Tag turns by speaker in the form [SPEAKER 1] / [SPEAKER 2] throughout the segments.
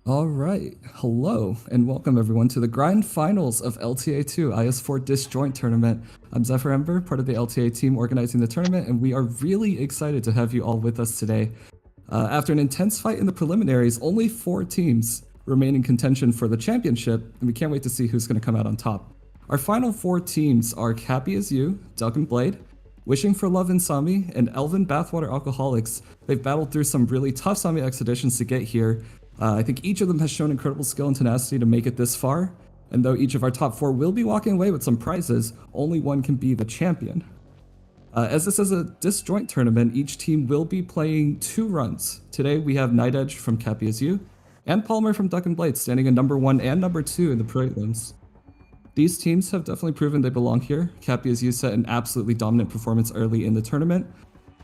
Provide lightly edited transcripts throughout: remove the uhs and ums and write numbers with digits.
[SPEAKER 1] All right, hello and welcome everyone to the grand finals of LTA2 IS4 Disjoint Tournament. I'm ZephyrEmbyr, part of the LTA team organizing the tournament, and we are really excited to have you all with us today. After an intense fight in the preliminaries, only 4 teams remain in contention for the championship, and we can't wait to see who's going to come out on top. Our final 4 teams are Capy as You, Duck Blade, Wishing for Love in Sami, and Elven Bathwater Alcoholics. They've battled through some really tough Sami expeditions to get here. I think each of them has shown incredible skill and tenacity to make it this far, and though each of our top 4 will be walking away with some prizes, only one can be the champion. As this is a disjoint tournament, each team will be playing 2 runs. Today we have NightEdge from Capy as You, and Polymer from Duck Blade standing in number 1 and number 2 in the prelims. These teams have definitely proven they belong here. Capy as You set an absolutely dominant performance early in the tournament,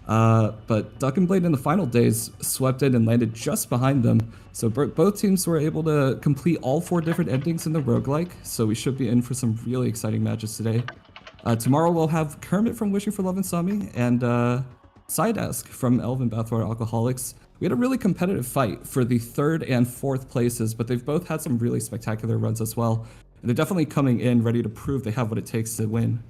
[SPEAKER 1] but Duck Blade in the final days swept in and landed just behind them. So both teams were able to complete all 4 different endings in the roguelike, so we should be in for some really exciting matches today. Tomorrow we'll have Kermit from Wishing for Love in Sami and Sideask from Elven Bathwater Alcoholics. We had a really competitive fight for the 3rd and 4th places, but they've both had some really spectacular runs as well. And they're definitely coming in ready to prove they have what it takes to win.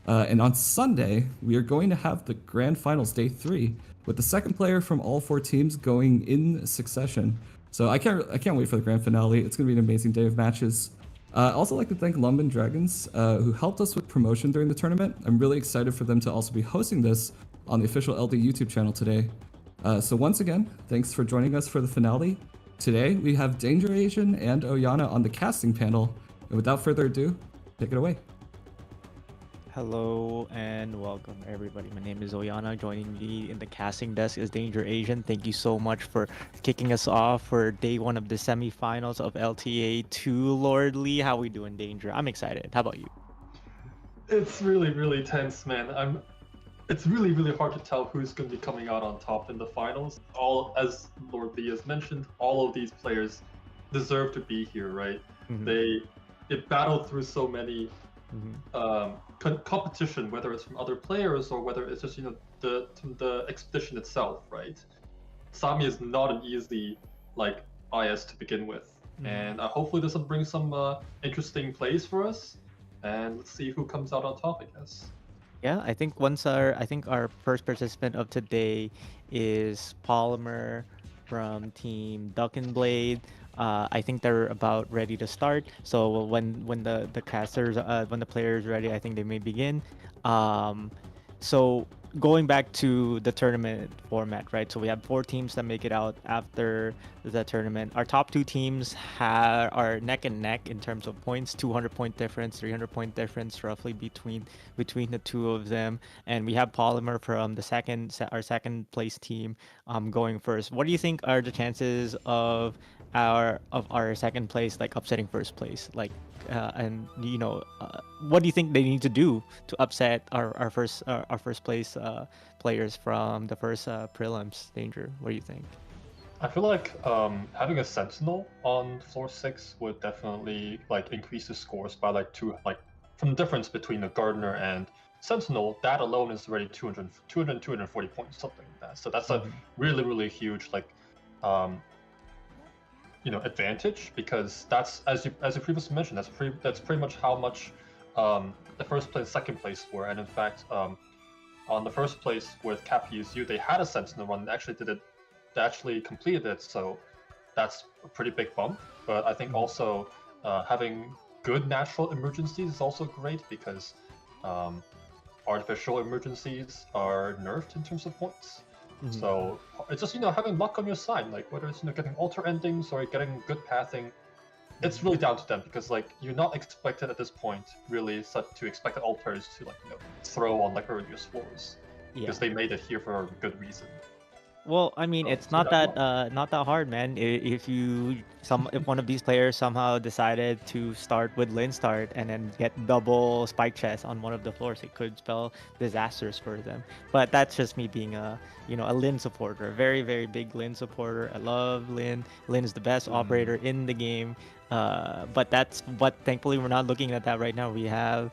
[SPEAKER 1] And on Sunday, we are going to have the grand finals, day 3, with the second player from all 4 teams going in succession. So I can't wait for the grand finale. It's going to be an amazing day of matches. I also like to thank Lungmen Dragons, who helped us with promotion during the tournament. I'm really excited for them to also be hosting this on the official LD YouTube channel today. So once again, thanks for joining us for the finale. Today, we have Danger Asian and Oyana on the casting panel. And without further ado, take it away.
[SPEAKER 2] Hello and welcome everybody. My name is Oyana. Joining me in the casting desk is Danger Asian. Thank you so much for kicking us off for day 1 of the semifinals of LTA2. Lord Lee, how we doing, Danger? I'm excited. How about you?
[SPEAKER 3] It's really tense, man. It's really hard to tell who's going to be coming out on top in the finals. As Lord Lee has mentioned, all of these players deserve to be here, right? Mm-hmm. They battled through so many competition, whether it's from other players or whether it's just the expedition itself, right? Sami is not an easy IS to begin with, and hopefully this will bring some interesting plays for us, and let's see who comes out on top, I guess.
[SPEAKER 2] Yeah, I think our first participant of today is Polymer from Team Duck Blade. I think they're about ready to start. So when the players ready, I think they may begin. So going back to the tournament format, right? So we have 4 teams that make it out after the tournament. Our top 2 teams are neck and neck in terms of points, 200-point difference, 300-point difference roughly between the 2 of them. And we have Polymer from our second place team going first. What do you think are the chances of our second place upsetting first place? What do you think they need to do to upset our first place players from the first prelims? Danger, what do you think?
[SPEAKER 3] I feel like having a sentinel on floor 6 would definitely increase the scores by 2, from the difference between the gardener and sentinel. That alone is already 240 points, something like that. So that's a really huge advantage, because that's, as you previously mentioned, that's pretty much how much the first place, second place were. And in fact, on the first place with Capy's U, they had a Sentinel run and actually did it. They actually completed it, so that's a pretty big bump. But I think also having good natural emergencies is also great because artificial emergencies are nerfed in terms of points. So it's just having luck on your side, like whether it's getting alter endings or getting good pathing. It's really down to them because like you're not expected at this point really to expect the alters to throw on like earlier floors because they made it here for a good reason.
[SPEAKER 2] Well, I mean,
[SPEAKER 3] So
[SPEAKER 2] it's
[SPEAKER 3] it's
[SPEAKER 2] not
[SPEAKER 3] good
[SPEAKER 2] that not that hard, man. If one of these players somehow decided to start with Lin start and then get double spike chest on one of the floors, it could spell disasters for them. But that's just me being a Lin supporter, a very very big Lin supporter. I love Lin. Lin is the best operator in the game. But thankfully we're not looking at that right now. We have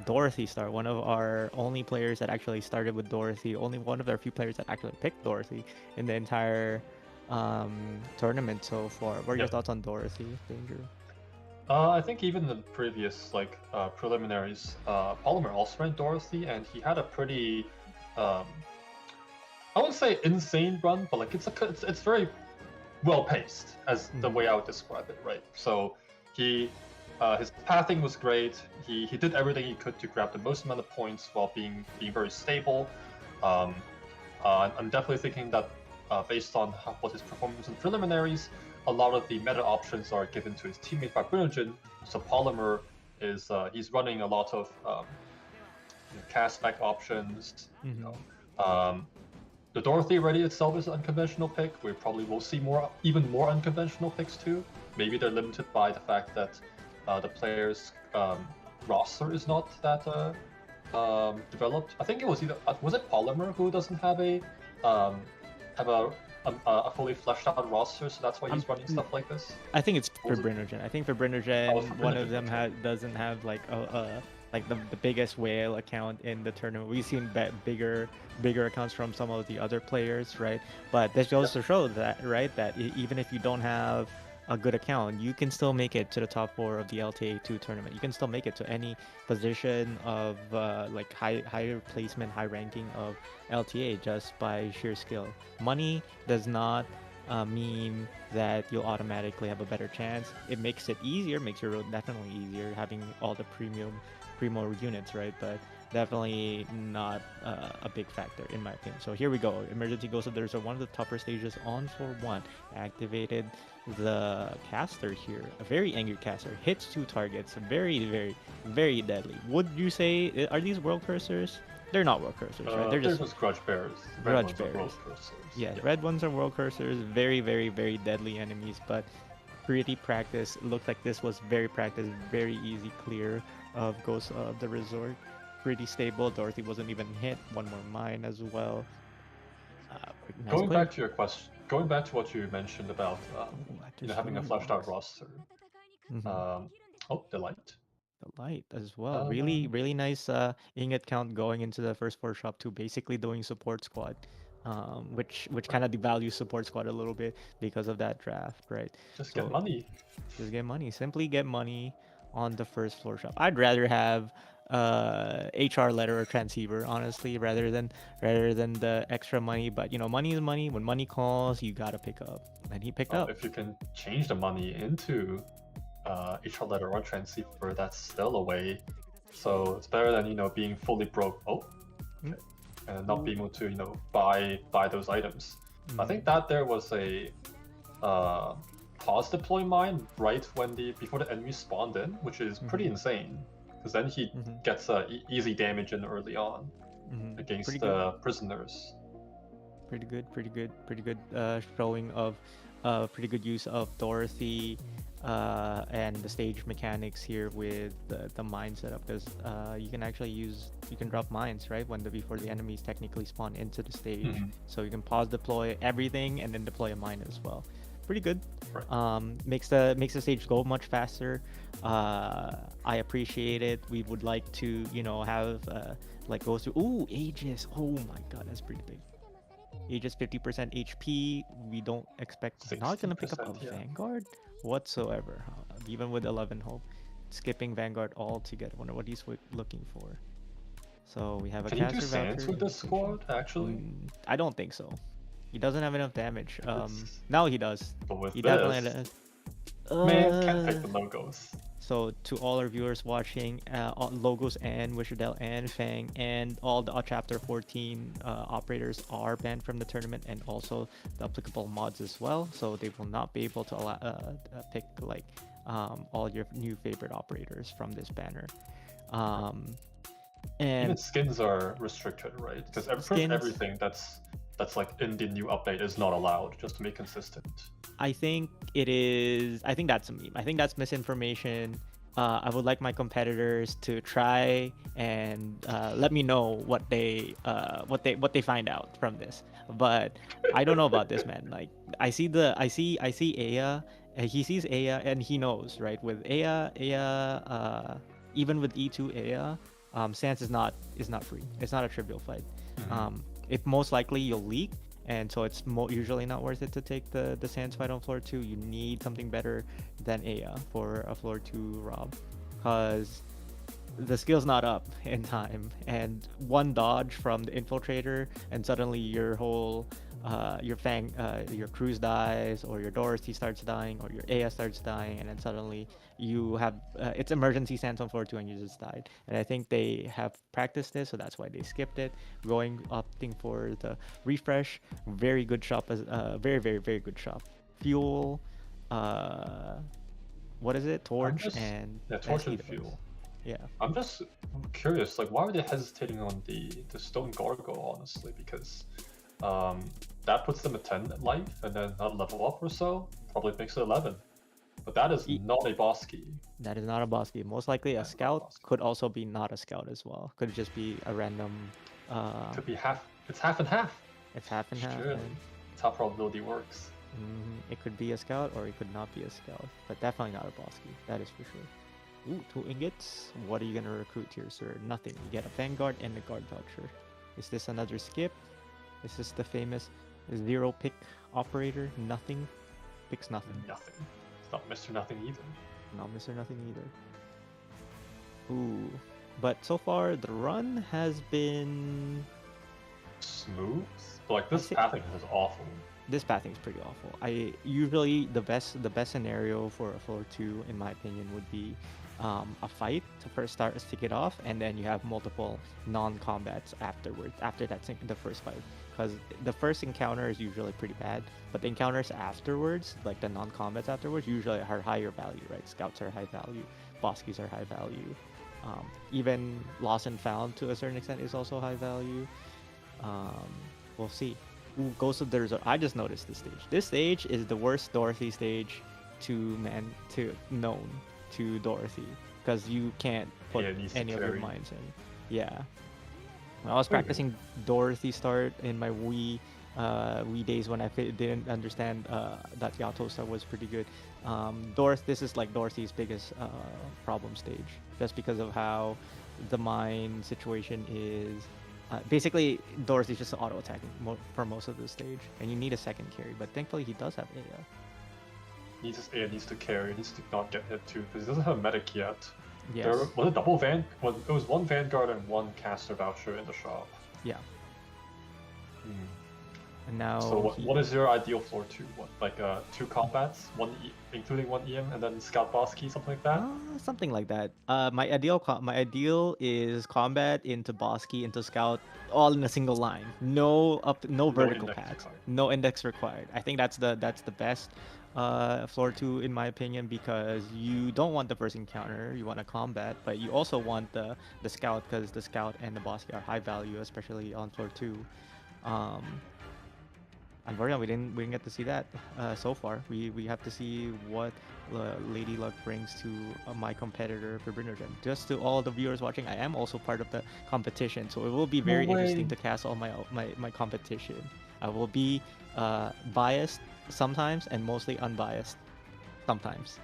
[SPEAKER 2] Dorothy start, one of our only players that actually started with Dorothy, only one of our few players that actually picked Dorothy in the entire tournament so far. What are your thoughts on Dorothy, Danger?
[SPEAKER 3] I think even the previous preliminaries, Polymer also ran Dorothy, and he had a pretty, I wouldn't say insane run, but like it's very well paced as the way I would describe it, right? So he his pathing was great. He did everything he could to grab the most amount of points while being very stable. I'm definitely thinking that based on what his performance in preliminaries, a lot of the meta options are given to his teammate Fibrinogen. So Polymer is he's running a lot of cast back options. The Dorothy already itself is an unconventional pick. We probably will see even more unconventional picks too. Maybe they're limited by the fact that the player's roster is not that developed. I think it was it Polymer who doesn't have a fully fleshed out roster, so that's why he's running stuff like this.
[SPEAKER 2] I think it's Fibrinogen. I think Fibrinogen, one of them doesn't have like the biggest whale account in the tournament. We've seen bigger accounts from some of the other players, right? But this goes to show that, right, that even if you don't have a good account, you can still make it to the top 4 of the LTA2 tournament. You can still make it to any position of like higher placement, high ranking of LTA just by sheer skill. Money does not mean that you'll automatically have a better chance. It makes it easier, makes your road definitely easier having all the primo units, right? But definitely not a big factor in my opinion. So here we go. Emergency Ghost of there's one of the tougher stages on floor 1. Activated the caster here. A very angry caster. Hits 2 targets. Very, very, very deadly. Would you say, are these world cursors? They're not world cursors, right? They're just
[SPEAKER 3] grudge bearers.
[SPEAKER 2] Grudge bearers. Yeah, red ones are world cursors. Very, very, very deadly enemies, but pretty practice. It looked like this was very practiced. Very easy clear of Ghost of the Resort. Pretty stable. Dorothy wasn't even hit. One more mine as well.
[SPEAKER 3] Going back to your question, going back to what you mentioned about having a fleshed out roster. The light.
[SPEAKER 2] The light as well. Really, really nice ingot count going into the first 4 shop too. Basically doing support squad, which kind of devalues support squad a little bit because of that draft, right?
[SPEAKER 3] Just get money.
[SPEAKER 2] Just get money. Simply get money on the first floor shop. I'd rather have HR letter or transceiver, honestly, rather than the extra money. But money is money. When money calls, you gotta pick up. And he picked up.
[SPEAKER 3] If you can change the money into HR letter or transceiver, that's still a way. So it's better than being fully broke. And not being able to buy those items. I think that there was a pause deploy mine right when before the enemy spawned in, which is pretty insane. Because then he gets easy damage in early on against the prisoners.
[SPEAKER 2] Pretty good showing of pretty good use of Dorothy and the stage mechanics here with the mine setup, because you can drop mines right before the enemies technically spawn into the stage. So you can pause deploy everything and then deploy a mine as well. Pretty good. Makes the stage go much faster. I appreciate it. We would like to have go through Aegis. Oh my god, that's pretty big. Aegis 50% HP. We don't expect, not gonna pick up a Vanguard whatsoever, even with 11 hope. Skipping Vanguard altogether. Wonder what he's looking for. So we have a
[SPEAKER 3] Can you do
[SPEAKER 2] caster
[SPEAKER 3] Sans
[SPEAKER 2] voucher.
[SPEAKER 3] with this squad, actually?
[SPEAKER 2] I don't think so. He doesn't have enough damage.
[SPEAKER 3] It's-
[SPEAKER 2] Now he does.
[SPEAKER 3] But with
[SPEAKER 2] He
[SPEAKER 3] this,
[SPEAKER 2] definitely does.
[SPEAKER 3] man, can't pick the logos.
[SPEAKER 2] So to all our viewers watching, all Logos and Wishardel and Fang and all the Chapter 14 operators are banned from the tournament, and also the applicable mods as well. So they will not be able to pick like all your new favorite operators from this banner. And
[SPEAKER 3] Even skins are restricted, right? Because everything that's like in the new update is not allowed, just to be consistent.
[SPEAKER 2] I think it is. I think that's a meme. I think that's misinformation. I would like my competitors to try and let me know what they find out from this. But I don't know about this, man. Like I see Aya. He sees Aya and he knows, right? With Aya, even with E2 Aya, Sans is not free. It's not a trivial fight. If most likely you'll leak, and so it's usually not worth it to take the Sans fight on floor 2. You need something better than Aya for a floor 2 Rob, because the skill's not up in time, and one dodge from the infiltrator and suddenly your whole your Fang your Cruise dies, or your Dorothy starts dying, or your Aya starts dying, and then suddenly you have it's emergency Sans on floor 2 and you just died. And I think they have practiced this, so that's why they skipped it, opting for the refresh. Very good shop, as very good shop. Fuel, what is it, Torch, and
[SPEAKER 3] Torch and
[SPEAKER 2] SE
[SPEAKER 3] Fuel.
[SPEAKER 2] Yeah,
[SPEAKER 3] I'm just curious, like, why are they hesitating on the Stone Gargoyle, honestly? Because that puts them at 10 life, and then not level up or so, probably makes it 11. But that is not a boss key.
[SPEAKER 2] That is not a boss key. Most likely a scout, could also be not a scout as well. Could just be a random.
[SPEAKER 3] Could be half. It's half and half.
[SPEAKER 2] It's half and half.
[SPEAKER 3] Sure. That's how probability works.
[SPEAKER 2] It could be a scout or it could not be a scout, but definitely not a boss key. That is for sure. Ooh, 2 ingots. What are you gonna recruit here, sir? Nothing. You get a Vanguard and a guard voucher. Is this another skip? Is this the famous 0 pick operator? Nothing. Picks nothing.
[SPEAKER 3] Nothing. It's not Mr. Nothing either.
[SPEAKER 2] Not Mr. Nothing either. Ooh. But so far the run has been
[SPEAKER 3] smooth. But like this pathing is awful.
[SPEAKER 2] This pathing is pretty awful. I usually the best scenario for a floor 2, in my opinion, would be a fight to first kick it off, and then you have multiple non-combats afterwards. After that, the first fight, because the first encounter is usually pretty bad, but the encounters afterwards, like the non-combats afterwards, usually are higher value, right? Scouts are high value, boss keys are high value. Even Lost and Found to a certain extent is also high value. We'll see. Ooh, Ghost of the Resort. I just noticed this stage. This stage is the worst Dorothy stage known to Dorothy, because you can't put any of your mines in. Yeah. When I was practicing Dorothy start in my Wii days, when I didn't understand that Yato start was pretty good. This is like Dorothy's biggest problem stage, just because of how the mine situation is. Basically, Dorothy's just auto attacking for most of the stage, and you need a second carry. But thankfully, he does have Aya.
[SPEAKER 3] Aya needs to carry. He needs to not get hit too, because he doesn't have medic yet.
[SPEAKER 2] Yes.
[SPEAKER 3] Was it double it was 1 Vanguard and 1 caster voucher in the shop.
[SPEAKER 2] Yeah. And now.
[SPEAKER 3] So what is your ideal floor 2? What, like 2 combats, including 1 EM, and then scout boss key, something like that?
[SPEAKER 2] Something like that. My ideal is combat into boss key into scout, all in a single line. No vertical paths. No index required. I think that's the best floor 2 in my opinion, because you don't want the first encounter, you want a combat, but you also want the scout, because the scout and the boss key are high value, especially on floor 2. Unfortunately, we didn't get to see that so far. We have to see what Lady Luck brings to my competitor for Brindergen. Just to all the viewers watching, I am also part of the competition, so it will be very interesting to cast all my competition. I will be biased sometimes and mostly unbiased sometimes.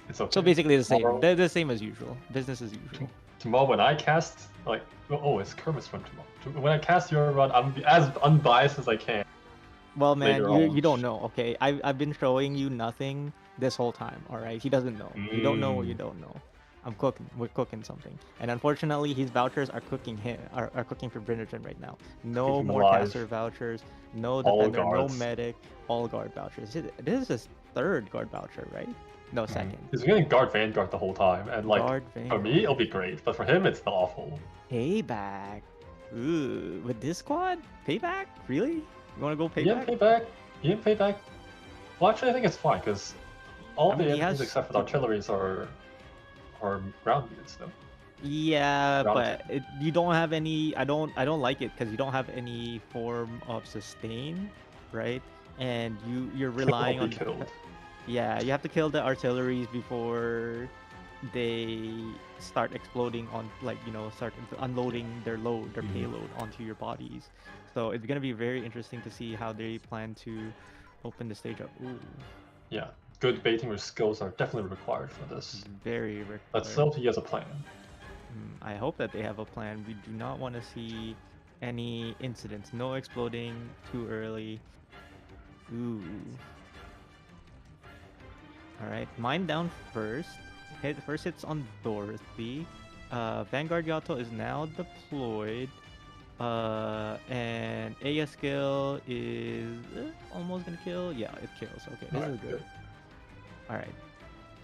[SPEAKER 3] It's okay.
[SPEAKER 2] So basically the same. They're the same as usual. Business as usual.
[SPEAKER 3] Tomorrow when I cast, it's Kermit's run tomorrow. When I cast your run, I'm as unbiased as I can.
[SPEAKER 2] Well, man, you don't know, okay? I've been showing you nothing this whole time, all right? He doesn't know. You don't know what you don't know. I'm cooking. We're cooking something. And unfortunately, his vouchers are cooking him. Are cooking for Brinderton right now. No
[SPEAKER 3] him
[SPEAKER 2] more
[SPEAKER 3] alive.
[SPEAKER 2] caster vouchers. No
[SPEAKER 3] All
[SPEAKER 2] defender. No
[SPEAKER 3] guards.
[SPEAKER 2] medic. All guard vouchers. This is his third guard voucher, right? No, second.
[SPEAKER 3] He's been getting guard Vanguard the whole time, and like
[SPEAKER 2] Guard
[SPEAKER 3] for
[SPEAKER 2] Vanguard.
[SPEAKER 3] me it'll be great, but for him it's awful.
[SPEAKER 2] Payback. Ooh, with this squad? Payback? Really? You want to go
[SPEAKER 3] He
[SPEAKER 2] payback?
[SPEAKER 3] didn't pay back. He didn't pay back. Well, actually, I think it's fine because all
[SPEAKER 2] I mean,
[SPEAKER 3] the
[SPEAKER 2] he
[SPEAKER 3] enemies
[SPEAKER 2] has-
[SPEAKER 3] except for the artilleries are ground units though.
[SPEAKER 2] Yeah,
[SPEAKER 3] Ground
[SPEAKER 2] but you don't have any. I don't like it because you don't have any form of sustain, right? And you're relying
[SPEAKER 3] He'll
[SPEAKER 2] on.
[SPEAKER 3] be killed.
[SPEAKER 2] Yeah, you have to kill the artilleries before they start exploding on, like, start unloading their load, their payload onto your bodies. So it's gonna be very interesting to see how they plan to open the stage up. Ooh,
[SPEAKER 3] Yeah, good baiting with skills are definitely required for this.
[SPEAKER 2] very required.
[SPEAKER 3] Let's hope he has a plan.
[SPEAKER 2] I hope that they have a plan. We do not want to see any incidents. No exploding too early. Ooh. Alright, mine down first. First hits on Dorothy. Vanguard Yato is now deployed. And Aya skill is almost gonna kill. Yeah, it kills. Okay, this is good. Alright.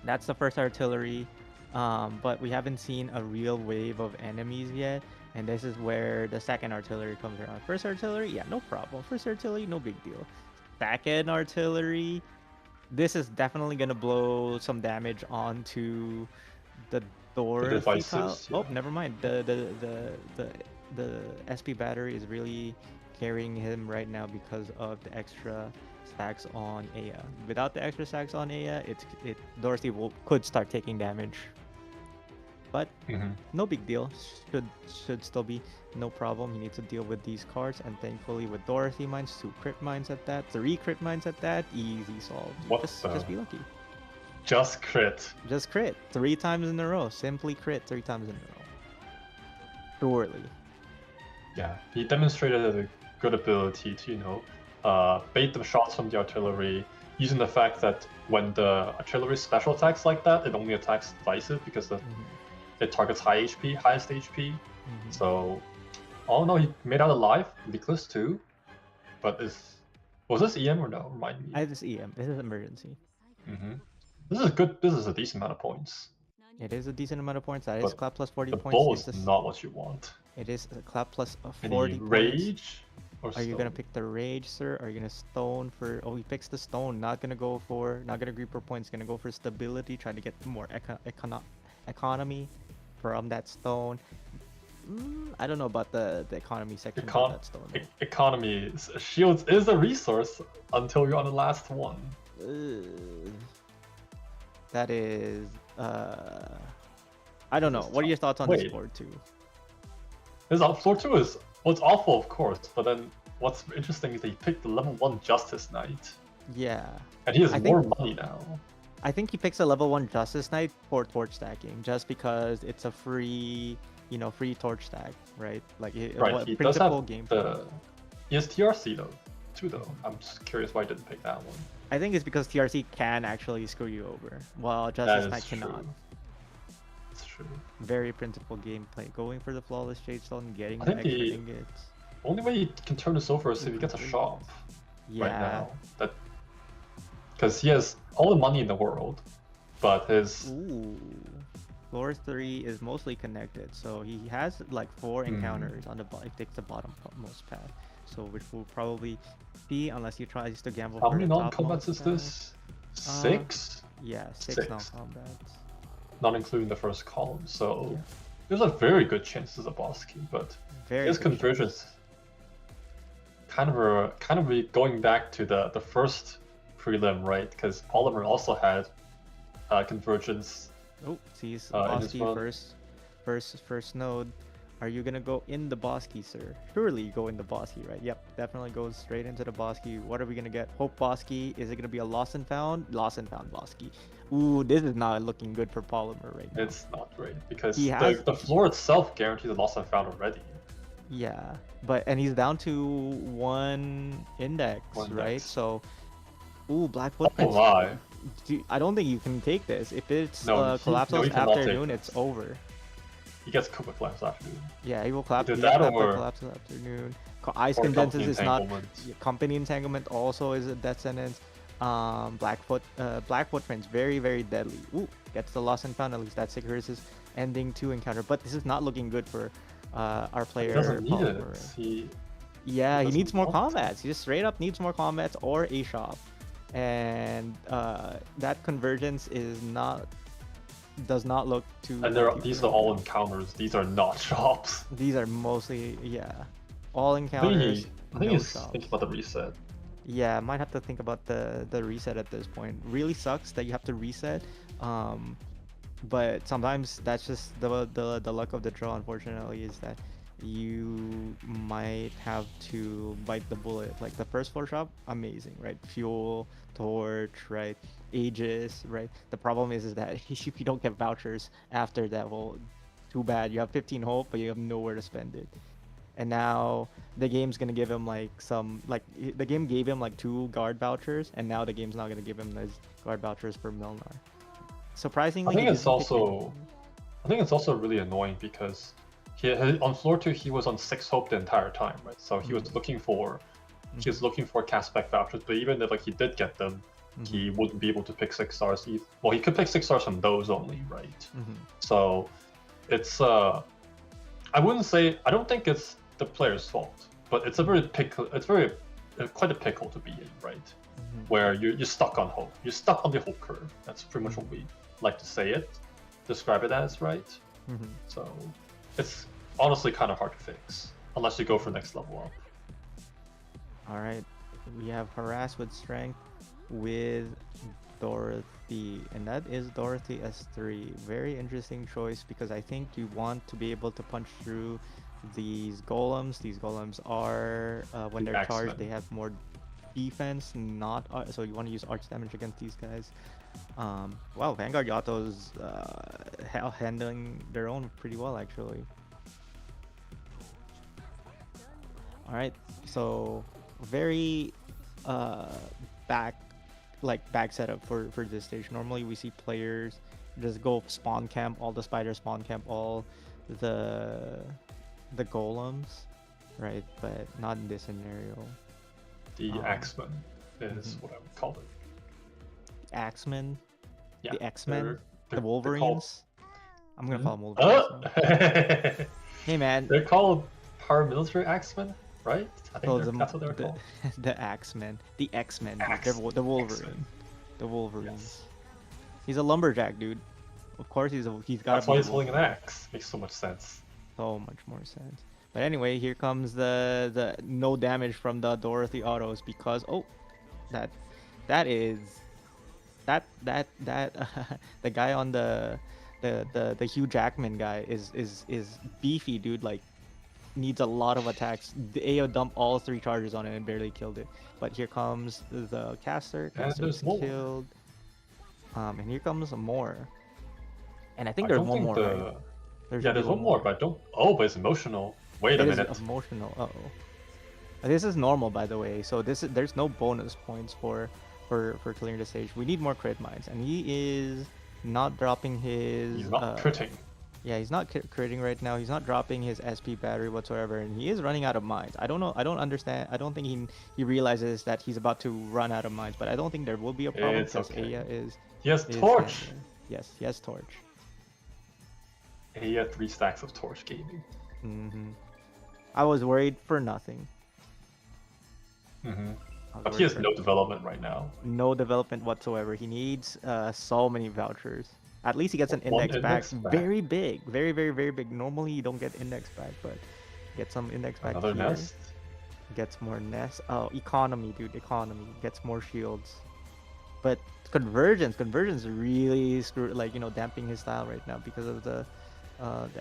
[SPEAKER 2] That's the first artillery. But we haven't seen a real wave of enemies yet. And this is where the second artillery comes around. First artillery, yeah, no problem. First artillery, no big deal. Second artillery, this is definitely gonna blow some damage onto the Dorothy
[SPEAKER 3] devices,
[SPEAKER 2] tile.
[SPEAKER 3] yeah.
[SPEAKER 2] Oh, never mind. The SP battery is really carrying him right now because of the extra stacks on Aya. Without the extra stacks on Aya, Dorothy could start taking damage. But no big deal. Should still be no problem. He needs to deal with these cards, and thankfully with Dorothy mines, 2 crit mines at that, 3 crit mines at that, easy solved.
[SPEAKER 3] What
[SPEAKER 2] Just be lucky.
[SPEAKER 3] Just crit.
[SPEAKER 2] Just crit 3 times in a row. Simply crit 3 times in a row. Surely.
[SPEAKER 3] Yeah, he demonstrated a good ability to, bait the shots from the artillery, using the fact that when the artillery special attacks like that, it only attacks divisive because it targets highest HP. So, oh no, he made out alive. Nicholas too, but was this EM or no? Remind me.
[SPEAKER 2] This is EM. This is emergency.
[SPEAKER 3] This is good. This is a decent amount of points.
[SPEAKER 2] It is a decent amount of points. That is
[SPEAKER 3] But
[SPEAKER 2] clap plus 40
[SPEAKER 3] The
[SPEAKER 2] points.
[SPEAKER 3] bow
[SPEAKER 2] It's
[SPEAKER 3] is
[SPEAKER 2] just-
[SPEAKER 3] not what you want.
[SPEAKER 2] It is a clap plus 40
[SPEAKER 3] Any
[SPEAKER 2] points.
[SPEAKER 3] rage? Or
[SPEAKER 2] Are you gonna
[SPEAKER 3] stone?
[SPEAKER 2] pick the rage, sir? Are you gonna stone for? Oh, he picks the stone. Not gonna agree per points. Gonna go for stability. Trying to get more economy from that stone. I don't know about the economy section of that stone.
[SPEAKER 3] Economy shields is a resource until you're on the last one.
[SPEAKER 2] That is. I don't know. What are your thoughts on this
[SPEAKER 3] Wait.
[SPEAKER 2] board too?
[SPEAKER 3] His floor 2 is what's awful, of course, but then what's interesting is they picked the level 1 Justice Knight,
[SPEAKER 2] Yeah.
[SPEAKER 3] and he has
[SPEAKER 2] I
[SPEAKER 3] more
[SPEAKER 2] think-
[SPEAKER 3] money now.
[SPEAKER 2] I think he picks a level 1 Justice Knight for torch stacking, just because it's a free, free torch stack, right? Like,
[SPEAKER 3] Right, he does
[SPEAKER 2] principal
[SPEAKER 3] have
[SPEAKER 2] gameplay.
[SPEAKER 3] he has TRC though. I'm just curious why he didn't pick that one.
[SPEAKER 2] I think it's because TRC can actually screw you over, while
[SPEAKER 3] That
[SPEAKER 2] Justice
[SPEAKER 3] is
[SPEAKER 2] Knight cannot.
[SPEAKER 3] true. It's true.
[SPEAKER 2] Very principal gameplay. Going for the flawless Jade Stone, getting
[SPEAKER 3] I
[SPEAKER 2] the
[SPEAKER 3] think
[SPEAKER 2] extra
[SPEAKER 3] the-
[SPEAKER 2] ingots.
[SPEAKER 3] Only way he can turn this over is if he gets a shop
[SPEAKER 2] Yeah.
[SPEAKER 3] right now. Because he has all the money in the world, but his
[SPEAKER 2] Ooh. Floor 3 is mostly connected, so he has like 4 encounters on the bottom. He takes the bottommost path, so which will probably be, unless he tries to gamble
[SPEAKER 3] how
[SPEAKER 2] for
[SPEAKER 3] many
[SPEAKER 2] the
[SPEAKER 3] non-combats
[SPEAKER 2] topmost
[SPEAKER 3] is this?
[SPEAKER 2] path.
[SPEAKER 3] 6,
[SPEAKER 2] Yeah, 6
[SPEAKER 3] Six.
[SPEAKER 2] non-combats.
[SPEAKER 3] not including the first column. So
[SPEAKER 2] Yeah.
[SPEAKER 3] there's a very good chance this is a boss key, but
[SPEAKER 2] Very
[SPEAKER 3] his
[SPEAKER 2] good
[SPEAKER 3] conversions kind of be going back to the first prelim, right? Because Polymer also had convergence.
[SPEAKER 2] Oh, sees
[SPEAKER 3] in
[SPEAKER 2] boss
[SPEAKER 3] his
[SPEAKER 2] key
[SPEAKER 3] run.
[SPEAKER 2] first node. Are you gonna go in the boss key, sir? Surely you go in the boss key, right? Yep, definitely goes straight into the boss key. What are we gonna get? Hope boss key. Is it gonna be a lost and found? Lost and found boss key. Ooh, this is not looking good for Polymer right now.
[SPEAKER 3] It's not great because
[SPEAKER 2] He has-
[SPEAKER 3] the floor itself guarantees a lost and found already.
[SPEAKER 2] Yeah, and he's down to 1 index,
[SPEAKER 3] One
[SPEAKER 2] right?
[SPEAKER 3] index.
[SPEAKER 2] So, ooh, Black
[SPEAKER 3] Oh
[SPEAKER 2] Footprints.
[SPEAKER 3] my!
[SPEAKER 2] I don't think you can take this. If it's
[SPEAKER 3] No,
[SPEAKER 2] collapses
[SPEAKER 3] he cannot take
[SPEAKER 2] afternoon,
[SPEAKER 3] this.
[SPEAKER 2] it's over.
[SPEAKER 3] He gets Kuba Collapse afternoon.
[SPEAKER 2] Yeah, he will collapse.
[SPEAKER 3] Either
[SPEAKER 2] He
[SPEAKER 3] that
[SPEAKER 2] have
[SPEAKER 3] or-
[SPEAKER 2] collapses afternoon. Ice
[SPEAKER 3] or
[SPEAKER 2] condenses
[SPEAKER 3] Company
[SPEAKER 2] is not.
[SPEAKER 3] Entanglement.
[SPEAKER 2] Yeah, company entanglement also is a death sentence. Blackfoot Footprints, very very deadly. Ooh, gets the lost and found. At least that's Icarus's ending 2 encounter. But this is not looking good for our player.
[SPEAKER 3] He doesn't need it.
[SPEAKER 2] Polymer.
[SPEAKER 3] He
[SPEAKER 2] Yeah, he
[SPEAKER 3] doesn't
[SPEAKER 2] needs more
[SPEAKER 3] want
[SPEAKER 2] combats. He just straight up needs more combats or a shop, and that convergence does not look too.
[SPEAKER 3] And these are all encounters. These are not shops.
[SPEAKER 2] These are mostly all
[SPEAKER 3] I think,
[SPEAKER 2] encounters.
[SPEAKER 3] I think
[SPEAKER 2] no
[SPEAKER 3] he's
[SPEAKER 2] shops.
[SPEAKER 3] thinking about the reset.
[SPEAKER 2] Yeah, might have to think about the reset at this point. Really sucks that you have to reset. But sometimes that's just the luck of the draw. Unfortunately, is that you might have to bite the bullet. Like the first floor shop, amazing, right? Fuel, torch, right? Aegis, right? The problem is that if you don't get vouchers after that, well, too bad. You have 15 hope, but you have nowhere to spend it. And now the game's gonna give him the game gave him like 2 guard vouchers, and now the game's not gonna give him those guard vouchers for Milnar. Surprisingly,
[SPEAKER 3] I think
[SPEAKER 2] he
[SPEAKER 3] it's
[SPEAKER 2] doesn't pick
[SPEAKER 3] also
[SPEAKER 2] anything.
[SPEAKER 3] I think it's also really annoying because on floor 2 he was on 6 hope the entire time, right? So he was looking for cast spec vouchers, but even if like he did get them, he wouldn't be able to pick 6 stars. Well, he could pick 6 stars from those only, right? So it's I don't think it's the player's fault, but it's quite a pickle to be in, right? Where you're stuck on hope. You're stuck on the hope curve. That's pretty much what we like to describe it as, right? So it's honestly kind of hard to fix unless you go for next level up.
[SPEAKER 2] All right, we have harass with strength with Dorothy, and that is Dorothy S3. Very interesting choice because I think you want to be able to punch through these golems. These golems are when they're charged, they have more defense, not so you want to use arch damage against these guys. Wow, Vanguard Yato's handling their own pretty well actually. All right, so very back setup for this stage. Normally we see players just go spawn camp all the spiders, spawn camp all the golems, right? But not in this scenario.
[SPEAKER 3] The Axemen is what I would call it.
[SPEAKER 2] Axemen?
[SPEAKER 3] Yeah,
[SPEAKER 2] The X-Men? The
[SPEAKER 3] they're
[SPEAKER 2] Wolverines? I'm gonna call them Wolverines now. Hey man,
[SPEAKER 3] They're called paramilitary Axemen, right? I think
[SPEAKER 2] oh,
[SPEAKER 3] that's what they're called.
[SPEAKER 2] the Axemen. The X-Men. The Wolverine.
[SPEAKER 3] X-Men.
[SPEAKER 2] The Wolverines.
[SPEAKER 3] Yes.
[SPEAKER 2] He's a lumberjack, dude. Of course he's got.
[SPEAKER 3] That's why he's holding an axe. Makes so much sense.
[SPEAKER 2] So much more sense. But anyway, here comes the no damage from the Dorothy autos because the guy on the Hugh Jackman guy is beefy, dude. Like needs a lot of attacks. The AO dumped all 3 charges on it and barely killed it. But here comes the caster.
[SPEAKER 3] there's more.
[SPEAKER 2] Killed. And here comes some more. And I think there's one more. Right?
[SPEAKER 3] There's one more, but but it's emotional. Wait a minute.
[SPEAKER 2] Emotional. This is normal, by the way. So there's no bonus points for clearing the stage. We need more crit mines, and he is not dropping his.
[SPEAKER 3] He's not critting.
[SPEAKER 2] Yeah, he's not critting right now. He's not dropping his SP battery whatsoever, and he is running out of mines. I don't know. I don't understand. I don't think he realizes that he's about to run out of mines. But I don't think there will be a problem because Aya is.
[SPEAKER 3] He has torch.
[SPEAKER 2] Yes, he has torch.
[SPEAKER 3] Aya 3 stacks of torch gaming.
[SPEAKER 2] I was worried for nothing.
[SPEAKER 3] But he has no development right now.
[SPEAKER 2] No development whatsoever. He needs so many vouchers. At least he gets an index back. Very big. Very, very, very big. Normally you don't get index back, but get some index back.
[SPEAKER 3] Another
[SPEAKER 2] here.
[SPEAKER 3] nest.
[SPEAKER 2] Gets more nests. Oh, economy, dude. Economy. Gets more shields. But convergence really damping his style right now because of the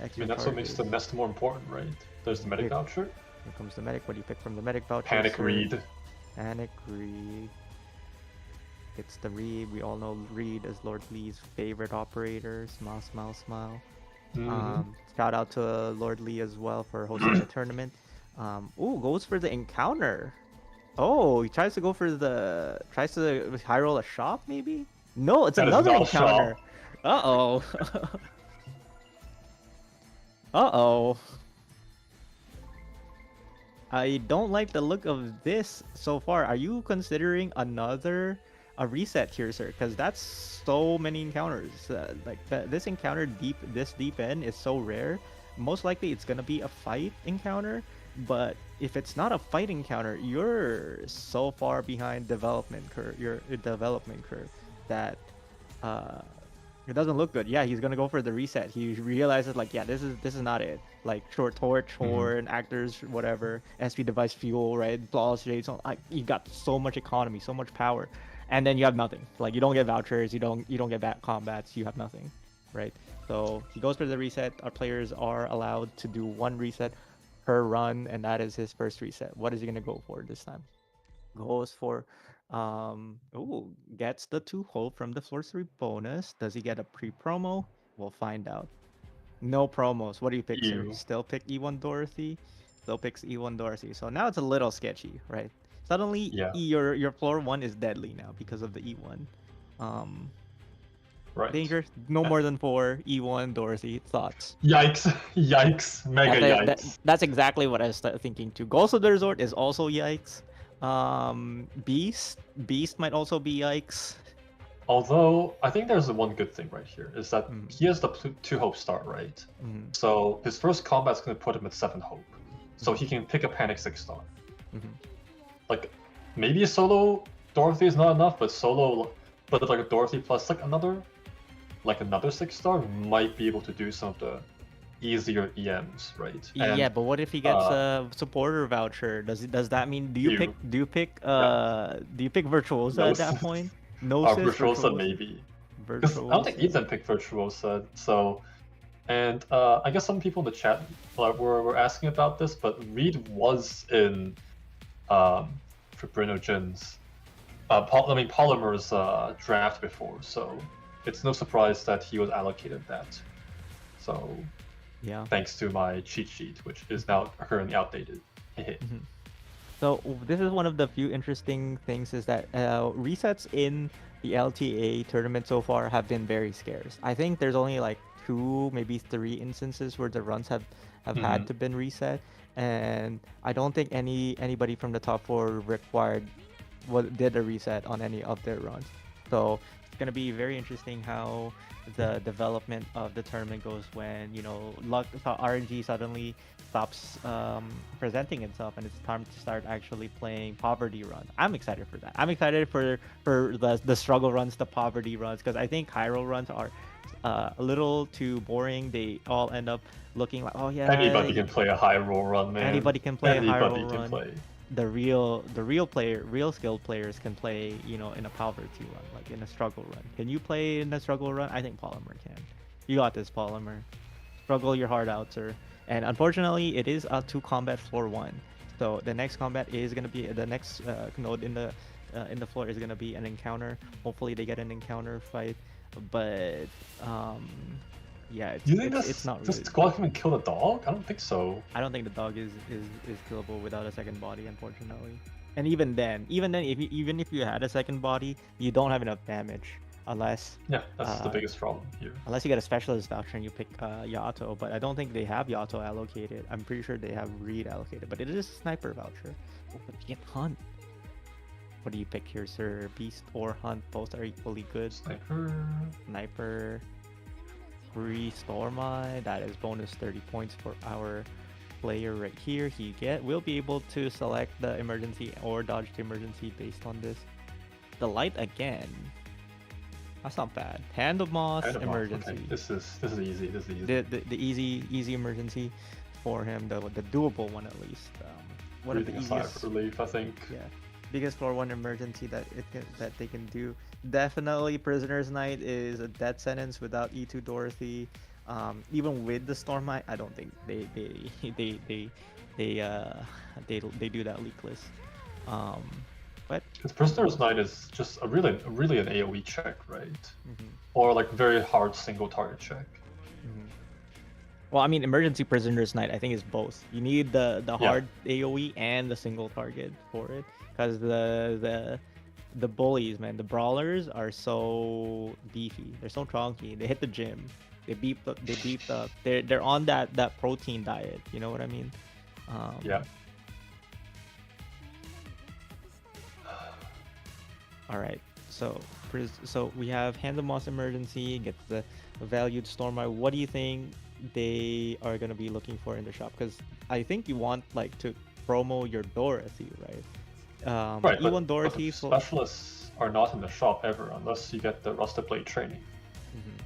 [SPEAKER 2] extra
[SPEAKER 3] that's what makes the nest more important, right? There's the medic voucher.
[SPEAKER 2] Here comes the medic. What do you pick from the medic voucher?
[SPEAKER 3] Panic Reed.
[SPEAKER 2] Panic Reed. It's the Reed. We all know Reed is Lord Lee's favorite operator. Smile, smile, smile. Shout out to Lord Lee as well for hosting the tournament. Goes for the encounter. Oh, he tries to high roll a shop maybe? No, it's
[SPEAKER 3] That is
[SPEAKER 2] another
[SPEAKER 3] not a
[SPEAKER 2] encounter. Uh-oh. Uh-oh. I don't like the look of this so far. Are you considering a reset here, sir? Because that's so many encounters. This encounter this deep end is so rare. Most likely it's gonna be a fight encounter. But if it's not a fight encounter, you're so far behind your development curve that uh, it doesn't look good. Yeah, he's gonna go for the reset. He realizes like, yeah, this is not it. Like short torch, horn, actors, whatever, SP device fuel, right? Flawless shades. So, like you got so much economy, so much power, and then you have nothing. Like you don't get vouchers, you don't get back combats, you have nothing, right? So he goes for the reset. Our players are allowed to do one reset per run, and that is his first reset. What is he gonna go for this time? Goes for oh, gets the 2 hold from the floor 3 bonus. Does he get a pre-promo? We'll find out. No promos. What do you pick, sir?
[SPEAKER 3] Ew.
[SPEAKER 2] Still pick E1 Dorothy. Still picks E1 Dorothy. So now it's a little sketchy, right? Suddenly
[SPEAKER 3] Yeah.
[SPEAKER 2] your floor 1 is deadly now because of the E1.
[SPEAKER 3] Right.
[SPEAKER 2] Danger, no more than 4. E1 Dorothy. Thoughts?
[SPEAKER 3] Yikes! Yikes! Mega yikes!
[SPEAKER 2] That's exactly what I was thinking too. Ghost of the Resort is also yikes. Beast might also be yikes.
[SPEAKER 3] Although I think there's one good thing right here is that he has the 2 hope start, right? So his first combat's gonna put him at 7 hope, so he can pick a panic 6 star. Like maybe a solo Dorothy is not enough, but like a Dorothy plus like another 6 star might be able to do some of the easier EMs, right?
[SPEAKER 2] Yeah,
[SPEAKER 3] And,
[SPEAKER 2] but what if he gets a supporter voucher? Does that mean do you pick Virtuosa at that point? No,
[SPEAKER 3] Virtuosa maybe. Because I don't think Ethan picked Virtuosa, so. And I guess some people in the chat were asking about this, but Reed was in Fibrinogen's, Polymer's draft before, so it's no surprise that he was allocated that. So,
[SPEAKER 2] yeah.
[SPEAKER 3] Thanks to my cheat sheet, which is now currently outdated.
[SPEAKER 2] So this is one of the few interesting things is that resets in the LTA tournament so far have been very scarce. I think there's only like 2, maybe 3 instances where the runs have had to been reset, and I don't think anybody from the top 4 did a reset on any of their runs. So it's gonna be very interesting how the development of the tournament goes when RNG suddenly stops presenting itself and it's time to start actually playing poverty run. I'm excited for that. I'm excited for the struggle runs, the poverty runs, because I think Hyrule runs are a little too boring. They all end up looking like, oh yeah,
[SPEAKER 3] anybody can play a Hyrule run, man.
[SPEAKER 2] Anybody can play a
[SPEAKER 3] Anybody
[SPEAKER 2] Hyrule
[SPEAKER 3] can
[SPEAKER 2] run.
[SPEAKER 3] play.
[SPEAKER 2] The real skilled players can play, in a poverty run, like in a struggle run. Can you play in a struggle run? I think Polymer can. You got this, Polymer. Struggle your heart out, sir. And unfortunately, it is a 2 combat floor 1. So the next combat is gonna be the next node in the floor is gonna be an encounter. Hopefully they get an encounter fight, but yeah, it's not really.
[SPEAKER 3] Does Squad can kill the dog? I don't think so.
[SPEAKER 2] I don't think the dog is killable without a second body, unfortunately. And even then, even if you had a second body, you don't have enough damage unless.
[SPEAKER 3] Yeah, that's the biggest problem here.
[SPEAKER 2] Unless you get a specialist voucher and you pick Yato, but I don't think they have Yato allocated. I'm pretty sure they have Reed allocated, but it is a sniper voucher. Oh, but you get Hunt. What do you pick here, sir? Beast or Hunt? Both are equally good. Sniper. Free Stormeye. That is bonus 30 points for our player right here. We'll be able to select the emergency or dodge the emergency based on this. The light again. That's not bad. Hand of Moss, emergency.
[SPEAKER 3] Okay. This is easy.
[SPEAKER 2] The easy emergency for him. The doable one at least. One of the easiest
[SPEAKER 3] relief, I think.
[SPEAKER 2] Yeah, biggest floor 1 emergency that they can do. Definitely, Prisoner's Night is a death sentence without E2 Dorothy. Even with the Stormite, I don't think they do that leakless. But
[SPEAKER 3] because Prisoner's Night is just really an AOE check, right? Or like very hard single target check.
[SPEAKER 2] Well, I mean, Emergency Prisoner's Night, I think, is both. You need the hard AOE and the single target for it, because the the bullies, man, the brawlers are so beefy. They're so chonky. They hit the gym. They beefed up. They beefed up. They're on that protein diet. You know what I mean?
[SPEAKER 3] Yeah.
[SPEAKER 2] All right. So we have Hand of Moss Emergency, gets the valued Stormeye. What do you think they are gonna be looking for in the shop? Because I think you want like to promo your Dorothy, right?
[SPEAKER 3] Right,
[SPEAKER 2] E1
[SPEAKER 3] but
[SPEAKER 2] Dorothy
[SPEAKER 3] the specialists are not in the shop ever unless you get the Rusted Blade training.
[SPEAKER 2] Mhm.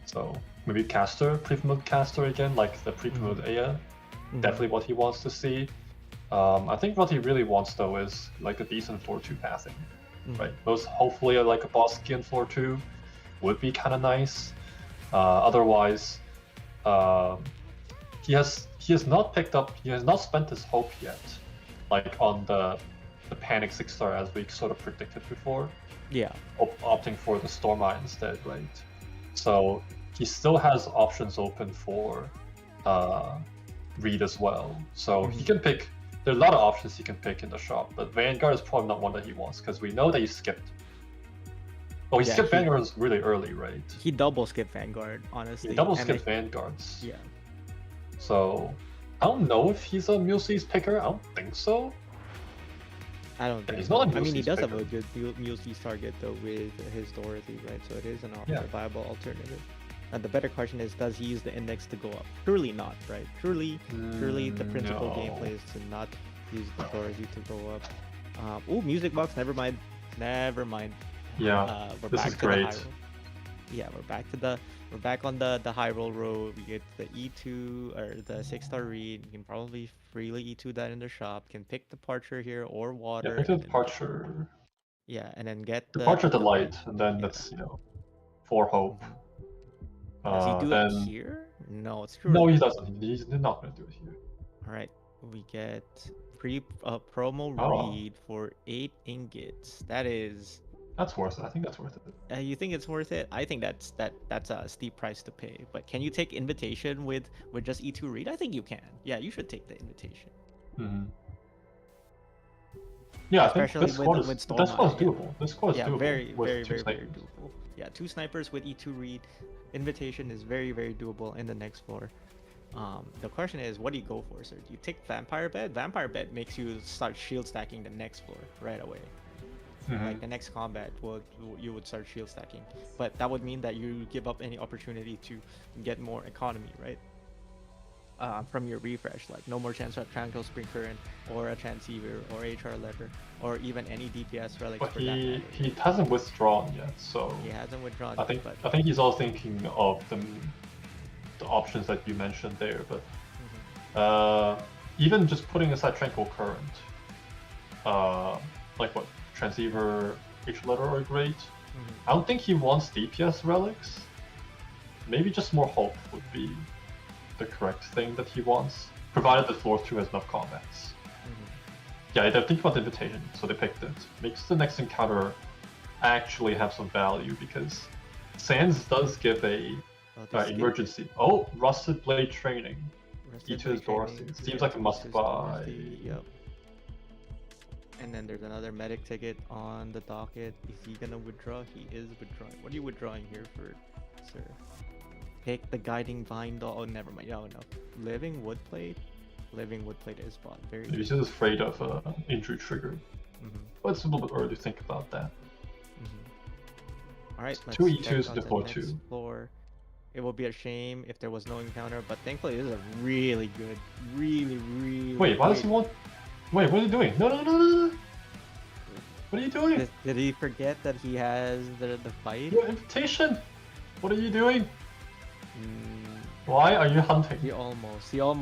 [SPEAKER 3] So maybe Caster, pre-promoted Caster again, like the pre-promoted Aya.
[SPEAKER 2] Mhm.
[SPEAKER 3] Definitely what he wants to see. I think what he really wants though is like a decent floor 2 pathing.
[SPEAKER 2] Mhm.
[SPEAKER 3] Right? Most hopefully like a boss skin floor 2 would be kind of nice. Otherwise, he has not picked up, he has not spent his hope yet, like on the Panic 6-star as we sort of predicted before.
[SPEAKER 2] Yeah.
[SPEAKER 3] Opting for the Stormeye instead, right? So he still has options open for Reed as well. So he can pick. There are a lot of options he can pick in the shop, but Vanguard is probably not one that he wants because we know that he skipped. Oh, he skipped Vanguards really early, right?
[SPEAKER 2] He double skipped Vanguard, honestly.
[SPEAKER 3] He double skipped Vanguards.
[SPEAKER 2] Yeah.
[SPEAKER 3] So I don't know if he's a Mulesi's picker. I don't think so.
[SPEAKER 2] I don't think
[SPEAKER 3] he's
[SPEAKER 2] so.
[SPEAKER 3] not a
[SPEAKER 2] I mean, he
[SPEAKER 3] Mulesi's
[SPEAKER 2] does have
[SPEAKER 3] picker.
[SPEAKER 2] a good Mulesi's target though with his Dorothy, right? So it is an
[SPEAKER 3] Yeah.
[SPEAKER 2] viable alternative. And the better question is, does he use the index to go up? Surely not, right? Surely the principal
[SPEAKER 3] No.
[SPEAKER 2] gameplay is to not use the Dorothy to go up. Ooh, music box. Never mind.
[SPEAKER 3] Yeah,
[SPEAKER 2] We're
[SPEAKER 3] this
[SPEAKER 2] back
[SPEAKER 3] is
[SPEAKER 2] to the
[SPEAKER 3] great.
[SPEAKER 2] high roll. Yeah, we're back on the high roll road. We get the E2 or the 6-star read. You can probably freely E2 that in the shop. Can pick Departure here or Water.
[SPEAKER 3] Yeah, pick the
[SPEAKER 2] and then-
[SPEAKER 3] Departure.
[SPEAKER 2] yeah, and then get
[SPEAKER 3] Departure
[SPEAKER 2] the
[SPEAKER 3] Delight, and then
[SPEAKER 2] yeah.
[SPEAKER 3] that's for hope.
[SPEAKER 2] Mhm. Does he do it
[SPEAKER 3] Then
[SPEAKER 2] here? No, it's true.
[SPEAKER 3] no, he doesn't. He's not going to do it here.
[SPEAKER 2] All right, we get promo
[SPEAKER 3] Oh.
[SPEAKER 2] read for 8 ingots. That is.
[SPEAKER 3] That's worth it. I think that's worth it.
[SPEAKER 2] You think it's worth it? I think that's a steep price to pay. But can you take invitation with just E2 read? I think you can. Yeah, you should take the invitation.
[SPEAKER 3] Mm-hmm. Yeah,
[SPEAKER 2] Especially
[SPEAKER 3] I think this squad is
[SPEAKER 2] Stormeye,
[SPEAKER 3] doable. This squad is
[SPEAKER 2] Yeah,
[SPEAKER 3] doable.
[SPEAKER 2] very
[SPEAKER 3] with
[SPEAKER 2] very
[SPEAKER 3] two
[SPEAKER 2] very very
[SPEAKER 3] snipers.
[SPEAKER 2] doable. Yeah, 2 snipers with E2 read. Invitation is very very doable in the next floor. The question is, what do you go for, sir? Do you take Vampire Bed? Vampire Bed makes you start shield stacking the next floor right away.
[SPEAKER 3] Mhm.
[SPEAKER 2] Like the next combat, you would start shield stacking, but that would mean that you give up any opportunity to get more economy, right? From your refresh, like no more chance of Tranquil Spring Current or a Transceiver or HR Lever or even any DPS relics
[SPEAKER 3] But
[SPEAKER 2] for that matter.
[SPEAKER 3] he hasn't withdrawn yet, so
[SPEAKER 2] He hasn't withdrawn.
[SPEAKER 3] I think
[SPEAKER 2] but
[SPEAKER 3] he's all thinking of the options that you mentioned there. But even just putting aside Tranquil Current, like what Transceiver, H letter are great. I don't think he wants DPS relics. Maybe just more hope would be the correct thing that he wants, provided the floor 2 has enough combats. Yeah, they're thinking about the invitation, so they picked it. Makes the next encounter actually have some value because Sands does give a emergency. Oh, Rusted Blade training. E2 is Dorothy. It seems like a must buy.
[SPEAKER 2] Yep. And then there's another medic ticket on the docket. Is he gonna withdraw? He is withdrawing. What are you withdrawing here for, sir? Pick the Guiding Vine doll. Oh, never mind. Oh no. Living Woodplate? Living Woodplate is bought. Very
[SPEAKER 3] He's just afraid of injury trigger. But it's a little bit early to think about that.
[SPEAKER 2] Alright, let's
[SPEAKER 3] 2
[SPEAKER 2] check
[SPEAKER 3] E2s
[SPEAKER 2] out
[SPEAKER 3] to
[SPEAKER 2] the
[SPEAKER 3] floor
[SPEAKER 2] next
[SPEAKER 3] 2.
[SPEAKER 2] floor. It will be a shame if there was no encounter, but thankfully this is a really good, really
[SPEAKER 3] Wait, why does he
[SPEAKER 2] great-
[SPEAKER 3] want... Wait, what are you doing? No. What are you doing?
[SPEAKER 2] Did he forget that he has the fight?
[SPEAKER 3] Your invitation! What are you doing? Why are you hunting?
[SPEAKER 2] He almost clicked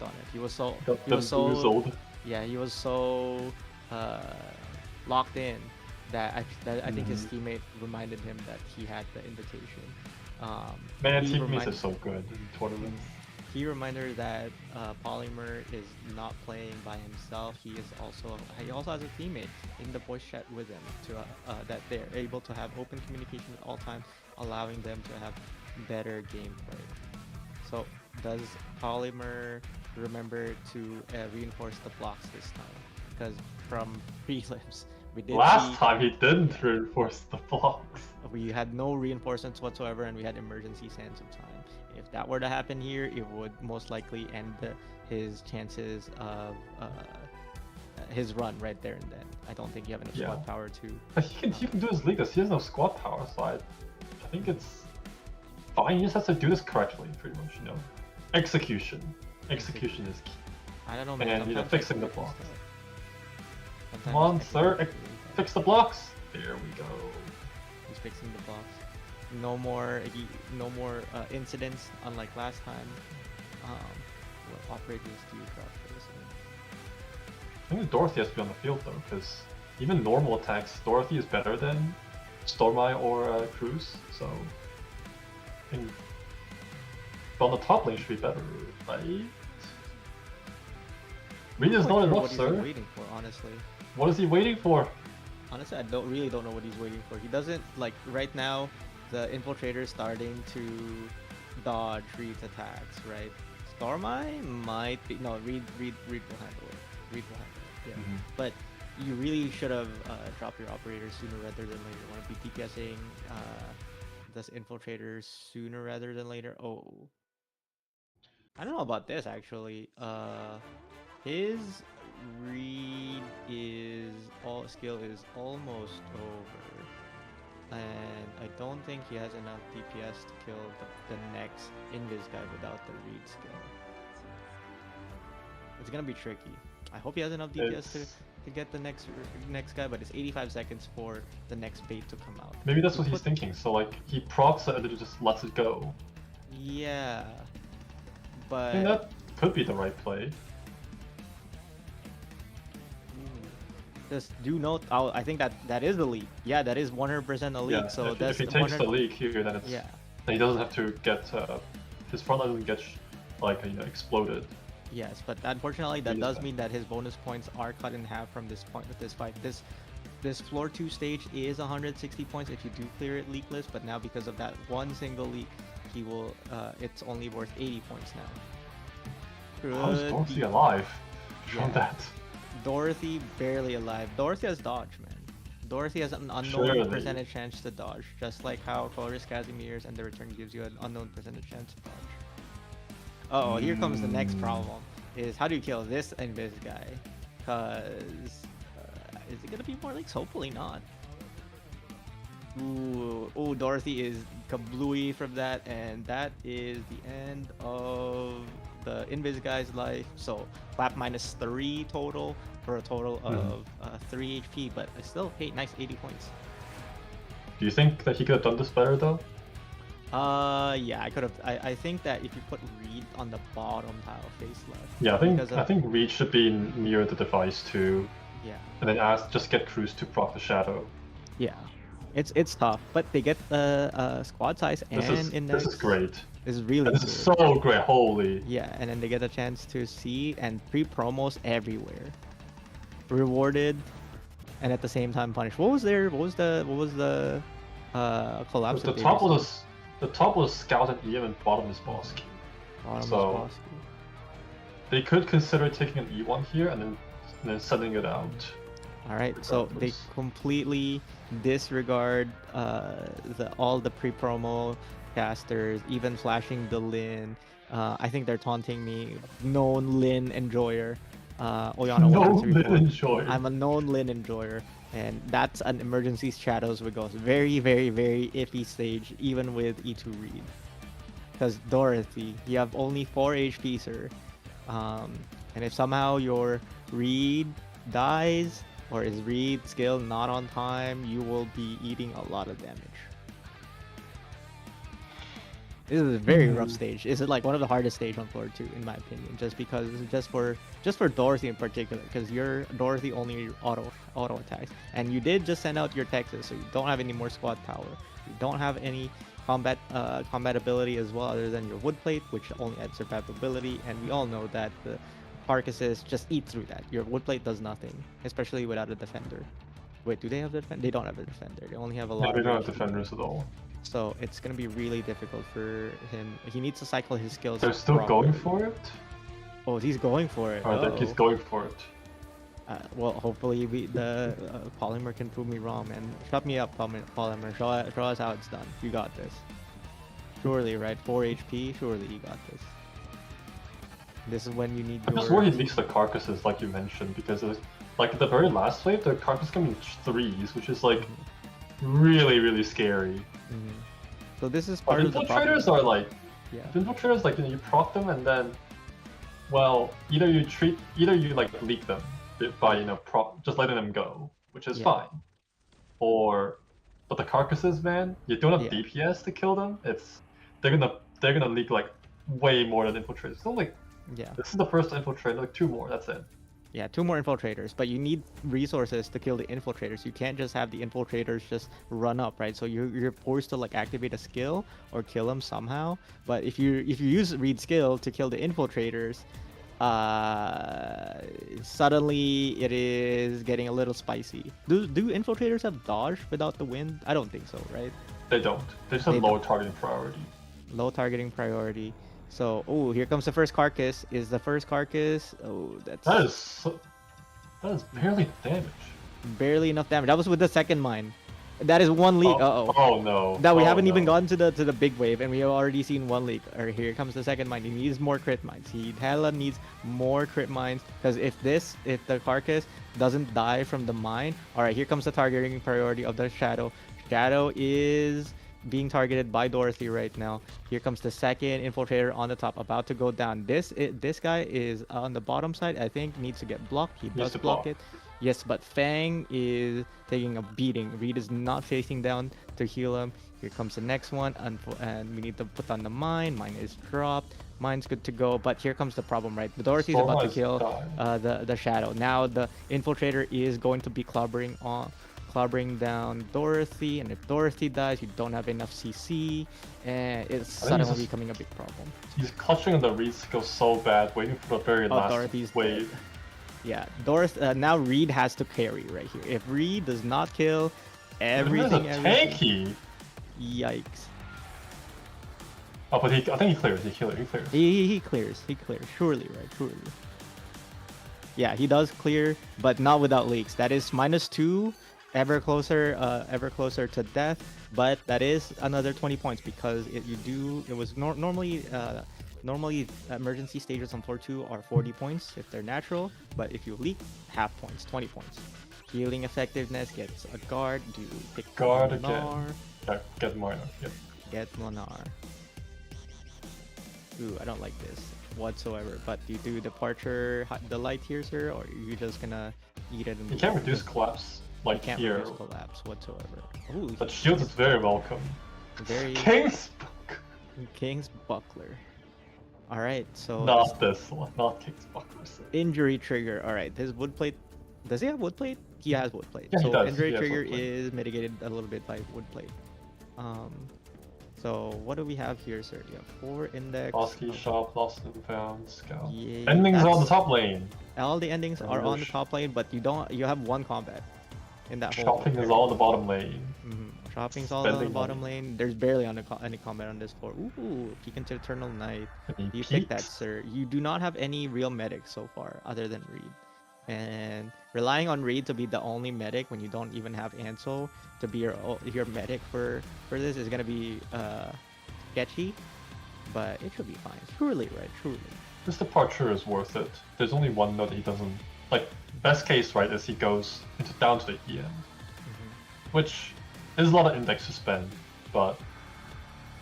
[SPEAKER 2] on it. He was so
[SPEAKER 3] Bamboozled.
[SPEAKER 2] yeah, he was so locked in that I think his teammate reminded him that he had the invitation.
[SPEAKER 3] Man,
[SPEAKER 2] he
[SPEAKER 3] teammates are so good in tournaments.
[SPEAKER 2] He reminded that Polymer is not playing by himself. He also has a teammate in the voice chat with him to that they're able to have open communication at all times, allowing them to have better gameplay. So does Polymer remember to reinforce the blocks this time? because from prelims we did
[SPEAKER 3] Last
[SPEAKER 2] see
[SPEAKER 3] time he didn't reinforce the blocks.
[SPEAKER 2] we had no reinforcements whatsoever, and we had emergency sands of time. If that were to happen here, it would most likely end his chances of his run right there and then. I don't think you have enough
[SPEAKER 3] Yeah.
[SPEAKER 2] squad power to.
[SPEAKER 3] But he can do his league. He has no squad power, so I think it's fine. He just has to do this correctly, pretty much. You know, execution is key.
[SPEAKER 2] I don't know, man.
[SPEAKER 3] And, you know,
[SPEAKER 2] sometimes
[SPEAKER 3] fixing the
[SPEAKER 2] technical
[SPEAKER 3] blocks.
[SPEAKER 2] stuff.
[SPEAKER 3] Come on,
[SPEAKER 2] Sometimes
[SPEAKER 3] sir.
[SPEAKER 2] technical is really tough.
[SPEAKER 3] Fix the blocks. There we go.
[SPEAKER 2] He's fixing the blocks. No more incidents, unlike last time. What operators do you drop for this one?
[SPEAKER 3] I think Dorothy has to be on the field though, because even normal attacks, Dorothy is better than Stormeye or Cruz. So I think on the top lane should be better, right? Reed is
[SPEAKER 2] I'm
[SPEAKER 3] not
[SPEAKER 2] sure
[SPEAKER 3] enough,
[SPEAKER 2] what he's
[SPEAKER 3] sir.
[SPEAKER 2] waiting for, honestly.
[SPEAKER 3] What is he waiting for?
[SPEAKER 2] Honestly, I really don't know what he's waiting for. He doesn't, like, right now, the Infiltrator's starting to dodge Reed's attacks, right? Stormeye might be, no, Reed will handle it. Reed will handle it, yeah.
[SPEAKER 3] Mhm.
[SPEAKER 2] But you really should have dropped your operators sooner rather than later. You want to be DPSing this Infiltrator sooner rather than later. Oh. I don't know about this, actually. His Reed skill is almost over, and I don't think he has enough DPS to kill the next Invis guy without the Reed skill. It's gonna be tricky. I hope he has enough DPS to get the next guy, but it's 85 seconds for the next bait to come out.
[SPEAKER 3] Maybe that's what he's thinking. So like he procs it and then just lets it go.
[SPEAKER 2] Yeah,
[SPEAKER 3] I
[SPEAKER 2] but
[SPEAKER 3] think that could be the right play.
[SPEAKER 2] just do note, I think that is the league. Yeah, that is 100% the league.
[SPEAKER 3] Yeah.
[SPEAKER 2] So
[SPEAKER 3] if
[SPEAKER 2] that's
[SPEAKER 3] he takes the league here, then it's
[SPEAKER 2] Yeah,
[SPEAKER 3] then he doesn't have to get his front line doesn't get exploded.
[SPEAKER 2] yes, but unfortunately that
[SPEAKER 3] Yeah.
[SPEAKER 2] does mean that his bonus points are cut in half from this point with this fight. This floor 2 stage is 160 points if you do clear it leakless, but now because of that one single leak, he will it's only worth 80 points now.
[SPEAKER 3] How is
[SPEAKER 2] Could
[SPEAKER 3] Dorothy
[SPEAKER 2] be-
[SPEAKER 3] alive from
[SPEAKER 2] Yeah.
[SPEAKER 3] that?
[SPEAKER 2] Dorothy barely alive. Dorothy has dodge, man. Dorothy has an unknown
[SPEAKER 3] Surely.
[SPEAKER 2] percentage chance to dodge, just like how Colorless Casimir's and the return gives you an unknown percentage chance to dodge. Uh oh, here comes the next problem: is how do you kill this Invis guy? Cause is it gonna be more leaks? Hopefully not. Ooh, Dorothy is kablooey from that, and that is the end of the Invis guy's life. So clap -3 total for a total of 3 HP, but I still hate nice 80 points.
[SPEAKER 3] Do you think that he could have done this better though?
[SPEAKER 2] Yeah, I could have. I think that if you put Reed on the bottom tile face left.
[SPEAKER 3] Yeah,
[SPEAKER 2] because
[SPEAKER 3] I think Reed should be near the device too,
[SPEAKER 2] Yeah.
[SPEAKER 3] and then just get Cruz to proc the shadow.
[SPEAKER 2] Yeah. It's tough, but they get the squad size and index.
[SPEAKER 3] This is great.
[SPEAKER 2] This is really
[SPEAKER 3] This
[SPEAKER 2] good.
[SPEAKER 3] is so great. Holy.
[SPEAKER 2] Yeah, and then they get a chance to see and pre-promos everywhere, rewarded, and at the same time punished. What was the collapse?
[SPEAKER 3] The
[SPEAKER 2] that they
[SPEAKER 3] top
[SPEAKER 2] received?
[SPEAKER 3] was the top was Scout and EM, and bottom is boss key.
[SPEAKER 2] Bottom was
[SPEAKER 3] so-
[SPEAKER 2] boss.
[SPEAKER 3] They could consider taking an E1 here and then sending it out.
[SPEAKER 2] All right, so they
[SPEAKER 3] regardless.
[SPEAKER 2] completely disregard all the pre-promo casters, even flashing the Lin. I think they're taunting me. Known Lin enjoyer. Oyana
[SPEAKER 3] No
[SPEAKER 2] 1334.
[SPEAKER 3] enjoy.
[SPEAKER 2] I'm a known Lin enjoyer, and that's an emergency shadows with ghost. Very, very, very iffy stage, even with E2 Reed. Because Dorothy, you have only 4 HP, sir. And if somehow your Reed dies, or is Reed skill not on time, you will be eating a lot of damage. This is a very rough stage. This is like one of the hardest stage on floor 2, in my opinion, just for Dorothy in particular, because your Dorothy only auto attacks, and you did just send out your Texas, so you don't have any more squad power. You don't have any combat ability as well, other than your wood plate, which only adds survivability, and we all know that the carcasses just eat through that. Your wood plate does nothing, especially without a defender. Wait, do they have the defender? They don't have a defender. They only have a lot
[SPEAKER 3] Yeah, they
[SPEAKER 2] of
[SPEAKER 3] don't have
[SPEAKER 2] HP.
[SPEAKER 3] defenders at all.
[SPEAKER 2] So it's gonna be really difficult for him. He needs to cycle his skills.
[SPEAKER 3] They're still going
[SPEAKER 2] properly.
[SPEAKER 3] for it?
[SPEAKER 2] Oh, he's going for it.
[SPEAKER 3] Or I think he's
[SPEAKER 2] Oh.
[SPEAKER 3] going for it.
[SPEAKER 2] Well, hopefully the Polymer can prove me wrong, man. Shut me up, Polymer. Show us how it's done. You got this. Surely, right? 4 HP. Surely you got this. This is when you need
[SPEAKER 3] I'm
[SPEAKER 2] your.
[SPEAKER 3] just worried he leaks the carcasses, like you mentioned, because it's, like the very last wave, the carcass come in threes, which is like really, really scary.
[SPEAKER 2] So this is
[SPEAKER 3] But
[SPEAKER 2] part of the problem.
[SPEAKER 3] infiltrators are like,
[SPEAKER 2] Yeah.
[SPEAKER 3] infiltrators, like, you proc them and then, well, either you like leak them by just letting them go, which is
[SPEAKER 2] Yeah.
[SPEAKER 3] fine, but the carcasses, man, you don't have
[SPEAKER 2] Yeah.
[SPEAKER 3] DPS to kill them. They're gonna leak like way more than infiltrators. So like,
[SPEAKER 2] Yeah.
[SPEAKER 3] this is the first infiltrator, like 2 more. That's it.
[SPEAKER 2] Yeah, 2 more infiltrators, but you need resources to kill the infiltrators. You can't just have the infiltrators just run up, right? So you're forced to like activate a skill or kill them somehow. But if you use read skill to kill the infiltrators, suddenly it is getting a little spicy. Do infiltrators have dodge without the wind? I don't think so, right?
[SPEAKER 3] They don't. They just have
[SPEAKER 2] They
[SPEAKER 3] low
[SPEAKER 2] don't.
[SPEAKER 3] targeting priority.
[SPEAKER 2] Low targeting priority. So, oh, here comes the first carcass. Is the first carcass? Oh, that's
[SPEAKER 3] That is barely damage.
[SPEAKER 2] barely enough damage. That was with the second mine. That is 1 leak. Uh-oh.
[SPEAKER 3] Oh no.
[SPEAKER 2] That we
[SPEAKER 3] Oh,
[SPEAKER 2] haven't even
[SPEAKER 3] no.
[SPEAKER 2] gotten to the big wave, and we have already seen 1 leak. Or here comes the second mine. He needs more crit mines. He hella needs more crit mines, because if the carcass doesn't die from the mine, all right, here comes the targeting priority of the shadow. Shadow is being targeted by Dorothy right now. Here comes the second infiltrator on the top, about to go down. This guy is on the bottom side. I think needs to get blocked. He does block it. Yes, but Fang is taking a beating. Reed is not facing down to heal him. Here comes the next one, and we need to put on the mine. Mine is dropped. Mine's good to go, but here comes the problem, right? The Dorothy's about to kill the shadow. Now the infiltrator is going to be clobbering down Dorothy, and if Dorothy dies, you don't have enough CC, and it's suddenly becoming a big problem.
[SPEAKER 3] He's clutching on the Reed skill so bad, waiting for the very last
[SPEAKER 2] Dorothy's
[SPEAKER 3] wave.
[SPEAKER 2] dead. Yeah, now Reed has to carry right here. If Reed does not kill everything,
[SPEAKER 3] tanky.
[SPEAKER 2] Yikes.
[SPEAKER 3] Oh, but I think he clears. He clears.
[SPEAKER 2] He clears. Surely, right? Surely. Yeah, he does clear, but not without leaks. That is -2, ever closer to death. But that is another 20 points, because it was normally emergency stages on floor 2 are 40 points if they're natural, but if you leak, half points, 20 points. Healing effectiveness gets a guard. Do you pick
[SPEAKER 3] guard
[SPEAKER 2] Lunar?
[SPEAKER 3] again? Yeah, get Lunar. Yep.
[SPEAKER 2] Get Lunar. Ooh, I don't like this whatsoever. But do you do Departure Delight here, sir, or are you just gonna eat it?
[SPEAKER 3] You can't reduce collapse like
[SPEAKER 2] can't
[SPEAKER 3] here.
[SPEAKER 2] reduce collapse whatsoever. Ooh,
[SPEAKER 3] but shield is very welcome.
[SPEAKER 2] Very King's Buckler. All right, so
[SPEAKER 3] not this one, not King's Buckler.
[SPEAKER 2] Injury trigger. All right, his wood plate. Does he have wood plate? He has wood plate.
[SPEAKER 3] Yeah,
[SPEAKER 2] so
[SPEAKER 3] he does.
[SPEAKER 2] injury trigger is mitigated a little bit by wood plate. So what do we have here, sir? You have 4 index.
[SPEAKER 3] Bosky, Shop, Lost and Found, Scout.
[SPEAKER 2] Yeah,
[SPEAKER 3] endings are on the top lane.
[SPEAKER 2] All the endings are on the top lane, but you have 1 combat in that whole.
[SPEAKER 3] Shopping is all on the bottom lane.
[SPEAKER 2] Shopping's all on the bottom lane. There's barely any combat on this floor. Ooh, peek into Eternal Night. You pick that, sir. You do not have any real medics so far, other than Reed. And relying on Reed to be the only medic when you don't even have Ansel to be your medic for this is gonna be sketchy, but it should be fine. Surely, right? Surely.
[SPEAKER 3] This departure is worth it. There's only one note that he doesn't like. Best case, right, is he goes down to the EM, which is a lot of index to spend, but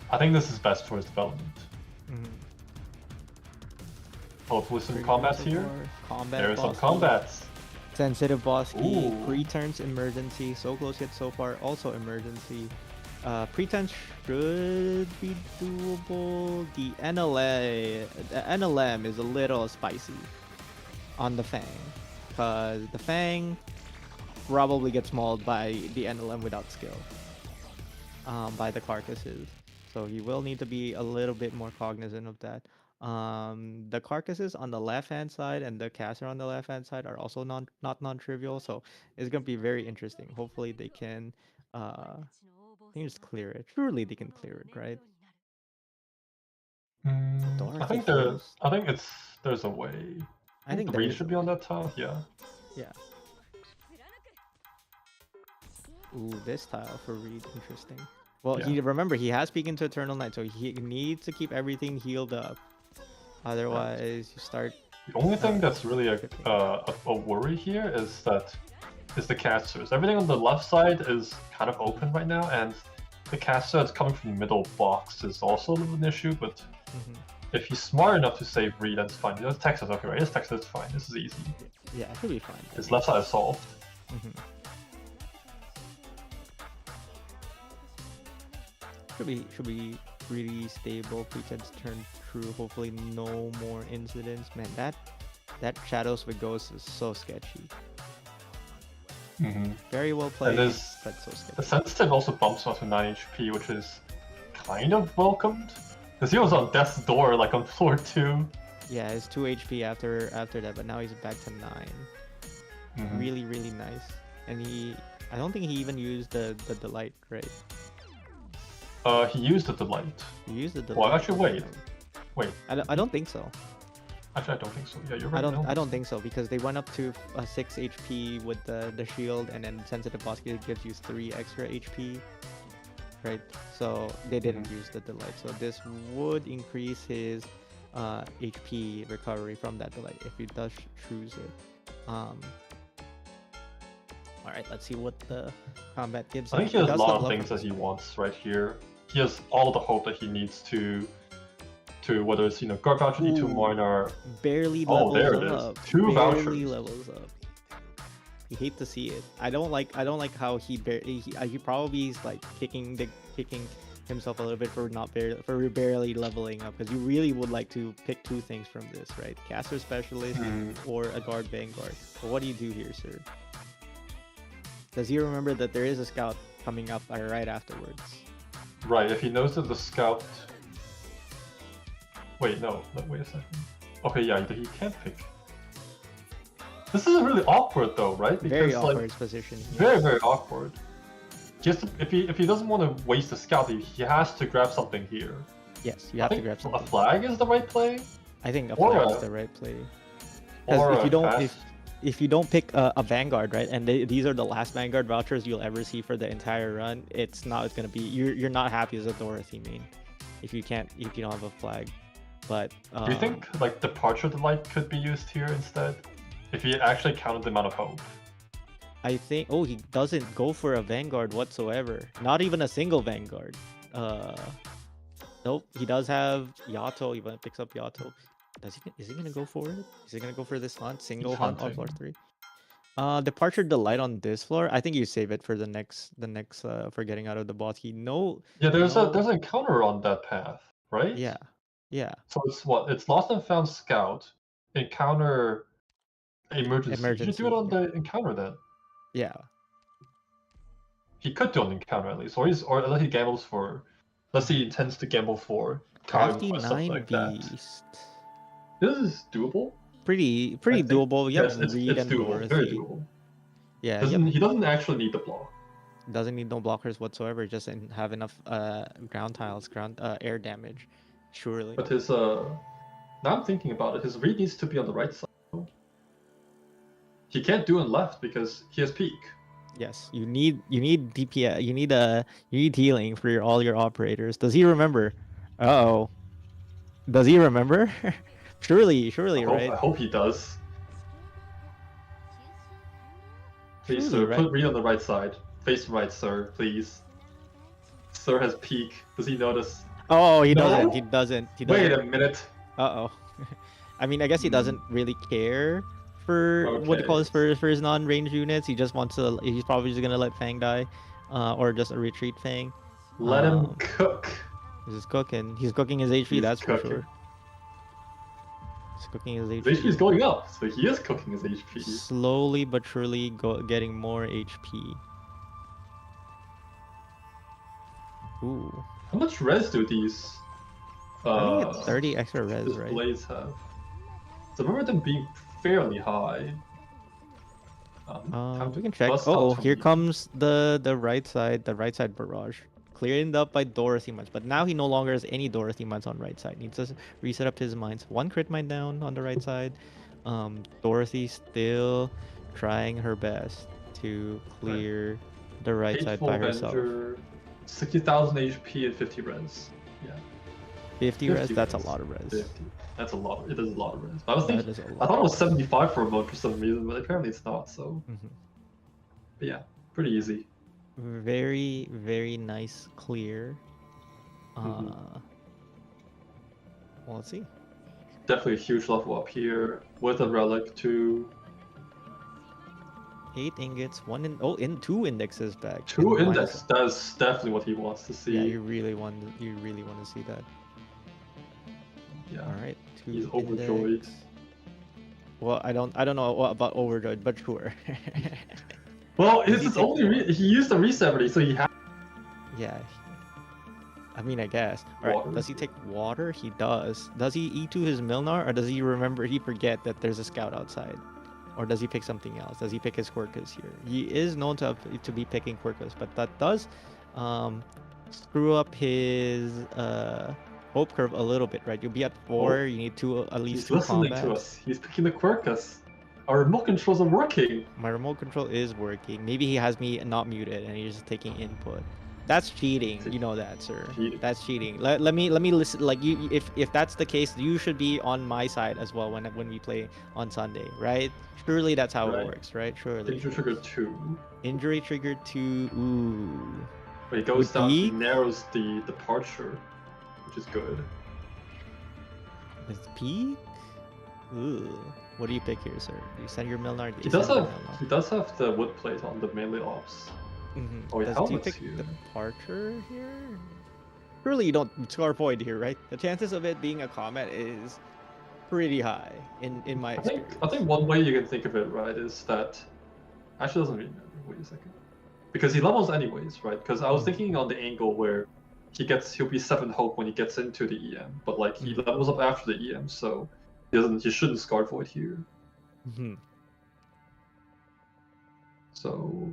[SPEAKER 3] I think this is best for his development. Hopefully some combats here. There are some combats.
[SPEAKER 2] Sensitive boss key, pre-turns emergency, so close yet so far, also emergency. Pre-turns should be doable. The NLM is a little spicy on the Fang, because the Fang probably gets mauled by the NLM without skill, by the carcasses. So you will need to be a little bit more cognizant of that. The carcasses on the left-hand side and the caster on the left-hand side are also not non-trivial, so it's gonna be very interesting. Hopefully they can just clear it. Surely they can clear it, right?
[SPEAKER 3] I think there's a way. I think Reed should be on that top. Yeah.
[SPEAKER 2] Yeah. Ooh, this tile for Reed, interesting. Well,
[SPEAKER 3] Yeah.
[SPEAKER 2] remember he has Peek into Eternal Night, so he needs to keep everything healed up. Otherwise, you start.
[SPEAKER 3] The only thing that's really
[SPEAKER 2] tripping.
[SPEAKER 3] a worry here is the casters. Everything on the left side is kind of open right now, and the caster that's coming from the middle box is also a little bit of an issue, but if he's smart enough to save Reed, that's fine. He does Texas, okay, right? This Texas is fine. This is easy.
[SPEAKER 2] Yeah, it should be fine.
[SPEAKER 3] His left side is solved.
[SPEAKER 2] Should be really stable. Pretends turn true. Hopefully, no more incidents. Man, that Shadows with Ghosts is so sketchy. Very well played,
[SPEAKER 3] And
[SPEAKER 2] but so sketchy.
[SPEAKER 3] the sensitive also bumps up to 9 HP, which is kind of welcomed. Because he was on death's door, like on floor 2.
[SPEAKER 2] Yeah, it's 2 HP after that, but now he's back to 9. Really, really nice. And I don't think he even used the delight, right?
[SPEAKER 3] He used the delight.
[SPEAKER 2] He used the delight.
[SPEAKER 3] Well, actually, wait.
[SPEAKER 2] I don't think so.
[SPEAKER 3] Actually, I don't think so. Yeah, you're right.
[SPEAKER 2] I don't think so, because they went up to 6 HP with the shield, and then sensitive boss gives you 3 extra HP, right? So they didn't use the delight. So this would increase his HP recovery from that delight if he does choose it. All right, let's see what the combat gives.
[SPEAKER 3] I think he has a lot of things that he wants right here. He has all the hope that he needs to whether it's guard voucher, D2 Mourner.
[SPEAKER 2] Barely levels
[SPEAKER 3] there it is.
[SPEAKER 2] up.
[SPEAKER 3] 2
[SPEAKER 2] barely
[SPEAKER 3] vouchers.
[SPEAKER 2] levels up. You hate to see it. I don't like how he probably is like kicking himself a little bit for barely leveling up, because you really would like to pick 2 things from this, right? Caster Specialist or a Guard Vanguard. But what do you do here, sir? Does he remember that there is a scout coming up right afterwards?
[SPEAKER 3] Right, if he knows that the scout... Wait, no, wait a second. Okay, yeah, he can't pick. This is really awkward though, right? Because,
[SPEAKER 2] Very awkward position. Yeah.
[SPEAKER 3] Very, very awkward. Just if he doesn't want to waste the scout, he has to grab something here.
[SPEAKER 2] Yes, you have to grab something.
[SPEAKER 3] A flag is the right play?
[SPEAKER 2] I think a flag is the right play. Because if you don't pick a Vanguard, right, and these are the last Vanguard vouchers you'll ever see for the entire run, it's gonna be you're not happy as a Dorothy main if you don't have a flag. But
[SPEAKER 3] do you think like Departure Delight could be used here instead? If he actually counted the amount of hope.
[SPEAKER 2] I think he doesn't go for a Vanguard whatsoever. Not even a single Vanguard. Nope, he does have Yato. He picks up Yato. Is he gonna go for it? Is he gonna go for this hunt? Single hunt on floor 3? Departure Delight on this floor. I think you save it for the next for getting out of the boss.
[SPEAKER 3] Yeah, there's an encounter on that path, right?
[SPEAKER 2] Yeah. Yeah.
[SPEAKER 3] So it's what? It's Lost and Found Scout, encounter, emergency. You should do it on the encounter then.
[SPEAKER 2] Yeah.
[SPEAKER 3] He could do an encounter at least, or unless he gambles for, unless he intends to gamble for
[SPEAKER 2] Crafty
[SPEAKER 3] or something
[SPEAKER 2] 9
[SPEAKER 3] like that.
[SPEAKER 2] Beast.
[SPEAKER 3] This is doable.
[SPEAKER 2] Pretty doable. Yep,
[SPEAKER 3] Yes, it's doable. Very doable.
[SPEAKER 2] Yeah.
[SPEAKER 3] He doesn't actually need the block.
[SPEAKER 2] Doesn't need no blockers whatsoever. Just have enough ground tiles, air damage. Surely.
[SPEAKER 3] But his now I'm thinking about it, his read needs to be on the right side. He can't do it left because he has peak.
[SPEAKER 2] Yes, you need DPS. You need healing for all your operators. Does he remember? Uh-oh. Does he remember? surely, right?
[SPEAKER 3] I hope he does. Please,
[SPEAKER 2] Surely,
[SPEAKER 3] sir,
[SPEAKER 2] right?
[SPEAKER 3] put Reed on the right side. Face right, sir, please. Sir has peak. Does he notice?
[SPEAKER 2] Oh, he
[SPEAKER 3] No?
[SPEAKER 2] doesn't. He doesn't.
[SPEAKER 3] Wait a minute.
[SPEAKER 2] Uh-oh. I mean, I guess he doesn't really care for what he calls for his non-range units. He just wants to. He's probably just gonna let Fang die, or just a retreat Fang.
[SPEAKER 3] Let him cook.
[SPEAKER 2] He's just cooking. He's cooking his HP.
[SPEAKER 3] He's
[SPEAKER 2] that's
[SPEAKER 3] cooking.
[SPEAKER 2] for sure. He's cooking his HP.
[SPEAKER 3] His HP is going up, so he is cooking his HP.
[SPEAKER 2] Slowly but surely, getting more HP. Ooh.
[SPEAKER 3] How much res do these?
[SPEAKER 2] I think it's 30 extra res, right?
[SPEAKER 3] Blades have. So I remember them being fairly high.
[SPEAKER 2] We can check. Oh, here comes the right side. The right side barrage, cleared up by Dorothy mines. But now he no longer has any Dorothy mines on right side. Needs to reset up his mines. 1 crit mine down on the right side. Dorothy still trying her best to clear the right side
[SPEAKER 3] Hateful
[SPEAKER 2] by herself.
[SPEAKER 3] Avenger, 60,000 HP and 50 res. Yeah.
[SPEAKER 2] 50 res, that's a lot of res.
[SPEAKER 3] 50. That's a lot. It is a lot of res. I was
[SPEAKER 2] That
[SPEAKER 3] thinking,
[SPEAKER 2] is a
[SPEAKER 3] I
[SPEAKER 2] lot
[SPEAKER 3] thought it
[SPEAKER 2] of
[SPEAKER 3] was
[SPEAKER 2] res.
[SPEAKER 3] 75 for a moment for some reason, but apparently it's not. So,
[SPEAKER 2] Mhm.
[SPEAKER 3] but yeah, pretty easy.
[SPEAKER 2] Very, very nice clear. Well, let's see.
[SPEAKER 3] Definitely a huge level up here with a relic too.
[SPEAKER 2] 8 ingots, in 2 indexes back.
[SPEAKER 3] Two
[SPEAKER 2] in
[SPEAKER 3] index. That's definitely what he wants to see.
[SPEAKER 2] Yeah, you really want to see that.
[SPEAKER 3] Yeah.
[SPEAKER 2] All right, 2
[SPEAKER 3] He's overjoyed.
[SPEAKER 2] index. Well, I don't know what about overjoyed, but sure.
[SPEAKER 3] Well,
[SPEAKER 2] Does
[SPEAKER 3] it's
[SPEAKER 2] he
[SPEAKER 3] his
[SPEAKER 2] take
[SPEAKER 3] only he used the reset already, so he has
[SPEAKER 2] Yeah. I mean, I guess. All right.
[SPEAKER 3] water.
[SPEAKER 2] Does he take water? He does. Does he E2 his Milnar, or does he forget that there's a scout outside? Or does he pick something else? Does he pick his Quirkus here? He is known to be picking Quirkus, but that does screw up his hope curve a little bit, right? You'll be at 4.
[SPEAKER 3] Oh.
[SPEAKER 2] You need at least
[SPEAKER 3] He's
[SPEAKER 2] 2
[SPEAKER 3] listening
[SPEAKER 2] combats.
[SPEAKER 3] to us. He's picking the Quirkus. Our remote controls are working.
[SPEAKER 2] My remote control is working. Maybe he has me not muted and he's just taking input. That's cheating. You know that, sir.
[SPEAKER 3] Cheating.
[SPEAKER 2] That's cheating. Let me listen. Like you, if that's the case, you should be on my side as well when we play on Sunday, right? Surely that's how it works, right? Surely.
[SPEAKER 3] Injury trigger 2.
[SPEAKER 2] Injury trigger 2. Ooh.
[SPEAKER 3] But he goes
[SPEAKER 2] With
[SPEAKER 3] down. He
[SPEAKER 2] peak?
[SPEAKER 3] narrows the departure, which is good.
[SPEAKER 2] With peak. Ooh. What do you pick here, sir? Do you send your Milnar?
[SPEAKER 3] He does have the wood plate on the melee ops. Oh, he
[SPEAKER 2] Do you
[SPEAKER 3] helmets
[SPEAKER 2] pick
[SPEAKER 3] here.
[SPEAKER 2] departure here? Surely you don't scar void here, right? The chances of it being a comet is pretty high in my experience.
[SPEAKER 3] I think one way you can think of it, right, is that actually doesn't really matter. Wait a second, because he levels anyways, right? Because I was thinking on the angle where he'll be 7 hope when he gets into the EM, but like he levels up after the EM, so he shouldn't scar void here. So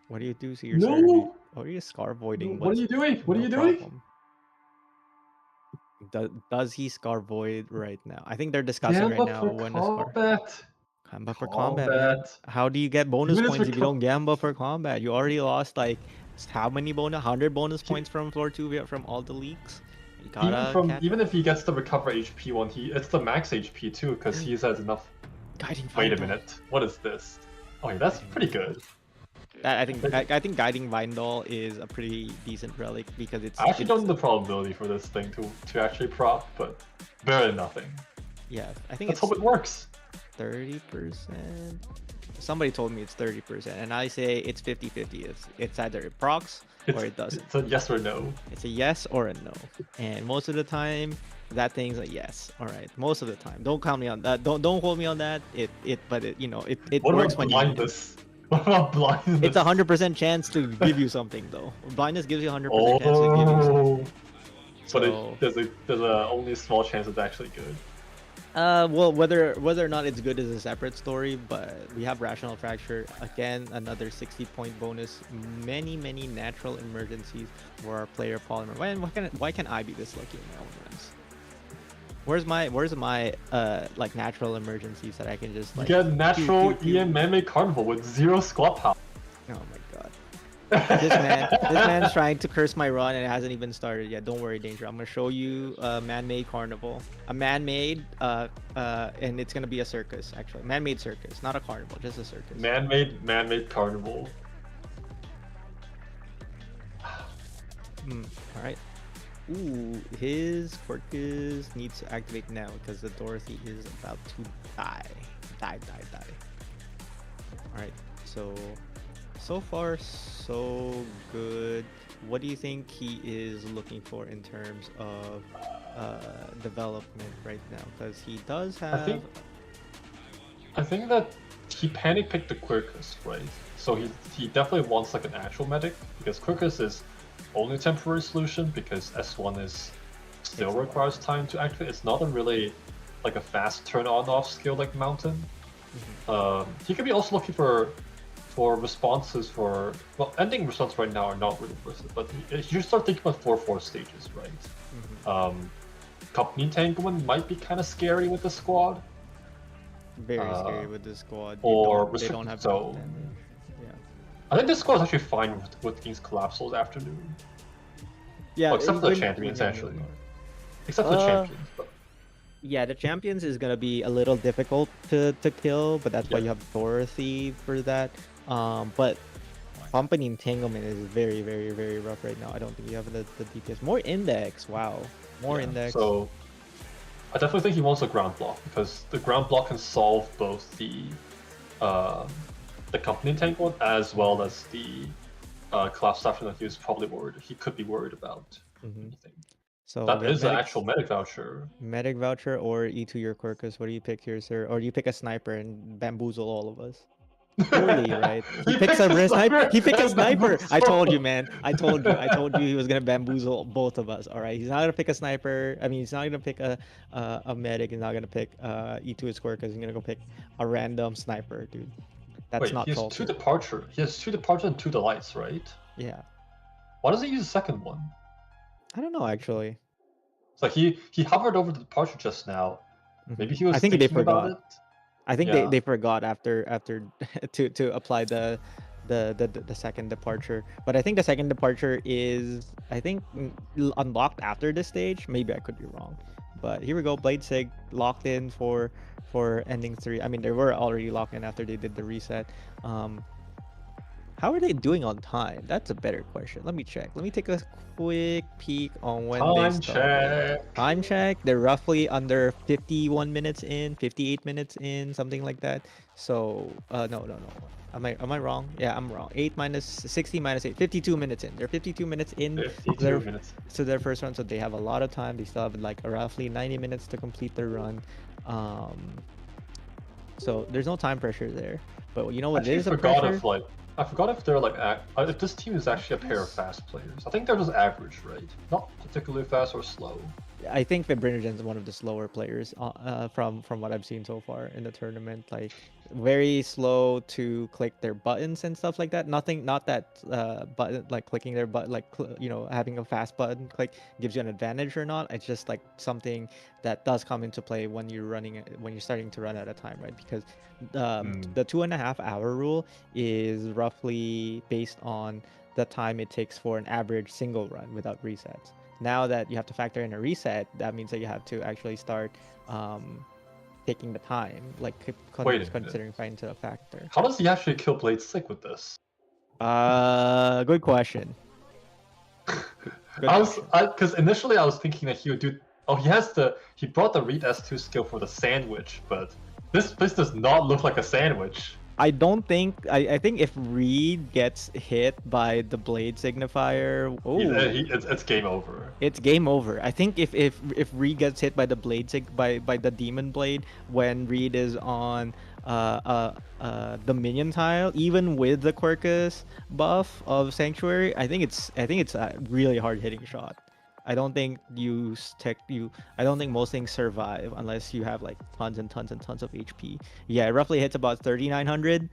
[SPEAKER 2] what do you do to your
[SPEAKER 3] no?
[SPEAKER 2] What are you scar voiding?
[SPEAKER 3] What are you doing? What are you doing?
[SPEAKER 2] Does he scar void right now? I think they're discussing right now when to scar. Gamba for combat, man. How do you get bonus points if you don't gamba for combat? You already lost like how many bonus? 100 bonus points from floor 2 from all the leaks. You gotta
[SPEAKER 3] even if he gets the recover HP one, it's the max HP too, because he has enough.
[SPEAKER 2] Guiding
[SPEAKER 3] Wait a
[SPEAKER 2] Vindal.
[SPEAKER 3] minute, what is this? Oh, yeah, that's pretty good.
[SPEAKER 2] I think Guiding Vindal is a pretty decent relic because it's.
[SPEAKER 3] I actually don't know the probability for this thing to actually prop, but better than nothing.
[SPEAKER 2] Yeah, I think
[SPEAKER 3] Let's hope it works.
[SPEAKER 2] 30%. Somebody told me it's 30%, and I say it's 50-50. It's either it procs or it doesn't.
[SPEAKER 3] It's a yes or no.
[SPEAKER 2] It's a yes or a no, and most of the time that thing's a yes. All right, most of the time. Don't count me on that. Don't hold me on that. It
[SPEAKER 3] What
[SPEAKER 2] works
[SPEAKER 3] about
[SPEAKER 2] when you need it.
[SPEAKER 3] blindness? What about blindness?
[SPEAKER 2] It's 100% chance to give you something though. Blindness gives you 100% chance to give you something.
[SPEAKER 3] But there's only a small chance it's actually good.
[SPEAKER 2] Well, whether or not it's good is a separate story, but we have Rational Fracture again, another 60-point bonus, many natural emergencies for our player Polymer. Why can't I be this lucky in my own runs? Where's my like natural emergencies that I can just like
[SPEAKER 3] you get natural EM man-made carnival with 0 squat power.
[SPEAKER 2] Oh my god. This man's trying to curse my run and it hasn't even started yet. Don't worry, Danger. I'm gonna show you a man-made carnival. A man-made and it's gonna be a circus actually. Man-made circus, not a carnival, just a circus.
[SPEAKER 3] Man-made carnival.
[SPEAKER 2] Alright. Ooh, his Quirkus needs to activate now because the Dorothy is about to die. Die. Alright, so far so good. What do you think he is looking for in terms of development right now? Because he does have.
[SPEAKER 3] I think that he panic picked the Quirkus, right? So he definitely wants like an actual medic because Quirkus is only a temporary solution because S1 is still requires time to activate. It's not a really like a fast turn on off skill like Mountain. He could be also looking for responses for ending response right now are not really worth it, but you start thinking about 4-4 stages, right? Company Entanglement might be kind of scary with the squad.
[SPEAKER 2] Very scary with this squad.
[SPEAKER 3] or
[SPEAKER 2] They don't
[SPEAKER 3] restricted
[SPEAKER 2] have enough
[SPEAKER 3] zone.
[SPEAKER 2] damage. Yeah.
[SPEAKER 3] I think this squad is actually fine with against Collapsal afternoon.
[SPEAKER 2] Yeah.
[SPEAKER 3] Well, except for the
[SPEAKER 2] when
[SPEAKER 3] champions,
[SPEAKER 2] you have
[SPEAKER 3] actually.
[SPEAKER 2] Milgar.
[SPEAKER 3] Except for the champions. But
[SPEAKER 2] Yeah, the champions is gonna be a little difficult to kill, but that's why you have Dorothy for that. But Company Entanglement is very, very, very rough right now. I don't think you have the DPS. More index, wow. More index.
[SPEAKER 3] So I definitely think he wants a ground block because the ground block can solve both the Company Entanglement as well as the collapse faction that he could be worried about.
[SPEAKER 2] So
[SPEAKER 3] that is an actual medic voucher.
[SPEAKER 2] Medic voucher or E2 your Quirkus. What do you pick here, sir? Or do you pick a sniper and bamboozle all of us? Surely, right? He picks a sniper. He picks a sniper. I told you, man. I told you. I told you he was gonna bamboozle both of us. All right. He's not gonna pick a sniper. I mean, he's not gonna pick a medic. He's not gonna pick E2 his Quirkus. He's gonna go pick a random sniper, dude. That's
[SPEAKER 3] Wait,
[SPEAKER 2] not
[SPEAKER 3] he has
[SPEAKER 2] culture.
[SPEAKER 3] 2 departure. He has 2 departure and 2 delights, right?
[SPEAKER 2] Yeah.
[SPEAKER 3] Why doesn't he use the second one?
[SPEAKER 2] I don't know actually.
[SPEAKER 3] It's like he hovered over the departure just now. Maybe he was
[SPEAKER 2] I think
[SPEAKER 3] thinking
[SPEAKER 2] they
[SPEAKER 3] about
[SPEAKER 2] forgot.
[SPEAKER 3] it.
[SPEAKER 2] I think they forgot after to apply the second departure. But I think the second departure is unlocked after this stage. Maybe I could be wrong. But here we go. Blade Sig locked in for ending 3. I mean, they were already locked in after they did the reset. How are they doing on time? That's a better question. Let me check. Let me take a quick peek on when they started. Time check. They're roughly under 51 minutes in, 58 minutes in, something like that. So, no. Am I wrong? Yeah, I'm wrong. 8 minus 60 minus 8. 52 minutes in. They're 52 minutes in.
[SPEAKER 3] 52 minutes.
[SPEAKER 2] So their first run. So they have a lot of time. They still have like roughly 90 minutes to complete their run. So there's no time pressure there. But you know what? There's a pressure.
[SPEAKER 3] I forgot if they're like if this team is actually a pair of fast players. I think they're just average, right? Not particularly fast or slow.
[SPEAKER 2] I think ZephyrEmbyr is one of the slower players from what I've seen so far in the tournament. Like very slow to click their buttons and stuff like that. Not that button like clicking their button like having a fast button click gives you an advantage or not. It's just like something that does come into play when you're starting to run out of time, right? Because the 2.5 hour rule is roughly based on the time it takes for an average single run without resets. Now that you have to factor in a reset, that means that you have to actually start taking the time, like considering fine into a factor.
[SPEAKER 3] How does he actually kill Blade Sick with this?
[SPEAKER 2] Good question.
[SPEAKER 3] Because initially I was thinking that he would do. Oh, he brought the Reed S2 skill for the sandwich, but this does not look like a sandwich.
[SPEAKER 2] I don't think. I think if Reed gets hit by the blade signifier,
[SPEAKER 3] it's game over.
[SPEAKER 2] It's game over. I think if Reed gets hit by the blade by the demon blade when Reed is on the minion tile, even with the Quirkus buff of Sanctuary, I think it's a really hard hitting shot. I don't think I don't think most things survive unless you have like tons and tons and tons of HP. Yeah, it roughly hits about 3,900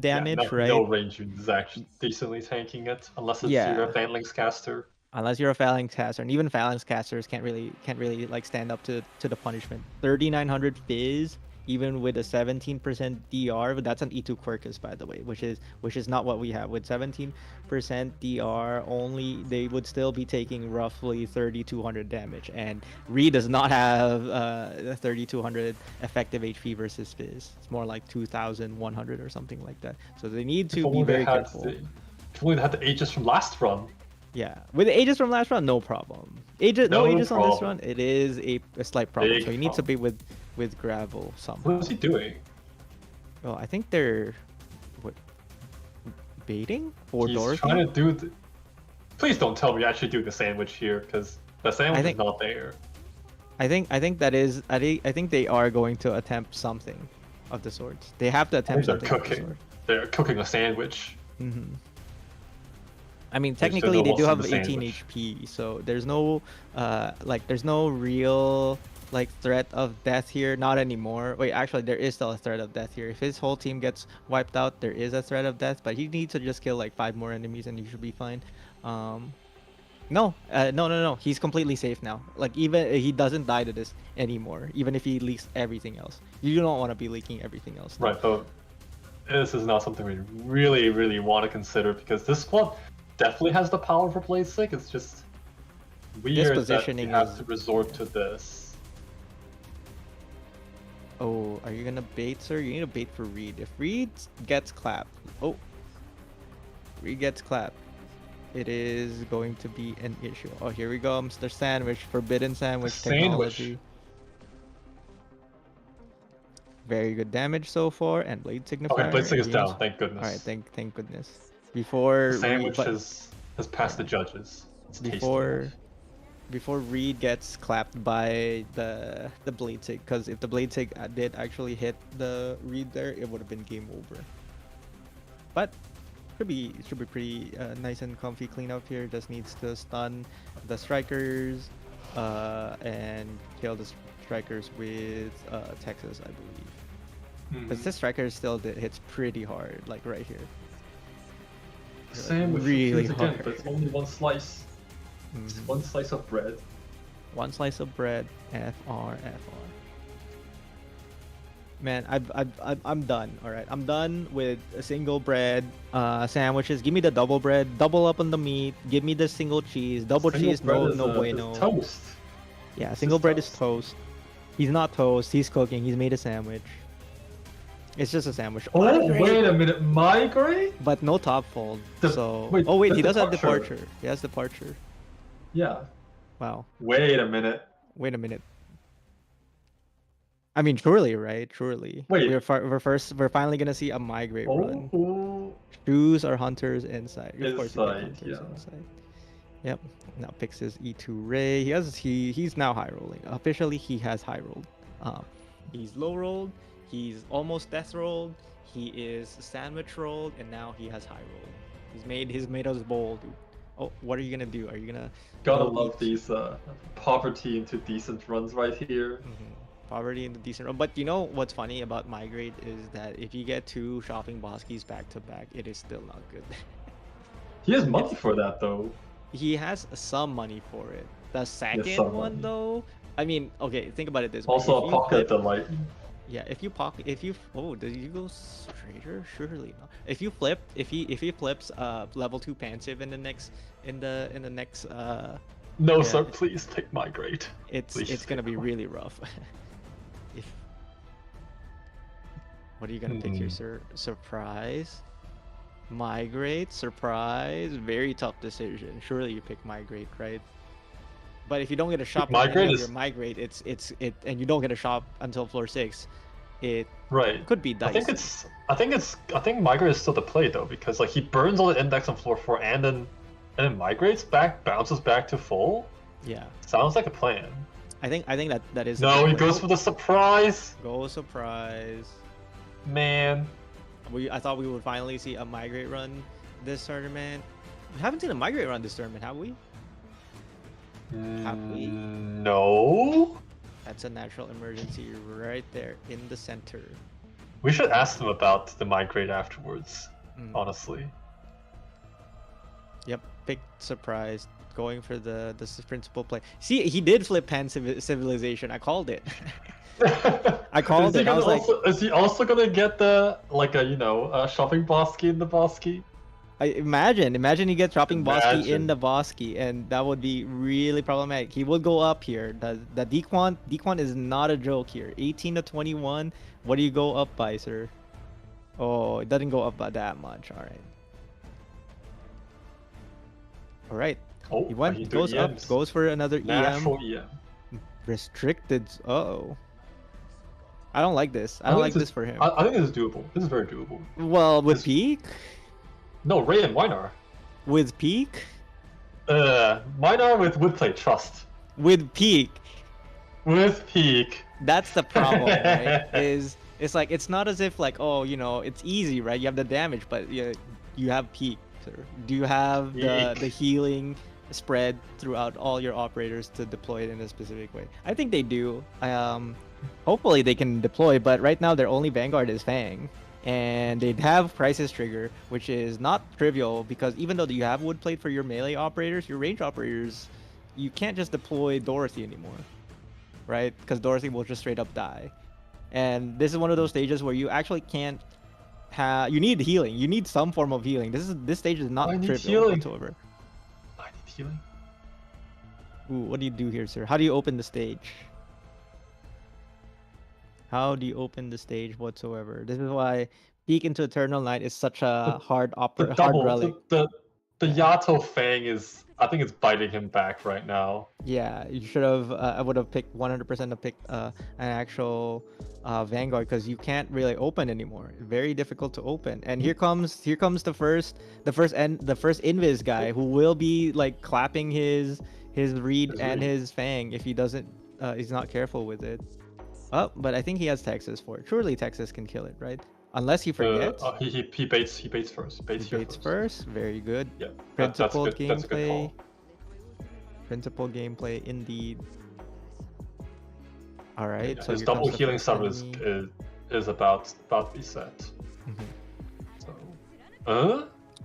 [SPEAKER 2] damage, right?
[SPEAKER 3] No range is actually decently tanking it unless you're a Phalanx caster.
[SPEAKER 2] Unless you're a Phalanx caster, and even Phalanx casters can't really like stand up to the punishment. 3,900 Fizz, even with a 17% DR, but that's an E2 Quirkus, by the way, which is not what we have. With 17% DR only, they would still be taking roughly 3,200 damage, and Reed does not have 3,200 effective HP versus Fizz. It's more like 2,100 or something like that. So they need to be very careful.
[SPEAKER 3] If only they had the Aegis from last run.
[SPEAKER 2] Yeah, with the Aegis from last run, no problem. No Aegis on this run, it is a slight problem. So he needs to be with gravel somehow.
[SPEAKER 3] What is he doing?
[SPEAKER 2] Oh, I think they're baiting for Dorothy.
[SPEAKER 3] He's trying to do. Please don't tell me you're actually doing the sandwich here, because the sandwich is not there.
[SPEAKER 2] I think they are going to attempt something of the sorts. They have to attempt something.
[SPEAKER 3] They're cooking a sandwich.
[SPEAKER 2] Mm-hmm. I mean, technically they do have 18 HP, so there's no real threat of death here. Not anymore. Wait, actually there is still a threat of death here. If his whole team gets wiped out, there is a threat of death, but he needs to just kill like 5 more enemies and he should be fine. No. He's completely safe now. Like, even he doesn't die to this anymore. Even if he leaks everything else, you don't want to be leaking everything else.
[SPEAKER 3] Right, but this is not something we really, really want to consider because this squad definitely has the power for Blade Stick. It's just weird that
[SPEAKER 2] positioning
[SPEAKER 3] you have
[SPEAKER 2] is-
[SPEAKER 3] to resort to this.
[SPEAKER 2] Oh, are you gonna bait, sir? You need to bait for Reed. If Reed gets clapped, Reed gets clapped, it is going to be an issue. Oh, here we go, Mr. Sandwich, Forbidden Sandwich technology. Very good damage so far, and Blade Signifier.
[SPEAKER 3] Okay, Blade Stick is
[SPEAKER 2] against-
[SPEAKER 3] down. Thank goodness.
[SPEAKER 2] All right, thank goodness. Before
[SPEAKER 3] The sandwich
[SPEAKER 2] Reed,
[SPEAKER 3] has passed the judges. It's tasty enough.
[SPEAKER 2] before Reed gets clapped by the Blade Sig, because if the Blade Sig did actually hit the Reed there, it would have been game over. But should be pretty nice and comfy cleanup here. Just needs to stun the strikers and kill the strikers with Texas, I believe. But this striker still hits pretty hard, like right here.
[SPEAKER 3] Sandwich
[SPEAKER 2] really
[SPEAKER 3] again,
[SPEAKER 2] hard.
[SPEAKER 3] but it's only one slice. It's one slice of bread.
[SPEAKER 2] One slice of bread, FR. Man, I'm done. All right, I'm done with a single bread sandwiches. Give me the double bread, double up on the meat. Give me the single cheese, double
[SPEAKER 3] Single
[SPEAKER 2] cheese.
[SPEAKER 3] bread
[SPEAKER 2] No,
[SPEAKER 3] is,
[SPEAKER 2] no
[SPEAKER 3] is
[SPEAKER 2] bueno.
[SPEAKER 3] toast.
[SPEAKER 2] Yeah,
[SPEAKER 3] It's
[SPEAKER 2] single
[SPEAKER 3] just
[SPEAKER 2] bread is
[SPEAKER 3] toast.
[SPEAKER 2] toast. He's not toast. He's cooking. He's made a sandwich. It's just a sandwich.
[SPEAKER 3] Oh,
[SPEAKER 2] Migrate,
[SPEAKER 3] wait a minute, migrate?
[SPEAKER 2] but no top fold.
[SPEAKER 3] The-
[SPEAKER 2] So
[SPEAKER 3] wait,
[SPEAKER 2] oh wait,
[SPEAKER 3] the
[SPEAKER 2] he does have
[SPEAKER 3] departure.
[SPEAKER 2] departure. He has departure.
[SPEAKER 3] Yeah.
[SPEAKER 2] Wow.
[SPEAKER 3] Wait a minute.
[SPEAKER 2] Wait a minute. I mean, surely, right? Surely.
[SPEAKER 3] Wait.
[SPEAKER 2] We're finally gonna see a migrate run.
[SPEAKER 3] Oh,
[SPEAKER 2] Shoes are hunters inside. Of course, you get
[SPEAKER 3] Inside,
[SPEAKER 2] hunters
[SPEAKER 3] yeah.
[SPEAKER 2] inside. Yep. Now picks his E2 Ray. He's now high rolling. Officially, he has high rolled. He's low rolled. He's almost death rolled. He is sandwich rolled, and now he has high rolled. He's made us bold, dude. Oh, what are you gonna do? Are you gonna
[SPEAKER 3] gotta
[SPEAKER 2] go
[SPEAKER 3] love
[SPEAKER 2] eat-
[SPEAKER 3] these poverty into decent runs right here.
[SPEAKER 2] Poverty in the decent run. But you know what's funny about migrate is that if you get 2 shopping boskies back to back, it is still not good.
[SPEAKER 3] He has money for that though.
[SPEAKER 2] He has some money for it. The second
[SPEAKER 3] some
[SPEAKER 2] one
[SPEAKER 3] money.
[SPEAKER 2] though, I mean, okay, think about it this way.
[SPEAKER 3] Also
[SPEAKER 2] If
[SPEAKER 3] a
[SPEAKER 2] you
[SPEAKER 3] pocket
[SPEAKER 2] flip-
[SPEAKER 3] delight.
[SPEAKER 2] Yeah, did you go straighter? Surely not. If he flips level 2 pensive in the next
[SPEAKER 3] No,
[SPEAKER 2] Yeah.
[SPEAKER 3] sir, please pick migrate.
[SPEAKER 2] it's
[SPEAKER 3] Please
[SPEAKER 2] gonna
[SPEAKER 3] pick
[SPEAKER 2] be really rough. What are you gonna pick here, sir? Surprise? Migrate? Surprise? Very tough decision. Surely you pick migrate, right? But if you don't get a shop on any
[SPEAKER 3] Migrate
[SPEAKER 2] of
[SPEAKER 3] is-
[SPEAKER 2] your migrate, and you don't get a shop until floor 6, it
[SPEAKER 3] Right.
[SPEAKER 2] could be
[SPEAKER 3] I
[SPEAKER 2] dicey.
[SPEAKER 3] think migrate is still the play though because like he burns all the index on floor 4 and then migrates back, bounces back to full.
[SPEAKER 2] Yeah,
[SPEAKER 3] Sounds like a plan.
[SPEAKER 2] I think that is.
[SPEAKER 3] No, he goes for the surprise.
[SPEAKER 2] Go surprise.
[SPEAKER 3] Man.
[SPEAKER 2] I thought we would finally see a migrate run this tournament. We haven't seen a migrate run this tournament, have we? Have we?
[SPEAKER 3] No.
[SPEAKER 2] That's a natural emergency right there in the center.
[SPEAKER 3] We should ask them about the migrate afterwards, honestly.
[SPEAKER 2] Yep, big surprise. Going for the principal play. See, he did flip pan civilization. I called it. I called it. I was like,
[SPEAKER 3] is he also gonna get the shopping bosky in the bosky?
[SPEAKER 2] imagine he gets dropping Bosky in
[SPEAKER 3] Imagine.
[SPEAKER 2] the Bosky, and that would be really problematic. He would go up here. The Dequant is not a joke here. 18 to 21. What do you go up by, sir? Oh, it doesn't go up by that much. All right. All right.
[SPEAKER 3] Oh,
[SPEAKER 2] He went,
[SPEAKER 3] he
[SPEAKER 2] goes
[SPEAKER 3] do
[SPEAKER 2] up,
[SPEAKER 3] EMs.
[SPEAKER 2] goes for another EM.
[SPEAKER 3] Natural EM.
[SPEAKER 2] Restricted. Uh-oh. I don't like this. I don't like this for him.
[SPEAKER 3] I think this is doable. This is very doable.
[SPEAKER 2] Well, with
[SPEAKER 3] this-
[SPEAKER 2] peak?
[SPEAKER 3] No, Ray and Minar.
[SPEAKER 2] With peak?
[SPEAKER 3] Minar with woodplay, trust.
[SPEAKER 2] With peak.
[SPEAKER 3] With peak.
[SPEAKER 2] That's the problem, right? It's like, it's not as if like, oh, it's easy, right? You have the damage, but you have peak, sir. Do you have the
[SPEAKER 3] Peak.
[SPEAKER 2] healing spread throughout all your operators to deploy it in a specific way? I think they do. Hopefully they can deploy, but right now their only Vanguard is Fang. And they'd have Crisis Trigger, which is not trivial because even though you have wood plate for your melee operators, your range operators, you can't just deploy Dorothy anymore, right? Because Dorothy will just straight up die. And this is one of those stages where you actually can't have. You need healing. You need some form of healing. This stage is not
[SPEAKER 3] I need
[SPEAKER 2] trivial
[SPEAKER 3] healing.
[SPEAKER 2] whatsoever.
[SPEAKER 3] I need healing.
[SPEAKER 2] Ooh, what do you do here, sir? How do you open the stage? How do you open the stage whatsoever? This is why Peek into Eternal Night is such a hard
[SPEAKER 3] The
[SPEAKER 2] hard
[SPEAKER 3] double,
[SPEAKER 2] relic.
[SPEAKER 3] the
[SPEAKER 2] Yeah.
[SPEAKER 3] Yato Fang is, I think it's biting him back right now.
[SPEAKER 2] Yeah, you should have. I would have picked 100% have picked an actual Vanguard because you can't really open anymore. Very difficult to open. And here comes the first Invis guy who will be like clapping his reed
[SPEAKER 3] His
[SPEAKER 2] and
[SPEAKER 3] reed.
[SPEAKER 2] his Fang if he doesn't. He's not careful with it. Oh, but I think he has Texas for it. Surely Texas can kill it, right? Unless he forgets.
[SPEAKER 3] He baits first. Baits
[SPEAKER 2] He
[SPEAKER 3] here
[SPEAKER 2] baits first. Very good.
[SPEAKER 3] Yeah,
[SPEAKER 2] Principled
[SPEAKER 3] that's a good
[SPEAKER 2] gameplay.
[SPEAKER 3] call.
[SPEAKER 2] Principal gameplay indeed. All right.
[SPEAKER 3] Yeah,
[SPEAKER 2] So
[SPEAKER 3] his
[SPEAKER 2] here
[SPEAKER 3] double
[SPEAKER 2] comes the
[SPEAKER 3] healing
[SPEAKER 2] first
[SPEAKER 3] sub
[SPEAKER 2] enemy.
[SPEAKER 3] is about to be set.
[SPEAKER 2] Mhm.
[SPEAKER 3] So,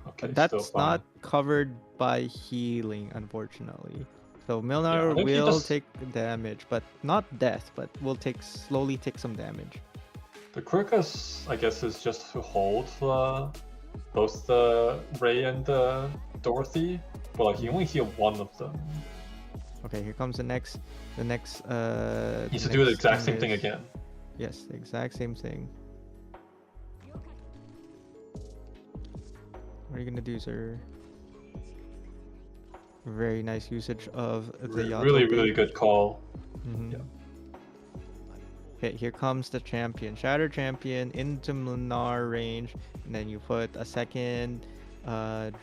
[SPEAKER 3] okay,
[SPEAKER 2] But that's
[SPEAKER 3] still fine.
[SPEAKER 2] not covered by healing, unfortunately. So
[SPEAKER 3] Yeah,
[SPEAKER 2] Milnar
[SPEAKER 3] I think he
[SPEAKER 2] will
[SPEAKER 3] just-
[SPEAKER 2] take damage, but not death, but will slowly take some damage.
[SPEAKER 3] The Quirkus, I guess, is just to hold both the Ray and the Dorothy, but like he only healed one of them.
[SPEAKER 2] Okay, here comes the next.
[SPEAKER 3] He needs to do the exact same thing again.
[SPEAKER 2] Yes, the exact same thing. What are you gonna do, sir? Very nice usage of the Yato
[SPEAKER 3] Really,
[SPEAKER 2] bait.
[SPEAKER 3] really good call.
[SPEAKER 2] Mhm.
[SPEAKER 3] Yeah.
[SPEAKER 2] Okay, here comes the champion. Shatter champion into Milnar range, and then you put a second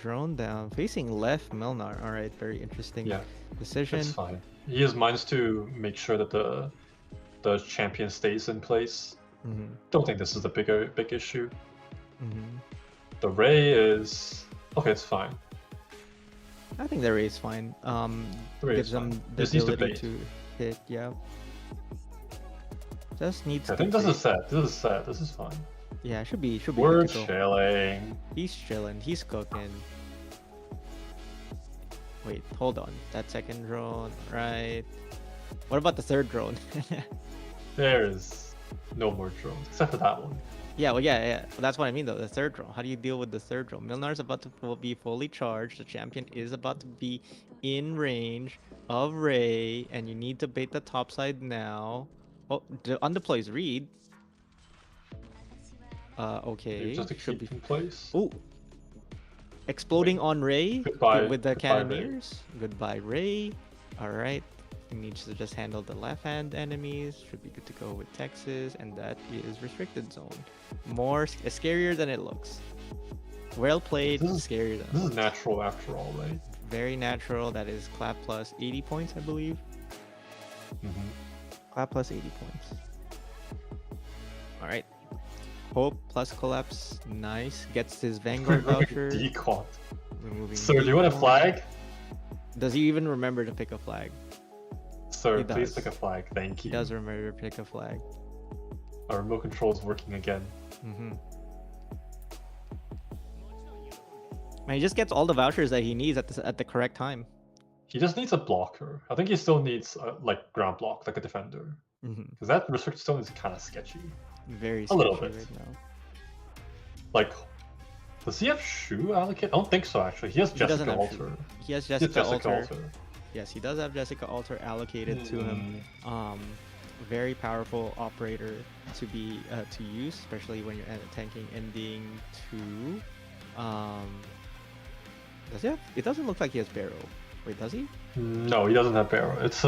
[SPEAKER 2] drone down facing left Milnar. All right, very interesting
[SPEAKER 3] Yeah,
[SPEAKER 2] decision.
[SPEAKER 3] it's fine. He has mines to make sure that the champion stays in place.
[SPEAKER 2] Mm-hmm.
[SPEAKER 3] Don't think this is a big issue.
[SPEAKER 2] Mm-hmm.
[SPEAKER 3] The Ray is okay. It's fine.
[SPEAKER 2] I think the Ray is fine.
[SPEAKER 3] The Ray
[SPEAKER 2] Gives
[SPEAKER 3] is
[SPEAKER 2] them
[SPEAKER 3] fine.
[SPEAKER 2] the
[SPEAKER 3] Just needs to
[SPEAKER 2] ability
[SPEAKER 3] bait.
[SPEAKER 2] to hit. Yeah. Just needs.
[SPEAKER 3] I
[SPEAKER 2] to
[SPEAKER 3] think this
[SPEAKER 2] bait.
[SPEAKER 3] is set. This is set. This is fine.
[SPEAKER 2] Yeah, should be
[SPEAKER 3] We're
[SPEAKER 2] good to go.
[SPEAKER 3] chilling.
[SPEAKER 2] He's chilling. He's cooking. Wait, hold on. That second drone, right? What about the third drone?
[SPEAKER 3] There is no more drones except for that one.
[SPEAKER 2] Yeah, well, yeah. Well, that's what I mean, though. The third drone. How do you deal with the third drone? Milnar's about to be fully charged. The champion is about to be in range of Ray, and you need to bait the top side now. Oh, undeploys Reed. Okay.
[SPEAKER 3] Just to
[SPEAKER 2] Should
[SPEAKER 3] keep
[SPEAKER 2] be.
[SPEAKER 3] in place.
[SPEAKER 2] Ooh. Exploding on Ray
[SPEAKER 3] Goodbye-
[SPEAKER 2] with the
[SPEAKER 3] goodbye, Ray.
[SPEAKER 2] cannoneers. Goodbye, Ray. All right. He needs to just handle the left-hand enemies. Should be good to go with Texas, and that is restricted zone. More scarier than it looks. Well played.
[SPEAKER 3] This is-
[SPEAKER 2] Scarier than it
[SPEAKER 3] This is
[SPEAKER 2] looks.
[SPEAKER 3] natural after all, right?
[SPEAKER 2] Very natural. That is clap plus 80 points, I believe.
[SPEAKER 3] Mm-hmm.
[SPEAKER 2] Clap plus 80 points. All right. Hope plus collapse. Nice. Gets his Vanguard voucher.
[SPEAKER 3] Decon.
[SPEAKER 2] Removing
[SPEAKER 3] Sir, do you want a
[SPEAKER 2] Decon.
[SPEAKER 3] flag?
[SPEAKER 2] Does he even remember to pick a flag?
[SPEAKER 3] Sir,
[SPEAKER 2] He
[SPEAKER 3] please
[SPEAKER 2] does.
[SPEAKER 3] pick a flag. Thank
[SPEAKER 2] He
[SPEAKER 3] you.
[SPEAKER 2] does remember to pick a flag.
[SPEAKER 3] Our remote control is working again.
[SPEAKER 2] Mm-hmm. And he just gets all the vouchers that he needs at the correct time.
[SPEAKER 3] He just needs a blocker. I think he still needs like ground block, like a defender,
[SPEAKER 2] Mm-hmm.
[SPEAKER 3] because that restricted zone is kind of sketchy.
[SPEAKER 2] Very
[SPEAKER 3] A little
[SPEAKER 2] sketchy
[SPEAKER 3] bit.
[SPEAKER 2] right now.
[SPEAKER 3] Like, does he have shoe allocate? I don't think so. Actually, he has
[SPEAKER 2] He doesn't
[SPEAKER 3] Jessica
[SPEAKER 2] have shoe.
[SPEAKER 3] Alter.
[SPEAKER 2] He has
[SPEAKER 3] He has
[SPEAKER 2] Jessica Alter. Yes, he does have Jessica Alter allocated to him.
[SPEAKER 3] Mm.
[SPEAKER 2] Very powerful operator to be to use, especially when you're tanking ending 2. Does he have? It doesn't look like he has barrel. Wait, does he?
[SPEAKER 3] No, he doesn't have barrel. It's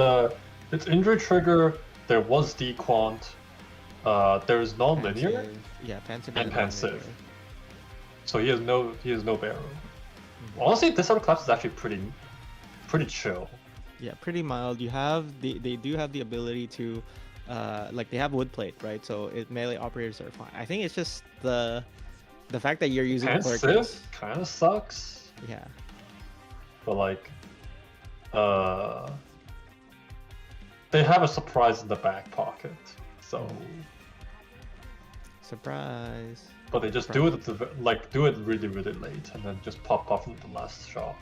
[SPEAKER 3] injury trigger. There was dequant. There's non-linear,
[SPEAKER 2] Pensive. Yeah, pensive
[SPEAKER 3] And
[SPEAKER 2] and
[SPEAKER 3] pensive.
[SPEAKER 2] non-linear.
[SPEAKER 3] so he has no barrel. Honestly, this sort of class is actually pretty chill.
[SPEAKER 2] Yeah, pretty mild. They do have the ability to, like they have wood plate, right? So melee operators are fine. I think it's just the fact that you're using
[SPEAKER 3] Pensive
[SPEAKER 2] Quirkus.
[SPEAKER 3] kind of sucks,
[SPEAKER 2] Yeah.
[SPEAKER 3] but like, they have a surprise in the back pocket. So
[SPEAKER 2] Surprise.
[SPEAKER 3] But they just do it at do it really late and then just pop off in the last shot.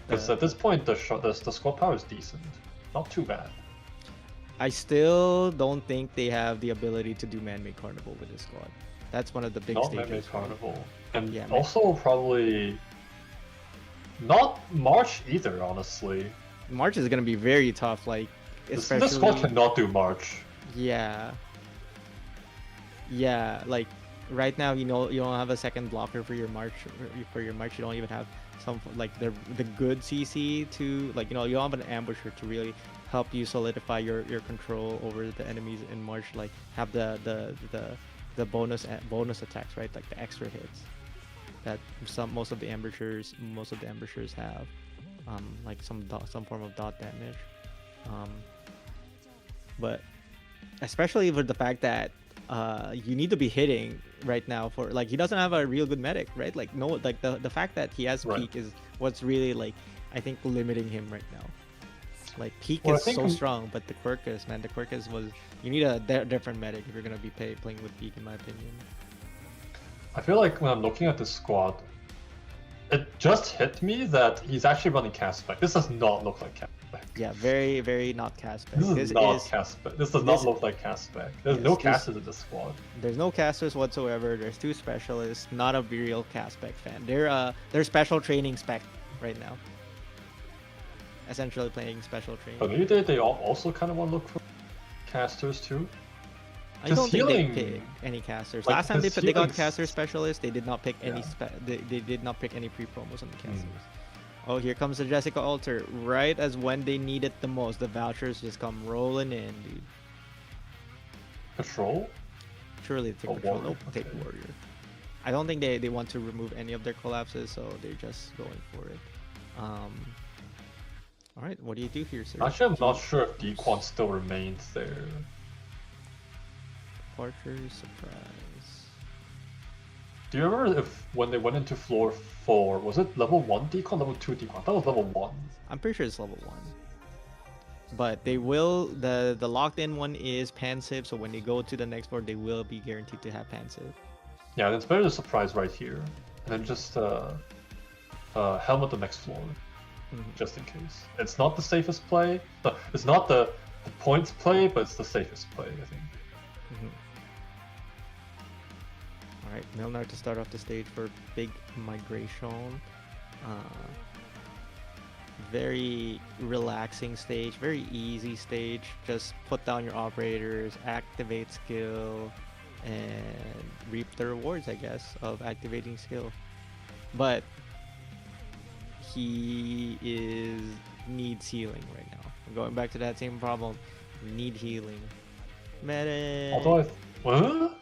[SPEAKER 3] Because at this point the squad power is decent, not too bad.
[SPEAKER 2] I still don't think they have the ability to do man-made carnival with this squad. That's one of the big
[SPEAKER 3] Not
[SPEAKER 2] stages.
[SPEAKER 3] man-made carnival, and
[SPEAKER 2] Yeah,
[SPEAKER 3] also probably not March either. Honestly,
[SPEAKER 2] March is gonna be very tough. Like especially
[SPEAKER 3] this squad cannot do March.
[SPEAKER 2] Yeah. Yeah, like right now, you know, you don't have a second blocker for your March. You don't even have some like the good CC to like, you know, you don't have an ambusher to really help you solidify your control over the enemies in March. Like have the bonus attacks, right? Like the extra hits that most of the ambushers have, like some form of dot damage. But especially with the fact that you need to be hitting right now for like he doesn't have a real good medic, right? Like no, like the fact that he has
[SPEAKER 3] Right.
[SPEAKER 2] peak is what's really like I think limiting him right now. Like peak
[SPEAKER 3] Well, I
[SPEAKER 2] is
[SPEAKER 3] think
[SPEAKER 2] so strong, but the Quirkus, man, the Quirkus was you need a different medic if you're gonna be playing with peak, in my opinion.
[SPEAKER 3] I feel like when I'm looking at this squad, it just hit me that he's actually running cast spec. This does not look like cast spec.
[SPEAKER 2] Yeah, very very not cast spec.
[SPEAKER 3] This is not cast spec. This does not look like cast spec. There's
[SPEAKER 2] Yes,
[SPEAKER 3] no
[SPEAKER 2] this-
[SPEAKER 3] casters in this squad.
[SPEAKER 2] There's no casters whatsoever. There's 2 specialists. Not a real cast spec fan. They're special training spec right now. Essentially playing special training.
[SPEAKER 3] But maybe they also kind of want to look for casters too.
[SPEAKER 2] I don't think
[SPEAKER 3] healing-
[SPEAKER 2] they pick any casters.
[SPEAKER 3] like,
[SPEAKER 2] Last time they
[SPEAKER 3] his
[SPEAKER 2] got
[SPEAKER 3] healing's-
[SPEAKER 2] caster specialists, they did not pick any.
[SPEAKER 3] Yeah.
[SPEAKER 2] They did not pick any pre-promos on the casters. Oh, here comes the Jessica Alter. Right as when they need it the most, the vouchers just come rolling in, dude.
[SPEAKER 3] Patrol?
[SPEAKER 2] Surely they take
[SPEAKER 3] Oh,
[SPEAKER 2] control.
[SPEAKER 3] Warrior,
[SPEAKER 2] Nope, take
[SPEAKER 3] okay.
[SPEAKER 2] Warrior. I don't think they want to remove any of their collapses, so they're just going for it. All right, what do you do here, sir?
[SPEAKER 3] Actually, I'm not sure if Dequan still remains there.
[SPEAKER 2] Departure, surprise.
[SPEAKER 3] Do you remember if when they went into floor 4, was it level 1 Dequan, level 2 Dequan? That was level 1.
[SPEAKER 2] I'm pretty sure it's level 1. But they will, the locked in one is Pansive, so when they go to the next floor, they will be guaranteed to have Pansive.
[SPEAKER 3] Yeah, it's better to surprise right here. And then just helmet the next floor, just in case. It's not the safest play. It's not the points play, but it's the safest play, I think.
[SPEAKER 2] Alright, Milnar to start off the stage for big migration. Very relaxing stage, very easy stage. Just put down your operators, activate skill, and reap the rewards, I guess, of activating skill. But he needs healing right now. I'm going back to that same problem. Need healing. Medic.
[SPEAKER 3] Although what?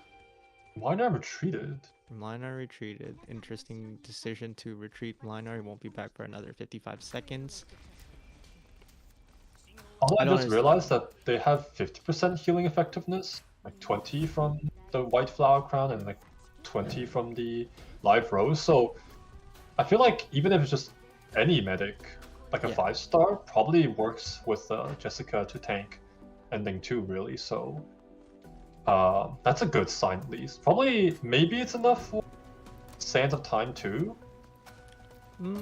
[SPEAKER 3] Why not retreated?
[SPEAKER 2] Mlinar retreated. Interesting decision to retreat Mlinar. He won't be back for another 55 seconds.
[SPEAKER 3] Although I
[SPEAKER 2] don't
[SPEAKER 3] just realized that they have 50% healing effectiveness, like 20 from the white flower crown and like 20 from the live rose. So I feel like even if it's just any medic, like a
[SPEAKER 2] Yeah.
[SPEAKER 3] 5-star, probably works with Jessica to tank ending 2 really. So that's a good sign at least. Probably maybe it's enough for Sands of Time too. With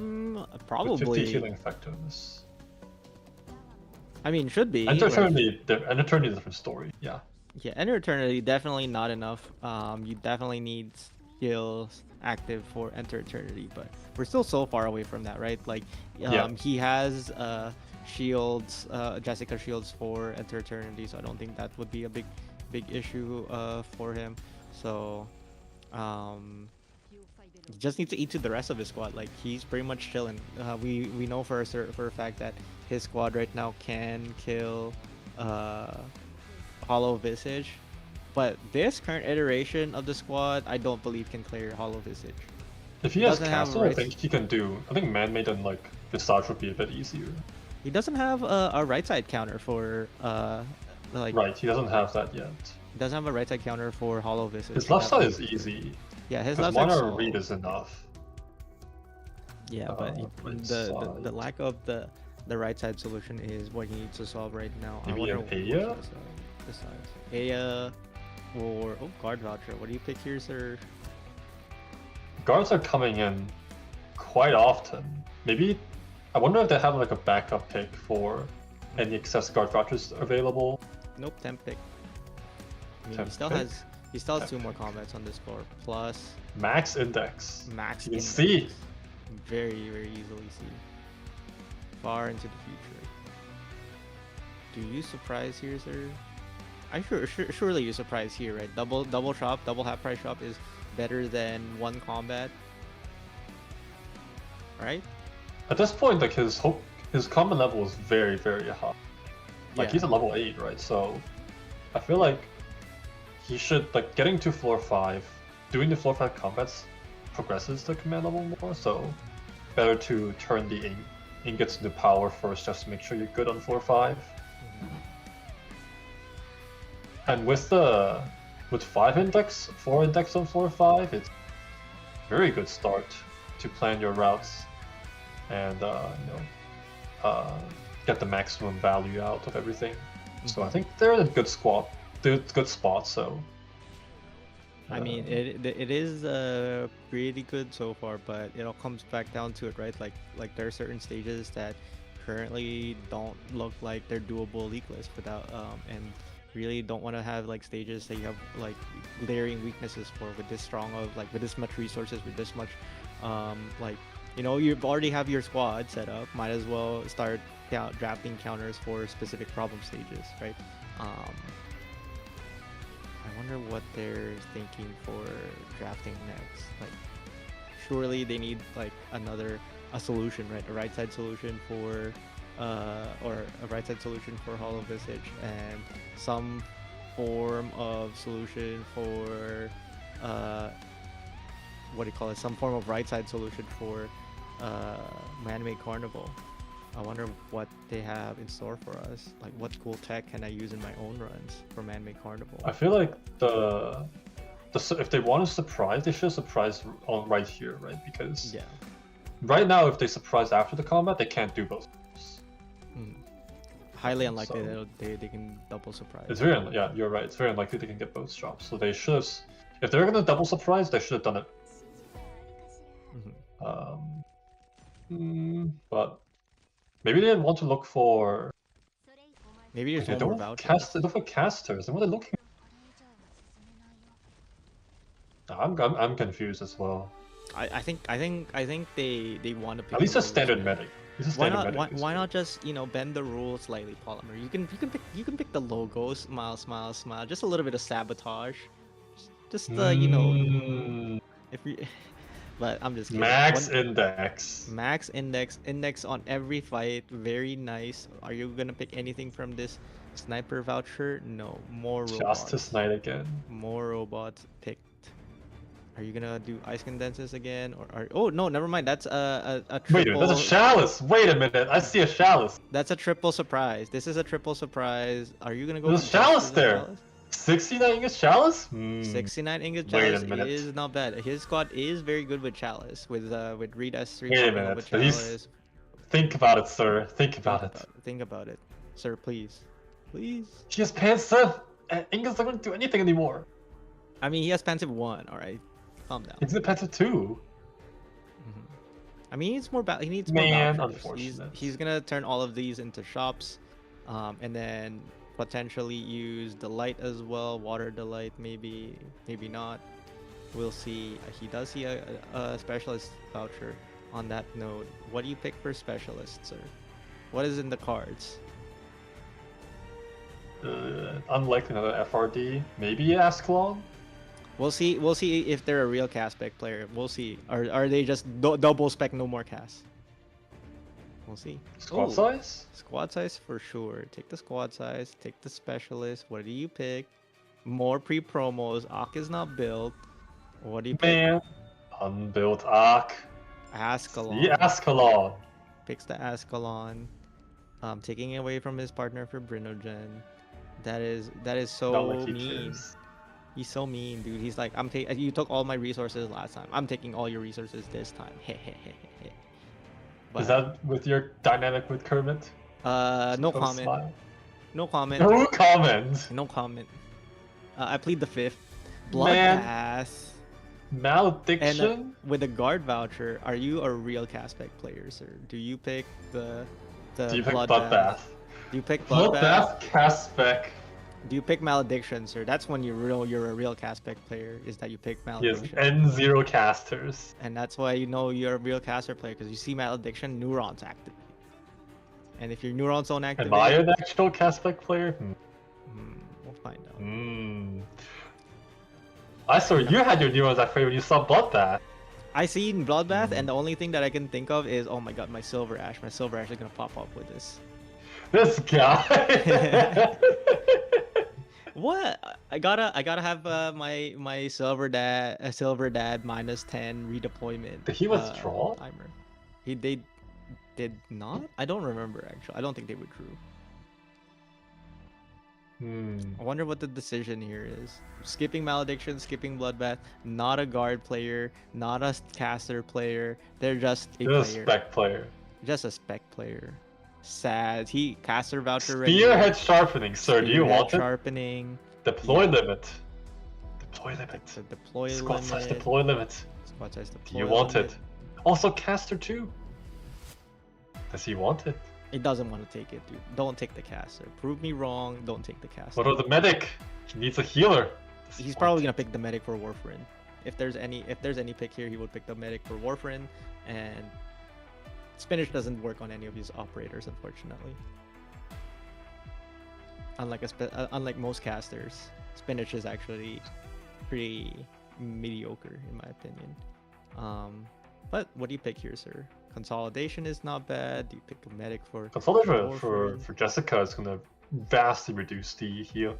[SPEAKER 3] 50
[SPEAKER 2] Probably.
[SPEAKER 3] healing effectiveness.
[SPEAKER 2] I mean, should be.
[SPEAKER 3] Enter
[SPEAKER 2] like-
[SPEAKER 3] Eternity, Eternity is a different story. Yeah.
[SPEAKER 2] Yeah, Enter Eternity definitely not enough. You definitely need skills active for Enter Eternity, but we're still so far away from that, right? Like,
[SPEAKER 3] Yeah.
[SPEAKER 2] he has shields, Jessica shields for Enter Eternity, so I don't think that would be a big issue for him. So, he just needs to eat to the rest of his squad. Like, he's pretty much chilling. We know for a fact that his squad right now can kill Hollow Visage, but this current iteration of the squad, I don't believe can clear Hollow Visage.
[SPEAKER 3] If he has
[SPEAKER 2] Doesn't have
[SPEAKER 3] Castle, I
[SPEAKER 2] rights.
[SPEAKER 3] think he can do. I think Man-Made and like Visage would be a bit easier.
[SPEAKER 2] He doesn't have a right side counter for like
[SPEAKER 3] Right, he doesn't have that yet.
[SPEAKER 2] he doesn't have a right side counter for Hollow Visage.
[SPEAKER 3] His left side is easy.
[SPEAKER 2] Yeah, his
[SPEAKER 3] Because
[SPEAKER 2] left side.
[SPEAKER 3] Minor Read is enough.
[SPEAKER 2] Yeah, but
[SPEAKER 3] right
[SPEAKER 2] the
[SPEAKER 3] side.
[SPEAKER 2] lack of the right side solution is what he needs to solve right now.
[SPEAKER 3] Maybe
[SPEAKER 2] I wonder
[SPEAKER 3] an
[SPEAKER 2] what
[SPEAKER 3] Aya?
[SPEAKER 2] besides Aya. Or guard voucher. What do you pick here, sir?
[SPEAKER 3] Guards are coming in quite often. Maybe I wonder if they have like a backup pick for any excess guard vouchers available.
[SPEAKER 2] Nope, temp pick. I mean,
[SPEAKER 3] Temp
[SPEAKER 2] he still
[SPEAKER 3] pick?
[SPEAKER 2] has 2 more combats on this floor. Plus
[SPEAKER 3] Max index.
[SPEAKER 2] max.
[SPEAKER 3] You can
[SPEAKER 2] index.
[SPEAKER 3] see.
[SPEAKER 2] Very, very easily see. Far into the future. Do you surprise here, sir? Surely you surprise here, right? Double shop, double half price shop is better than 1 combat, right?
[SPEAKER 3] At this point, like his common level is very, very high. Like
[SPEAKER 2] Yeah.
[SPEAKER 3] he's at level 8, right? So I feel like he should like getting to floor 5, doing the floor 5 combats progresses the command level more. So better to turn the ingots into power first, just to make sure you're good on floor 5. And with 4 index on floor 5, it's a very good start to plan your routes and get the maximum value out of everything. So I think they're in a good spot. So
[SPEAKER 2] I mean, it is pretty good so far, but it all comes back down to it, right? Like there are certain stages that currently don't look like they're doable leagueless without and really don't want to have like stages that you have like layering weaknesses for with this strong of like with this much resources, with this much like, you know, you already have your squad set up, might as well start drafting counters for specific problem stages, right? I wonder what they're thinking for drafting next. Like, surely they need like a solution, right? A right side solution for or a right side solution for Hollow Visage, and some form of solution for what do you call it? Some form of right side solution for Man-Made Carnival. I wonder what they have in store for us. Like, what cool tech can I use in my own runs for Man-Made Carnival?
[SPEAKER 3] I feel like if they want to surprise, they should surprise on right here, right? Because
[SPEAKER 2] Yeah.
[SPEAKER 3] right now, if they surprise after the combat, they can't do both.
[SPEAKER 2] Highly unlikely
[SPEAKER 3] So-
[SPEAKER 2] they can double surprise.
[SPEAKER 3] It's very yeah, you're right. It's very unlikely they can get both shops. So they should have, if they're gonna double surprise, they should have done it. But maybe they didn't want to look for.
[SPEAKER 2] Maybe there's
[SPEAKER 3] They
[SPEAKER 2] one more
[SPEAKER 3] don't
[SPEAKER 2] voucher.
[SPEAKER 3] they look for casters. And what are they looking? I'm confused as well.
[SPEAKER 2] I think they want to pick
[SPEAKER 3] At least
[SPEAKER 2] the
[SPEAKER 3] a standard
[SPEAKER 2] rules,
[SPEAKER 3] medic. At least a
[SPEAKER 2] Why
[SPEAKER 3] standard
[SPEAKER 2] not?
[SPEAKER 3] medic.
[SPEAKER 2] Why not just bend the rules slightly, Polymer? You can pick the logo, smile, smile, smile. Just a little bit of sabotage. Just if you. But I'm just kidding.
[SPEAKER 3] Max index.
[SPEAKER 2] Max index on every fight. Very nice. Are you gonna pick anything from this sniper voucher? No. More robots.
[SPEAKER 3] Justice Knight again.
[SPEAKER 2] More robots picked. Are you gonna do ice condenses again, or oh no, never mind. That's a triple.
[SPEAKER 3] Wait a minute, that's a chalice. Wait a minute, I see a chalice.
[SPEAKER 2] That's a triple surprise. This is a triple surprise. Are you gonna go?
[SPEAKER 3] There's a
[SPEAKER 2] for
[SPEAKER 3] chalice
[SPEAKER 2] justice
[SPEAKER 3] there.
[SPEAKER 2] chalice?
[SPEAKER 3] 69 ingot chalice?
[SPEAKER 2] 69 ingot
[SPEAKER 3] Wait a
[SPEAKER 2] chalice
[SPEAKER 3] minute.
[SPEAKER 2] is not bad. His squad is very good with chalice. With Reed S3
[SPEAKER 3] Wait a
[SPEAKER 2] popping up
[SPEAKER 3] minute,
[SPEAKER 2] with
[SPEAKER 3] but he's-
[SPEAKER 2] chalice.
[SPEAKER 3] Think about it, sir. Think about it.
[SPEAKER 2] Think about it, sir. Please, please.
[SPEAKER 3] He has Panzer, and ingots don't do anything anymore.
[SPEAKER 2] I mean, he has Panzer 1. All right, calm down.
[SPEAKER 3] He's in Panzer 2.
[SPEAKER 2] I mean, he needs more. He needs
[SPEAKER 3] Man,
[SPEAKER 2] more vouchers.
[SPEAKER 3] unfortunate.
[SPEAKER 2] He's gonna turn all of these into shops, and then potentially use delight as well. Water delight, maybe not. We'll see. He does see a specialist voucher on that node. What do you pick for specialist, sir? What is in the cards?
[SPEAKER 3] Unlikely another FRD. Maybe Ascalon?
[SPEAKER 2] We'll see. We'll see if they're a real cast spec player. We'll see. Or are they just double spec, no more cast? We'll see.
[SPEAKER 3] Squad
[SPEAKER 2] Ooh.
[SPEAKER 3] size?
[SPEAKER 2] Squad size for sure. Take the squad size. Take the specialist. What do you pick? More pre-promos. Ak is not built. What do you pick?
[SPEAKER 3] Man. Unbuilt Arc.
[SPEAKER 2] Ascalon.
[SPEAKER 3] The Ascalon.
[SPEAKER 2] Picks the Ascalon. Taking away from his partner for Brinogen. That is
[SPEAKER 3] Not
[SPEAKER 2] so
[SPEAKER 3] like he
[SPEAKER 2] mean.
[SPEAKER 3] cares.
[SPEAKER 2] He's so mean, dude. He's like, you took all my resources last time. I'm taking all your resources this time.
[SPEAKER 3] Is that with your dynamic with Kermit?
[SPEAKER 2] no
[SPEAKER 3] Oh,
[SPEAKER 2] comment.
[SPEAKER 3] smile.
[SPEAKER 2] No comment.
[SPEAKER 3] No comment.
[SPEAKER 2] No comment. I plead the fifth.
[SPEAKER 3] Man.
[SPEAKER 2] Bloodbath.
[SPEAKER 3] Malediction?
[SPEAKER 2] And with a guard voucher, are you a real Caspec player, sir? Do you pick the
[SPEAKER 3] Do you pick
[SPEAKER 2] Bloodbath?
[SPEAKER 3] Bloodbath?
[SPEAKER 2] Do you pick Bloodbath?
[SPEAKER 3] Bloodbath, Caspec.
[SPEAKER 2] Do you pick Malediction, sir? That's when you're a real Caspec player, is that you pick
[SPEAKER 3] He has
[SPEAKER 2] Malediction.
[SPEAKER 3] N0 casters.
[SPEAKER 2] And that's why you know you're a real caster player, because you see Malediction, neurons activate. And if your neurons don't activate...
[SPEAKER 3] Am I an actual Caspec player?
[SPEAKER 2] We'll find out.
[SPEAKER 3] I saw you had your neurons activated when you saw Bloodbath.
[SPEAKER 2] I seen Bloodbath, and the only thing that I can think of is, oh my god, my Silver Ash. My Silver Ash is gonna pop up with this.
[SPEAKER 3] This guy.
[SPEAKER 2] What? I gotta have my Silver Dad -10 redeployment.
[SPEAKER 3] Did he withdraw?
[SPEAKER 2] Timer. They did not. I don't remember actually. I don't think they withdrew. I wonder what the decision here is. Skipping Malediction, skipping Bloodbath, not a guard player, not a caster player. They're just a player.
[SPEAKER 3] Spec player.
[SPEAKER 2] Just a spec player. Sad. He caster voucher right
[SPEAKER 3] Spearhead sharpening, sir. Do you want it?
[SPEAKER 2] Sharpening.
[SPEAKER 3] Deploy limit. Deploy limit.
[SPEAKER 2] The deploy
[SPEAKER 3] Squad
[SPEAKER 2] limit.
[SPEAKER 3] size deploy limit.
[SPEAKER 2] Squad size
[SPEAKER 3] Do
[SPEAKER 2] deploy
[SPEAKER 3] you want
[SPEAKER 2] limit.
[SPEAKER 3] it? Also caster too. Does he want it?
[SPEAKER 2] He doesn't want to take it, dude. Don't take the caster. Prove me wrong. Don't take the caster.
[SPEAKER 3] What about the medic? He needs a healer. Does he
[SPEAKER 2] He's
[SPEAKER 3] want
[SPEAKER 2] probably
[SPEAKER 3] it?
[SPEAKER 2] gonna pick the medic for Warfarin. If there's any pick here, he would pick the medic for Warfarin, and Spinach doesn't work on any of his operators, unfortunately. Unlike most casters, Spinach is actually pretty mediocre in my opinion. But what do you pick here, sir? Consolidation is not bad. Do you pick a medic for
[SPEAKER 3] Consolidation for
[SPEAKER 2] Warfarin?
[SPEAKER 3] Jessica is gonna vastly reduce the heal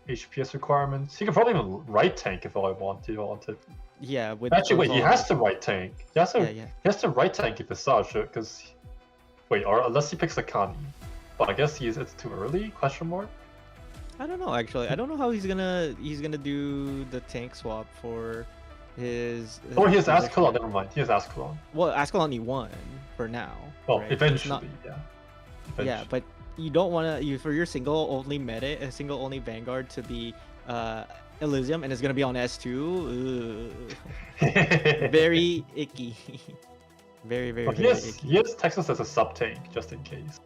[SPEAKER 3] HPS requirements. He can probably even right tank if I wanted.
[SPEAKER 2] Yeah, with
[SPEAKER 3] Actually, wait, he has to right tank. He has to.
[SPEAKER 2] Yeah, yeah.
[SPEAKER 3] He has to right tank if Visage, because or unless he picks Akani. But I guess it's too early? Question mark.
[SPEAKER 2] I don't know actually. I don't know how he's gonna do the tank swap for his.
[SPEAKER 3] Or he has
[SPEAKER 2] position.
[SPEAKER 3] Ascalon. Never mind. He has Ascalon.
[SPEAKER 2] Well, Ascalon he won for now.
[SPEAKER 3] Well,
[SPEAKER 2] right? It's
[SPEAKER 3] eventually,
[SPEAKER 2] not-
[SPEAKER 3] yeah.
[SPEAKER 2] Yeah,
[SPEAKER 3] Eventually.
[SPEAKER 2] but you don't want to for your single only Vanguard to be Elysium, and it's gonna be on S2. Ugh. Very icky. very
[SPEAKER 3] But
[SPEAKER 2] very icky.
[SPEAKER 3] he has Texas as a sub tank just in case.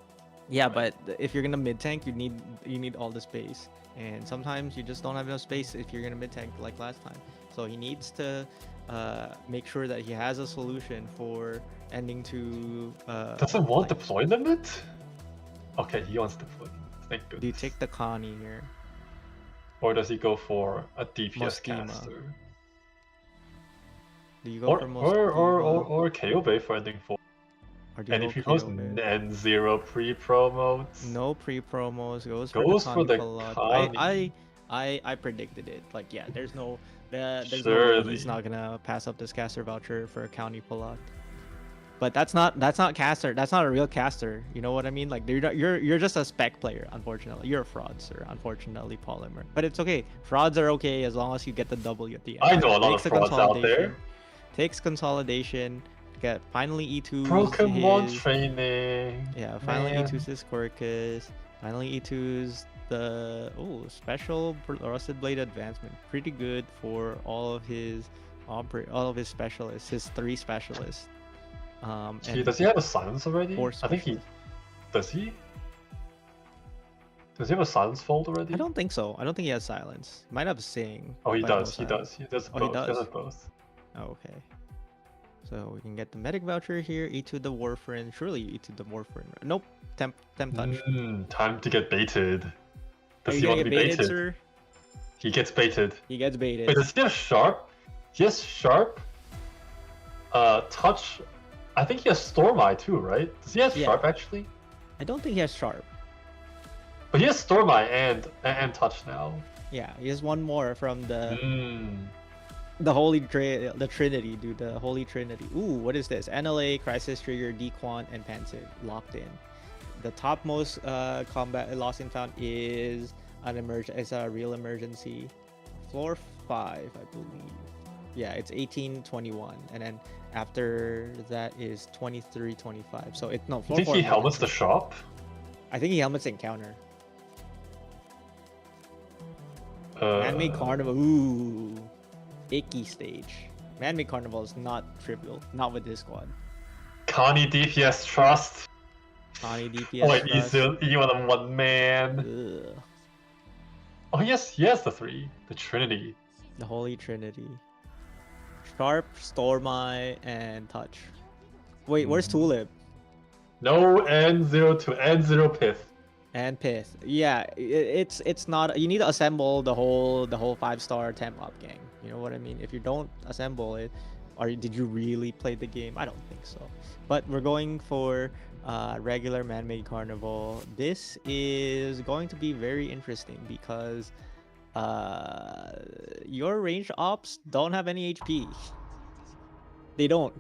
[SPEAKER 2] Yeah, but if you're gonna mid tank, you need all the space, and sometimes you just don't have enough space if you're gonna mid tank like last time. So he needs to make sure that he has a solution for ending to.
[SPEAKER 3] Doesn't want
[SPEAKER 2] like-
[SPEAKER 3] deploy limit? Okay, he wants deploy limit. Thank goodness.
[SPEAKER 2] Do you take the Connie here?
[SPEAKER 3] Or does he go for a DPS
[SPEAKER 2] Moschema.
[SPEAKER 3] caster?
[SPEAKER 2] Do you go
[SPEAKER 3] Or
[SPEAKER 2] for
[SPEAKER 3] KO Bay for ending 4.
[SPEAKER 2] or do you
[SPEAKER 3] And
[SPEAKER 2] go
[SPEAKER 3] if he goes
[SPEAKER 2] KO Bay?
[SPEAKER 3] N0 pre-promos.
[SPEAKER 2] No pre-promos, goes
[SPEAKER 3] Goes
[SPEAKER 2] for
[SPEAKER 3] for
[SPEAKER 2] the
[SPEAKER 3] the
[SPEAKER 2] Connie.
[SPEAKER 3] Connie.
[SPEAKER 2] I predicted it. Like, yeah, there's no way
[SPEAKER 3] Surely.
[SPEAKER 2] he's not gonna pass up this caster voucher for a county pull-out. But that's not caster. That's not a real caster. You know what I mean? Like, you're just a spec player. Unfortunately, you're a fraud, sir. Unfortunately, Polymer. But it's okay. Frauds are okay as long as you get the W at the end.
[SPEAKER 3] I know a lot
[SPEAKER 2] Takes
[SPEAKER 3] of
[SPEAKER 2] the
[SPEAKER 3] frauds out there.
[SPEAKER 2] consolidation, Takes consolidation. Get finally E2.
[SPEAKER 3] Pokemon training.
[SPEAKER 2] Yeah, finally
[SPEAKER 3] Man.
[SPEAKER 2] E2's his Quirkus. Finally E2's the special Rusted Blade advancement. Pretty good for all of his specialists, his 3 specialists. And
[SPEAKER 3] Does he have a silence already?
[SPEAKER 2] 4
[SPEAKER 3] I think he
[SPEAKER 2] specialists.
[SPEAKER 3] does. Does he have a silence fold already?
[SPEAKER 2] I don't think so. I don't think he has silence. He might have sing.
[SPEAKER 3] Oh, he
[SPEAKER 2] but no
[SPEAKER 3] does. He
[SPEAKER 2] silence.
[SPEAKER 3] does. He does
[SPEAKER 2] Oh,
[SPEAKER 3] both.
[SPEAKER 2] he does?
[SPEAKER 3] Does both.
[SPEAKER 2] Oh, okay. So we can get the medic voucher here. E2 the Warfarin. Surely E2 the Warfarin. Nope. Temp touch.
[SPEAKER 3] Time to get baited.
[SPEAKER 2] Are
[SPEAKER 3] Does
[SPEAKER 2] you
[SPEAKER 3] he
[SPEAKER 2] gonna
[SPEAKER 3] want to
[SPEAKER 2] get
[SPEAKER 3] be
[SPEAKER 2] baited,
[SPEAKER 3] baited?
[SPEAKER 2] sir?
[SPEAKER 3] He gets baited.
[SPEAKER 2] He gets baited.
[SPEAKER 3] Wait, does he have sharp? He has sharp. Touch. I think he has Storm Eye too, right? Does he have
[SPEAKER 2] Yeah.
[SPEAKER 3] sharp actually?
[SPEAKER 2] I don't think he has sharp.
[SPEAKER 3] But he has Storm Eye and touch now.
[SPEAKER 2] Yeah, he has one more from the
[SPEAKER 3] Mm.
[SPEAKER 2] the Trinity, dude. The Holy Trinity. Ooh, what is this? NLA, Crisis Trigger, Dequant, and Pensive locked in. The topmost combat lost and found is it's a real emergency. Floor 5, I believe. Yeah, it's 1821, and then after that is 2325. So it's no
[SPEAKER 3] You
[SPEAKER 2] floor
[SPEAKER 3] think
[SPEAKER 2] 4.
[SPEAKER 3] he helmets the shop?
[SPEAKER 2] I think he helmets encounter. Man-made carnival. Ooh, icky stage. Man-made carnival is not trivial. Not with this squad.
[SPEAKER 3] Connie DPS Trust.
[SPEAKER 2] Connie
[SPEAKER 3] Oh,
[SPEAKER 2] DPS
[SPEAKER 3] wait,
[SPEAKER 2] Trust.
[SPEAKER 3] you want a one man.
[SPEAKER 2] Ugh.
[SPEAKER 3] Oh, yes, the three. The Trinity.
[SPEAKER 2] The Holy Trinity. Sharp, Stormeye, and Touch. Wait, where's Tulip?
[SPEAKER 3] No N0 to N0 Pith.
[SPEAKER 2] And Pith. Yeah, it's not. You need to assemble the whole 5-star temp up gang. You know what I mean? If you don't assemble it, did you really play the game? I don't think so. But we're going for regular man-made carnival. This is going to be very interesting because your range ops don't have any HP. They don't.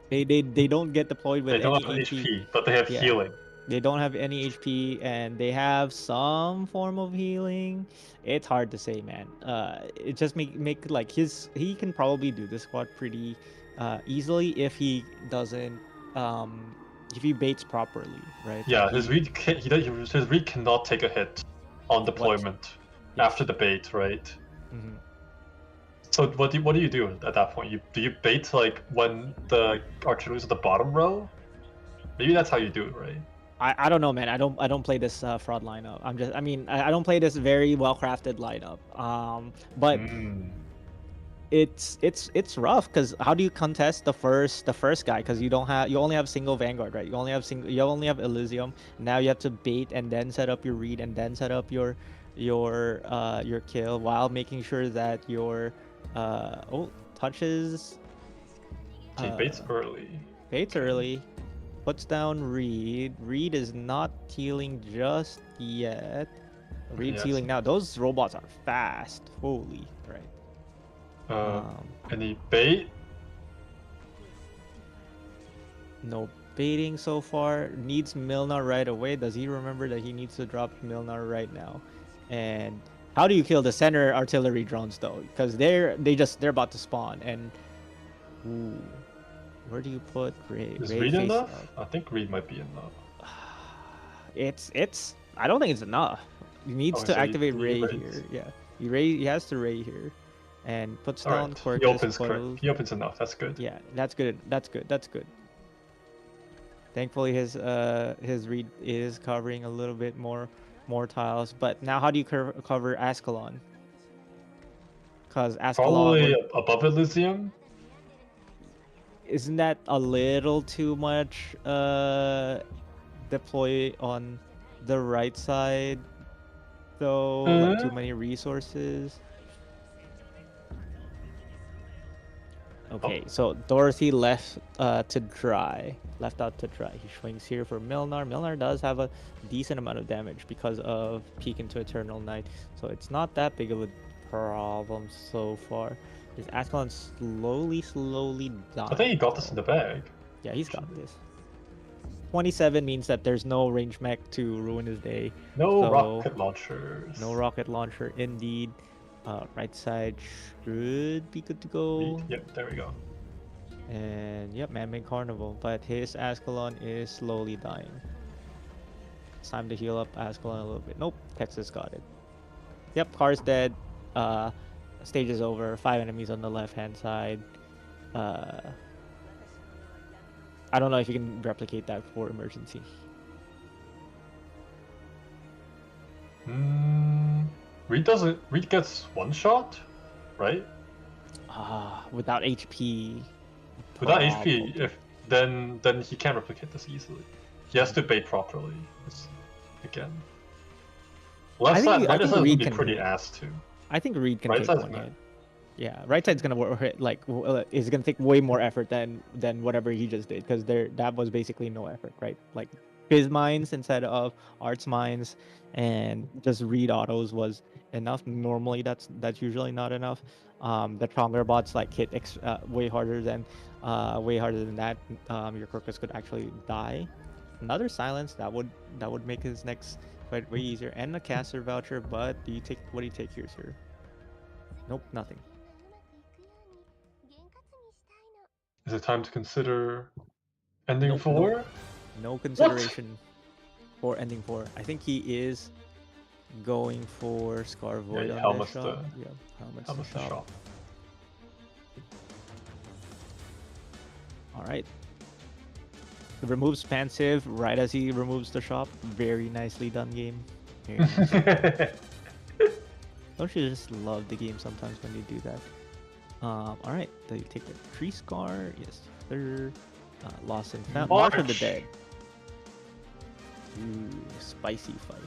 [SPEAKER 2] They don't get deployed with
[SPEAKER 3] They don't
[SPEAKER 2] any
[SPEAKER 3] have HP, but they have
[SPEAKER 2] Yeah.
[SPEAKER 3] healing.
[SPEAKER 2] They don't have any HP, and they have some form of healing. It's hard to say, man. It just make like he can probably do this squad pretty easily if he doesn't if he baits properly, right?
[SPEAKER 3] Yeah, his read cannot take a hit on deployment after the bait, right?
[SPEAKER 2] Mhm.
[SPEAKER 3] So what do you do at that point? Do you bait like when the artillery's at the bottom row? Maybe that's how you do it, right?
[SPEAKER 2] I don't know, man. I don't play this fraud lineup. I don't play this very well crafted lineup. But it's rough because how do you contest the first guy? Because you only have single Vanguard, right? You only have Elysium. Now you have to bait and then set up your read and then set up your kill while making sure that your touches.
[SPEAKER 3] He baits early.
[SPEAKER 2] Baits early. Puts down Reed. Reed is not healing just yet. Reed's healing now. Those robots are fast. Holy, right.
[SPEAKER 3] Any bait?
[SPEAKER 2] No baiting so far. Needs Milnar right away. Does he remember that he needs to drop Milnar right now? And how do you kill the center artillery drones though? Because they're about to spawn. And ooh, where do you put Ray?
[SPEAKER 3] Is
[SPEAKER 2] Ray
[SPEAKER 3] Reed
[SPEAKER 2] face
[SPEAKER 3] enough?
[SPEAKER 2] up?
[SPEAKER 3] I think Reed might be enough.
[SPEAKER 2] It's. I don't think it's enough. He needs to activate Ray here. Yeah, he has to Ray here, and puts down Quirkus.
[SPEAKER 3] He opens enough. That's good.
[SPEAKER 2] Yeah, that's good. That's good. Thankfully, his read is covering a little bit more tiles. But now, how do you cover Ascalon? Because Ascalon
[SPEAKER 3] probably above Elysium.
[SPEAKER 2] Isn't that a little too much deploy on the right side though? Like too many resources. Okay, so Dorothy left out to dry. He swings here for Milnar. Milnar does have a decent amount of damage because of Peek into Eternal Night, so it's not that big of a problem so far. Is Ascalon slowly dying?
[SPEAKER 3] I think he got this in the bag.
[SPEAKER 2] Yeah, he's got this. 27 means that there's no range mech to ruin his day.
[SPEAKER 3] No rocket launchers.
[SPEAKER 2] No rocket launcher, indeed. Right side should be good to go.
[SPEAKER 3] Yep, there we go.
[SPEAKER 2] And yep, man-made carnival. But his Ascalon is slowly dying. It's time to heal up Ascalon a little bit. Nope, Texas got it. Yep, car's dead. Stage is over. 5 enemies on the left-hand side. I don't know if you can replicate that for emergency.
[SPEAKER 3] Reed gets one shot, right?
[SPEAKER 2] Without HP.
[SPEAKER 3] Without HP, then he can't replicate this easily. He has to bait properly. Again. Left side would be pretty ass too.
[SPEAKER 2] I think Reed can take one hit. Yeah, right side's gonna is gonna take way more effort than whatever he just did, because that was basically no effort, right? Like his mines instead of Art's mines and just Reed autos was enough. Normally that's usually not enough. The stronger bots like hit way harder than that. Your Quirkus could actually die. Another silence that would make his next fight way easier, and a caster voucher. But what do you take here, sir? Nope, nothing.
[SPEAKER 3] Is it time to consider ending 4?
[SPEAKER 2] No consideration for ending 4. I think he is Going for Scar Void on
[SPEAKER 4] Helmet's
[SPEAKER 2] this shot. Yeah,
[SPEAKER 4] How much the shot?
[SPEAKER 2] All right. Removes Pensive right as he removes the shop. Very nicely done, game. Very nice. Don't you just love the game sometimes when you do that? All right. So you take the Tree Scar. Yes, sir. Lost and found. March of the Dead. Ooh, spicy fight.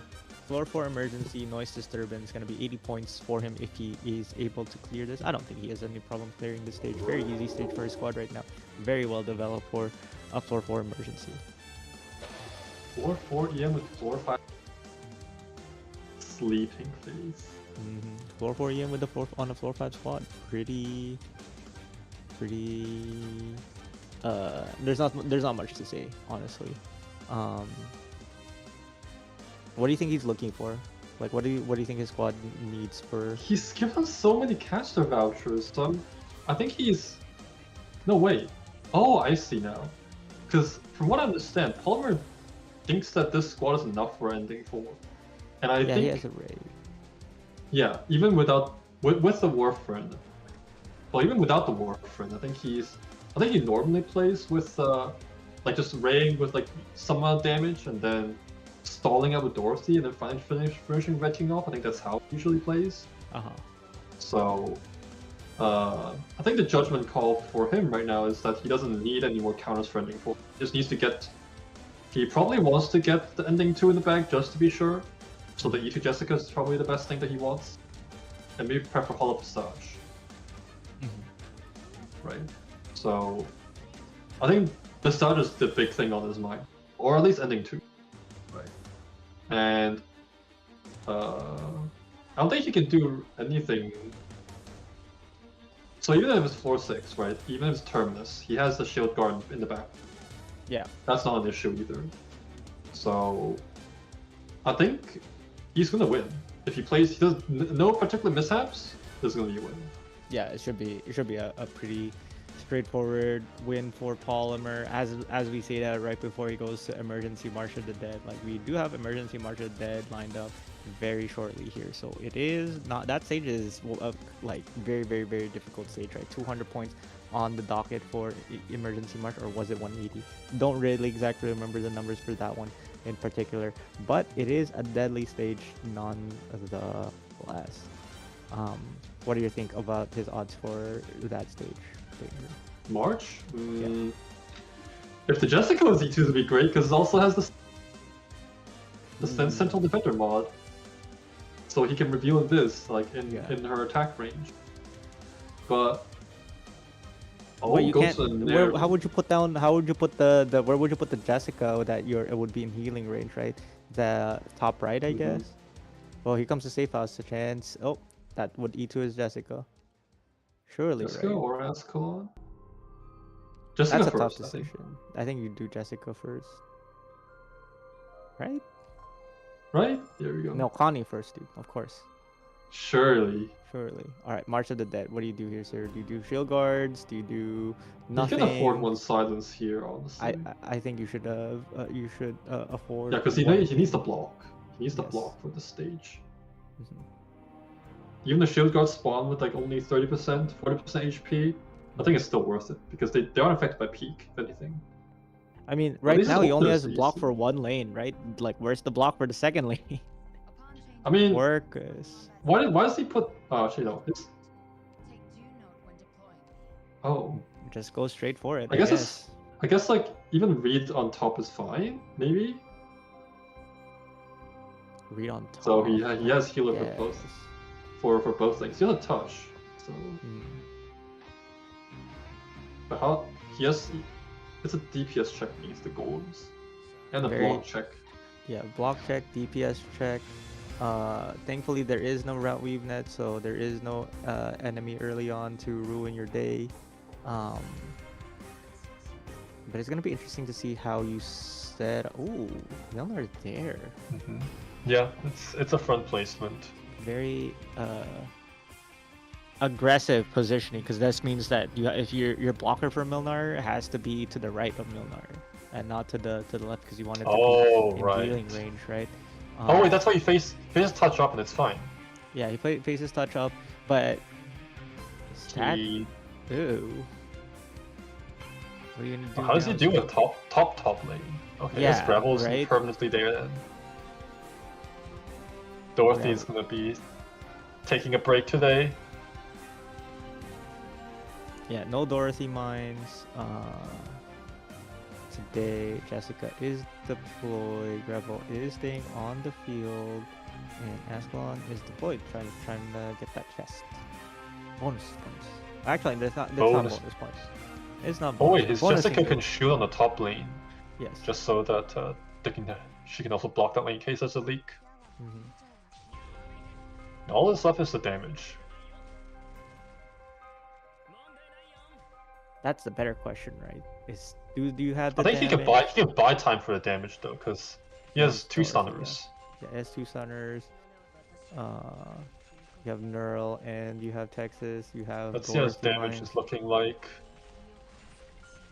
[SPEAKER 2] Floor 4 emergency, noise disturbance. Gonna be 80 points for him if he is able to clear this. I don't think he has any problem clearing this stage. Very easy stage for his squad right now. Very well developed for a floor 4 emergency.
[SPEAKER 3] Floor 4 EM with floor 5 sleeping phase.
[SPEAKER 2] Floor 4 EM with the on a floor 5 squad. Pretty. There's not much to say, honestly. What do you think he's looking for? Like, what do you think his squad needs for?
[SPEAKER 3] He's given so many caster vouchers, so I think he's. No, wait. Oh, I see now. Because from what I understand, Polymer thinks that this squad is enough for ending 4, and I think
[SPEAKER 2] he has a raid.
[SPEAKER 3] Yeah, even without with the Warfriend. Well, even without the Warfriend, I think he normally plays with like just raying with like some damage and then stalling out with Dorothy and then finishing retching off. I think that's how he usually plays. So I think the judgment call for him right now is that he doesn't need any more counters for ending 4. He just needs to get. He probably wants to get the ending 2 in the bag just to be sure. So the E2 Jessica is probably the best thing that he wants. And maybe prep for Hollow Passage. Right? So I think Passage is the big thing on his mind. Or at least ending 2. Right? And I don't think he can do anything. So even if it's floor 6, right? Even if it's Terminus, he has the shield guard in the back.
[SPEAKER 2] Yeah.
[SPEAKER 3] That's not an issue either. So I think he's gonna win. If he plays, he does no particular mishaps, there's gonna be a win.
[SPEAKER 2] Yeah, it should be a pretty straightforward win for Polymer. As we say that right before he goes to Emergency March of the Dead. Like, we do have Emergency March of the Dead lined up very shortly here, so it is not, that stage is like very difficult stage, right? 200 points on the docket for Emergency March, or was it 180? Don't really exactly remember the numbers for that one in particular, but it is a deadly stage nonetheless. What do you think about his odds for that stage?
[SPEAKER 3] March?
[SPEAKER 2] Yeah.
[SPEAKER 3] If the Jessica was E2, would be great because it also has the Central Defender mod, so he can reveal this like in her attack range. But
[SPEAKER 2] well, you can't. How would you put down? How would you put the? Where would you put the Jessica that it would be in healing range, right? The top right, I guess. Well, here comes the safe house. A chance. Oh, that would E2 is Jessica. Surely,
[SPEAKER 3] Jessica
[SPEAKER 2] right?
[SPEAKER 3] or Ascalon? Jessica
[SPEAKER 2] That's a
[SPEAKER 3] first,
[SPEAKER 2] tough decision. I think you do Jessica first. Right?
[SPEAKER 3] Right? There we go.
[SPEAKER 2] No, Connie first, dude. Of course.
[SPEAKER 3] Surely.
[SPEAKER 2] All right, March of the Dead. What do you do here, sir? Do you do shield guards? Do you do nothing?
[SPEAKER 3] You can afford one silence here, honestly.
[SPEAKER 2] I think you should afford.
[SPEAKER 3] Yeah, because he needs the block. He needs the block for the stage. Even the shield guards spawn with like only 30%, 40% HP. I think it's still worth it because they aren't affected by peak, if anything.
[SPEAKER 2] I mean, right now he only has a block for one lane, right? Like, where's the block for the second lane?
[SPEAKER 3] I mean,
[SPEAKER 2] Workers.
[SPEAKER 3] Why does he put? Oh, actually no. Oh.
[SPEAKER 2] Just go straight for it.
[SPEAKER 3] I guess like even read on top is fine, maybe.
[SPEAKER 2] Read on top.
[SPEAKER 3] So he has healer for both. For both things. He has a touch. So. But how he has? It's a DPS check against the golems, and a block check.
[SPEAKER 2] Yeah, block check, DPS check. Thankfully there is no route weave net, so there is no enemy early on to ruin your day. But it's gonna be interesting to see how you set. Ooh, Milner there.
[SPEAKER 4] Yeah, it's a front placement.
[SPEAKER 2] Very aggressive positioning, because this means that if your blocker for Milnar has to be to the right of Milnar and not to the left, because you want it to be in healing range, right?
[SPEAKER 4] Oh wait, that's why you faces touch up and it's fine.
[SPEAKER 2] Yeah, he faces touch up, but stat.
[SPEAKER 4] He...
[SPEAKER 2] Ooh. What are you gonna do?
[SPEAKER 4] How does he
[SPEAKER 2] now,
[SPEAKER 4] do
[SPEAKER 2] Scoop?
[SPEAKER 4] with top lane? Okay,
[SPEAKER 2] Yeah,
[SPEAKER 4] his Rebel's
[SPEAKER 2] right?
[SPEAKER 4] permanently there then. Dorothy's gonna be taking a break today.
[SPEAKER 2] Yeah, no Dorothy mines. Today, Jessica is deployed. Rebel is staying on the field, and Ascalon is deployed, trying to get that chest. Bonus points. Actually, that's not bonus points. It's not.
[SPEAKER 4] Oh
[SPEAKER 2] Bonus.
[SPEAKER 4] wait, his
[SPEAKER 2] Bonus
[SPEAKER 4] Jessica can shoot on the top lane,
[SPEAKER 2] Yes.
[SPEAKER 4] just so that she can also block that lane in case there's a leak. All that's left is the damage.
[SPEAKER 2] That's the better question, right? Is do you have the
[SPEAKER 4] I think
[SPEAKER 2] damage?
[SPEAKER 4] he can buy time for the damage though, because he has two
[SPEAKER 2] Dorothy,
[SPEAKER 4] stunners.
[SPEAKER 2] Yeah, he has 2 stunners. You have Neural and you have Texas. You have.
[SPEAKER 4] Let's see how his damage
[SPEAKER 2] mines.
[SPEAKER 4] is looking like.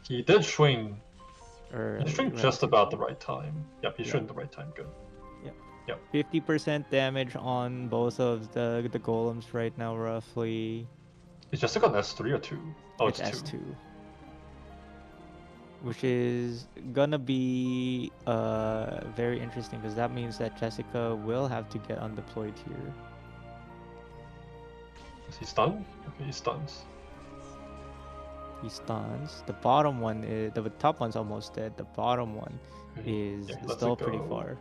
[SPEAKER 4] He did swing. He swing just about the right time. Yep, he swing the right time. Good.
[SPEAKER 2] Yep. 50% damage on both of the golems right now, roughly.
[SPEAKER 4] Is Jessica on S3 or 2? Oh, it's
[SPEAKER 2] S2.
[SPEAKER 4] 2.
[SPEAKER 2] Which is gonna be very interesting because that means that Jessica will have to get undeployed here.
[SPEAKER 4] Is he stunned? Okay, he stuns.
[SPEAKER 2] He stuns. The bottom one is the top one's almost dead. The bottom one is still pretty far.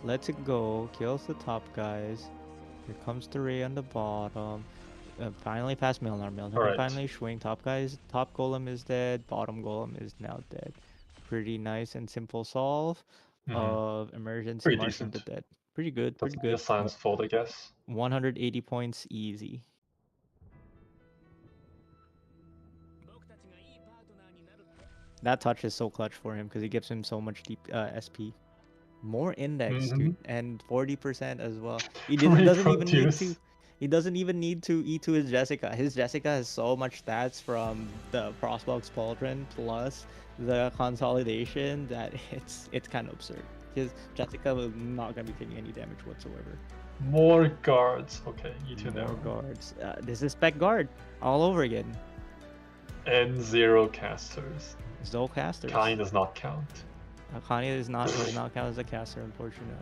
[SPEAKER 2] Lets it go. Kills the top guys. Here comes the Ray on the bottom. Finally past Milnar. Milnar can finally swing. Top golem is dead. Bottom golem is now dead. Pretty nice and simple solve of emergency mushroom to dead. Pretty good. Pretty good.
[SPEAKER 4] That's Science fault, I guess.
[SPEAKER 2] 180 points easy. That touch is so clutch for him because he gives him so much deep SP. More index, dude, and 40% as well. He doesn't even need to. He doesn't even need to E2 his Jessica. His Jessica has so much stats from the Frostbox Pauldron plus the consolidation that it's kind of absurd. His Jessica is not gonna be taking any damage whatsoever.
[SPEAKER 4] More guards. Okay, E2
[SPEAKER 2] More
[SPEAKER 4] now.
[SPEAKER 2] guards. This is spec guard all over again.
[SPEAKER 4] And 0 casters.
[SPEAKER 2] No casters.
[SPEAKER 4] Kanye does not count.
[SPEAKER 2] Kanye does not count as a caster, unfortunately.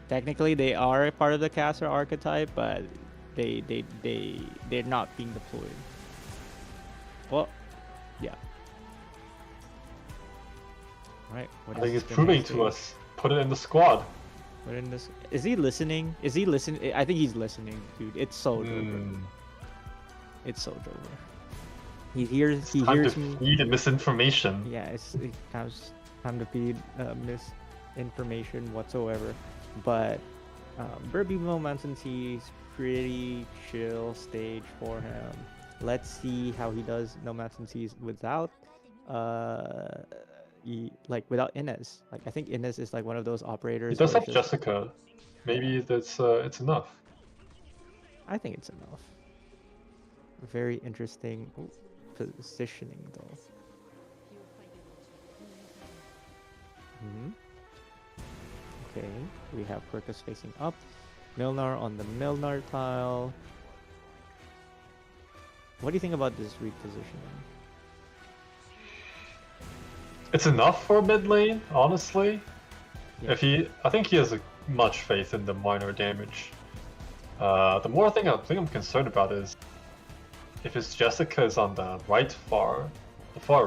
[SPEAKER 2] Technically, they are part of the caster archetype, but they're not being deployed. Well, yeah. Right.
[SPEAKER 4] I think it's proving to us. Put it in the squad.
[SPEAKER 2] Put in this. Is he listening? Is he listening? I think he's listening, dude. It's so Jover. It's so Jover. He hears me.
[SPEAKER 4] Feed misinformation.
[SPEAKER 2] Yeah, it's time to feed misinformation whatsoever. But Burby Mountain Sea's pretty chill stage for him. Let's see how he does No Mountain Seas without without Inez. Like I think Inez is like one of those operators.
[SPEAKER 4] He does have Jessica. Maybe that's it's enough.
[SPEAKER 2] I think it's enough. Very interesting positioning though. Okay, we have Quirkus facing up. Milnar on the Milnar tile. What do you think about this repositioning?
[SPEAKER 4] It's enough for mid lane, honestly.
[SPEAKER 2] Yeah.
[SPEAKER 4] I think he has much faith in the minor damage. The more thing I'm concerned about is if his Jessica is on the far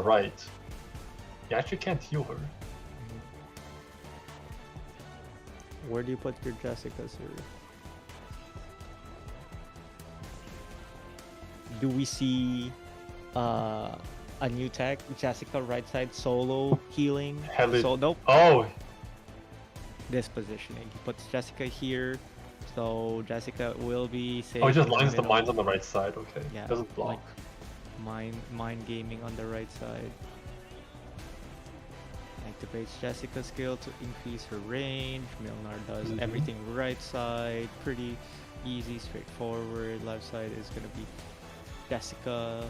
[SPEAKER 4] right, you actually can't heal her.
[SPEAKER 2] Where do you put your Jessica, sir? Do we see a new tech, Jessica right side solo healing? Nope.
[SPEAKER 4] Oh!
[SPEAKER 2] This positioning. He puts Jessica here, so Jessica will be safe.
[SPEAKER 4] Oh, he just lines the mines on the right side, okay.
[SPEAKER 2] Yeah,
[SPEAKER 4] doesn't block.
[SPEAKER 2] Like mind gaming on the right side. Activates Jessica's skill to increase her range. Milnar does everything right side. Pretty easy, straightforward. Left side is gonna be Jessica.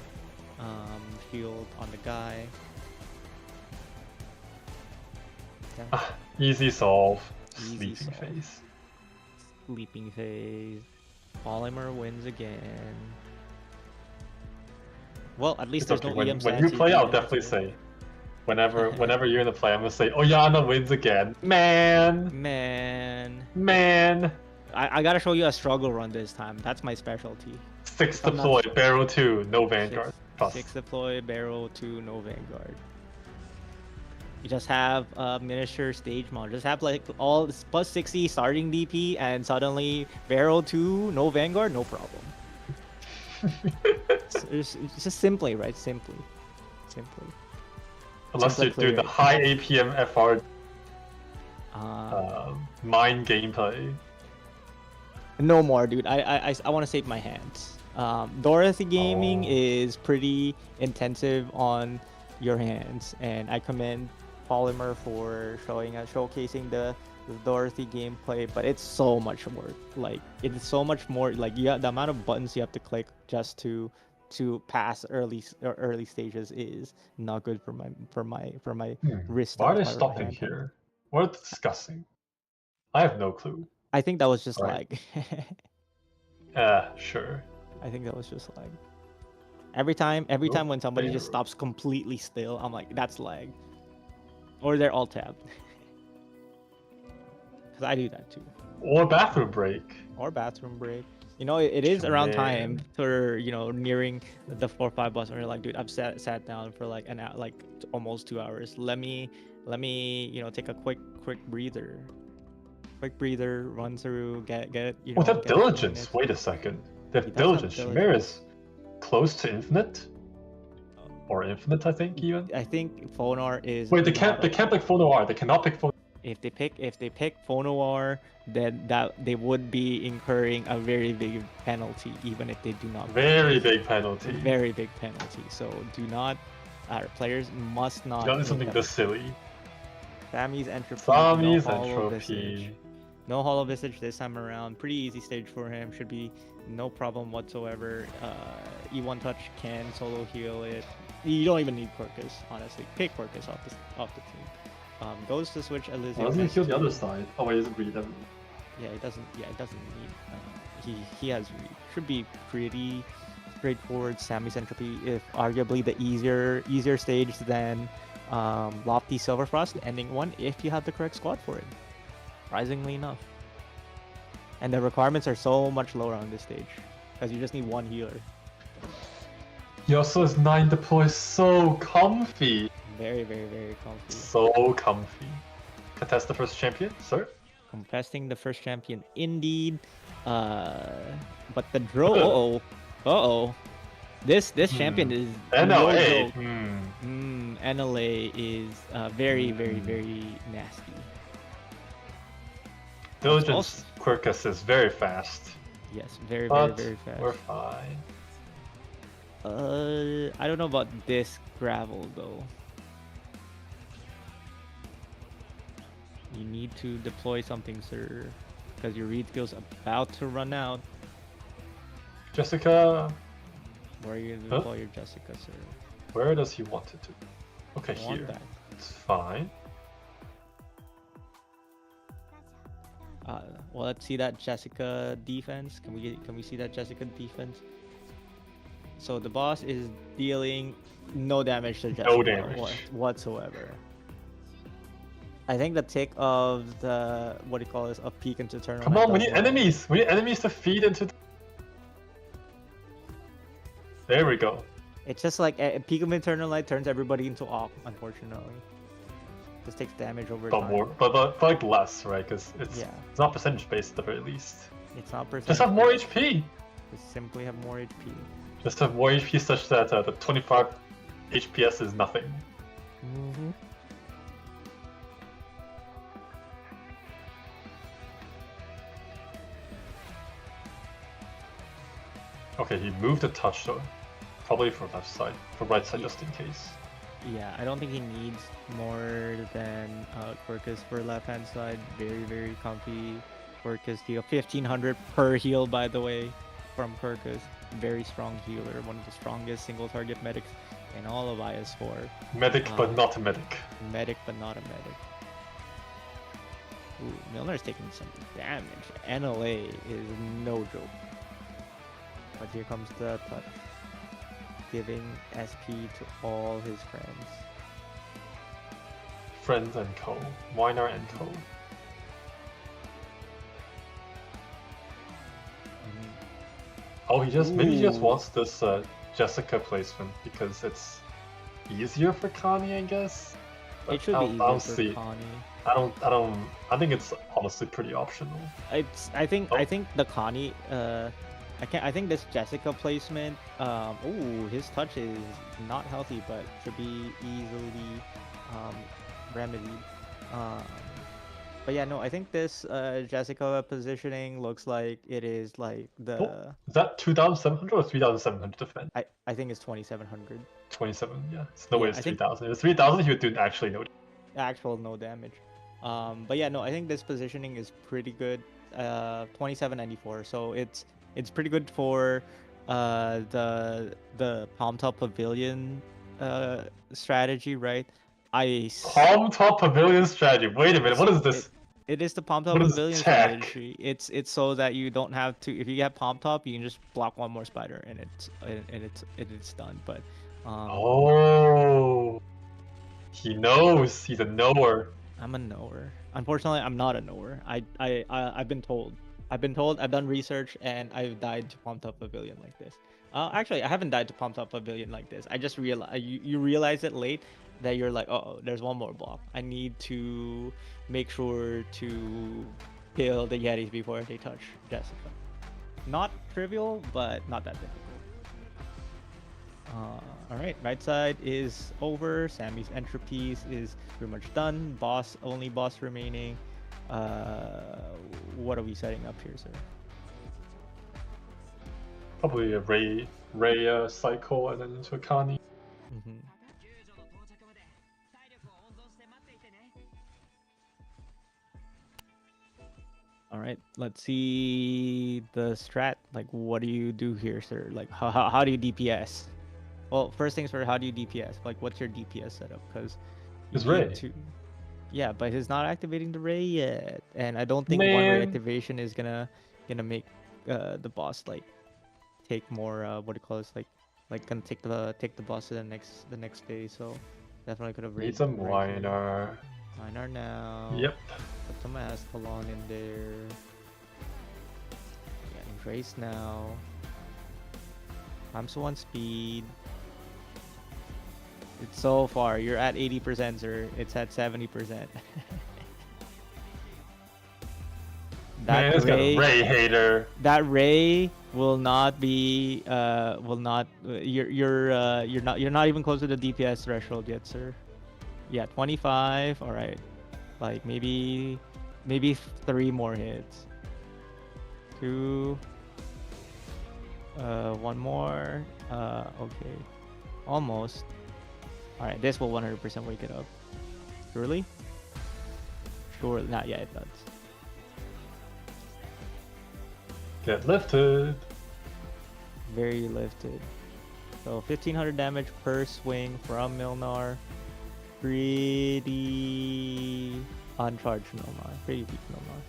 [SPEAKER 2] Shield on the guy. Yeah.
[SPEAKER 4] Easy solve.
[SPEAKER 2] Easy
[SPEAKER 4] Sleeping
[SPEAKER 2] solve.
[SPEAKER 4] phase.
[SPEAKER 2] Sleeping phase. Polymer wins again. Well, at least
[SPEAKER 4] It's
[SPEAKER 2] there's
[SPEAKER 4] okay.
[SPEAKER 2] no EM
[SPEAKER 4] When you
[SPEAKER 2] stats,
[SPEAKER 4] play, I'll
[SPEAKER 2] even if
[SPEAKER 4] definitely
[SPEAKER 2] it's
[SPEAKER 4] say. Whenever you're in the play, I'm gonna say, Oyana wins again. Man,
[SPEAKER 2] Man, I gotta show you a struggle run this time. That's my specialty.
[SPEAKER 4] 6
[SPEAKER 2] I'm not
[SPEAKER 4] deploy,
[SPEAKER 2] sure.
[SPEAKER 4] barrel 2, no Vanguard. Trust.
[SPEAKER 2] 6 deploy, barrel 2, no Vanguard. You just have a miniature stage mod. Just have like all plus 60 starting DP, and suddenly barrel 2, no Vanguard, no problem. it's just simply, right? Simply.
[SPEAKER 4] Unless
[SPEAKER 2] Simply
[SPEAKER 4] you're doing the
[SPEAKER 2] clear.
[SPEAKER 4] high APM FR
[SPEAKER 2] Uh,
[SPEAKER 4] mine gameplay.
[SPEAKER 2] No more, dude. I want to save my hands. Dorothy Gaming
[SPEAKER 4] Oh.
[SPEAKER 2] is pretty intensive on your hands, and I commend Polymer for showcasing the Dorothy gameplay. But it's so much work. Like it's so much more. Like the amount of buttons you have to click just to pass early stages is not good for my wrist.
[SPEAKER 4] Why are they
[SPEAKER 2] my
[SPEAKER 4] stopping
[SPEAKER 2] hand.
[SPEAKER 4] here? What are they discussing? I have no clue.
[SPEAKER 2] I think that was just
[SPEAKER 4] Right.
[SPEAKER 2] lag.
[SPEAKER 4] Sure.
[SPEAKER 2] I think that was just lag. Every time when somebody just stops completely still, I'm like, that's lag. Or they're all tabbed. Because I do that too.
[SPEAKER 4] Or bathroom break.
[SPEAKER 2] Or bathroom break. You know, it is around time
[SPEAKER 4] Man.
[SPEAKER 2] for, you know, nearing the 4-5 bus, and you're like, dude, I've sat down for like an hour, like almost 2 hours. Let me, you know, take a quick breather. Quick breather, run through, get you know.
[SPEAKER 4] Oh, they have
[SPEAKER 2] get a few
[SPEAKER 4] diligence.
[SPEAKER 2] minutes.
[SPEAKER 4] Wait a second. They
[SPEAKER 2] He
[SPEAKER 4] have
[SPEAKER 2] does have
[SPEAKER 4] diligence.
[SPEAKER 2] diligence.
[SPEAKER 4] Shamir is close to infinite. Or infinite, I think, even.
[SPEAKER 2] I think Phonar is.
[SPEAKER 4] Wait, they can't pick Phonoir. They cannot pick Phonoir.
[SPEAKER 2] If they pick Phonoir, then they would be incurring a very big penalty, even if they do not.
[SPEAKER 4] Very big penalty.
[SPEAKER 2] Very big penalty. So do not. Our players must not.
[SPEAKER 4] Not
[SPEAKER 2] make
[SPEAKER 4] something
[SPEAKER 2] that
[SPEAKER 4] this silly.
[SPEAKER 2] Sami's entropy.
[SPEAKER 4] Sami's
[SPEAKER 2] no hollow
[SPEAKER 4] entropy.
[SPEAKER 2] visage. No hollow visage this time around. Pretty easy stage for him. Should be no problem whatsoever. E1 touch can solo heal it. You don't even need Quirkus, honestly. Pick Quirkus off the team. Goes to switch Elysium.
[SPEAKER 3] Doesn't he kill the other side? Oh wait, he's greed.
[SPEAKER 2] Yeah, it doesn't. Yeah, it doesn't need. He has read. Should be pretty straightforward. Sami's entropy, if arguably the easier stage than Lofty Silverfrost, ending one if you have the correct squad for it. Surprisingly enough. And the requirements are so much lower on this stage because you just need one healer.
[SPEAKER 4] He also has 9 deploys. So comfy.
[SPEAKER 2] Very, very, very comfy.
[SPEAKER 4] So comfy. Contest the first champion, sir?
[SPEAKER 2] Contesting the first champion, indeed. But the draw. Uh-oh. This champion is no
[SPEAKER 4] NLA.
[SPEAKER 2] joke. NLA is very, very, very nasty.
[SPEAKER 4] Diligence Quirkus is very fast.
[SPEAKER 2] Yes, very,
[SPEAKER 4] But
[SPEAKER 2] very, very fast.
[SPEAKER 4] we're fine.
[SPEAKER 2] I don't know about this gravel though. You need to deploy something, sir, because your read skill's about to run out.
[SPEAKER 4] Jessica,
[SPEAKER 2] Where are you gonna deploy your Jessica, sir?
[SPEAKER 4] where does he want it to? Okay,
[SPEAKER 2] I want
[SPEAKER 4] here.
[SPEAKER 2] that.
[SPEAKER 4] It's fine.
[SPEAKER 2] Well, let's see that Jessica defense. Can we see that Jessica defense? So the boss is dealing no damage to Jessica
[SPEAKER 4] No damage.
[SPEAKER 2] whatsoever. I think the tick of the what do you call this? A peek into tournament.
[SPEAKER 4] Come on, we need
[SPEAKER 2] does well.
[SPEAKER 4] enemies. We need enemies to feed into. There we go.
[SPEAKER 2] It's just like a peak of Eternal Light turns everybody into Op, unfortunately. Just takes damage over
[SPEAKER 4] But
[SPEAKER 2] time.
[SPEAKER 4] more, but like less, right? Because it's
[SPEAKER 2] Yeah.
[SPEAKER 4] it's not percentage based at the very least.
[SPEAKER 2] It's not percent.
[SPEAKER 4] Just have more HP.
[SPEAKER 2] Just simply have more HP.
[SPEAKER 4] Just have more HP such that the 25 HPS is nothing.
[SPEAKER 2] Mm-hmm.
[SPEAKER 4] Okay, he moved a touch though. Probably for left side, for right side just in case.
[SPEAKER 2] Yeah, I don't think he needs more than Quirkus for left hand side. Very, very comfy Quirkus heal. 1500 per heal, by the way, from Quirkus. Very strong healer. One of the strongest single target medics in all of IS4.
[SPEAKER 4] Medic, but not a medic.
[SPEAKER 2] Medic, but not a medic. Ooh, Milner's taking some damage. NLA is no joke. But here comes the touch. Giving SP to all his friends.
[SPEAKER 4] Friends and co. Minor and co. Oh, maybe he just
[SPEAKER 2] Ooh.
[SPEAKER 4] wants this Jessica placement because it's easier for Connie, I guess. But
[SPEAKER 2] It should
[SPEAKER 4] I
[SPEAKER 2] be
[SPEAKER 4] don't
[SPEAKER 2] easier for
[SPEAKER 4] see.
[SPEAKER 2] Connie.
[SPEAKER 4] I think it's honestly pretty optional.
[SPEAKER 2] I think
[SPEAKER 4] Oh.
[SPEAKER 2] the Connie I think this Jessica placement his touch is not healthy but should be easily remedied. But yeah, no, I think this Jessica positioning looks like it is like the
[SPEAKER 4] Oh, is that 2,700 or 3,700 defense?
[SPEAKER 2] I think it's 2700.
[SPEAKER 4] 27, yeah. It's no way
[SPEAKER 2] Yeah,
[SPEAKER 4] it's
[SPEAKER 2] I think
[SPEAKER 4] 3,000. If it's 3,000, he would do actually no.
[SPEAKER 2] actual no damage. But yeah, no, I think this positioning is pretty good. 2794. So it's pretty good for the palm top pavilion strategy, right?
[SPEAKER 4] Palm top pavilion strategy. Wait a minute, what is this?
[SPEAKER 2] It is the palm top
[SPEAKER 4] What is
[SPEAKER 2] pavilion
[SPEAKER 4] tech?
[SPEAKER 2] strategy. It's so that you don't have to. If you get palm top, you can just block one more spider and it's done. But
[SPEAKER 4] Oh, he knows. He's a knower.
[SPEAKER 2] I'm a knower. Unfortunately, I'm not a knower. I've been told. I've done research and I've died to Palm Top Pavilion like this. Actually, I haven't died to Palm Top Pavilion like this. I just realize you realize it late that you're like, oh, there's one more block. I need to make sure to kill the Yetis before they touch Jessica. Not trivial, but not that difficult. All right, right side is over. Sammy's entropies is pretty much done. Only boss remaining. What are we setting up here, sir?
[SPEAKER 4] Probably a Ray cycle and then into a Connie.
[SPEAKER 2] Mm-hmm. All right, let's see the strat. Like, what do you do here, sir? Like, how do you DPS? Well, first things first, how do you DPS? Like, what's your DPS setup? Because
[SPEAKER 4] It's Ray.
[SPEAKER 2] Yeah, but he's not activating the Ray yet, and I don't think one Ray activation is gonna make the boss like take more what do you call this, like gonna take the boss to the next phase. So definitely could have
[SPEAKER 4] Need some minor.
[SPEAKER 2] Minor now.
[SPEAKER 4] Yep.
[SPEAKER 2] Put some Ascalon in there. Yeah, Embrace now. I'm so on speed. It's so far. You're at 80%, sir. It's at 70%.
[SPEAKER 4] Man, it's got a Ray hater.
[SPEAKER 2] That Ray will not be you're not even close to the DPS threshold yet, sir. Yeah, 25. All right. Like maybe 3 more hits. 2 1 more. Okay. Almost. All right, this will 100% wake it up. Surely? Sure, not yet, it does.
[SPEAKER 4] Get lifted.
[SPEAKER 2] Very lifted. So 1500 damage per swing from Milnar. Pretty uncharged Milnar. Pretty weak Milnar.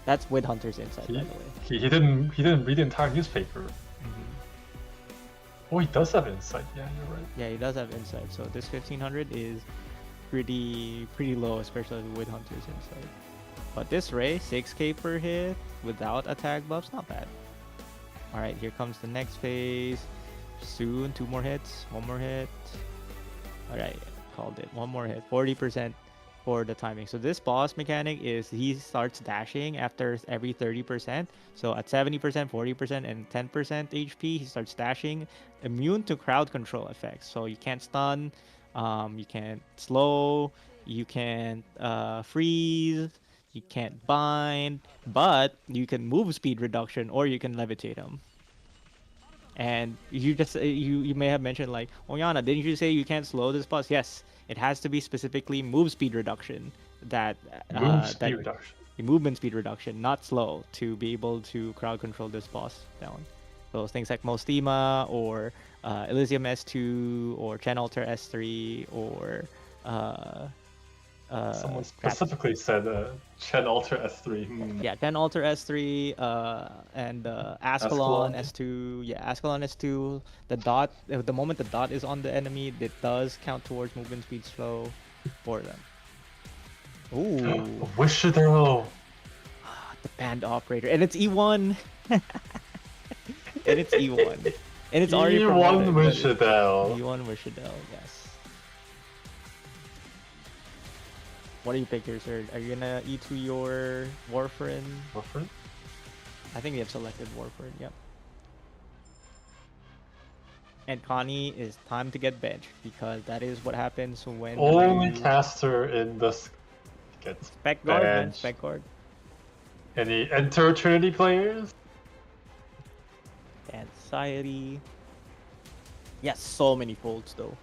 [SPEAKER 2] That's with Hunter's Insight, by the way.
[SPEAKER 4] He didn't read the entire newspaper. Oh, he does have insight. Yeah, you're right.
[SPEAKER 2] Yeah, he does have insight. So this 1500 is pretty low, especially with Hunter's Insight. But this Ray, 6k per hit without attack buffs, not bad. All right, here comes the next phase. Soon, 2 more hits, 1 more hit. All right, called it. 1 more hit, 40% for the timing. So this boss mechanic is he starts dashing after every 30%. So at 70%, 40%, and 10% HP, he starts dashing, immune to crowd control effects. So you can't stun, you can't slow, you can't freeze, you can't bind, but you can move speed reduction or you can levitate him. And you just you may have mentioned like, Oyana, didn't you say you can't slow this boss? Yes, it has to be specifically move speed reduction movement speed reduction, not slow, to be able to crowd control this boss down. So things like Mostima or Elysium S2 or Chen Alter S3 or
[SPEAKER 4] Someone
[SPEAKER 2] scratch.
[SPEAKER 4] specifically said Chen Alter S3.
[SPEAKER 2] Yeah, 10 Alter S3, and Ascalon S2. Yeah, Ascalon S2. The dot, the moment the dot is on the enemy, it does count towards movement speed slow for them. Ooh,
[SPEAKER 4] Wishido.
[SPEAKER 2] the band operator, and it's E1. And it's E1, and it's already promoted,
[SPEAKER 4] E1
[SPEAKER 2] but it's
[SPEAKER 4] Wishidel.
[SPEAKER 2] E1 Wishidel, yes. What do you pick here, sir? Are you gonna E2 your Warfarin?
[SPEAKER 4] Warfarin?
[SPEAKER 2] I think we have selected Warfarin, yep. And Connie is time to get benched, because that is what happens when
[SPEAKER 4] Only
[SPEAKER 2] you
[SPEAKER 4] caster in this gets
[SPEAKER 2] spec guard, man,
[SPEAKER 4] benched.
[SPEAKER 2] spec guard.
[SPEAKER 4] Any Enter Trinity players?
[SPEAKER 2] And Society. Yes, so many folds though.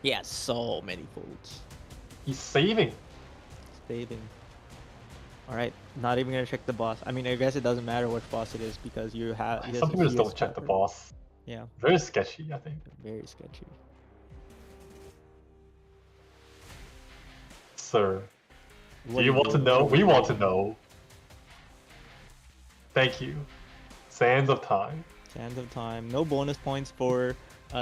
[SPEAKER 2] Yeah, so many folds.
[SPEAKER 4] He's saving.
[SPEAKER 2] Saving. Alright, not even gonna check the boss. I mean, I guess it doesn't matter which boss it is because you have.
[SPEAKER 4] Some people just don't check the boss.
[SPEAKER 2] Yeah,
[SPEAKER 4] Very sketchy, I think.
[SPEAKER 2] very sketchy.
[SPEAKER 4] Sir,
[SPEAKER 2] What
[SPEAKER 4] do you want to
[SPEAKER 2] doing?
[SPEAKER 4] know? We want to know. Thank you. Sands of Time.
[SPEAKER 2] Sands of Time. No bonus points for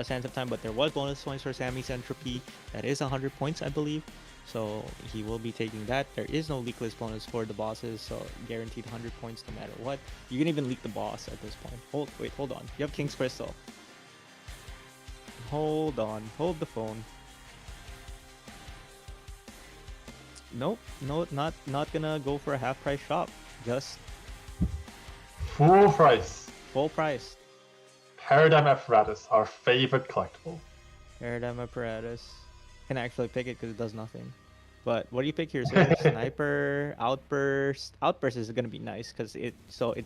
[SPEAKER 2] Sands of Time, but there was bonus points for Sammy's Entropy. That is 100 points, I believe. So he will be taking that. There is no leak list bonus for the bosses, so guaranteed 100 points no matter what. You can even leak the boss at this point. Hold on. You have King's Crystal. Hold on. Hold the phone. Nope. No, not gonna go for a half price shop. Just
[SPEAKER 4] Full price.
[SPEAKER 2] full price.
[SPEAKER 4] Paradigm Apparatus, our favorite collectible.
[SPEAKER 2] Paradigm Apparatus. Can actually pick it because it does nothing. But what do you pick here, sir? Sniper, Outburst. Outburst is gonna be nice because it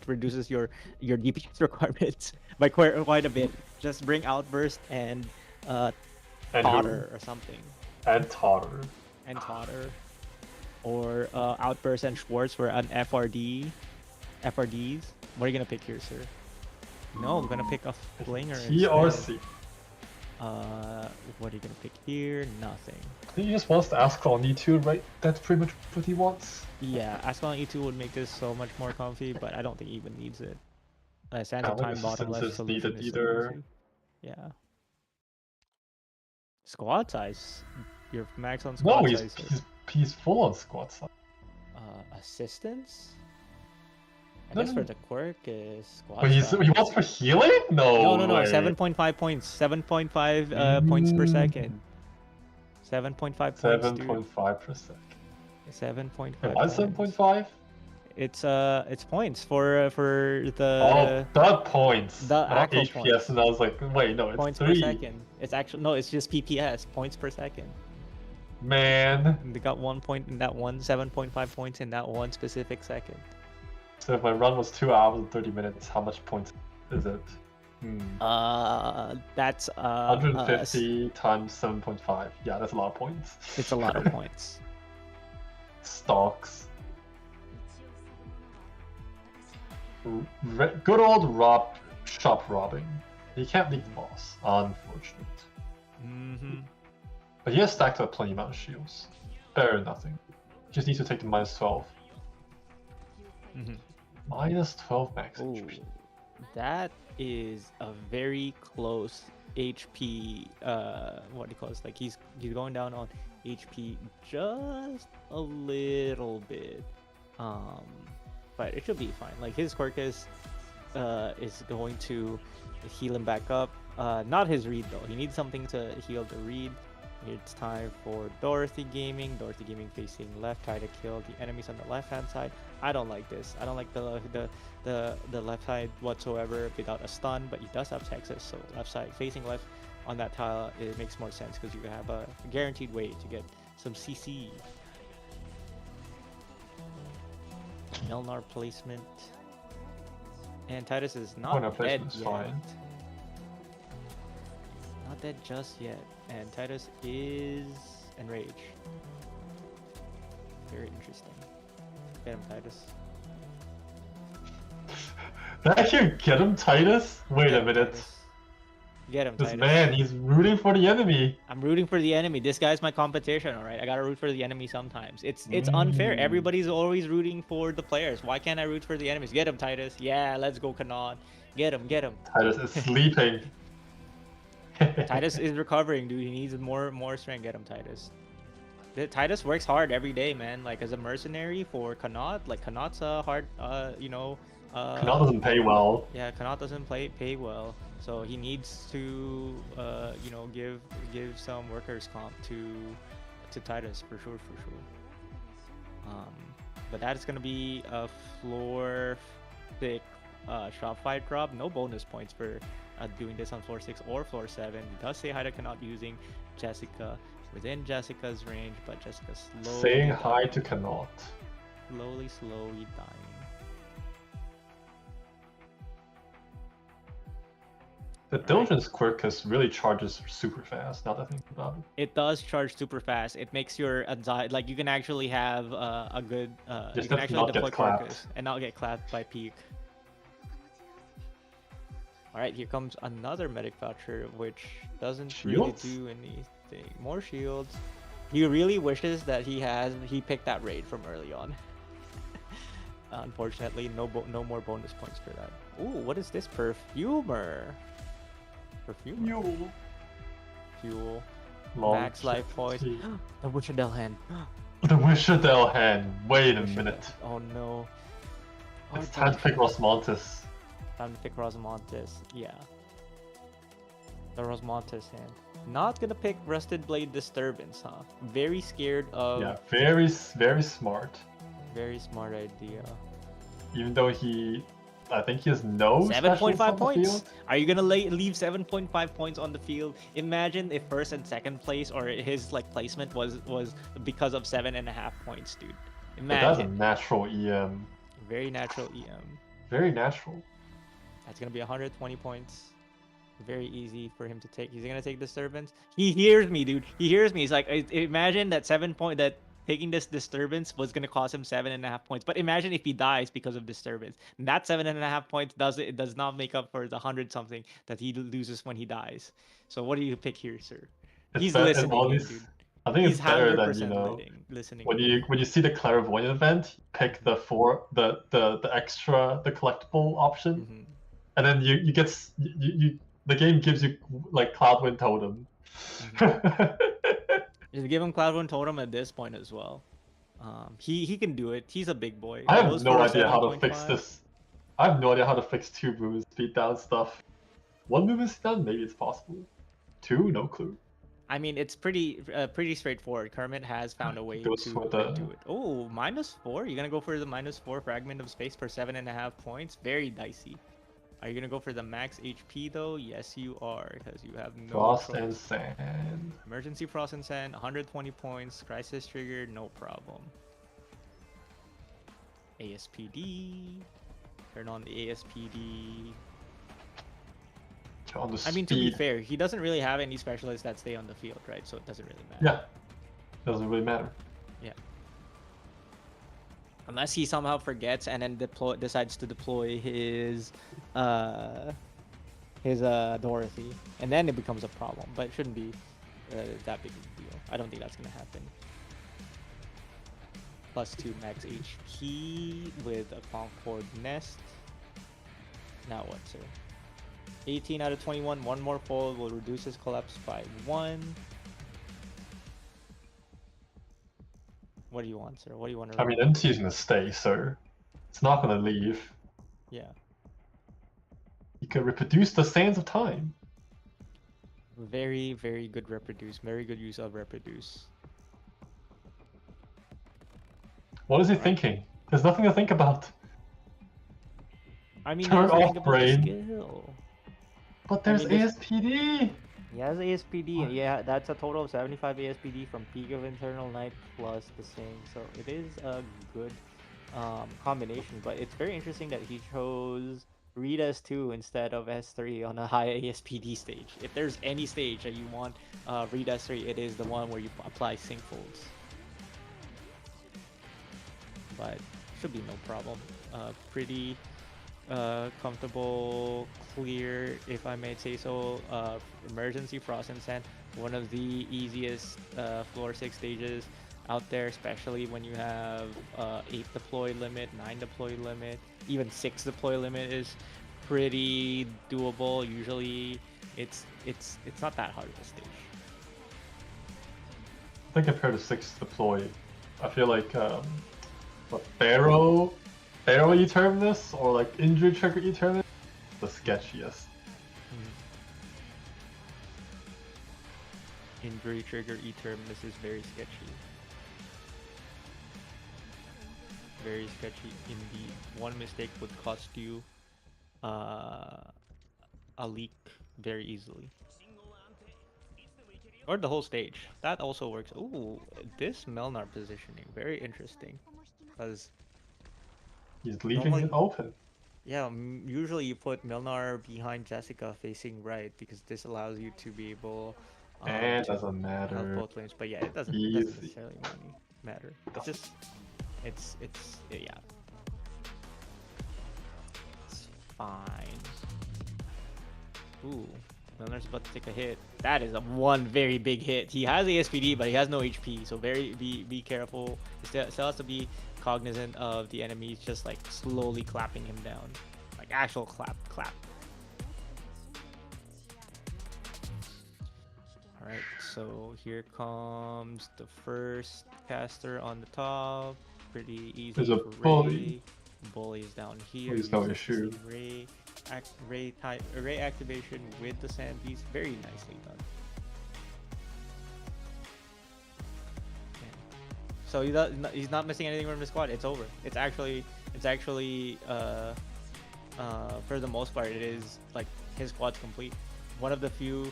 [SPEAKER 2] reduces your DPS requirements by quite a bit. Just bring Outburst and
[SPEAKER 4] And
[SPEAKER 2] Totter or something.
[SPEAKER 4] And Totter.
[SPEAKER 2] And Totter. Or Outburst and Schwartz for an FRDs. What are you gonna pick here, sir? No, I'm gonna pick a Flinger instead.
[SPEAKER 4] TRC.
[SPEAKER 2] What are you gonna pick here? Nothing.
[SPEAKER 4] I think he just wants to ask on E2, right? That's pretty much what he wants.
[SPEAKER 2] Yeah, Ascalon E2 would make this so much more comfy, but I don't think he even needs it. Sands
[SPEAKER 4] I
[SPEAKER 2] of
[SPEAKER 4] don't think
[SPEAKER 2] Time bottom left
[SPEAKER 4] Assistance is
[SPEAKER 2] solution
[SPEAKER 4] needed
[SPEAKER 2] is so
[SPEAKER 4] either.
[SPEAKER 2] easy. Yeah. Squad size. You're max on squad
[SPEAKER 4] No,
[SPEAKER 2] size.
[SPEAKER 4] he's full on squad size.
[SPEAKER 2] Assistance? I
[SPEAKER 4] No,
[SPEAKER 2] guess
[SPEAKER 4] no,
[SPEAKER 2] for the quirk is squad
[SPEAKER 4] But he
[SPEAKER 2] size.
[SPEAKER 4] wants for healing? No.
[SPEAKER 2] No,
[SPEAKER 4] way.
[SPEAKER 2] 7.5 points. 7.5 points per second. 7.5 points, dude.
[SPEAKER 4] 7.5 per second.
[SPEAKER 2] 7.5
[SPEAKER 4] Why
[SPEAKER 2] points.
[SPEAKER 4] 7.5?
[SPEAKER 2] It's points for the
[SPEAKER 4] Oh, the points.
[SPEAKER 2] the
[SPEAKER 4] Not
[SPEAKER 2] actual
[SPEAKER 4] HPS,
[SPEAKER 2] points.
[SPEAKER 4] and I was like, wait, no, it's
[SPEAKER 2] points
[SPEAKER 4] 3.
[SPEAKER 2] per second. It's actually no, it's just PPS, points per second.
[SPEAKER 4] Man.
[SPEAKER 2] And they got 1 point in that one, 7.5 points in that one specific second.
[SPEAKER 4] So if my run was 2 hours and 30 minutes, how much points is it?
[SPEAKER 2] That's
[SPEAKER 4] 150 times 7.5. Yeah, that's a lot of points.
[SPEAKER 2] It's a lot of points.
[SPEAKER 4] Stocks. Good old shop robbing. He can't leave the boss, unfortunate. But he has stacked up plenty amount of shields. Better than nothing. Just needs to take the minus 12. Minus 12 max
[SPEAKER 2] Ooh,
[SPEAKER 4] HP.
[SPEAKER 2] that is a very close HP. What do you call this? Like he's going down on HP just a little bit. But it should be fine. Like his quirk is going to heal him back up. Not his read though. He needs something to heal the read. It's time for Dorothy Gaming. Dorothy Gaming facing left, try to kill the enemies on the left-hand side. I don't like this. I don't like the left side whatsoever without a stun, but he does have Texas, so left side facing left on that tile, it makes more sense because you have a guaranteed way to get some CC. Melnar placement. And Titus is not
[SPEAKER 4] Melnar
[SPEAKER 2] dead
[SPEAKER 4] placement is
[SPEAKER 2] yet.
[SPEAKER 4] fine.
[SPEAKER 2] Not dead just yet. And Titus is enraged. Very interesting. Get him, Titus.
[SPEAKER 4] Did I hear get him, Titus? Wait
[SPEAKER 2] Get
[SPEAKER 4] a
[SPEAKER 2] him,
[SPEAKER 4] minute.
[SPEAKER 2] Titus. Get him,
[SPEAKER 4] This
[SPEAKER 2] Titus.
[SPEAKER 4] man, he's rooting for the enemy.
[SPEAKER 2] I'm rooting for the enemy. This guy's my competition, all right? I gotta root for the enemy sometimes. It's unfair. Everybody's always rooting for the players. Why can't I root for the enemies? Get him, Titus. Yeah, let's go, Kanon. Get him, get him.
[SPEAKER 4] Titus is sleeping.
[SPEAKER 2] Titus is recovering, dude. He needs more strength. Get him, Titus. Titus works hard every day, man. Like as a mercenary for Kanat. Like Kanat's a hard,
[SPEAKER 4] Kanal doesn't pay well.
[SPEAKER 2] Yeah, Kanat doesn't pay well, so he needs to, give some workers comp to Titus for sure. But that is gonna be a floor 6 shop fight drop. No bonus points for doing this on floor 6 or floor 7. He does say hi to Kanat using Jessica within Jessica's range, but Jessica slowly
[SPEAKER 4] Saying hi
[SPEAKER 2] dying.
[SPEAKER 4] to Kanat.
[SPEAKER 2] Slowly dying.
[SPEAKER 4] The Diligence Quirkus really charges super fast, now that I think about it.
[SPEAKER 2] It does charge super fast. It makes your anxiety, like you can actually have a good, you
[SPEAKER 4] Just
[SPEAKER 2] can
[SPEAKER 4] have to
[SPEAKER 2] actually
[SPEAKER 4] not get
[SPEAKER 2] deploy
[SPEAKER 4] clapped.
[SPEAKER 2] Quirkus and not get clapped by peak. Alright, here comes another medic voucher, which doesn't
[SPEAKER 4] Shields?
[SPEAKER 2] really do anything. More shields. He really wishes that he picked that raid from early on. Unfortunately, no more bonus points for that. Ooh, what is this? Perfumer. Fuel. Max life points. The Wishadel hand.
[SPEAKER 4] The Wishadel hand. Wait a minute.
[SPEAKER 2] Oh no.
[SPEAKER 4] It's time to pick Rosmontis.
[SPEAKER 2] Time to pick Rosmontis. Yeah. The Rosmontis hand. Not gonna pick Rusted Blade Disturbance, huh? Very scared of.
[SPEAKER 4] Yeah, very smart.
[SPEAKER 2] Very smart idea.
[SPEAKER 4] Even though I think he has no
[SPEAKER 2] 7.5 points.
[SPEAKER 4] Field.
[SPEAKER 2] Are you gonna leave 7.5 points on the field? Imagine if first and second place or his placement was because of 7.5 points, dude.
[SPEAKER 4] But that's a
[SPEAKER 2] Imagine.
[SPEAKER 4] natural EM.
[SPEAKER 2] Very natural EM.
[SPEAKER 4] Very natural.
[SPEAKER 2] That's gonna be 120 points. Very easy for him to take. He's gonna take Disturbance. He hears me, dude. He hears me. He's like, imagine that that taking this Disturbance was gonna cost him 7.5 points. But imagine if he dies because of Disturbance. And that 7.5 points does not make up for the 100 something that he loses when he dies. So what do you pick here, sir? He's listening, dude.
[SPEAKER 4] I think
[SPEAKER 2] He's
[SPEAKER 4] it's better than
[SPEAKER 2] 100% listening.
[SPEAKER 4] when you see the Clairvoyant event, pick the extra collectible option,
[SPEAKER 2] Mhm.
[SPEAKER 4] and then you get the game gives you Cloudwind Totem.
[SPEAKER 2] Just give him Cloudwind Totem at this point as well. He can do it. He's a big boy.
[SPEAKER 4] I have
[SPEAKER 2] Goes
[SPEAKER 4] no
[SPEAKER 2] for
[SPEAKER 4] idea how to fix
[SPEAKER 2] 7.5.
[SPEAKER 4] this. I have no idea how to fix 2 movement speed down stuff. 1 movement speed down, maybe it's possible. 2, no clue.
[SPEAKER 2] I mean, it's pretty straightforward. Kermit has found a way
[SPEAKER 4] Goes
[SPEAKER 2] to
[SPEAKER 4] for the-
[SPEAKER 2] do it. Oh, -4? You're gonna go for the -4 fragment of space for 7.5 points? Very dicey. Are you gonna go for the max HP though? Yes, you are, because you have no
[SPEAKER 4] Frost
[SPEAKER 2] choice.
[SPEAKER 4] and Sand.
[SPEAKER 2] Emergency Frost and Sand, 120 points. Crisis Trigger, no problem. ASPD. Turn on the ASPD.
[SPEAKER 4] On the
[SPEAKER 2] I mean, to be
[SPEAKER 4] speed.
[SPEAKER 2] fair, he doesn't really have any specialists that stay on the field, right? So it doesn't really matter.
[SPEAKER 4] Yeah. Doesn't really matter.
[SPEAKER 2] Yeah. Unless he somehow forgets and then decides to deploy his Dorothy, and then it becomes a problem. But it shouldn't be that big of a deal. I don't think that's gonna happen. +2 max HP with a Concord Nest. Now what, sir? 18 out of 21. One more fold will reduce his collapse by 1. What do you want, sir? What do you want to?
[SPEAKER 4] I mean, MT is gonna stay, so it's not gonna leave.
[SPEAKER 2] Yeah.
[SPEAKER 4] You can reproduce the sands of time.
[SPEAKER 2] Very, very good reproduce. Very good use of reproduce.
[SPEAKER 4] What is he thinking? There's nothing to think about.
[SPEAKER 2] I mean,
[SPEAKER 4] Turn
[SPEAKER 2] he doesn't think
[SPEAKER 4] off
[SPEAKER 2] about the
[SPEAKER 4] brain.
[SPEAKER 2] skill.
[SPEAKER 4] But there's
[SPEAKER 2] mean, this-
[SPEAKER 4] ASPD!
[SPEAKER 2] He has ASPD, and yeah, that's a total of 75 ASPD from Peak of Internal Night plus the same. So it is a good combination, but it's very interesting that he chose Read S2 instead of S3 on a high ASPD stage. If there's any stage that you want Read S3, it is the one where you apply sync folds. But should be no problem. Pretty comfortable clear, if I may say so. Emergency Frost and Sand, one of the easiest floor 6 stages out there, especially when you have 8 deploy limit, 9 deploy limit, even 6 deploy limit is pretty doable. Usually it's not that hard of a stage.
[SPEAKER 4] I think compared to 6 deploy, I feel like what Barrow E-Terminus or like Injury Trigger E-Terminus, the sketchiest.
[SPEAKER 2] Injury Trigger E-Terminus is very sketchy. Very sketchy indeed. One mistake would cost you a leak very easily. Or the whole stage. That also works. Ooh, this Melnar positioning, very interesting. Because
[SPEAKER 4] He's leaving
[SPEAKER 2] normally,
[SPEAKER 4] it open.
[SPEAKER 2] yeah, usually you put Melnar behind Jessica facing right because this allows you to be able
[SPEAKER 4] And
[SPEAKER 2] to
[SPEAKER 4] doesn't
[SPEAKER 2] help
[SPEAKER 4] matter.
[SPEAKER 2] both lanes. But yeah, it doesn't
[SPEAKER 4] Easy.
[SPEAKER 2] necessarily matter. It's just it's yeah. It's fine. Ooh, Milner's about to take a hit. That is one very big hit. He has ASPD, but he has no HP, so be careful. Still has to be cognizant of the enemies just like slowly clapping him down, like actual clap. All right, so here comes the first caster on the top. Pretty easy.
[SPEAKER 4] There's a
[SPEAKER 2] for
[SPEAKER 4] bully.
[SPEAKER 2] Bully is down here.
[SPEAKER 4] Bully's no
[SPEAKER 2] uses the
[SPEAKER 4] issue.
[SPEAKER 2] same Ray activation with the sand beast. Very nicely done. Okay. So he's not missing anything from the squad. It's over. It's actually for the most part it is like his squad's complete. One of the few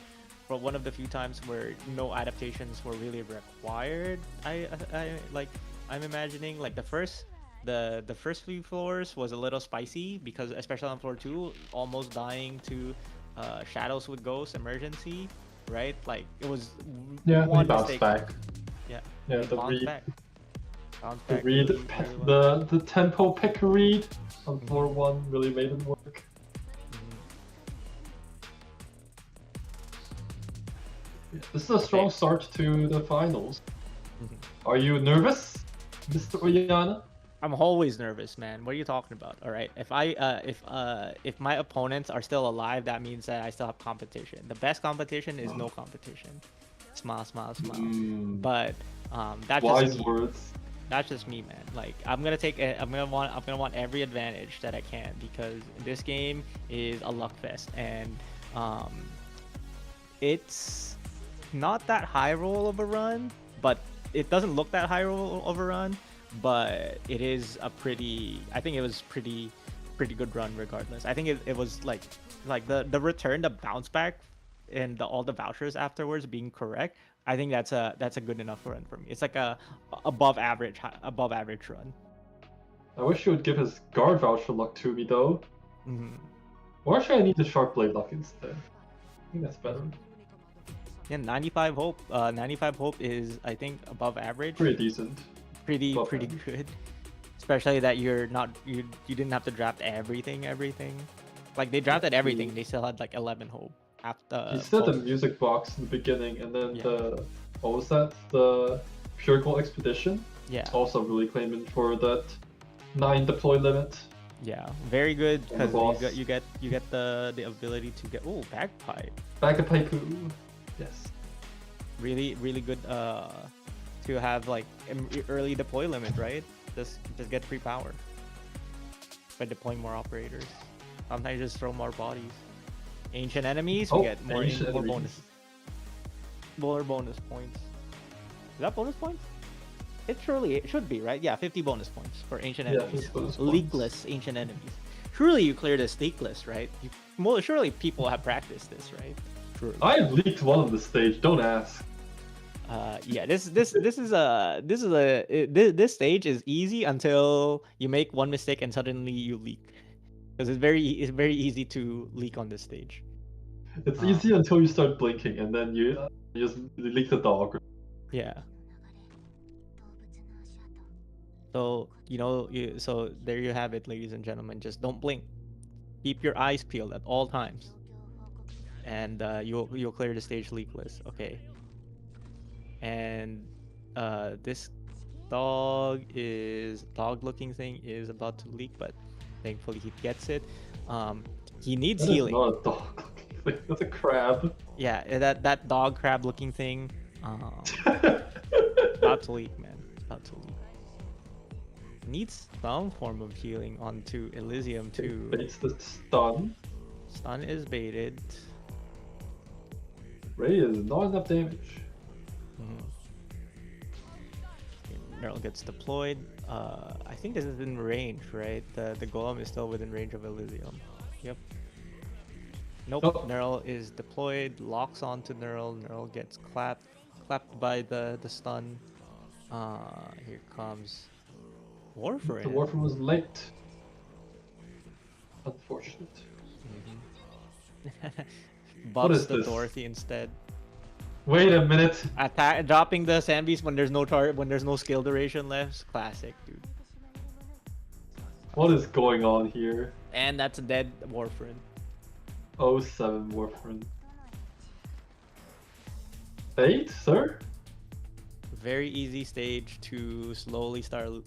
[SPEAKER 2] times where no adaptations were really required. I'm imagining like the first few floors was a little spicy because especially on floor 2, almost dying to Shadows with Ghost emergency, right? Like it was one
[SPEAKER 4] he bounced
[SPEAKER 2] mistake.
[SPEAKER 4] back.
[SPEAKER 2] Yeah,
[SPEAKER 4] Yeah,
[SPEAKER 2] he
[SPEAKER 4] the
[SPEAKER 2] bounced
[SPEAKER 4] read.
[SPEAKER 2] back. Bounced
[SPEAKER 4] The
[SPEAKER 2] back
[SPEAKER 4] read,
[SPEAKER 2] really well.
[SPEAKER 4] the tempo pick read on floor 1 really made it work. This is a strong start to the finals. Are you nervous, Mr. Oyana?
[SPEAKER 2] I'm always nervous, man. What are you talking about? All right. If my opponents are still alive, that means that I still have competition. The best competition is no competition. Smile. But that's
[SPEAKER 4] Wise
[SPEAKER 2] just me.
[SPEAKER 4] words.
[SPEAKER 2] That's just me, man. Like I'm gonna want every advantage that I can because this game is a luck fest and it's not that high roll of a run, but it doesn't look that high roll of a run, but it is a pretty. I think it was pretty good run regardless. I think it was like the return, the bounce back, and all the vouchers afterwards being correct. I think that's a good enough run for me. It's like a above average run.
[SPEAKER 4] I wish you would give his guard voucher luck to me though.
[SPEAKER 2] Mm-hmm.
[SPEAKER 4] Or actually I need the sharp blade luck instead. I think that's better.
[SPEAKER 2] Yeah, 95 hope. 95 hope is I think above average.
[SPEAKER 4] Pretty decent.
[SPEAKER 2] Pretty
[SPEAKER 4] above
[SPEAKER 2] pretty
[SPEAKER 4] average.
[SPEAKER 2] good. Especially that you didn't have to draft everything. Like they drafted everything. They still had like 11 hope after.
[SPEAKER 4] He still had the music box in the beginning, and then
[SPEAKER 2] Yeah.
[SPEAKER 4] what was that? The Pure Gold Expedition.
[SPEAKER 2] Yeah.
[SPEAKER 4] Also really claiming for that 9 deploy limit.
[SPEAKER 2] Yeah, very good
[SPEAKER 4] And the
[SPEAKER 2] because
[SPEAKER 4] boss.
[SPEAKER 2] you get the ability to get bagpipe.
[SPEAKER 4] Back at Paiku. Yes.
[SPEAKER 2] Really good to have like early deploy limit, right? Just get free power by deploying more operators. Sometimes just throw more bodies. Ancient enemies, we get more
[SPEAKER 4] ancient
[SPEAKER 2] more
[SPEAKER 4] enemies.
[SPEAKER 2] bonus points. Is that bonus points? It should be, right? Yeah, 50 bonus points for ancient
[SPEAKER 4] Yeah,
[SPEAKER 2] enemies.
[SPEAKER 4] 50 bonus points.
[SPEAKER 2] Leakless ancient enemies. Surely you clear this leakless, right? Surely people have practiced this, right? Surely.
[SPEAKER 4] I leaked one on the stage. Don't ask.
[SPEAKER 2] Yeah, this stage is easy until you make one mistake and suddenly you leak, because it's very easy to leak on this stage.
[SPEAKER 4] It's easy until you start blinking, and then you just leak the dog.
[SPEAKER 2] Yeah. So so there you have it, ladies and gentlemen. Just don't blink. Keep your eyes peeled at all times, and you'll clear the stage leakless. Okay. And this dog-looking thing is about to leak, but thankfully he gets it. He needs
[SPEAKER 3] That is
[SPEAKER 2] healing.
[SPEAKER 3] not a dog. That's a crab.
[SPEAKER 2] Yeah, that dog crab looking thing. About to leak, man. About to leak. Needs some form of healing onto Elysium too.
[SPEAKER 3] Baits the stun.
[SPEAKER 2] Stun is baited.
[SPEAKER 3] Ray is not enough damage.
[SPEAKER 2] Neural gets deployed. I think this is in range, right? The golem is still within range of Elysium. Yep. Nope.
[SPEAKER 3] Oh.
[SPEAKER 2] Neural is deployed. Locks onto Neural. Neural gets clapped by the stun. Here comes Warframe.
[SPEAKER 3] The Warframe was late. Unfortunate. What
[SPEAKER 2] Buffs
[SPEAKER 3] is
[SPEAKER 2] the
[SPEAKER 3] this?
[SPEAKER 2] Dorothy instead.
[SPEAKER 3] Wait a minute.
[SPEAKER 2] Dropping the Sandbeast when there's no skill duration left. Classic, dude.
[SPEAKER 3] What is going on here?
[SPEAKER 2] And that's a dead Warframe.
[SPEAKER 3] 07 Warframe. 8, sir?
[SPEAKER 2] Very easy stage to slowly start.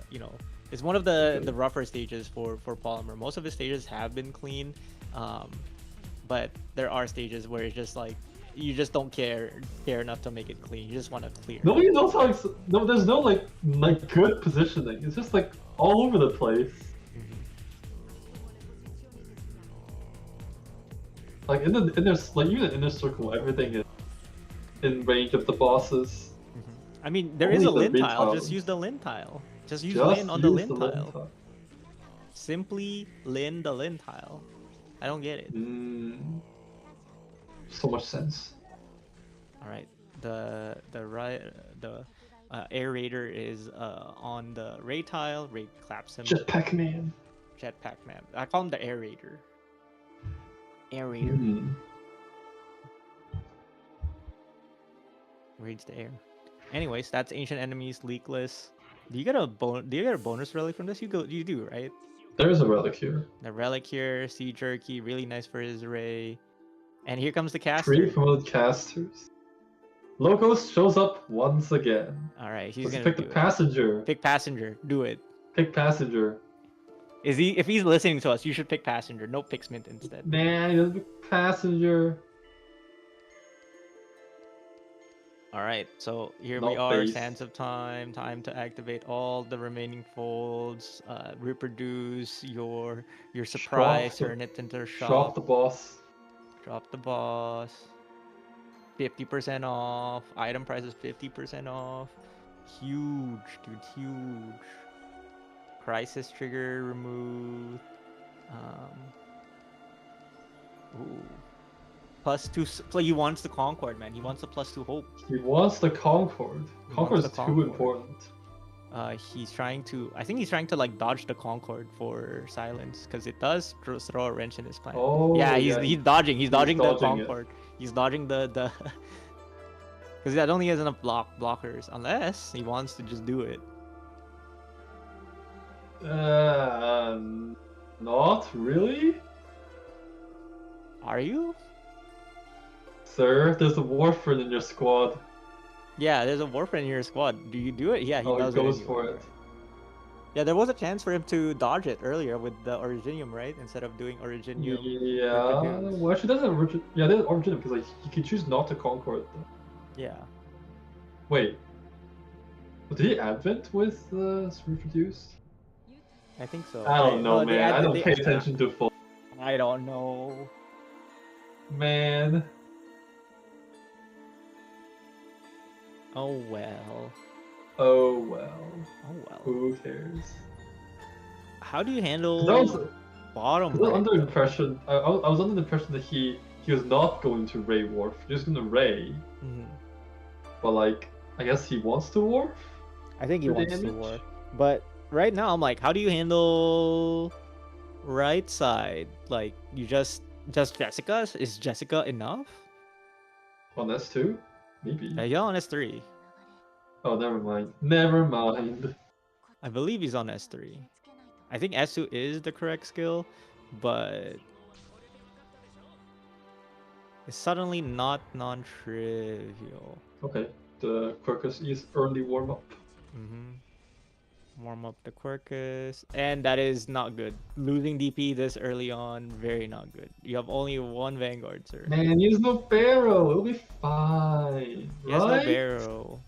[SPEAKER 2] You know, it's one of the rougher stages for Polymer. Most of the stages have been clean, but there are stages where it's just like you just don't care enough to make it clean. You just want to clear.
[SPEAKER 3] Nobody knows how. No, there's no like good positioning. It's just like all over the place. Like in there's like even in inner circle, everything is in range of the bosses.
[SPEAKER 2] I mean, there is a
[SPEAKER 3] Only
[SPEAKER 2] lin
[SPEAKER 3] the
[SPEAKER 2] tile.
[SPEAKER 3] tiles.
[SPEAKER 2] Just use the lin tile. Just use
[SPEAKER 3] Just
[SPEAKER 2] lin on the
[SPEAKER 3] use
[SPEAKER 2] lin
[SPEAKER 3] the lin
[SPEAKER 2] tile.
[SPEAKER 3] tile.
[SPEAKER 2] Simply lin the lin tile. I don't get it.
[SPEAKER 3] So much sense.
[SPEAKER 2] All right, the aerator is on the Ray tile. Ray claps him.
[SPEAKER 3] Jetpack man.
[SPEAKER 2] Jetpack man. I call him the aerator. Aerator. Raids the air. Anyways, that's ancient enemies leakless. Do you get a bonus relic from this? You do, right?
[SPEAKER 3] There's a relic here.
[SPEAKER 2] The relic here, sea jerky, really nice for his Ray. And here comes the caster.
[SPEAKER 3] 3 promoted casters. Logos shows up once again.
[SPEAKER 2] All right, he's
[SPEAKER 3] Let's
[SPEAKER 2] gonna
[SPEAKER 3] pick
[SPEAKER 2] do
[SPEAKER 3] the
[SPEAKER 2] it.
[SPEAKER 3] passenger.
[SPEAKER 2] Pick passenger. Do it.
[SPEAKER 3] Pick passenger.
[SPEAKER 2] Is he? If he's listening to us, you should pick passenger. No pick Smith instead.
[SPEAKER 3] Man, he doesn't pick passenger.
[SPEAKER 2] All right, so here
[SPEAKER 3] Not
[SPEAKER 2] we are.
[SPEAKER 3] base.
[SPEAKER 2] Sands of time. Time to activate all the remaining folds. Reproduce your surprise.
[SPEAKER 3] Shop.
[SPEAKER 2] Turn it into a shop.
[SPEAKER 3] Drop the boss.
[SPEAKER 2] Drop the boss. 50% off. Item price is 50% off. Huge, dude. Huge. Crisis trigger removed. Ooh. +2. He wants the Concord, man. He wants the +2 hope.
[SPEAKER 3] He wants the Concord.
[SPEAKER 2] He
[SPEAKER 3] Concord is
[SPEAKER 2] wants the
[SPEAKER 3] too
[SPEAKER 2] Concord.
[SPEAKER 3] important.
[SPEAKER 2] He's trying to. I think he's trying to like dodge the Concord for silence because it does throw a wrench in his plan.
[SPEAKER 3] Oh,
[SPEAKER 2] yeah,
[SPEAKER 3] yeah,
[SPEAKER 2] he's dodging. He's dodging the
[SPEAKER 3] dodging it.
[SPEAKER 2] Concord. He's dodging the. Because I don't think he has enough blockers unless he wants to just do it.
[SPEAKER 3] Not really,
[SPEAKER 2] Are you?
[SPEAKER 3] sir. There's a Warframe in your squad.
[SPEAKER 2] Yeah, there's a Warframe in your squad. Do you do it? Yeah, he
[SPEAKER 3] Oh, he
[SPEAKER 2] does.
[SPEAKER 3] goes
[SPEAKER 2] anyway.
[SPEAKER 3] for it.
[SPEAKER 2] Yeah, there was a chance for him to dodge it earlier with the Originium, right? Instead of doing Originium.
[SPEAKER 3] Yeah.
[SPEAKER 2] reproduce.
[SPEAKER 3] Well, actually, that's origin. Yeah, there's origin because like he can choose not to Concord.
[SPEAKER 2] Yeah.
[SPEAKER 3] Wait. Did he advent with reproduce?
[SPEAKER 2] I think so.
[SPEAKER 3] I don't know,
[SPEAKER 2] well, they
[SPEAKER 3] man. I
[SPEAKER 2] added-
[SPEAKER 3] don't
[SPEAKER 2] they-
[SPEAKER 3] pay attention to full.
[SPEAKER 2] I don't know.
[SPEAKER 3] Man.
[SPEAKER 2] Oh well.
[SPEAKER 3] Oh well.
[SPEAKER 2] Oh well.
[SPEAKER 3] Who cares?
[SPEAKER 2] How do you handle
[SPEAKER 3] That was,
[SPEAKER 2] bottom?
[SPEAKER 3] I was
[SPEAKER 2] right,
[SPEAKER 3] under
[SPEAKER 2] though?
[SPEAKER 3] impression. I was under the impression that he was not going to Ray Wharf. He was going to Ray,
[SPEAKER 2] Mhm.
[SPEAKER 3] but like I guess he wants to Wharf.
[SPEAKER 2] I think he
[SPEAKER 3] for
[SPEAKER 2] wants to
[SPEAKER 3] damage?
[SPEAKER 2] war. But right now, I'm like, how do you handle right side? Like, you just Jessica? Is Jessica enough?
[SPEAKER 3] On S2, maybe.
[SPEAKER 2] Yeah, on S3.
[SPEAKER 3] Oh, never mind. Never mind.
[SPEAKER 2] I believe he's on S3. I think Esu is the correct skill, but it's suddenly not non-trivial.
[SPEAKER 3] Okay, the Quirkus is early warm up.
[SPEAKER 2] Warm up the Quirkus, and that is not good. Losing DP this early on, very not good. You have only one Vanguard, sir.
[SPEAKER 3] Man, use no barrel. It'll be fine.
[SPEAKER 2] He has no
[SPEAKER 3] right?
[SPEAKER 2] barrel.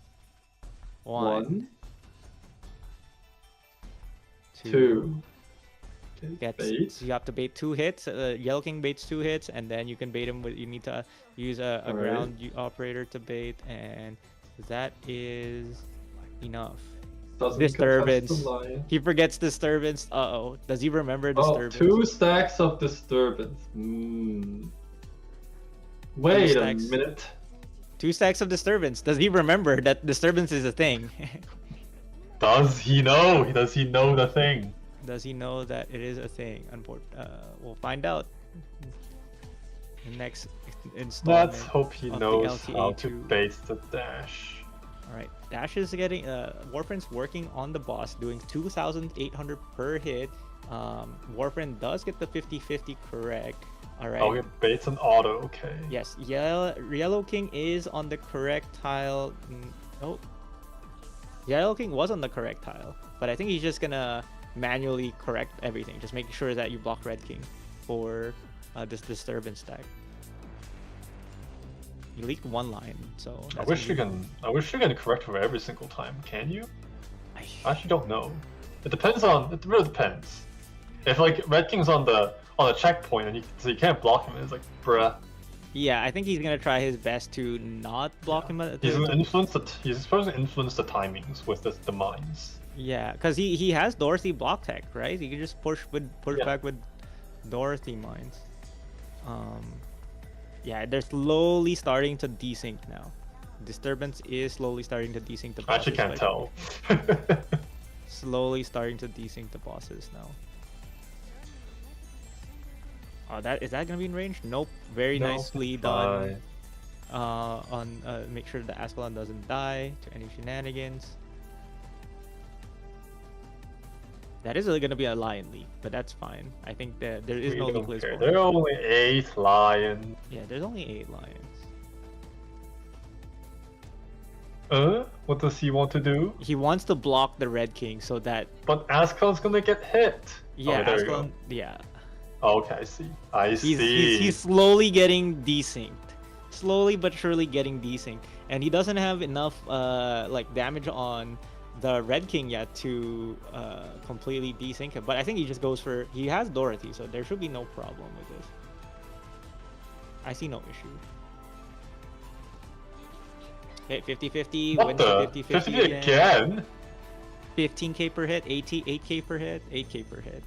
[SPEAKER 2] One,
[SPEAKER 3] 2. Okay,
[SPEAKER 2] Gets,
[SPEAKER 3] bait.
[SPEAKER 2] so you have to bait 2 hits. Yellow King baits 2 hits, and then you can bait him with. You need to use a
[SPEAKER 3] Alright.
[SPEAKER 2] ground operator to bait, and that is enough.
[SPEAKER 3] Doesn't
[SPEAKER 2] Disturbance.
[SPEAKER 3] contest the lion.
[SPEAKER 2] He forgets disturbance. Uh-oh. Does he remember
[SPEAKER 3] Oh,
[SPEAKER 2] disturbance?
[SPEAKER 3] 2 stacks of disturbance. Wait a
[SPEAKER 2] stacks.
[SPEAKER 3] minute.
[SPEAKER 2] 2 stacks of disturbance. Does he remember that disturbance is a thing?
[SPEAKER 4] Does he know? Does he know the thing?
[SPEAKER 2] Does he know that it is a thing? We'll find out in the next installment.
[SPEAKER 4] Let's hope he
[SPEAKER 2] of the
[SPEAKER 4] knows how to
[SPEAKER 2] LTA2.
[SPEAKER 4] bait the dash.
[SPEAKER 2] Alright, Dash is getting Warframe's working on the boss, doing 2,800 per hit. Warframe does get the 50-50 correct. Alright.
[SPEAKER 4] Oh, he baits an auto, okay.
[SPEAKER 2] Yes, Yellow King is on the correct tile. Oh. Yellow King was on the correct tile, but I think he's just gonna manually correct everything. Just make sure that you block Red King for this disturbance stack. You leaked 1 line, so
[SPEAKER 4] I
[SPEAKER 2] that's
[SPEAKER 4] wish you
[SPEAKER 2] gonna
[SPEAKER 4] can correct for every single time. Can you?
[SPEAKER 2] be-
[SPEAKER 4] I actually don't know. It depends on. It really depends. If like Red King's on the checkpoint and so you can't block him, it's like bruh.
[SPEAKER 2] Yeah, I think he's gonna try his best to not block him.
[SPEAKER 4] He's supposed to influence the timings with the mines.
[SPEAKER 2] Yeah, because he has Dorothy block tech, right? He can just push
[SPEAKER 4] Yeah.
[SPEAKER 2] back with Dorothy mines. Yeah, they're slowly starting to desync now. Disturbance is slowly starting to desync the bosses.
[SPEAKER 4] I actually can't tell.
[SPEAKER 2] Slowly starting to desync the bosses now. Oh, is that gonna be in range? Nope. Very
[SPEAKER 4] No,
[SPEAKER 2] nicely done. Make sure the Ascalon doesn't die to any shenanigans. That is gonna be a lion leak, but that's fine. I think that there is
[SPEAKER 4] We
[SPEAKER 2] no
[SPEAKER 4] don't
[SPEAKER 2] leak
[SPEAKER 4] care.
[SPEAKER 2] list.
[SPEAKER 4] There are only 8 lions.
[SPEAKER 2] Yeah, there's only 8 lions.
[SPEAKER 4] What does he want to do?
[SPEAKER 2] He wants to block the Red King so that
[SPEAKER 4] But Ascalon's gonna get hit.
[SPEAKER 2] yeah,
[SPEAKER 4] Oh, there you
[SPEAKER 2] Ascalon,
[SPEAKER 4] go.
[SPEAKER 2] yeah.
[SPEAKER 4] Oh, okay, I see. I see.
[SPEAKER 2] He's slowly getting desynced. Slowly but surely getting desynced. And he doesn't have enough like damage on the Red King yet to completely desync him. But I think he just goes for he has Dorothy, so there should be no problem with this. I see no issue. Okay, 50-50,
[SPEAKER 4] What
[SPEAKER 2] wins
[SPEAKER 4] the?
[SPEAKER 2] the
[SPEAKER 4] 50 again?
[SPEAKER 2] 15k per hit, 8k per hit, 8k per hit.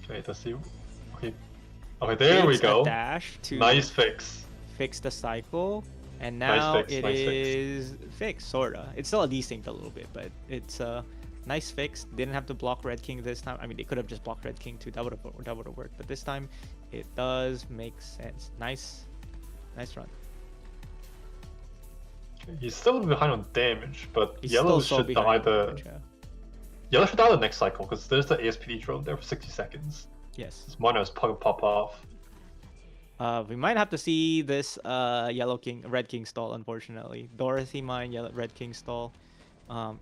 [SPEAKER 4] Okay, does he? Okay, okay, there we
[SPEAKER 2] Takes a
[SPEAKER 4] go.
[SPEAKER 2] dash to
[SPEAKER 4] Nice fix.
[SPEAKER 2] fix the cycle, and
[SPEAKER 4] Nice
[SPEAKER 2] now
[SPEAKER 4] fix,
[SPEAKER 2] it
[SPEAKER 4] nice fix.
[SPEAKER 2] is fixed, sorta. It's still a desynced a little bit, but it's a nice fix. Didn't have to block Red King this time. I mean, they could have just blocked Red King too. That would have worked, but this time it does make sense. Nice run.
[SPEAKER 4] Okay, he's still behind on damage, but
[SPEAKER 2] He's
[SPEAKER 4] yellow
[SPEAKER 2] still so
[SPEAKER 4] should die
[SPEAKER 2] behind
[SPEAKER 4] the
[SPEAKER 2] on damage, yeah.
[SPEAKER 4] yellow should die the next cycle because there's the ASPD drone there for 60 seconds.
[SPEAKER 2] Yes.
[SPEAKER 4] This miners pop off.
[SPEAKER 2] We might have to see this Red King stall, unfortunately. Dorothy mine, Red King stall.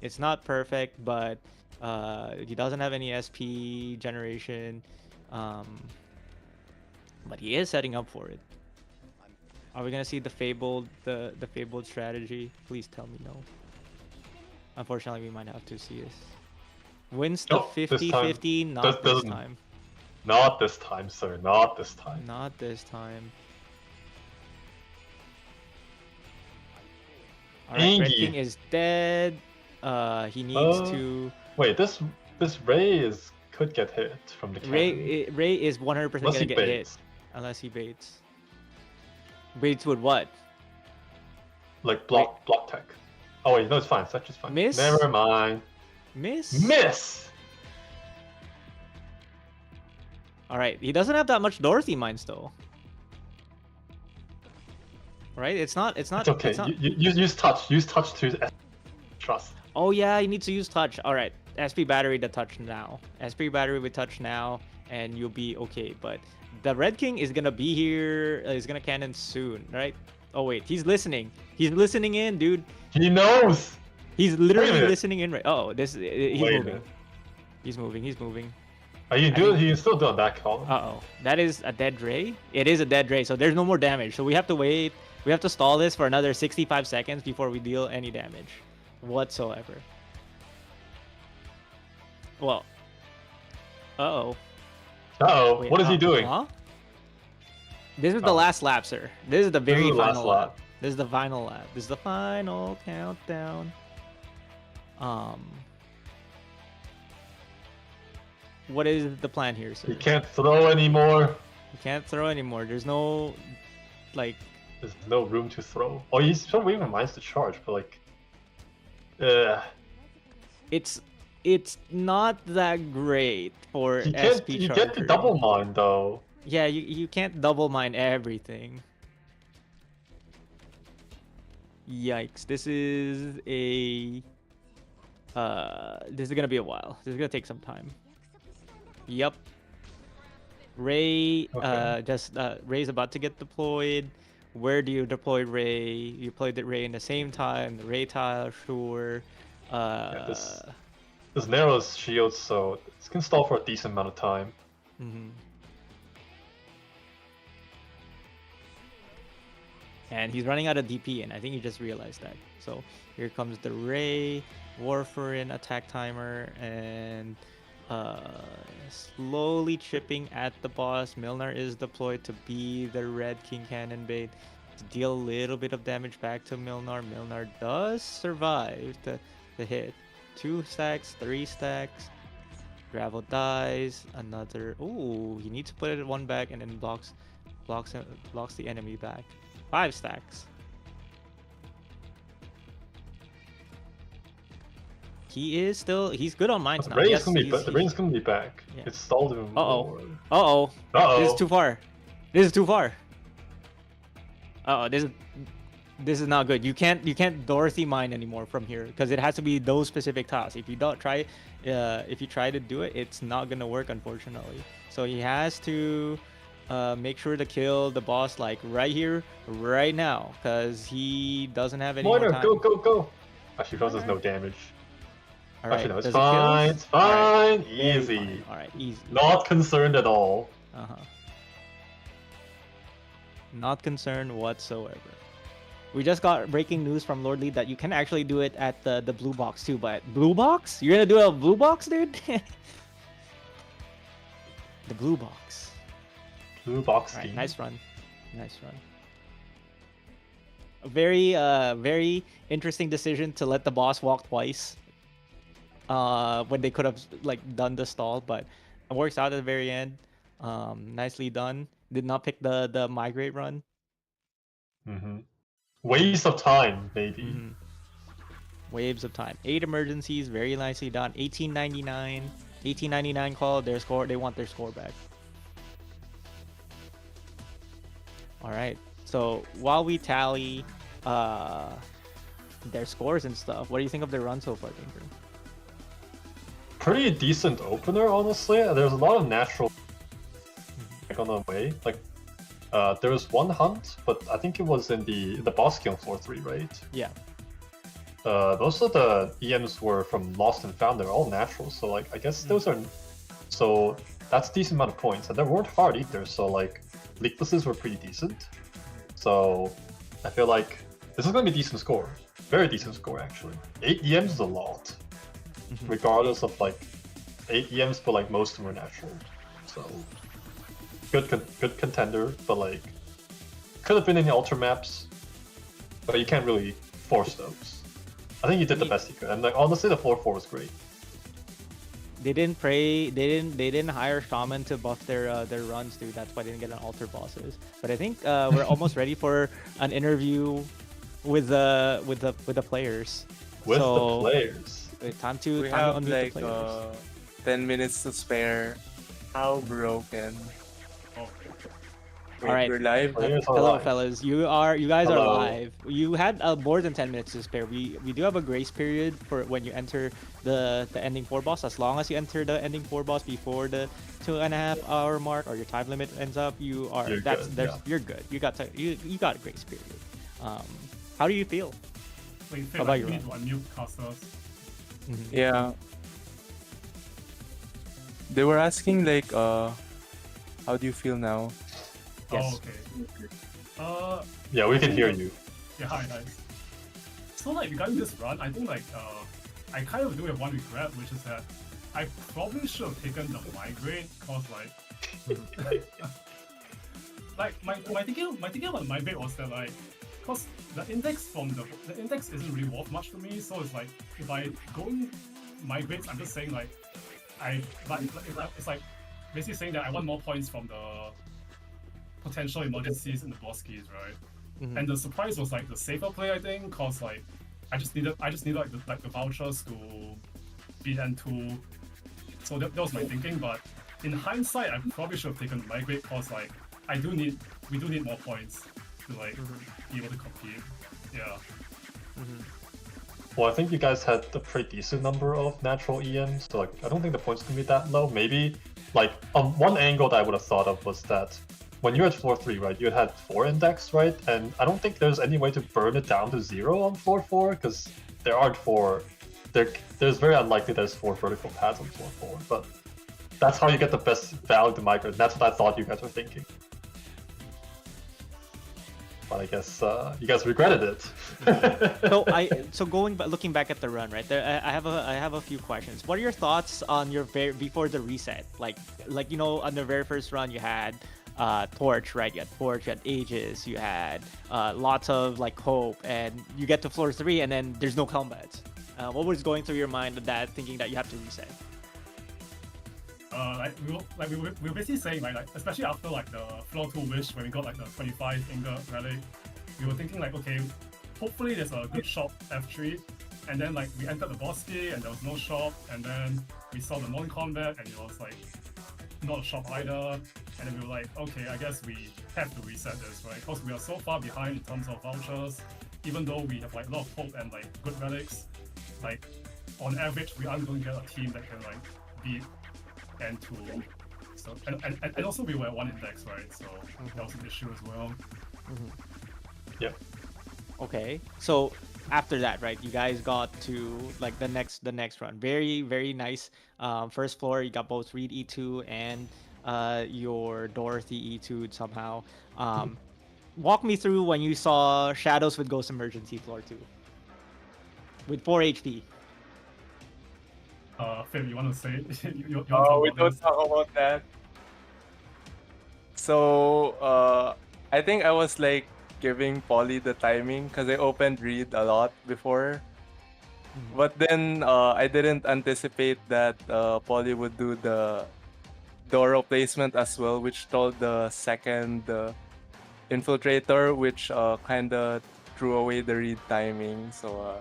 [SPEAKER 2] It's not perfect, but he doesn't have any SP generation. But he is setting up for it. Are we gonna see the fabled strategy? Please tell me no. Unfortunately, we might have to see this. Wins the
[SPEAKER 4] No, this time.
[SPEAKER 2] 50-50, not this
[SPEAKER 4] Doesn't.
[SPEAKER 2] time.
[SPEAKER 4] Not this time, sir. Not this time.
[SPEAKER 2] Not this time. Alright, Red
[SPEAKER 4] Angie.
[SPEAKER 2] King is dead. He needs to.
[SPEAKER 4] Wait, this Ray could get hit from the cannon.
[SPEAKER 2] Ray is 100%
[SPEAKER 4] Unless
[SPEAKER 2] gonna
[SPEAKER 4] he
[SPEAKER 2] get hit
[SPEAKER 4] baits.
[SPEAKER 2] unless he baits. Baits with what?
[SPEAKER 4] Like block tech. Oh wait, no, it's fine. It's actually fine.
[SPEAKER 2] Miss?
[SPEAKER 4] Never mind. Miss.
[SPEAKER 2] Alright, he doesn't have that much Dorothy mines though. Right? It's not.
[SPEAKER 4] It's okay.
[SPEAKER 2] It's not...
[SPEAKER 4] You use touch. Use touch to trust.
[SPEAKER 2] Oh yeah, he needs to use touch. Alright. SP battery to touch now. SP battery with touch now, and you'll be okay. But the Red King is gonna be here. He's gonna cannon soon, right? Oh wait, he's listening. He's listening in, dude.
[SPEAKER 4] He knows.
[SPEAKER 2] He's literally listening in right. Oh, he's
[SPEAKER 4] Wait a
[SPEAKER 2] moving.
[SPEAKER 4] minute.
[SPEAKER 2] He's moving. He's moving.
[SPEAKER 4] Are you doing? He's still doing that column.
[SPEAKER 2] Uh-oh. That is a dead ray? It is a dead ray, so there's no more damage. So we have to wait. We have to stall this for another 65 seconds before we deal any damage whatsoever. Well. Uh-oh.
[SPEAKER 4] Uh-oh.
[SPEAKER 2] Wait,
[SPEAKER 4] What is he doing?
[SPEAKER 2] Huh? This is the last lap, sir. This is the very
[SPEAKER 4] the last
[SPEAKER 2] final
[SPEAKER 4] lap.
[SPEAKER 2] lap. This is the final lap. This is the final countdown. What is the plan here, sir?
[SPEAKER 4] He can't throw anymore.
[SPEAKER 2] You can't throw anymore. There's no, like...
[SPEAKER 4] There's no room to throw. Oh, he's still waiting for mines to charge, but like...
[SPEAKER 2] It's not that great for
[SPEAKER 4] You can't,
[SPEAKER 2] SP
[SPEAKER 4] you
[SPEAKER 2] charging.
[SPEAKER 4] get the double mine though.
[SPEAKER 2] Yeah, you can't double mine everything. Yikes. This is a... this is gonna be a while. This is gonna take some time. Yep. Ray, Ray's about to get deployed. Where do you deploy Ray? You played the Ray in the same time. The Ray tile, sure.
[SPEAKER 4] This narrows shields, so it's gonna stall for a decent amount of time.
[SPEAKER 2] And he's running out of DP, and I think he just realized that. So here comes the Ray, Warfarin, attack timer, and slowly chipping at the boss. Milnar is deployed to be the Red King cannon bait to deal a little bit of damage back to Milnar. Milnar does survive the hit. 2 stacks, 3 stacks. Gravel dies. Another. Ooh, he needs to put it 1 back and then blocks the enemy back. 5 stacks. He's good on mines now.
[SPEAKER 4] The
[SPEAKER 2] Yes,
[SPEAKER 4] rain's gonna be back.
[SPEAKER 2] Yeah.
[SPEAKER 4] It's stalled even more.
[SPEAKER 2] Uh-oh.
[SPEAKER 4] Uh-oh.
[SPEAKER 2] This is too far. Uh-oh, this is not good. You can't Dorothy mine anymore from here because it has to be those specific tiles. If you try to do it, it's not gonna work, unfortunately. So he has to make sure to kill the boss like right here, right now, because he doesn't have any more
[SPEAKER 4] Polymer,
[SPEAKER 2] time.
[SPEAKER 4] go! Actually, because there's no damage.
[SPEAKER 2] All right,
[SPEAKER 4] Actually, no, it's
[SPEAKER 2] does it
[SPEAKER 4] fine.
[SPEAKER 2] kill?
[SPEAKER 4] It's fine.
[SPEAKER 2] Very
[SPEAKER 4] Easy.
[SPEAKER 2] fine. All right, easy.
[SPEAKER 4] Not concerned at all.
[SPEAKER 2] Not concerned whatsoever. We just got breaking news from Lord Lead that you can actually do it at the blue box too, but blue box? You're gonna do a blue box, dude? The blue box.
[SPEAKER 4] Blue box
[SPEAKER 2] All right,
[SPEAKER 4] scheme.
[SPEAKER 2] nice run. A very interesting decision to let the boss walk twice. When they could have like done the stall, but it works out at the very end. Nicely done. Did not pick the migrate run.
[SPEAKER 4] Waste of time, maybe.
[SPEAKER 2] Waves of time. 8 emergencies, very nicely done. 1899 call. Their score. They want their score back. All right. So while we tally their scores and stuff, what do you think of their run so far, Tinker?
[SPEAKER 4] Pretty decent opener, honestly. There's a lot of natural on the way. Like, there was one hunt, but I think it was in the boss kill floor 3, right?
[SPEAKER 2] Yeah.
[SPEAKER 4] Most of the EMs were from Lost and Found. They're all natural, so like I guess those are. So that's a decent amount of points, and they weren't hard either. So like, leaklesses were pretty decent. So I feel like this is going to be a decent score. Very decent score, actually. 8 EMs is a lot. Regardless of like 8 EMs, but like most of them are natural. So good contender, but like could have been in the ultra maps, but you can't really force those. I think you did the best you could, and like honestly, the 4-4 was great.
[SPEAKER 2] They didn't pray. They didn't hire shaman to buff their runs, dude. That's why they didn't get an altar bosses. But I think we're almost ready for an interview with the players.
[SPEAKER 4] With
[SPEAKER 2] So,
[SPEAKER 4] the players.
[SPEAKER 2] Time to
[SPEAKER 5] We
[SPEAKER 2] time
[SPEAKER 5] have
[SPEAKER 2] to unmute
[SPEAKER 5] like
[SPEAKER 2] the players.
[SPEAKER 5] 10 minutes to spare. How broken?
[SPEAKER 2] All right.
[SPEAKER 5] We're live.
[SPEAKER 4] Players are
[SPEAKER 2] Hello,
[SPEAKER 4] live.
[SPEAKER 2] fellas. You guys are
[SPEAKER 4] Hello.
[SPEAKER 2] live. You had more than 10 minutes to spare. We do have a grace period for when you enter the ending 4 boss. As long as you enter the ending 4 boss before the 2.5 hour mark or your time limit ends up, you are
[SPEAKER 4] You're good, yeah.
[SPEAKER 2] you're good. You got a grace period. How do you feel?
[SPEAKER 6] Wait,
[SPEAKER 2] How about
[SPEAKER 6] you
[SPEAKER 2] you,
[SPEAKER 6] need to unmute casters.
[SPEAKER 5] Yeah. They were asking like, how do you feel now?
[SPEAKER 2] Yes.
[SPEAKER 6] Oh, okay.
[SPEAKER 4] Yeah, we can hear you.
[SPEAKER 6] Yeah, hi guys. So like regarding this run, I think like I kind of do have one regret, which is that I probably should have taken the migrate, cause like like my thinking about the migrate was that like, cause the index the index isn't really worth much to me, so it's like if I go in migrates, I'm just saying like it's like basically saying that I want more points from the potential emergencies in the boss keys, right? And the surprise was like the safer play, I think, cause like I just needed like the vouchers to beat N2. So that was my thinking, but in hindsight, I probably should have taken the migrate, cause like we do need more points to like be able to compete. Yeah.
[SPEAKER 4] Well, I think you guys had a pretty decent number of natural EMs, so like I don't think the points can be that low. Maybe like one angle that I would have thought of was that when you're at floor 3, right, you had 4 index, right? And I don't think there's any way to burn it down to 0 on floor 4, because there aren't 4. There's very unlikely there's 4 vertical paths on floor 4, but that's how you get the best value to migrate. That's what I thought you guys were thinking. But I guess you guys regretted it.
[SPEAKER 2] So looking back at the run, right there, I have a few questions. What are your thoughts on your before the reset? Like you know, on the very first run you had Torch, right? You had Torch, you had Aegis, you had lots of like hope, and you get to floor 3 and then there's no combats. What was going through your mind of that, thinking that you have to reset?
[SPEAKER 6] We were basically saying like especially after like the floor 2 wish when we got like the 25 ingot relic, we were thinking like, okay, hopefully there's a good shop F3, and then like we entered the boss key and there was no shop, and then we saw the non-combat and it was like not a shop either, and then we were like, okay, I guess we have to reset this, right? Because we are so far behind in terms of vouchers, even though we have like a lot of hope and like good relics, like on average we aren't going to get a team that can like beat N2. So and also we were at 1 index, right? So that was an issue as well.
[SPEAKER 4] Yep.
[SPEAKER 2] Okay, so after that, right, you guys got to like the next run. Very, very nice. First floor, you got both Reed E2 and your Dorothy E2 somehow. Walk me through when you saw Shadows with Ghost Emergency floor 2 with 4 HP.
[SPEAKER 6] Phil, you want to say it? you
[SPEAKER 5] Oh, we
[SPEAKER 6] want
[SPEAKER 5] don't talk about that. So, I think I was like giving Poly the timing because I opened Reed a lot before. But then I didn't anticipate that Poly would do the Doro placement as well, which told the second Infiltrator, which kind of threw away the Reed timing. So,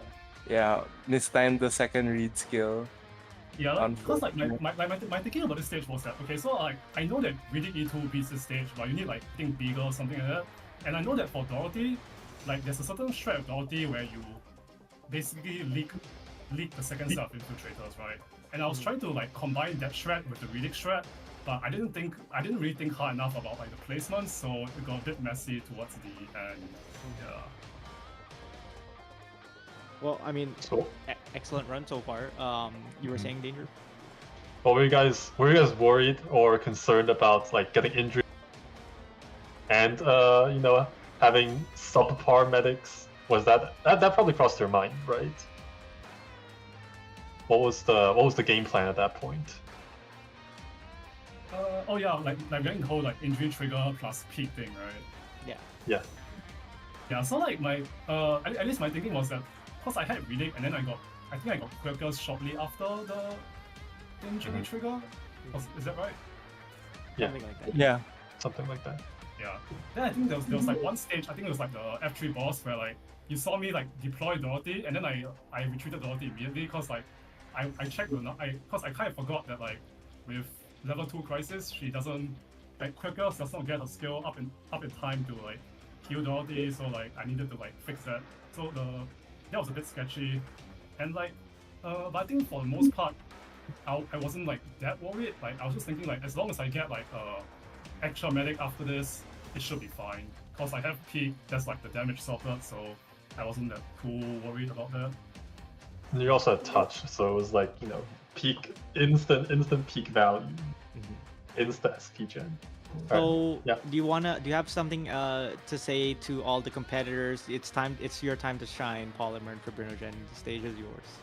[SPEAKER 5] yeah, mistimed the second Reed skill.
[SPEAKER 6] Yeah, because like my thinking about this stage was that, okay, so like I know that reading E2 beats this stage, but you need like I think Beagle or something like that. And I know that for Dorothy, like there's a certain strat of Dorothy where you basically leak the second set of infiltrators, right? And I was trying to like combine that strat with the Riddick strat, but I didn't really think hard enough about like the placements, so it got a bit messy towards the end. Yeah.
[SPEAKER 2] Well, I mean,
[SPEAKER 4] Cool.
[SPEAKER 2] excellent run so far. You were saying, Danger?
[SPEAKER 4] Well, were you guys worried or concerned about like getting injured and you know, having subpar medics? Was that probably crossed your mind, right? What was the game plan at that point?
[SPEAKER 6] Oh yeah, like getting the whole like injury trigger plus peak thing, right?
[SPEAKER 2] Yeah.
[SPEAKER 6] Yeah, so like my at least my thinking was that because I had Riddick and then I think I got Quirkers shortly after the injury trigger. Is that right?
[SPEAKER 4] Yeah.
[SPEAKER 2] Something like that.
[SPEAKER 5] Yeah.
[SPEAKER 4] Something like that.
[SPEAKER 6] Yeah. Then I think there was like one stage, I think it was like the F3 boss where like you saw me like deploy Dorothy and then I retreated Dorothy immediately because like I checked because I kind of forgot that like with level 2 crisis she doesn't like quicker does not get a skill up in time to like heal the ulti, so like I needed to like fix that. So that was a bit sketchy, and like but I think for the most part I wasn't like that worried. Like I was just thinking like as long as I get like extra medic after this, it should be fine. Cause I have peak, that's like the damage sorted, so I wasn't that too worried about that.
[SPEAKER 4] And you also had touch, so it was like, peak, instant peak value. Insta SP gen.
[SPEAKER 2] So
[SPEAKER 4] yeah.
[SPEAKER 2] do you have something to say to all the competitors? It's your time to shine, Polymer and Fibrinogen. The stage is yours.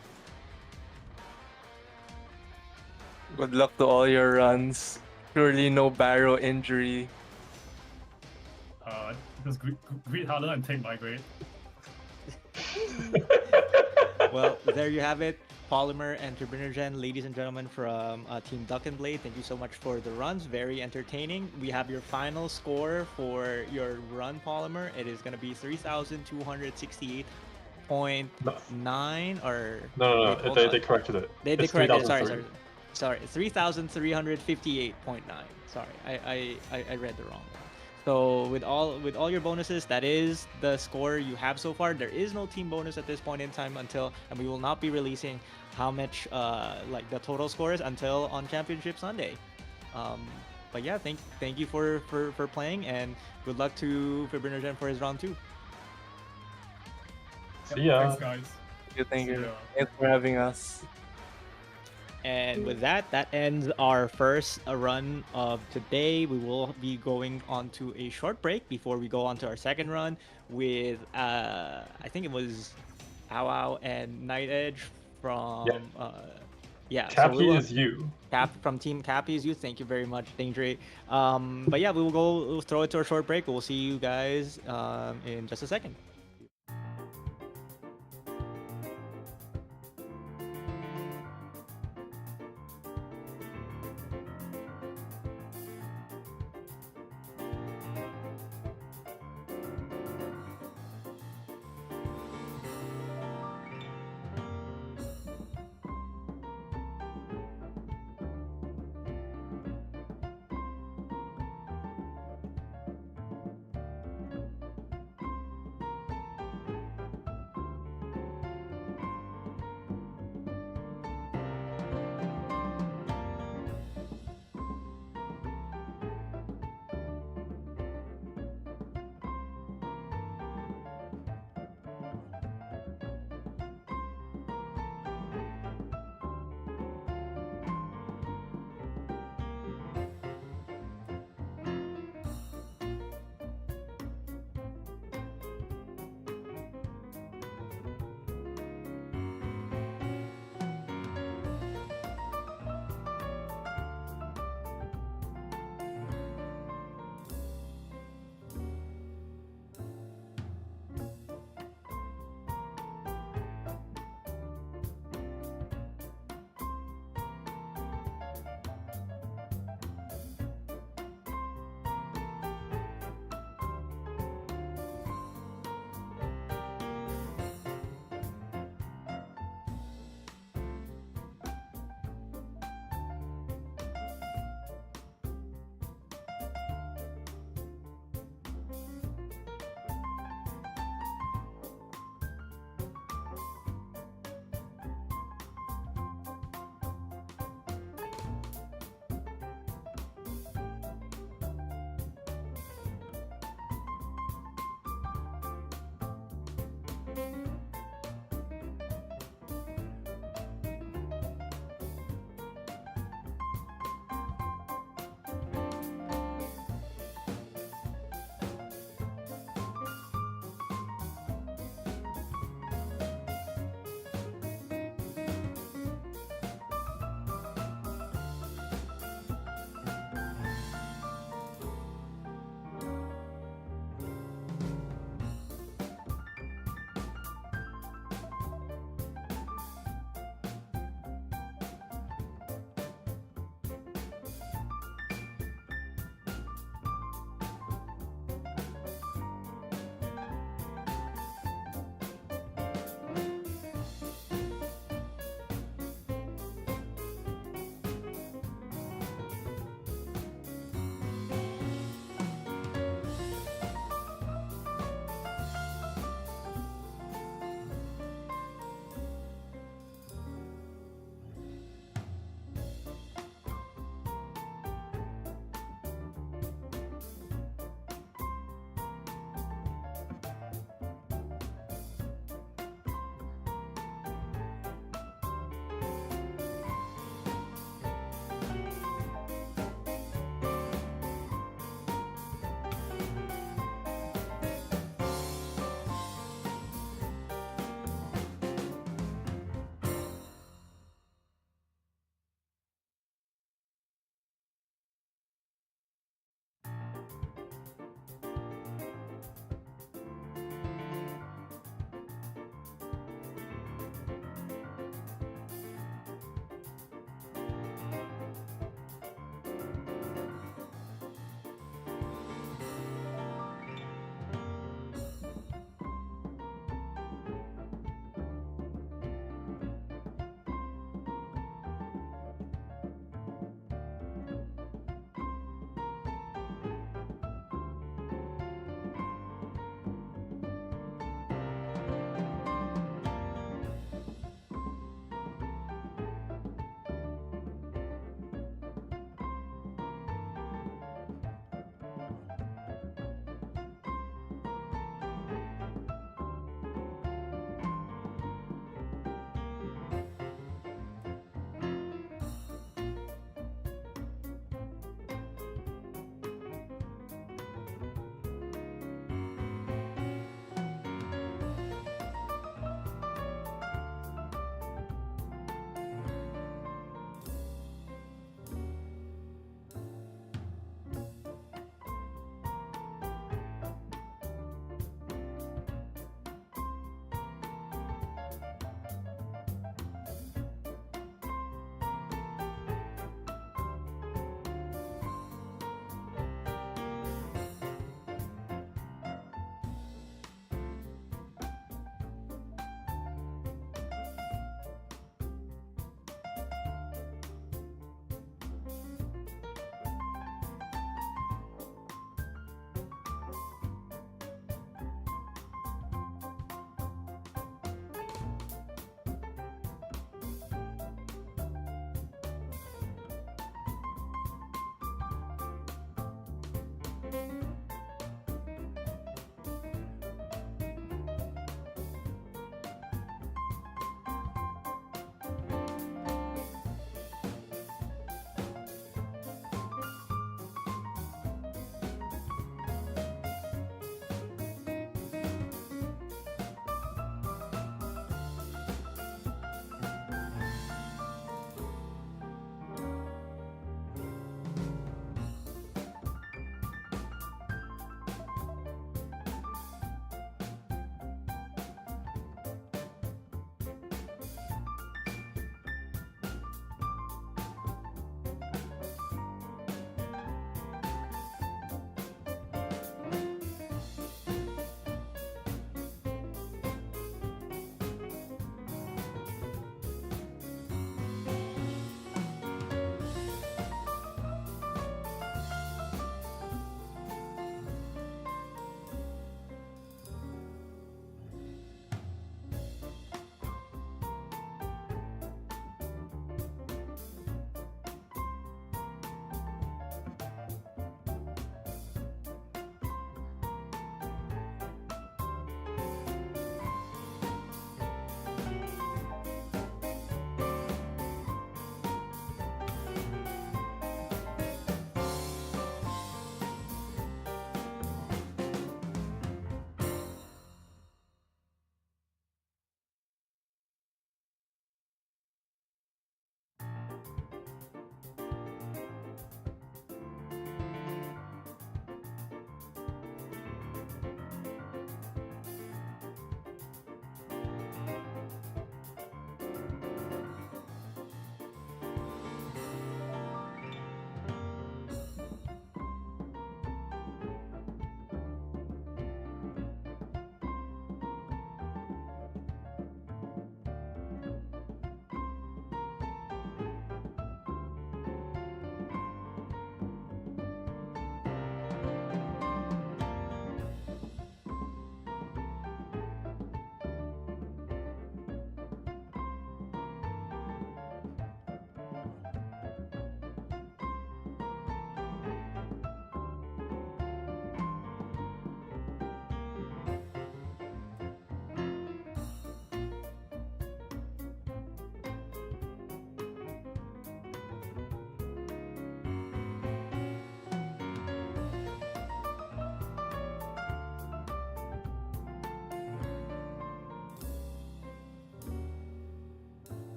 [SPEAKER 5] Good luck to all your runs. Surely no barrow injury.
[SPEAKER 6] Just greet harder and take my grade.
[SPEAKER 2] Well, there you have it. Polymer and Fibrinogen, ladies and gentlemen, from Team Duck and Blade. Thank you so much for the runs. Very entertaining. We have your final score for your run, Polymer. It is going to be 3,268.9 or...
[SPEAKER 4] No, they corrected it.
[SPEAKER 2] They
[SPEAKER 4] It's
[SPEAKER 2] corrected it.
[SPEAKER 4] 3,003.
[SPEAKER 2] Sorry. 3,358.9. Sorry, I read the wrong one. So with all your bonuses, that is the score you have so far. There is no team bonus at this point in time and we will not be releasing how much like the total score is until on Championship Sunday. But yeah, thank you for playing, and good luck to Fibrinogen for his round 2.
[SPEAKER 4] See ya.
[SPEAKER 6] Thanks, guys.
[SPEAKER 5] Thank you.
[SPEAKER 6] Yeah.
[SPEAKER 5] Thanks for having us.
[SPEAKER 2] And with that ends our first run of today. We will be going on to a short break before we go on to our second run with I think it was Ow and NightEdge from
[SPEAKER 4] Capy is you.
[SPEAKER 2] From Team Capy is you. Thank you very much, Danger. But yeah, we'll throw it to a short break. We'll see you guys in just a second.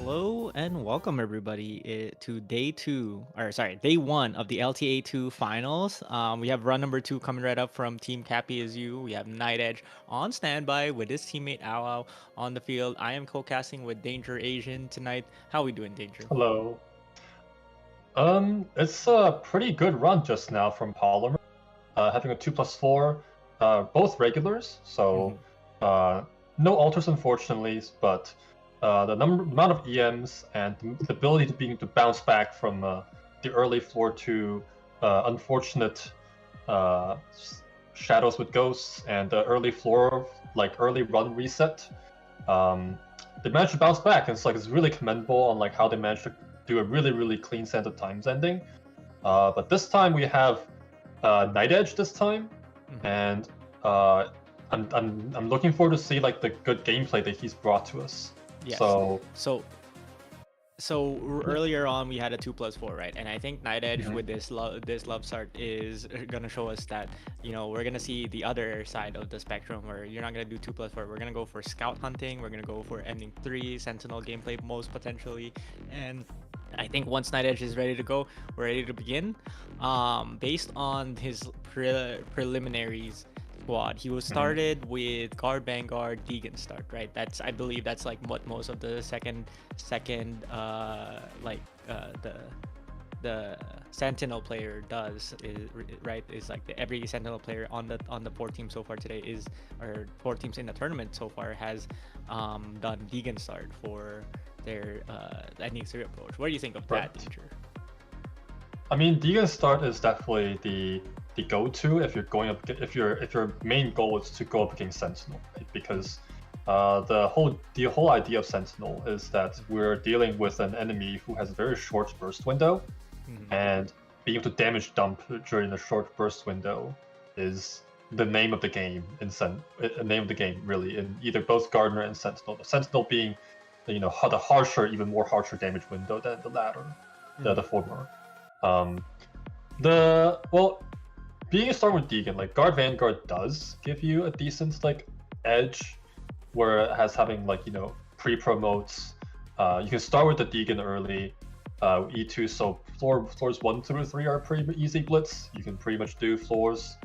[SPEAKER 2] Hello and welcome everybody to day one of the LTA2 finals. We have run number 2 coming right up from Team Capy as you. We have NightEdge on standby with his teammate Ow on the field. I am co-casting with Danger Asian tonight. How are we doing, Danger?
[SPEAKER 4] Hello. It's a pretty good run just now from Polymer, having a 2+4, both regulars, so no alters unfortunately, but the amount of EMs and the ability to being to bounce back from the early floor to unfortunate shadows with ghosts and the early floor like early run reset. They managed to bounce back, and it's really commendable on like how they managed to do a really clean sense of times ending. But this time we have NightEdge this time, and I'm looking forward to see like the good gameplay that he's brought to us.
[SPEAKER 2] Yes.
[SPEAKER 4] So
[SPEAKER 2] earlier on we had a 2+4, right? And I think NightEdge with this love start is gonna show us that we're gonna see the other side of the spectrum where you're not gonna do 2+4. We're gonna go for scout hunting. We're gonna go for ending 3 sentinel gameplay most potentially, and I think once NightEdge is ready to go, we're ready to begin. Based on his preliminaries squad, he was started with guard, vanguard, Deegan start, right? I believe that's like what most of the second the sentinel player does, is like every sentinel player on the 4 teams so far today or 4 teams in the tournament so far has done Deegan start for their ending 3 approach. What do you think of that, Teacher?
[SPEAKER 4] I mean, Deegan start is definitely the go-to if you're going up, if your main goal is to go up against Sentinel, right? Because the whole idea of Sentinel is that we're dealing with an enemy who has a very short burst window, and being able to damage dump during the short burst window is the name of the game really, in either both Gardener and Sentinel. The Sentinel being the even more harsher damage window than the latter, the former. Being a start with Deegan, like Guard Vanguard does give you a decent edge, where it has having pre-promotes. You can start with the Deegan early, E2, so floors 1 through 3 are pretty easy blitz. You can pretty much do floors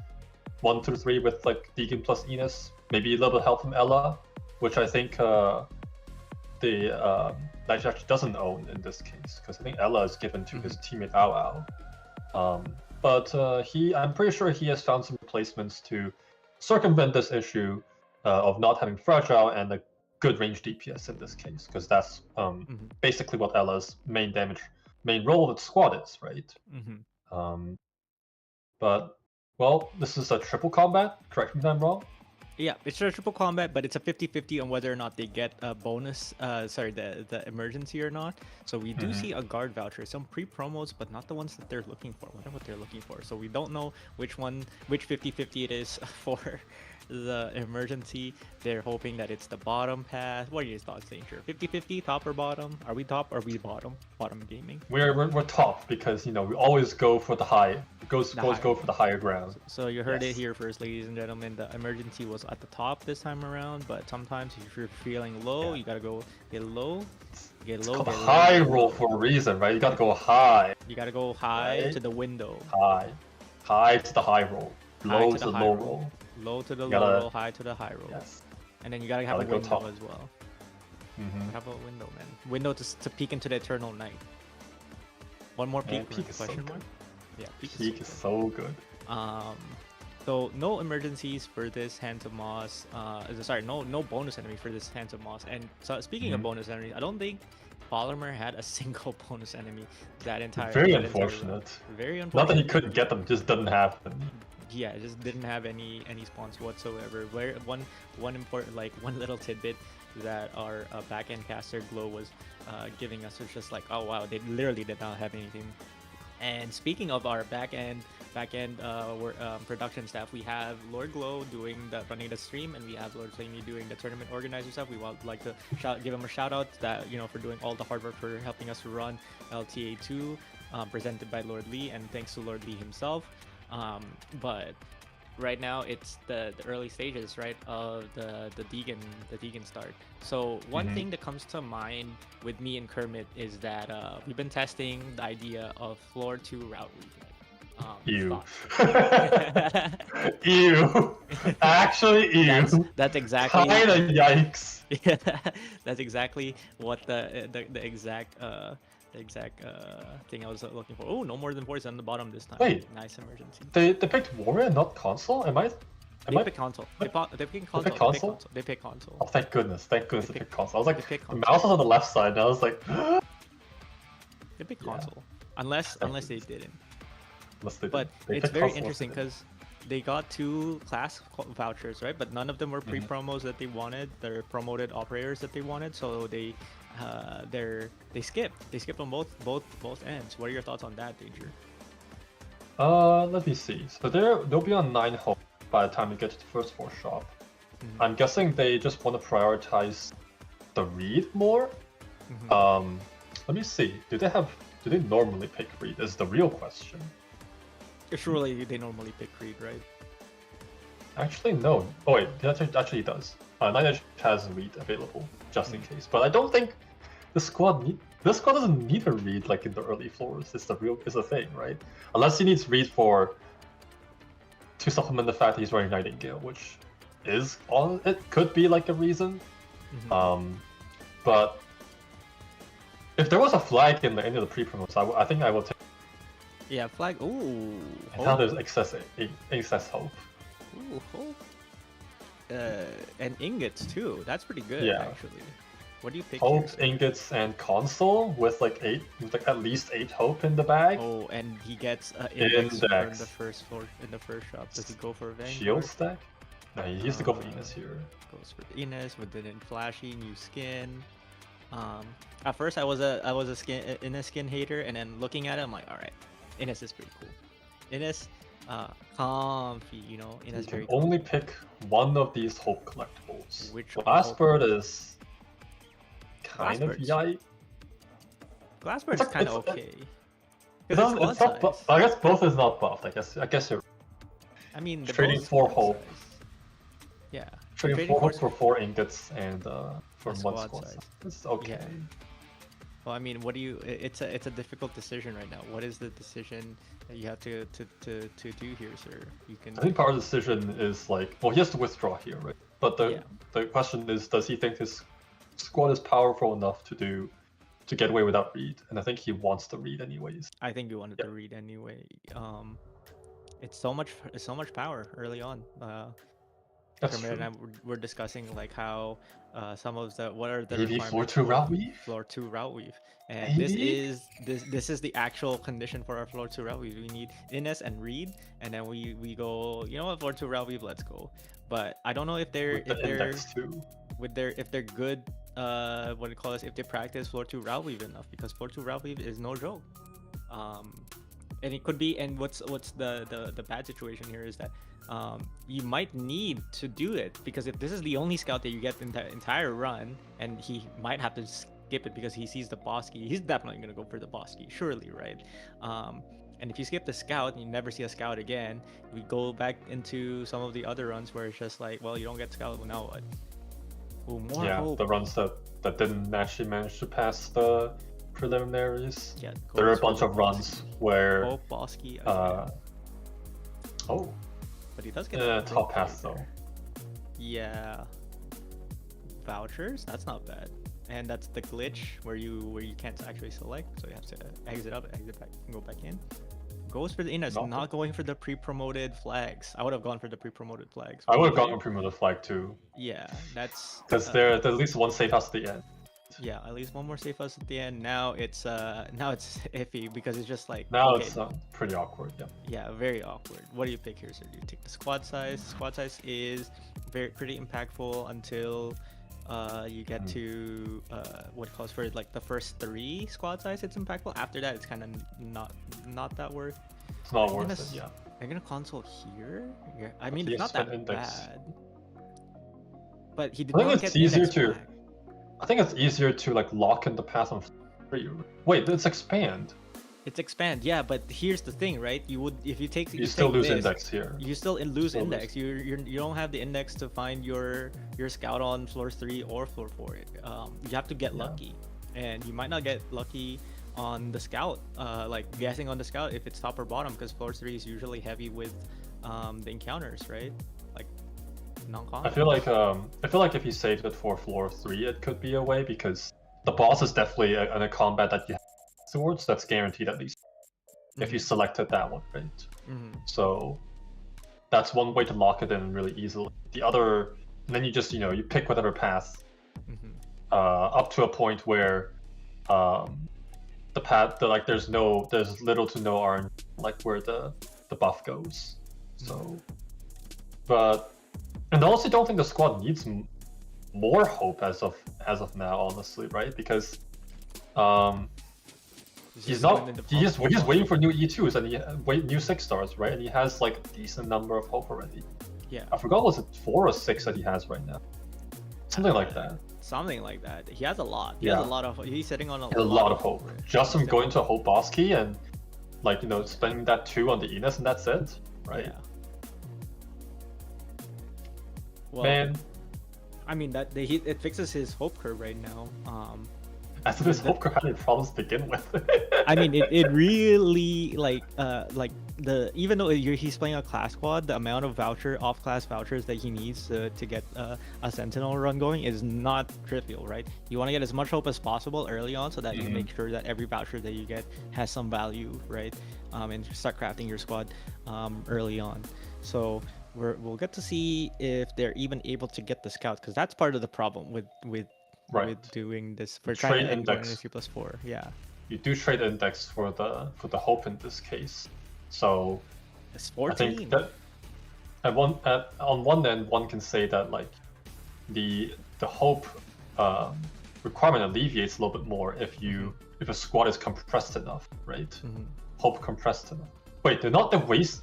[SPEAKER 4] 1 through 3 with Deegan plus Enos, maybe a little bit of help from Ella, which I think the Knight actually doesn't own in this case, because I think Ella is given to his teammate Ao. But I'm pretty sure he has found some replacements to circumvent this issue of not having fragile and a good range DPS in this case, because that's basically what Ella's main role of the squad is, right? But this is a triple combat. Correct me if I'm wrong.
[SPEAKER 2] Yeah, it's a triple combat, but it's a 50-50 on whether or not they get a bonus, the emergency or not. So we do see a guard voucher, some pre-promos, but not the ones that they're looking for. Wonder what they're looking for. So we don't know which 50-50 it is for the emergency. They're hoping that it's the bottom path. What are your thoughts, Danger? 50-50, top or bottom? Are we top or are we bottom? Bottom gaming?
[SPEAKER 4] We're top, because we always go for the high. Go for the higher ground.
[SPEAKER 2] So you heard it here first, ladies and gentlemen. The emergency was at the top this time around, but sometimes if you're feeling low, you gotta go get low.
[SPEAKER 4] It's called a high roll for a reason, right? You gotta go high.
[SPEAKER 2] You gotta go high to the window.
[SPEAKER 4] High to the high roll. Low to the low roll.
[SPEAKER 2] Low to the low roll, high to the high roll.
[SPEAKER 4] Yes.
[SPEAKER 2] And then you gotta have a window as well. Have a window, man. Window to peek into the eternal night. One more peek? Question mark? Yeah,
[SPEAKER 4] peek is so good.
[SPEAKER 2] So no emergencies for this Hands of Moss. No bonus enemy for this Hands of Moss. And so speaking of bonus enemies, I don't think Polymer had a single bonus enemy that entire.
[SPEAKER 4] Very unfortunate.
[SPEAKER 2] Very unfortunate.
[SPEAKER 4] Not that he couldn't get them, just didn't have them.
[SPEAKER 2] Yeah, it just didn't have any spawns whatsoever. Where one important one little tidbit that our back-end caster Glow was giving us was just like, oh wow, they literally did not have anything. And speaking of our back-end production staff, we have Lord Glow running the stream, and we have Lord Flamey doing the tournament organizer stuff. We would like to give him a shout out that for doing all the hard work for helping us to run LTA2, presented by Lord Lee, and thanks to Lord Lee himself. But right now it's the early stages, right, of the Deegan start. So one thing that comes to mind with me and Kermit is that we've been testing the idea of floor 2 route reset.
[SPEAKER 4] Ew.
[SPEAKER 2] thought.
[SPEAKER 4] Ew. Actually, ew.
[SPEAKER 2] That's exactly
[SPEAKER 4] Kinda yikes.
[SPEAKER 2] yeah, that's exactly what the exact thing I was looking for. Oh, no more than 40 on the bottom this time.
[SPEAKER 4] Wait.
[SPEAKER 2] Nice emergency.
[SPEAKER 4] They picked Warrior, not console?
[SPEAKER 2] They pick console. They pick console.
[SPEAKER 4] console?
[SPEAKER 2] They pick console.
[SPEAKER 4] Oh, thank goodness. Thank goodness they picked console. I was
[SPEAKER 2] they
[SPEAKER 4] like,
[SPEAKER 2] pick
[SPEAKER 4] the
[SPEAKER 2] console.
[SPEAKER 4] mouse was on the left side, and I was like,
[SPEAKER 2] They pick
[SPEAKER 4] Yeah.
[SPEAKER 2] console. Unless they didn't.
[SPEAKER 4] unless they
[SPEAKER 2] But
[SPEAKER 4] they
[SPEAKER 2] it's
[SPEAKER 4] picked
[SPEAKER 2] very
[SPEAKER 4] console,
[SPEAKER 2] interesting
[SPEAKER 4] they didn't.
[SPEAKER 2] because they got 2 class vouchers, right? But none of them were
[SPEAKER 4] Mm-hmm.
[SPEAKER 2] pre-promos that they wanted. They're promoted operators that they wanted. So they skip. They skip on both ends. What are your thoughts on that, Danger?
[SPEAKER 4] Let me see. So they'll be on 9 home by the time we get to the first 4 shop.
[SPEAKER 2] Mhm.
[SPEAKER 4] I'm guessing they just want to prioritize the read more.
[SPEAKER 2] Mhm.
[SPEAKER 4] Let me see. Do they normally pick read? Is the real question.
[SPEAKER 2] Surely they normally pick Creed, right?
[SPEAKER 4] Actually, no. Oh wait, that actually does. NightEdge has read available just in case, but I don't think this squad doesn't need a read like in the early floors. It's the thing, right? Unless he needs read to supplement the fact that he's wearing Nightingale, which is on. It could be like a reason. But if there was a flag in the end of the pre-promos, I think I will take.
[SPEAKER 2] Yeah, flag. Ooh.
[SPEAKER 4] And now there's excess hope.
[SPEAKER 2] Ooh, hope. And ingots too. That's pretty good,
[SPEAKER 4] Yeah.
[SPEAKER 2] actually. What do you pick
[SPEAKER 4] Hope,
[SPEAKER 2] here?
[SPEAKER 4] ingots, and console with like at least 8 hope in the bag.
[SPEAKER 2] Oh, and he gets index for
[SPEAKER 4] Index.
[SPEAKER 2] the first floor in the first shop. Does he go for Vanguard?
[SPEAKER 4] Shield stack? No, he used to go for Enos here.
[SPEAKER 2] Goes for Ines, but then flashy new skin. At first I was a Ines skin hater, and then looking at it, I'm like, all right, Ines is pretty cool. Ines, comfy, you know.
[SPEAKER 4] You
[SPEAKER 2] Ines
[SPEAKER 4] can
[SPEAKER 2] very
[SPEAKER 4] only pick one of these hope collectibles.
[SPEAKER 2] Which
[SPEAKER 4] Last
[SPEAKER 2] hope?
[SPEAKER 4] bird is kind of
[SPEAKER 2] Glassbird's-
[SPEAKER 4] yikes.
[SPEAKER 2] Glassbird's
[SPEAKER 4] It's like-
[SPEAKER 2] kind of
[SPEAKER 4] it's-
[SPEAKER 2] okay.
[SPEAKER 4] It's
[SPEAKER 2] 'Cause
[SPEAKER 4] not,
[SPEAKER 2] it's squad size.
[SPEAKER 4] I guess both is not buffed. I guess you're
[SPEAKER 2] I mean, they're
[SPEAKER 4] trading
[SPEAKER 2] both
[SPEAKER 4] 4
[SPEAKER 2] squad
[SPEAKER 4] hope.
[SPEAKER 2] size. Yeah.
[SPEAKER 4] trading 4 hope for 4 ingots and for
[SPEAKER 2] A
[SPEAKER 4] 1
[SPEAKER 2] squad
[SPEAKER 4] squad
[SPEAKER 2] size.
[SPEAKER 4] size. It's okay.
[SPEAKER 2] Yeah. Well, I mean, what do you? It's a difficult decision right now. What is the decision that you have to do here, sir? You can.
[SPEAKER 4] I think part of the decision is like, well, he has to withdraw here, right? But
[SPEAKER 2] Yeah.
[SPEAKER 4] the question is, does he think his squad is powerful enough to get away without read? And I think he wants to read anyways.
[SPEAKER 2] I think you wanted
[SPEAKER 4] Yeah.
[SPEAKER 2] to read anyway. It's so much power early on.
[SPEAKER 4] That's
[SPEAKER 2] Kermit
[SPEAKER 4] true.
[SPEAKER 2] and I were discussing like how some of the what are the
[SPEAKER 4] Maybe floor
[SPEAKER 2] requirements
[SPEAKER 4] 2
[SPEAKER 2] for
[SPEAKER 4] route weave?
[SPEAKER 2] floor 2 route weave, and this
[SPEAKER 4] Maybe?
[SPEAKER 2] is the actual condition for our floor 2 route weave. We need Ines and read, and then we go, you know what, floor 2 route weave, let's go. But I don't know if they're
[SPEAKER 4] With the index too.
[SPEAKER 2] if they're good, what do you call this, if they practice floor 2 route weave enough, because floor 2 route weave is no joke. And it could be, and what's the bad situation here is that you might need to do it, because if this is the only scout that you get in the entire run, and he might have to skip it because he sees the Bosky, he's definitely going to go for the Bosky, surely, right? And if you skip the scout and you never see a scout again, we go back into some of the other runs where it's just like, well, you don't get scout, well, now what? Ooh, more
[SPEAKER 4] Yeah,
[SPEAKER 2] hope.
[SPEAKER 4] the runs that didn't actually manage to pass the preliminaries.
[SPEAKER 2] Yeah,
[SPEAKER 4] There are a
[SPEAKER 2] goes
[SPEAKER 4] bunch
[SPEAKER 2] for
[SPEAKER 4] of
[SPEAKER 2] the
[SPEAKER 4] runs
[SPEAKER 2] Bosky.
[SPEAKER 4] where
[SPEAKER 2] Hope Bosky,
[SPEAKER 4] oh,
[SPEAKER 2] but he does get a
[SPEAKER 4] top
[SPEAKER 2] hope
[SPEAKER 4] pass
[SPEAKER 2] right
[SPEAKER 4] though.
[SPEAKER 2] there. Yeah. Vouchers? That's not bad. And that's the glitch where you can't actually select, so you have to exit out, exit back, and go back in. Goes for the Ines,
[SPEAKER 4] Not
[SPEAKER 2] not going for the pre-promoted flags. I would have gone for the pre-promoted flags.
[SPEAKER 4] I
[SPEAKER 2] What
[SPEAKER 4] would
[SPEAKER 2] do
[SPEAKER 4] have
[SPEAKER 2] you
[SPEAKER 4] gone
[SPEAKER 2] think?
[SPEAKER 4] with Primo the flag too,
[SPEAKER 2] Yeah, that's
[SPEAKER 4] because there's at least one safe house at the end.
[SPEAKER 2] yeah, at least one more safe house at the end. Now it's iffy because it's just like,
[SPEAKER 4] Now
[SPEAKER 2] okay,
[SPEAKER 4] it's pretty awkward. Yeah.
[SPEAKER 2] yeah, very awkward. What do you pick here, sir? Do you take the squad size? Squad size is pretty impactful until you get to what calls for like the first 3 squad size. It's impactful. After that, it's kind of not that worth.
[SPEAKER 4] It's not
[SPEAKER 2] I'm
[SPEAKER 4] worth
[SPEAKER 2] gonna
[SPEAKER 4] it. Yeah.
[SPEAKER 2] I'm gonna console here. Yeah, I mean,
[SPEAKER 4] He
[SPEAKER 2] it's not
[SPEAKER 4] spent
[SPEAKER 2] that
[SPEAKER 4] index.
[SPEAKER 2] bad. But he did
[SPEAKER 4] I think
[SPEAKER 2] not
[SPEAKER 4] it's
[SPEAKER 2] get
[SPEAKER 4] easier
[SPEAKER 2] index
[SPEAKER 4] to-
[SPEAKER 2] flag.
[SPEAKER 4] I think it's easier to like lock in the path on 3. Wait, it's expand.
[SPEAKER 2] It's expand, yeah, but here's the thing, right? You would if you take
[SPEAKER 4] You still
[SPEAKER 2] take
[SPEAKER 4] lose
[SPEAKER 2] this,
[SPEAKER 4] index here.
[SPEAKER 2] You still lose
[SPEAKER 4] Still
[SPEAKER 2] index. You don't have the index to find your scout on floor 3 or floor 4. You have to get
[SPEAKER 4] Yeah.
[SPEAKER 2] lucky, and you might not get lucky on the scout. Like guessing on the scout if it's top or bottom, because floor 3 is usually heavy with the encounters, right? Like non-combat.
[SPEAKER 4] I feel like if you saved it for floor 3, it could be a way, because the boss is definitely a combat that you have towards that's guaranteed at least if you selected that one, right? So that's one way to lock it in really easily. The other, and then you just you pick whatever path up to a point where the path like there's little to no RNG like where the buff goes. So, but and I also don't think the squad needs more hope as of now, honestly, right? Because we're just waiting for new E2s and new 6-stars, right? And he has like a decent number of hope already.
[SPEAKER 2] Yeah.
[SPEAKER 4] I forgot, was it 4 or 6 that he has right now? Something like that.
[SPEAKER 2] Something like that. He has a lot. He
[SPEAKER 4] Yeah.
[SPEAKER 2] has a lot of. He's sitting on a
[SPEAKER 4] lot of hope.
[SPEAKER 2] right?
[SPEAKER 4] Just from going to a hope boss key and spending that 2 on the Enos and that's it, right?
[SPEAKER 2] Yeah. Well,
[SPEAKER 4] Man,
[SPEAKER 2] I mean it fixes his hope curve right now.
[SPEAKER 4] as if his hope curve had any problems to begin with.
[SPEAKER 2] I mean, it really like even though he's playing a class squad, the amount of off class vouchers that he needs to get a sentinel run going is not trivial, right? You want to get as much hope as possible early on so that you make sure that every voucher that you get has some value, right? And start crafting your squad early on. So we'll get to see if they're even able to get the scouts, because that's part of the problem with doing this for trying to end in C+4. Yeah.
[SPEAKER 4] You do trade index for the hope in this case. So
[SPEAKER 2] It's
[SPEAKER 4] I
[SPEAKER 2] 14.
[SPEAKER 4] think that on one end one can say that like the hope requirement alleviates a little bit more if a squad is compressed enough, right? Hope compressed enough. Wait, they're not the waste.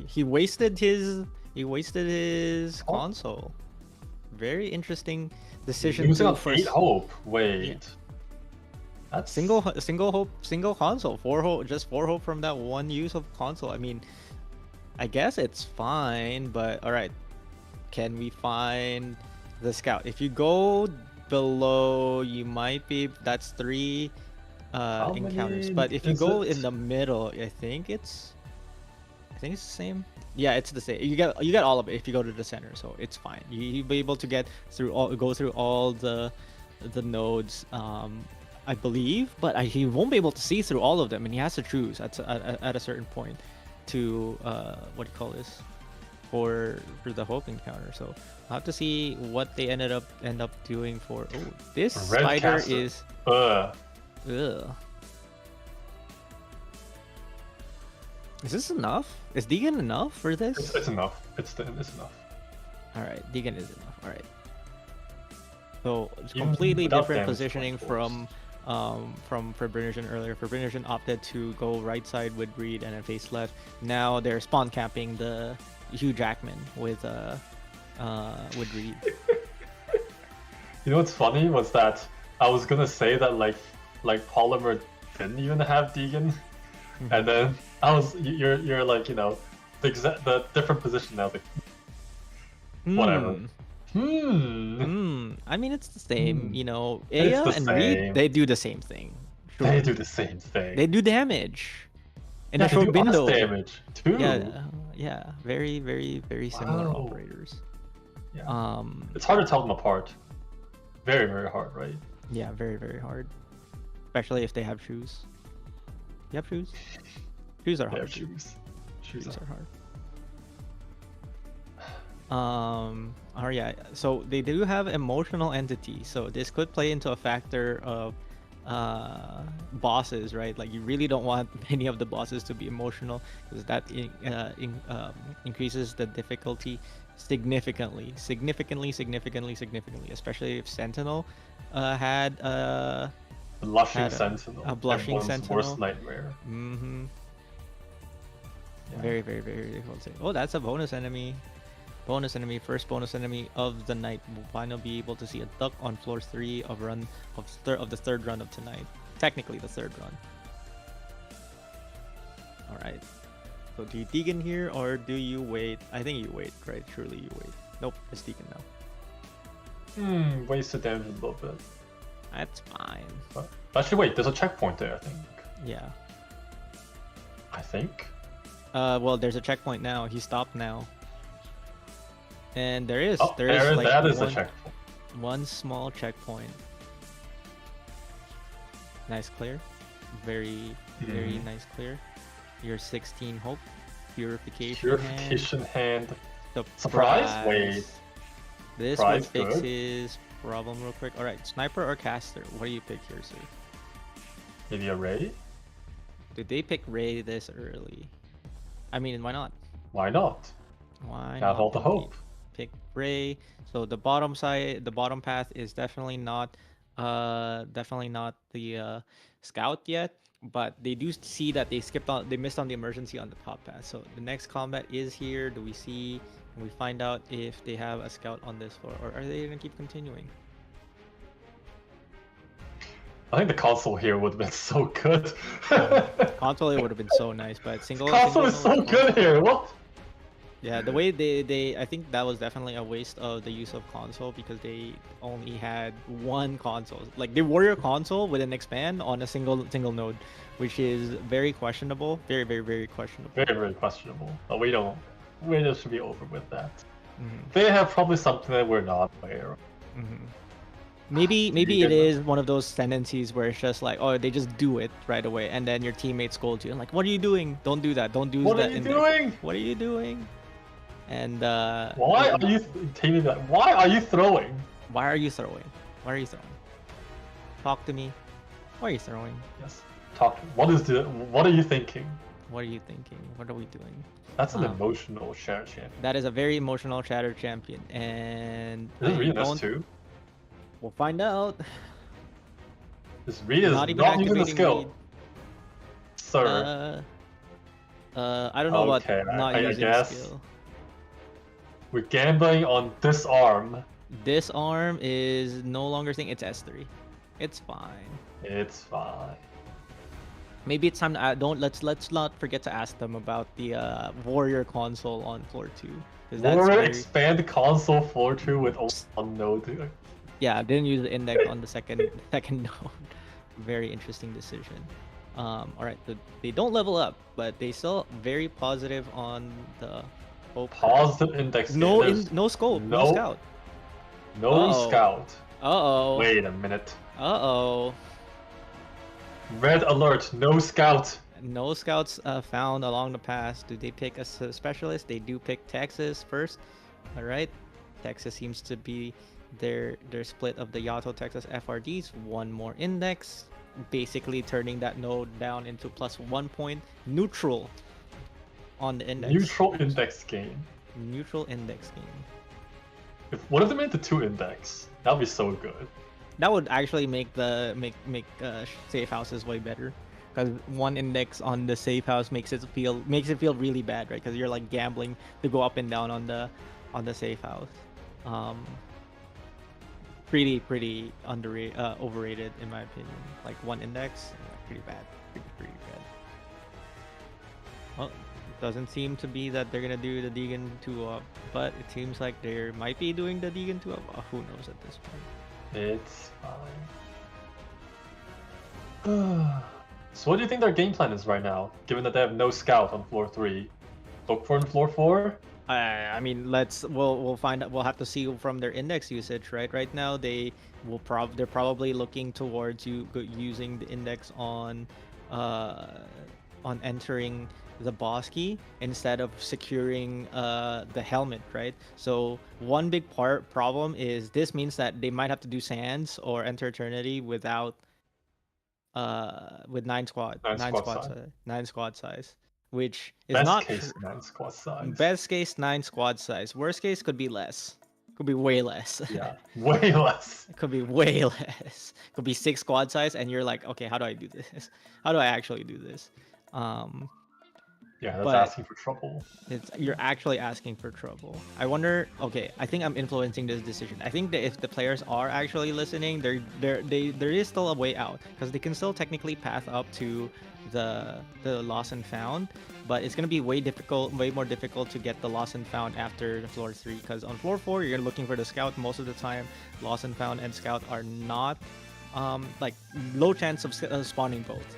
[SPEAKER 2] He wasted his console. Very interesting decision
[SPEAKER 4] Using
[SPEAKER 2] to
[SPEAKER 4] on 8 hope. Wait. That's
[SPEAKER 2] single console, 4 hope, just 4 hope from that one use of console. I mean, I guess it's fine, but all right, can we find the scout? If you go below, you might be. That's 3 encounters. But if you go in the middle, I think it's the same. Yeah, it's the same. You get all of it if you go to the center, so it's fine. You'll be able to go through all the nodes. I believe, but he won't be able to see through all of them, and he has to choose at a certain point to what do you call this for the hope encounter. So I'll have to see what they end up doing for. Oh, this
[SPEAKER 4] Red
[SPEAKER 2] spider
[SPEAKER 4] Castle.
[SPEAKER 2] is.
[SPEAKER 4] Ugh.
[SPEAKER 2] Is this enough? Is Deegan enough for this?
[SPEAKER 4] It's enough. It's enough.
[SPEAKER 2] All right, Deegan is enough. All right. So it's
[SPEAKER 4] Even
[SPEAKER 2] completely
[SPEAKER 4] without
[SPEAKER 2] different
[SPEAKER 4] damage
[SPEAKER 2] positioning
[SPEAKER 4] point
[SPEAKER 2] from Fabrinian earlier. Fabrinian opted to go right side with Reed and then face left. Now they're spawn camping the Hugh Jackman with Reed.
[SPEAKER 4] You know what's funny was that I was gonna say that like Polymer didn't even have Deegan, and then you're like the different position now. Like, whatever.
[SPEAKER 2] I mean, it's the same. Aya and Reed, they do the same thing. Sure.
[SPEAKER 4] They do the same thing.
[SPEAKER 2] They do damage. And
[SPEAKER 4] yeah,
[SPEAKER 2] a short
[SPEAKER 4] they do us
[SPEAKER 2] window.
[SPEAKER 4] damage too.
[SPEAKER 2] Yeah. Very, very, very similar
[SPEAKER 4] Wow.
[SPEAKER 2] operators.
[SPEAKER 4] Yeah. It's hard to tell them apart. Very, very hard, right?
[SPEAKER 2] Yeah, very, very hard. Especially if they have shoes. You have shoes? Shoes are
[SPEAKER 4] They
[SPEAKER 2] hard.
[SPEAKER 4] have shoes. Shoes
[SPEAKER 2] Shoes
[SPEAKER 4] are
[SPEAKER 2] are hard. Oh yeah. So they do have emotional entity. So this could play into a factor of bosses, right? Like you really don't want any of the bosses to be emotional, because that increases the difficulty significantly, especially if Sentinel had
[SPEAKER 4] The blushing
[SPEAKER 2] had
[SPEAKER 4] sentinel.
[SPEAKER 2] a blushing
[SPEAKER 4] Everyone's
[SPEAKER 2] sentinel.
[SPEAKER 4] worst nightmare. Yeah.
[SPEAKER 2] Very, very, very difficult to say. Oh, that's a bonus enemy. First bonus enemy of the night. We'll finally be able to see a duck on floor 3 of the third run of tonight. Technically the third run. All right. So do you Deegan here or do you wait? I think you wait, right? Surely you wait. Nope, it's Deegan now.
[SPEAKER 4] Wasted damage a little bit.
[SPEAKER 2] That's fine.
[SPEAKER 4] But actually, wait, there's a checkpoint there, I think.
[SPEAKER 2] Yeah.
[SPEAKER 4] I think?
[SPEAKER 2] Well, there's a checkpoint now. He stopped now. And there is.
[SPEAKER 4] Oh,
[SPEAKER 2] there is
[SPEAKER 4] there,
[SPEAKER 2] like
[SPEAKER 4] that is
[SPEAKER 2] one,
[SPEAKER 4] a checkpoint.
[SPEAKER 2] one small checkpoint. Nice clear. Very, very nice clear. Your 16 hope.
[SPEAKER 4] Purification hand.
[SPEAKER 2] The
[SPEAKER 4] Surprise? Wait.
[SPEAKER 2] This
[SPEAKER 4] Surprise,
[SPEAKER 2] one
[SPEAKER 4] good.
[SPEAKER 2] fixes problem real quick. Alright, sniper or caster? What do you pick here, sir?
[SPEAKER 4] Maybe a Ray?
[SPEAKER 2] Did they pick Ray this early? I mean, why not?
[SPEAKER 4] Why not?
[SPEAKER 2] Why
[SPEAKER 4] Have
[SPEAKER 2] not
[SPEAKER 4] all the
[SPEAKER 2] indeed?
[SPEAKER 4] hope.
[SPEAKER 2] Pick Ray. So the bottom side, the bottom path is definitely not the scout yet, but they do see that they missed on the emergency on the top path. So the next combat is here. Do we see? And we find out if they have a scout on this floor, or are they gonna keep continuing?
[SPEAKER 4] I think the console here would have been so good.
[SPEAKER 2] Console it would have been so nice, but single
[SPEAKER 4] Console is so good here. What?
[SPEAKER 2] Yeah, the way they I think that was definitely a waste of the use of console because they only had one console. Like they warrior console with an expand on a single node, which is very questionable. Very, very, very questionable.
[SPEAKER 4] Very, very questionable. But we just should be over with that.
[SPEAKER 2] Mhm.
[SPEAKER 4] They have probably something that we're not aware of.
[SPEAKER 2] Mhm. Maybe
[SPEAKER 4] You
[SPEAKER 2] it
[SPEAKER 4] get
[SPEAKER 2] is one of those tendencies where it's just like, oh, they just do it right away, and then your teammates scold you and like, what are you doing? Don't do that. Don't do
[SPEAKER 4] What
[SPEAKER 2] that.
[SPEAKER 4] are you doing?
[SPEAKER 2] What are you doing? And
[SPEAKER 4] Why are you taking that? Why are you throwing?
[SPEAKER 2] Why are you throwing? Why are you throwing? Talk to me. Why are you throwing?
[SPEAKER 4] Yes. Talk. What are you thinking?
[SPEAKER 2] What are you thinking? What are we doing?
[SPEAKER 4] That's an emotional shared champion.
[SPEAKER 2] That is a very emotional Shatter champion, and
[SPEAKER 4] Is it
[SPEAKER 2] I
[SPEAKER 4] really this
[SPEAKER 2] don't-
[SPEAKER 4] too?
[SPEAKER 2] We'll find out.
[SPEAKER 4] This Reed is
[SPEAKER 2] Not
[SPEAKER 4] not,
[SPEAKER 2] even
[SPEAKER 4] using the
[SPEAKER 2] activating
[SPEAKER 4] skill.
[SPEAKER 2] Reed.
[SPEAKER 4] Sir,
[SPEAKER 2] I don't know
[SPEAKER 4] Okay,
[SPEAKER 2] about not
[SPEAKER 4] I
[SPEAKER 2] using
[SPEAKER 4] guess.
[SPEAKER 2] skill.
[SPEAKER 4] we're gambling on this arm.
[SPEAKER 2] This arm is no longer thing. It's S3. It's fine.
[SPEAKER 4] It's fine.
[SPEAKER 2] Maybe it's time to add, let's not forget to ask them about the warrior console on floor 2 because that's
[SPEAKER 4] We're
[SPEAKER 2] very,
[SPEAKER 4] expand console floor 2 with only one node.
[SPEAKER 2] yeah. I didn't use the index on the second node. Very interesting decision. All right, they don't level up, but they still very positive on the hope.
[SPEAKER 4] Positive index.
[SPEAKER 2] No,
[SPEAKER 4] There's
[SPEAKER 2] no scope, no
[SPEAKER 4] no-
[SPEAKER 2] scout.
[SPEAKER 4] no
[SPEAKER 2] Uh-oh.
[SPEAKER 4] scout.
[SPEAKER 2] Uh-oh.
[SPEAKER 4] Wait a minute.
[SPEAKER 2] Uh-oh.
[SPEAKER 4] Red alert. No scout.
[SPEAKER 2] No scouts found along the path. Do they pick a specialist? They do pick Texas first. All right. Texas seems to be their split of the Yato Texas FRDs. One more index, basically turning that node down into +1 point. Neutral on the index.
[SPEAKER 4] Neutral index game.
[SPEAKER 2] Neutral index game.
[SPEAKER 4] What if they made the 2 index? That'd be so good.
[SPEAKER 2] That would actually make safe houses way better, because one index on the safe house makes it feel really bad, right? Because you're like gambling to go up and down on the safe house. Pretty underrated, overrated in my opinion. Like one index, pretty bad, pretty bad. Well, it doesn't seem to be that they're gonna do the Deegan 2-up, but it seems like they might be doing the Deegan 2-up. Who knows at this point?
[SPEAKER 4] It's fine. So what do you think their game plan is right now, given that they have no scout on floor 3? Look for in floor 4?
[SPEAKER 2] I mean, we'll find out. We'll have to see from their index usage, right? Right now, they're probably looking towards using the index on entering the boss key instead of securing the helmet, right? So one big problem is this means that they might have to do sands or enter eternity without with 9 squad size, which is
[SPEAKER 4] Best
[SPEAKER 2] not
[SPEAKER 4] case 9 squad size.
[SPEAKER 2] best case 9 squad size. Worst case could be less. Could be way less.
[SPEAKER 4] Yeah, way less.
[SPEAKER 2] It could be way less. Could be 6 squad size, and you're like, okay, how do I do this? How do I actually do this?
[SPEAKER 4] Yeah, that's
[SPEAKER 2] But-
[SPEAKER 4] asking for trouble.
[SPEAKER 2] You're actually asking for trouble. I wonder. Okay, I think I'm influencing this decision. I think that if the players are actually listening, there is still a way out because they can still technically path up to the lost and found, but it's gonna be way more difficult to get the lost and found after the floor 3 because on floor 4 you're looking for the scout most of the time. Lost and found and scout are not like low chance of spawning both.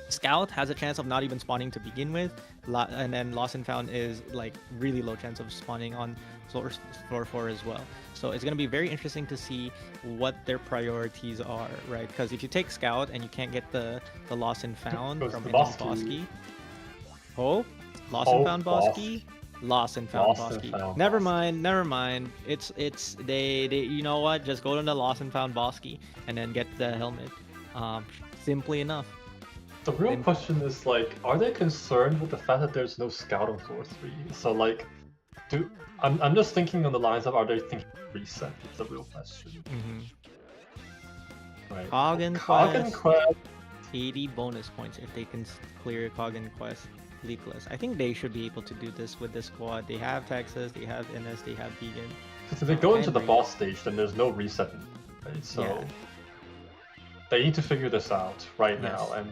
[SPEAKER 2] Scout has a chance of not even spawning to begin with, and then Lost and Found is like really low chance of spawning on floor 4 as well. So it's gonna be very interesting to see what their priorities are, right? Because if you take Scout and you can't get the Lost and Found
[SPEAKER 4] Goes
[SPEAKER 2] from
[SPEAKER 4] to
[SPEAKER 2] any
[SPEAKER 4] Bosky.
[SPEAKER 2] Bosky. Oh, Lost and Found Bosky. Lost and Found
[SPEAKER 4] Lost and
[SPEAKER 2] Bosky.
[SPEAKER 4] Found
[SPEAKER 2] Never
[SPEAKER 4] Bosky.
[SPEAKER 2] mind. It's they you know what? Just go to the Lost and Found Bosky and then get the helmet. Simply enough.
[SPEAKER 4] The real question is like, are they concerned with the fact that there's no scout on floor 3? So like, I'm just thinking on the lines of, are they thinking reset? It's the real question. Right.
[SPEAKER 2] Cog
[SPEAKER 4] Cog Quest.
[SPEAKER 2] 80 bonus points if they can clear Cog and Quest leakless. I think they should be able to do this with this squad. They have Texas, they have NS, they have Vegan.
[SPEAKER 4] Because if they go into the
[SPEAKER 2] Henry.
[SPEAKER 4] boss stage, then there's no reset, right? So
[SPEAKER 2] Yeah.
[SPEAKER 4] they need to figure this out right now.
[SPEAKER 2] Yes.
[SPEAKER 4] And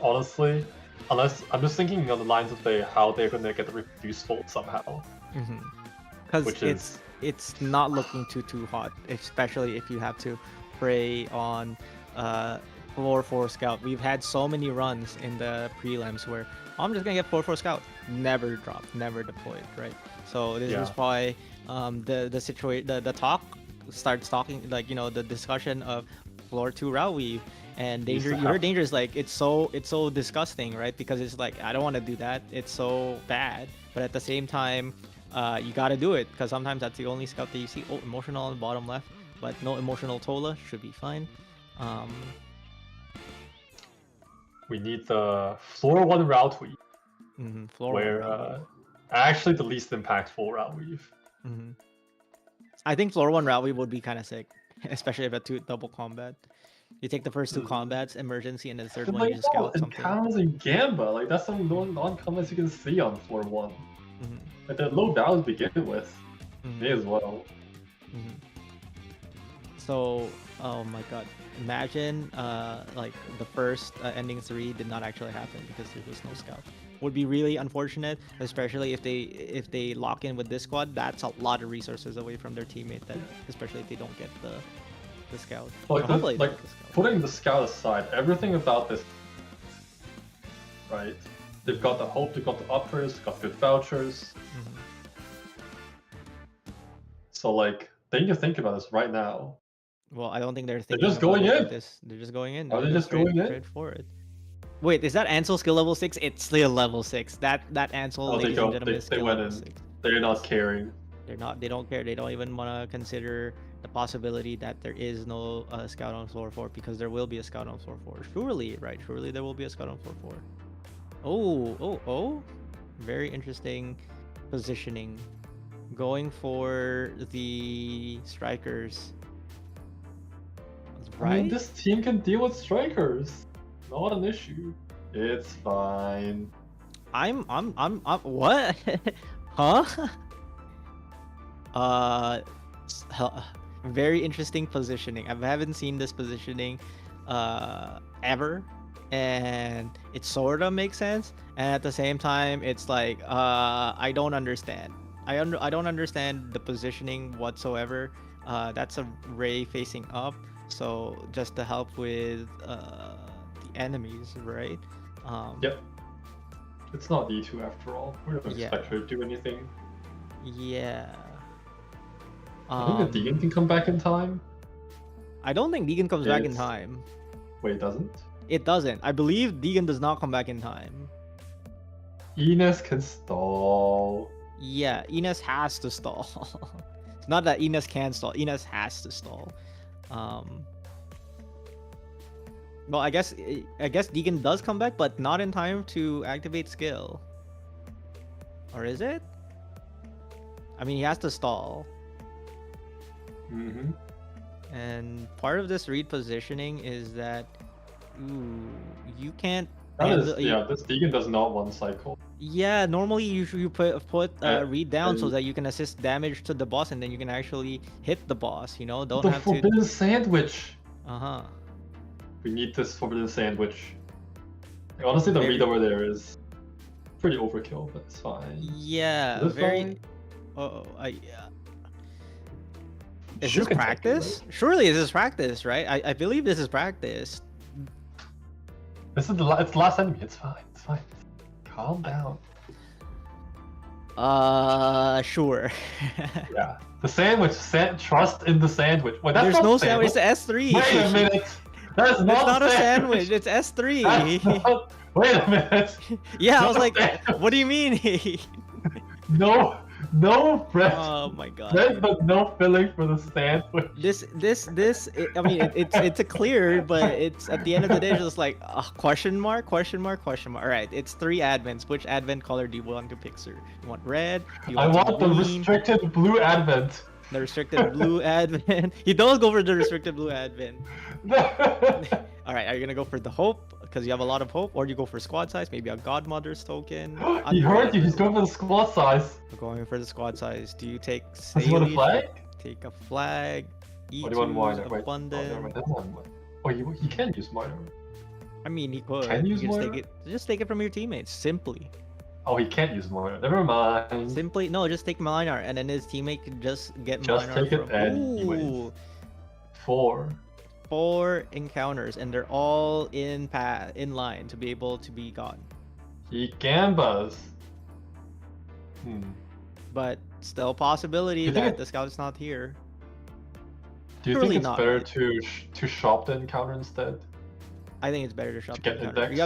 [SPEAKER 4] honestly, unless I'm just thinking on the lines of how they're gonna get the reduced fold somehow.
[SPEAKER 2] Because
[SPEAKER 4] Which
[SPEAKER 2] it's not looking too hot, especially if you have to prey on floor 4 scout. We've had so many runs in the prelims where I'm just gonna get floor 4 scout, never dropped, never deployed, right? So this is why the talk starts talking, like, you know, the discussion of floor 2 route weave and danger. You heard danger is like it's so disgusting, right? Because it's like I don't want to do that. It's so bad, but at the same time, you gotta do it because sometimes that's the only scout that you see. Oh, emotional on the bottom left, but no emotional Tola should be fine.
[SPEAKER 4] We need the floor 1 route weave,
[SPEAKER 2] Floor
[SPEAKER 4] where
[SPEAKER 2] one route weave.
[SPEAKER 4] actually the least impactful route weave.
[SPEAKER 2] I think floor 1 route weave would be kind of sick, especially if a double combat. You take the first 2 combats, emergency, and then the third
[SPEAKER 3] But
[SPEAKER 2] one
[SPEAKER 3] like,
[SPEAKER 2] you just scout something.
[SPEAKER 3] encounters in Gamba, like that's some non-combats you can see on floor 1. Like they're low down to begin with. May as well.
[SPEAKER 2] So, oh my god, imagine like the first ending 3 did not actually happen because there was no scout. Would be really unfortunate, especially if they lock in with this squad. That's a lot of resources away from their teammate. That especially if they don't get the scout.
[SPEAKER 3] Like,
[SPEAKER 2] Or hopefully they
[SPEAKER 3] like
[SPEAKER 2] get the scout.
[SPEAKER 3] putting the scout aside, everything about this, right? They've got the hope, they've got the uppers, they've got good vouchers. So like, they need to think about this right now.
[SPEAKER 2] Well, I don't think they're thinking.
[SPEAKER 3] just
[SPEAKER 2] about
[SPEAKER 3] going
[SPEAKER 2] it
[SPEAKER 3] in.
[SPEAKER 2] This. They're just going in.
[SPEAKER 3] Are they
[SPEAKER 2] They're
[SPEAKER 3] just going in?
[SPEAKER 2] straight for it. Wait, is that Ansel skill level 6? It's still level 6. That Ansel,
[SPEAKER 3] Oh, they
[SPEAKER 2] ladies and
[SPEAKER 3] don't.
[SPEAKER 2] gentlemen, is
[SPEAKER 3] They
[SPEAKER 2] skill
[SPEAKER 3] went
[SPEAKER 2] level
[SPEAKER 3] in.
[SPEAKER 2] 6.
[SPEAKER 3] They're not caring.
[SPEAKER 2] They're not. They don't care. They don't even want to consider the possibility that there is no scout on floor 4 because there will be a scout on floor 4. Surely, right? Surely there will be a scout on floor 4. Oh! Very interesting positioning. Going for the strikers. Right?
[SPEAKER 3] I mean, this team can deal with strikers. Not an issue. It's fine.
[SPEAKER 2] I'm what? Huh? Very interesting positioning. I haven't seen this positioning ever, and it sort of makes sense, and at the same time it's like I don't understand. I don't understand the positioning whatsoever. That's a Ray facing up, so just to help with the enemies, right?
[SPEAKER 3] Yep. It's not D2 after all. We don't
[SPEAKER 2] Yeah.
[SPEAKER 3] expect her to do anything.
[SPEAKER 2] Yeah.
[SPEAKER 3] I think the Deegan can come back in time.
[SPEAKER 2] I don't think Deegan comes back in
[SPEAKER 3] It's-
[SPEAKER 2] time.
[SPEAKER 3] Wait, it doesn't?
[SPEAKER 2] It doesn't. I believe Deegan does not come back in time.
[SPEAKER 3] Ines can stall.
[SPEAKER 2] Yeah, Ines has to stall. It's not that Ines can stall. Ines has to stall. Well, I guess Deegan does come back, but not in time to activate skill. Or is it? I mean, he has to stall.
[SPEAKER 3] Mm-hmm.
[SPEAKER 2] And part of this read positioning is that, ooh, you can't
[SPEAKER 3] That
[SPEAKER 2] And
[SPEAKER 3] is, yeah, this Deegan does not one cycle.
[SPEAKER 2] yeah, normally you put read down so
[SPEAKER 3] uh,
[SPEAKER 2] that you can assist damage to the boss, and then you can actually hit the boss. You know, don't
[SPEAKER 3] The
[SPEAKER 2] have to.
[SPEAKER 3] forbidden sandwich.
[SPEAKER 2] Uh-huh.
[SPEAKER 3] We need this forbidden sandwich. Like, honestly, the
[SPEAKER 2] Very-
[SPEAKER 3] read over there is pretty overkill, but it's fine.
[SPEAKER 2] Yeah,
[SPEAKER 3] Is it
[SPEAKER 2] very.
[SPEAKER 3] fine?
[SPEAKER 2] Oh, is
[SPEAKER 3] You
[SPEAKER 2] this
[SPEAKER 3] can take it,
[SPEAKER 2] practice?
[SPEAKER 3] right?
[SPEAKER 2] Surely this is practice, right? I believe this is practice.
[SPEAKER 3] This is it's the last enemy. It's fine. It's fine. Calm down.
[SPEAKER 2] Sure.
[SPEAKER 3] Yeah. The sandwich. Trust in the sandwich. Wait, that's
[SPEAKER 2] There's
[SPEAKER 3] not
[SPEAKER 2] no
[SPEAKER 3] sandwich.
[SPEAKER 2] sandwich. It's S3.
[SPEAKER 3] Wait a minute. That is
[SPEAKER 2] It's
[SPEAKER 3] not,
[SPEAKER 2] not a sandwich. It's S3.
[SPEAKER 3] That's not... Wait a minute.
[SPEAKER 2] Yeah, I
[SPEAKER 3] no
[SPEAKER 2] was like,
[SPEAKER 3] sandwich.
[SPEAKER 2] what do you mean?
[SPEAKER 3] No bread.
[SPEAKER 2] Oh my god.
[SPEAKER 3] Bread, but no filling for the sandwich.
[SPEAKER 2] I mean, it's a clear, but it's at the end of the day, it's just like question mark, question mark, question mark. All right, it's 3 advents. Which advent color do you want to pick, sir? You want red? Do you
[SPEAKER 3] I
[SPEAKER 2] want
[SPEAKER 3] want the
[SPEAKER 2] green?
[SPEAKER 3] restricted blue advent.
[SPEAKER 2] The restricted blue advent. He does go for the restricted blue advent. All right, are you gonna go for the hope because you have a lot of hope, or do you go for squad size? Maybe a godmother's token.
[SPEAKER 3] He heard you. He's going for the squad size.
[SPEAKER 2] Going for the squad size. Do you take
[SPEAKER 3] Does he want a
[SPEAKER 2] Salish?
[SPEAKER 3] flag?
[SPEAKER 2] Take a flag. E2,
[SPEAKER 3] What do you want minor? Wait,
[SPEAKER 2] abundant.
[SPEAKER 3] never mind. That's not minor. Oh, he can use minor.
[SPEAKER 2] I mean, he could.
[SPEAKER 3] Can
[SPEAKER 2] You
[SPEAKER 3] use
[SPEAKER 2] just
[SPEAKER 3] minor?
[SPEAKER 2] just take it from your teammates. Simply.
[SPEAKER 3] Oh, he can't use minor. Never mind.
[SPEAKER 2] Simply, no, just take minor, and then his teammate can just get
[SPEAKER 3] Just
[SPEAKER 2] minor
[SPEAKER 3] take it
[SPEAKER 2] from.
[SPEAKER 3] anyways.
[SPEAKER 2] Ooh,
[SPEAKER 3] 4.
[SPEAKER 2] 4 encounters, and they're all in line to be able to be gotten.
[SPEAKER 3] He gambas.
[SPEAKER 2] But still, possibility
[SPEAKER 3] You think
[SPEAKER 2] that
[SPEAKER 3] it-
[SPEAKER 2] the scout is not here.
[SPEAKER 3] Do you
[SPEAKER 2] Surely
[SPEAKER 3] think it's
[SPEAKER 2] not,
[SPEAKER 3] better
[SPEAKER 2] right?
[SPEAKER 3] to shop the encounter instead?
[SPEAKER 2] I think it's better to shop
[SPEAKER 3] To
[SPEAKER 2] the
[SPEAKER 3] get
[SPEAKER 2] encounter.
[SPEAKER 3] index?
[SPEAKER 2] You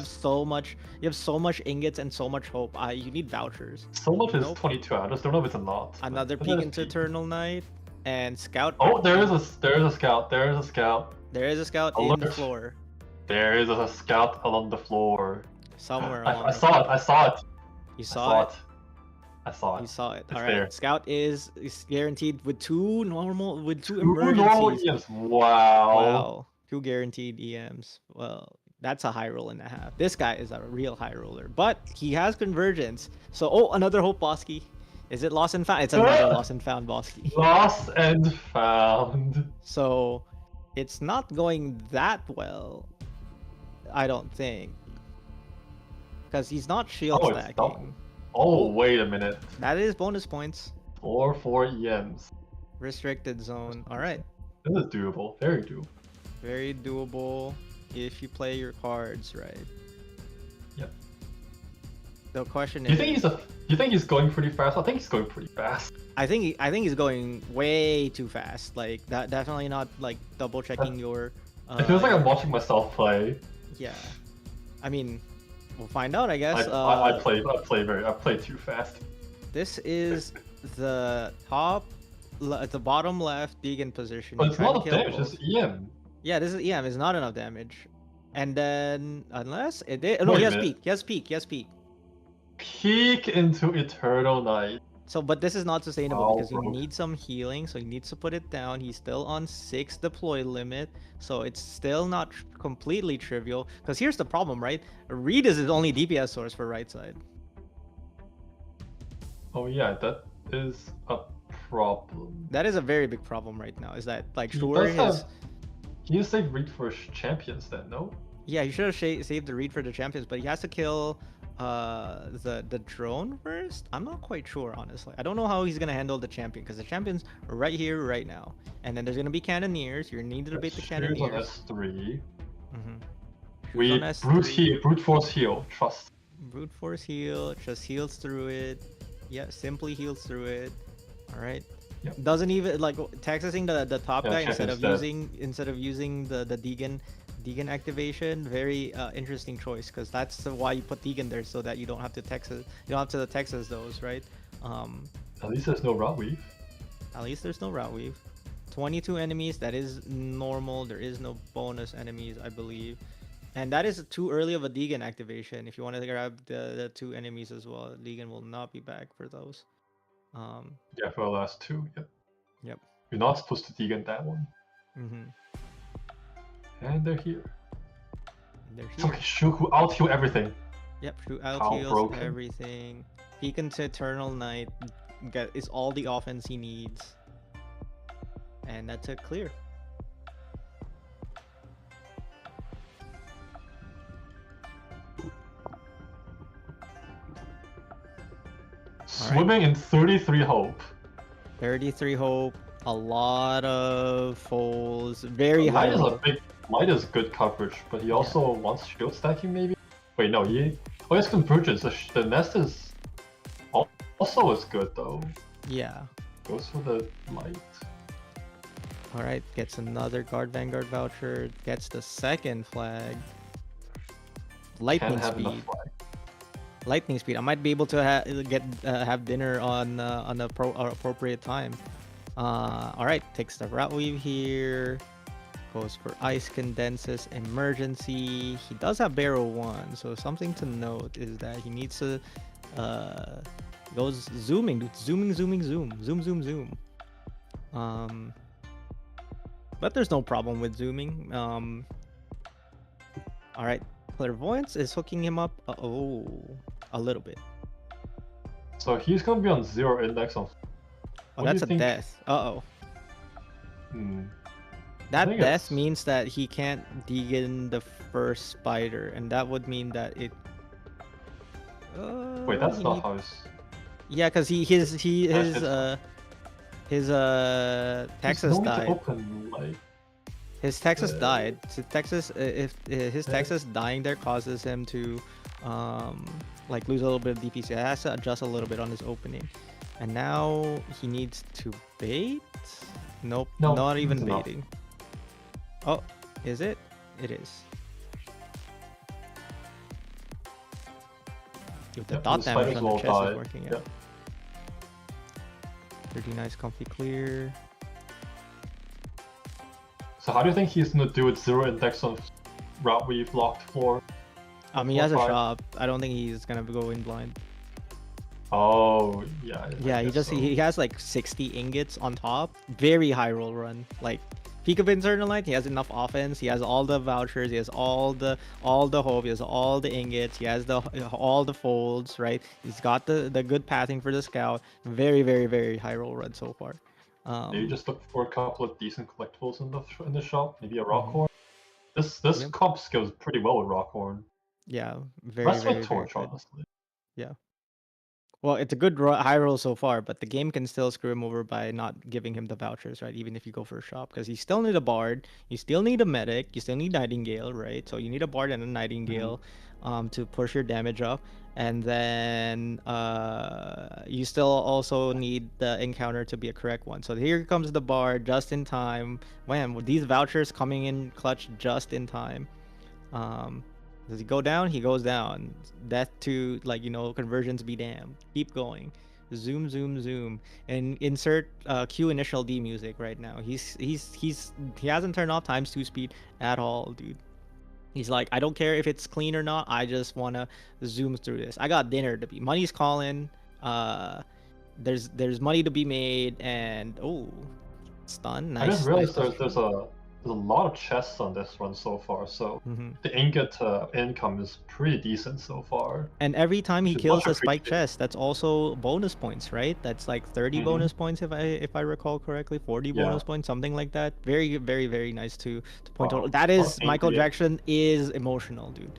[SPEAKER 2] have so much ingots and so much hope. You need vouchers.
[SPEAKER 3] So much is
[SPEAKER 2] Nope.
[SPEAKER 3] 22. I just don't know if it's a lot. but
[SPEAKER 2] Another
[SPEAKER 3] it
[SPEAKER 2] peek
[SPEAKER 3] is
[SPEAKER 2] into
[SPEAKER 3] peak.
[SPEAKER 2] Eternal Night and scout.
[SPEAKER 3] Oh, there is a scout. There is a scout.
[SPEAKER 2] There is a scout in the
[SPEAKER 3] Alert.
[SPEAKER 2] floor
[SPEAKER 3] There is a scout along the floor.
[SPEAKER 2] somewhere. along
[SPEAKER 3] I
[SPEAKER 2] the
[SPEAKER 3] saw
[SPEAKER 2] floor.
[SPEAKER 3] it. I saw it.
[SPEAKER 2] You
[SPEAKER 3] I
[SPEAKER 2] saw it.
[SPEAKER 3] I saw
[SPEAKER 2] You
[SPEAKER 3] it.
[SPEAKER 2] saw it.
[SPEAKER 3] It's
[SPEAKER 2] All right.
[SPEAKER 3] there.
[SPEAKER 2] Scout is guaranteed with two
[SPEAKER 3] Ooh,
[SPEAKER 2] emergencies.
[SPEAKER 3] normal EMs. Wow.
[SPEAKER 2] Wow. 2 guaranteed EMs. Well, that's a high roll and a half. This guy is a real high roller, but he has convergence. So, oh, another hope Bosky. Is it lost and found? It's another lost and found Bosky.
[SPEAKER 3] Lost and found.
[SPEAKER 2] So, it's not going that well. I don't think. Because he's not shield
[SPEAKER 3] Oh, it's
[SPEAKER 2] stacking.
[SPEAKER 3] not. Oh, wait a minute.
[SPEAKER 2] That is bonus points.
[SPEAKER 3] 4 EMs.
[SPEAKER 2] Restricted zone. All right.
[SPEAKER 3] This is doable. Very doable.
[SPEAKER 2] Very doable if you play your cards right.
[SPEAKER 3] Yep.
[SPEAKER 2] The question
[SPEAKER 3] Do you
[SPEAKER 2] is,
[SPEAKER 3] think he's going pretty fast? I think he's going pretty fast.
[SPEAKER 2] I think he's going way too fast. Like that, definitely not like double checking your.
[SPEAKER 3] It feels like I'm watching myself play.
[SPEAKER 2] Yeah, I mean, we'll find out. I guess.
[SPEAKER 3] I play too fast.
[SPEAKER 2] This is the the bottom left Deegan position.
[SPEAKER 3] But
[SPEAKER 2] You
[SPEAKER 3] it's
[SPEAKER 2] try to
[SPEAKER 3] not
[SPEAKER 2] kill
[SPEAKER 3] damage,
[SPEAKER 2] both.
[SPEAKER 3] it's EM.
[SPEAKER 2] Yeah, this is EM. It's not enough damage. And then unless it did, no,
[SPEAKER 3] Wait
[SPEAKER 2] he
[SPEAKER 3] a
[SPEAKER 2] has
[SPEAKER 3] minute.
[SPEAKER 2] peak. He has peak. He has peak.
[SPEAKER 3] Peek into Eternal Night.
[SPEAKER 2] So, but this is not sustainable
[SPEAKER 3] Oh,
[SPEAKER 2] because you
[SPEAKER 3] bro.
[SPEAKER 2] need some healing, so he needs to put it down. He's still on 6 deploy limit, so it's still not completely trivial. Because here's the problem, right? Reed is his only DPS source for right side.
[SPEAKER 3] Oh yeah, that is a problem.
[SPEAKER 2] That is a very big problem right now. Is that like
[SPEAKER 3] He
[SPEAKER 2] sure
[SPEAKER 3] does
[SPEAKER 2] his
[SPEAKER 3] have- Can you save Reed for champions then, no?
[SPEAKER 2] yeah, he should have saved the Reed for the champions, but he has to kill the drone first. I'm not quite sure, honestly. I don't know how he's gonna handle the champion because the champion's right here right now, and then there's gonna be cannoneers. You're need to debate the
[SPEAKER 3] Shoes
[SPEAKER 2] cannoneers.
[SPEAKER 3] on S3.
[SPEAKER 2] Mhm.
[SPEAKER 3] We
[SPEAKER 2] on S3.
[SPEAKER 3] brute force heal, trust.
[SPEAKER 2] Brute force heal, just heals through it. Yeah, simply heals through it. All right.
[SPEAKER 3] Yep.
[SPEAKER 2] Doesn't even like Texasing the top
[SPEAKER 3] Yeah,
[SPEAKER 2] guy
[SPEAKER 3] check
[SPEAKER 2] instead of using the Deegan activation. Very interesting choice because that's why you put Deegan there so that you don't have to Texas those, right?
[SPEAKER 3] At least there's no route weave.
[SPEAKER 2] At least there's no route weave. 22 enemies, that is normal. There is no bonus enemies, I believe. And that is too early of a Deegan activation. If you want to grab the 2 enemies as well, Deegan will not be back for those.
[SPEAKER 3] Yeah, for the last 2, yep.
[SPEAKER 2] Yep.
[SPEAKER 3] You're not supposed to Deegan that one.
[SPEAKER 2] Mm-hmm.
[SPEAKER 3] And they're here.
[SPEAKER 2] They're
[SPEAKER 3] It's
[SPEAKER 2] here.
[SPEAKER 3] okay, Shu who out-heal everything.
[SPEAKER 2] Yep, through
[SPEAKER 3] How
[SPEAKER 2] LTOs,
[SPEAKER 3] broken.
[SPEAKER 2] everything. Peek into Eternal Knight is all the offense he needs. And that's a clear.
[SPEAKER 3] Swimming in 33 hope.
[SPEAKER 2] 33 hope, a lot of folds, very high
[SPEAKER 3] Light is
[SPEAKER 2] roll.
[SPEAKER 3] a big. Light is good coverage, but he also wants shield stacking maybe. Wait, no, he. Oh, it's convergence. The nest is also is good though.
[SPEAKER 2] Yeah.
[SPEAKER 3] Goes for the light.
[SPEAKER 2] Alright, gets another guard Vanguard voucher, gets the second flag. Lightning
[SPEAKER 3] Can't have enough
[SPEAKER 2] speed.
[SPEAKER 3] flag.
[SPEAKER 2] Lightning speed. I might be able to have dinner on a appropriate time. Alright, takes the route weave here. Goes for ice condenses emergency. He does have barrel 1, so something to note is that he needs to goes zooming, dude. Zoom. But there's no problem with zooming. Alright, Clairvoyance is hooking him up. A little bit.
[SPEAKER 3] So he's gonna be on 0 index on.
[SPEAKER 2] Oh,
[SPEAKER 3] What do
[SPEAKER 2] that's
[SPEAKER 3] you
[SPEAKER 2] a
[SPEAKER 3] think-
[SPEAKER 2] death.
[SPEAKER 3] Hmm.
[SPEAKER 2] That
[SPEAKER 3] think
[SPEAKER 2] death
[SPEAKER 3] it's-
[SPEAKER 2] means that he can't degen the first spider, and that would mean that it.
[SPEAKER 3] Wait, that's
[SPEAKER 2] he
[SPEAKER 3] not
[SPEAKER 2] need-
[SPEAKER 3] how it's.
[SPEAKER 2] Yeah, because
[SPEAKER 3] That's
[SPEAKER 2] his
[SPEAKER 3] There's
[SPEAKER 2] Texas
[SPEAKER 3] no need to
[SPEAKER 2] died.
[SPEAKER 3] open like.
[SPEAKER 2] His Texas
[SPEAKER 3] Uh,
[SPEAKER 2] died. So Texas, if his
[SPEAKER 3] uh,
[SPEAKER 2] Texas dying there causes him to, like lose a little bit of DPS, he has to adjust a little bit on his opening, and now he needs to bait. Nope,
[SPEAKER 3] No,
[SPEAKER 2] not even
[SPEAKER 3] it's not.
[SPEAKER 2] baiting. Oh, is it? It is. With the
[SPEAKER 3] Yep,
[SPEAKER 2] dot
[SPEAKER 3] the
[SPEAKER 2] damage
[SPEAKER 3] spiders
[SPEAKER 2] on the
[SPEAKER 3] will
[SPEAKER 2] chest
[SPEAKER 3] die.
[SPEAKER 2] is working. Yeah.
[SPEAKER 3] Yep.
[SPEAKER 2] Pretty nice, comfy clear.
[SPEAKER 3] So how do you think he's gonna do with 0 index on route we've locked floor?
[SPEAKER 2] He has a
[SPEAKER 3] 4-5?
[SPEAKER 2] shop. I don't think he's gonna go in blind.
[SPEAKER 3] Oh yeah.
[SPEAKER 2] Yeah,
[SPEAKER 3] I guess so.
[SPEAKER 2] he has like 60 ingots on top. Very high roll run. Like peak of Eternal Light, he has enough offense. He has all the vouchers. He has all the hope. He has all the ingots. He has all the folds. Right. He's got the good pathing for the scout. Very high roll run so far.
[SPEAKER 3] Maybe just look for a couple of decent collectibles in the shop. Maybe a rock
[SPEAKER 2] Mhm.
[SPEAKER 3] horn. This
[SPEAKER 2] Yep.
[SPEAKER 3] comp scales pretty well with rock horn.
[SPEAKER 2] Yeah, very
[SPEAKER 3] Rest
[SPEAKER 2] very
[SPEAKER 3] with
[SPEAKER 2] very
[SPEAKER 3] torch,
[SPEAKER 2] good.
[SPEAKER 3] honestly.
[SPEAKER 2] Well, it's a good high roll so far, but the game can still screw him over by not giving him the vouchers, right? Even if you go for a shop, because you still need a bard, you still need a medic, you still need Nightingale, right? So you need a bard and a Nightingale, to push your damage up, and then you still also need the encounter to be a correct one. So here comes the bard just in time. Wham! With these vouchers coming in clutch just in time. Does he go down? He goes down. Death to, like, conversions be damned. Keep going. Zoom, and insert Q initial D music right now. He hasn't turned off ×2 speed at all, dude. He's like, I don't care if it's clean or not. I just wanna zoom through this. I got dinner to be. Money's calling. There's money to be made, and stun. Nice.
[SPEAKER 3] I just realized
[SPEAKER 2] nice
[SPEAKER 3] there's a lot of chests on this run so far, so the ingot income is pretty decent so far.
[SPEAKER 2] And every time he
[SPEAKER 3] Which is
[SPEAKER 2] kills
[SPEAKER 3] much
[SPEAKER 2] a spike
[SPEAKER 3] appreciated.
[SPEAKER 2] chest, that's also bonus points, right? That's like 30
[SPEAKER 3] Mhm.
[SPEAKER 2] bonus points if I recall correctly, 40
[SPEAKER 3] Yeah.
[SPEAKER 2] bonus points, something like that. very nice to point
[SPEAKER 3] Wow.
[SPEAKER 2] out. That is
[SPEAKER 3] Well,
[SPEAKER 2] Michael
[SPEAKER 3] yeah.
[SPEAKER 2] Jackson is emotional, dude.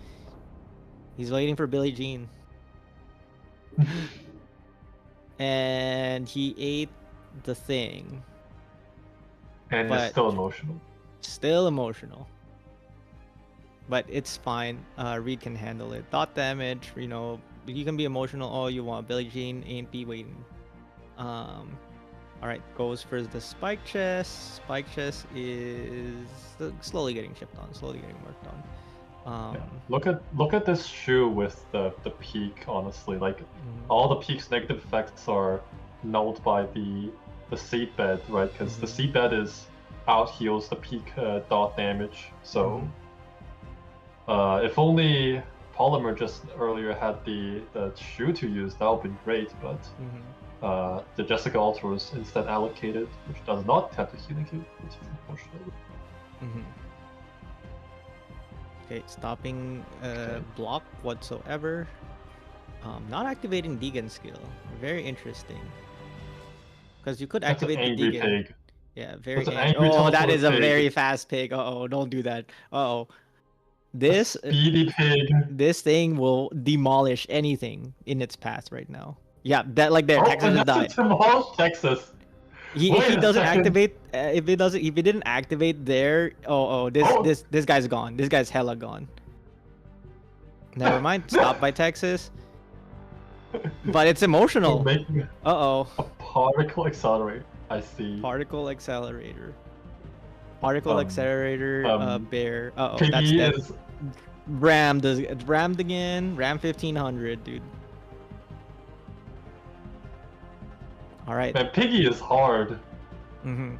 [SPEAKER 2] He's waiting for Billie Jean. And he ate the thing.
[SPEAKER 3] And
[SPEAKER 2] But-
[SPEAKER 3] it's still emotional.
[SPEAKER 2] Still emotional. But it's fine. Reed can handle it. Dot damage, you can be emotional all you want. Billie Jean ain't be waiting. Alright, goes for the spike chest. Spike chest is slowly getting shipped on, slowly getting worked on.
[SPEAKER 3] Yeah. Look at this shoe with the peak, honestly. Like all the peak's negative effects are nulled by the seedbed, right? Because the seedbed is out heals the peak dot damage. So if only Polymer just earlier had the shoe to use, that would be great, but the Jessica Altar was instead allocated, which does not have the healing kit, which is unfortunate.
[SPEAKER 2] Okay, stopping
[SPEAKER 4] Okay.
[SPEAKER 2] block whatsoever. Not activating Deegan skill. Very interesting. Because you could
[SPEAKER 4] That's an
[SPEAKER 2] activate the
[SPEAKER 4] angry
[SPEAKER 2] Deegan.
[SPEAKER 4] pig.
[SPEAKER 2] Yeah, very
[SPEAKER 4] That's an
[SPEAKER 2] angry.
[SPEAKER 4] angry
[SPEAKER 2] Oh, that is a
[SPEAKER 4] teleported
[SPEAKER 2] very
[SPEAKER 4] pig.
[SPEAKER 2] fast pig. Uh-oh, don't do that. Uh-oh.
[SPEAKER 4] A
[SPEAKER 2] This
[SPEAKER 4] speedy pig.
[SPEAKER 2] this thing will demolish anything in its path right now. Yeah, that like there,
[SPEAKER 4] Oh,
[SPEAKER 2] Texas
[SPEAKER 4] and
[SPEAKER 2] just
[SPEAKER 4] that's a
[SPEAKER 2] died.
[SPEAKER 4] demolish Texas.
[SPEAKER 2] If
[SPEAKER 4] Wait
[SPEAKER 2] he
[SPEAKER 4] a
[SPEAKER 2] doesn't
[SPEAKER 4] second.
[SPEAKER 2] activate, if he didn't activate there, this
[SPEAKER 4] Oh.
[SPEAKER 2] this guy's gone. This guy's hella gone. Never mind. Stop by Texas. But it's
[SPEAKER 4] We're
[SPEAKER 2] emotional.
[SPEAKER 4] making
[SPEAKER 2] Uh-oh.
[SPEAKER 4] a particle accelerator. I see.
[SPEAKER 2] Particle accelerator. Particle
[SPEAKER 4] Um,
[SPEAKER 2] accelerator. Bear. Uh-oh. That's
[SPEAKER 4] Piggy
[SPEAKER 2] dead.
[SPEAKER 4] is
[SPEAKER 2] Rammed. It's rammed again. Ram 1500, dude. All right.
[SPEAKER 4] man. Piggy is hard.
[SPEAKER 2] Mm-hmm.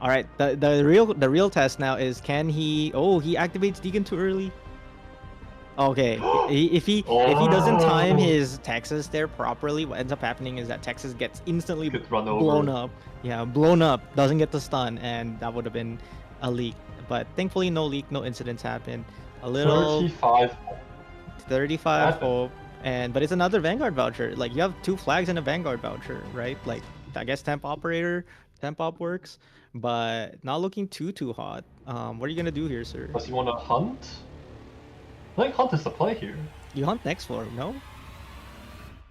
[SPEAKER 2] All right. The real test now is can he? Oh, he activates Deacon too early. Okay. If he doesn't time
[SPEAKER 4] Oh.
[SPEAKER 2] his Texas there properly, what ends up happening is that Texas gets instantly
[SPEAKER 4] Gets run
[SPEAKER 2] blown
[SPEAKER 4] over.
[SPEAKER 2] up. Yeah, blown up. Doesn't get the stun, and that would have been a leak. But thankfully, no leak, no incidents happened. A little
[SPEAKER 4] 35.
[SPEAKER 2] 35
[SPEAKER 4] Happened.
[SPEAKER 2] hope, but it's another Vanguard voucher. Like you have 2 flags and a Vanguard voucher, right? Like I guess temp operator, temp op works, but not looking too hot. What are you gonna do here, sir?
[SPEAKER 4] Does he want to hunt? I think hunt is the play here.
[SPEAKER 2] You hunt next floor, no?
[SPEAKER 4] I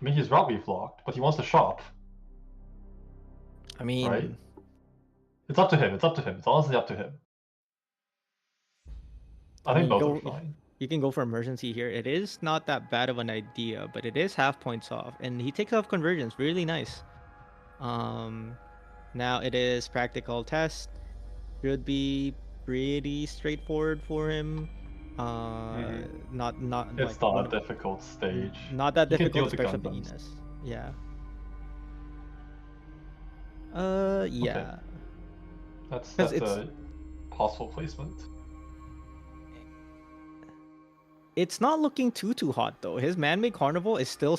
[SPEAKER 4] mean, he's robbie blocked, but he wants to shop.
[SPEAKER 2] I mean,
[SPEAKER 4] Right. It's up to him. It's up to him. It's honestly up to him. I think
[SPEAKER 2] mean,
[SPEAKER 4] both are fine.
[SPEAKER 2] you can go for emergency here. It is not that bad of an idea, but it is half points off, and he takes off convergence. Really nice. Now it is practical test. Should be pretty straightforward for him. Not
[SPEAKER 4] It's
[SPEAKER 2] like
[SPEAKER 4] not a difficult stage.
[SPEAKER 2] not that
[SPEAKER 4] You can deal
[SPEAKER 2] difficult,
[SPEAKER 4] with the
[SPEAKER 2] especially
[SPEAKER 4] Gundams.
[SPEAKER 2] Venus. Yeah. Yeah.
[SPEAKER 4] That's
[SPEAKER 2] 'Cause
[SPEAKER 4] a possible placement.
[SPEAKER 2] It's not looking too hot though. His man-made carnival is still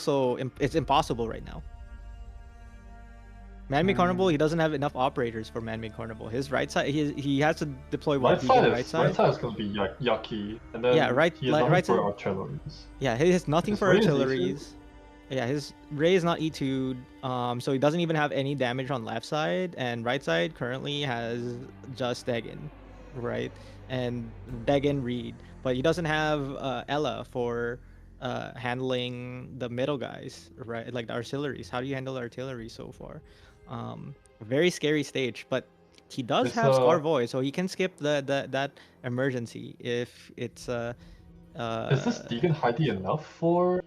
[SPEAKER 2] it's impossible right now. Man-made carnival, he doesn't have enough operators for man-made carnival. His right side, he has to deploy what?
[SPEAKER 4] Right side is going to be yucky, and then
[SPEAKER 2] Yeah,
[SPEAKER 4] he has nothing
[SPEAKER 2] right
[SPEAKER 4] for
[SPEAKER 2] side-
[SPEAKER 4] artilleries.
[SPEAKER 2] Yeah, he has nothing
[SPEAKER 4] His
[SPEAKER 2] for
[SPEAKER 4] Ray is E2?
[SPEAKER 2] artilleries. Yeah, his Ray is not E2'd, so he doesn't even have any damage on left side, and right side currently has just Degan, right? And Degan Reed, but he doesn't have Ella for handling the middle guys, right? Like the artilleries. How do you handle the artillery so far? Very scary stage, but he does
[SPEAKER 4] It's,
[SPEAKER 2] have Scar Void, so he can skip that emergency if it's
[SPEAKER 4] Is this Deacon Heidi enough for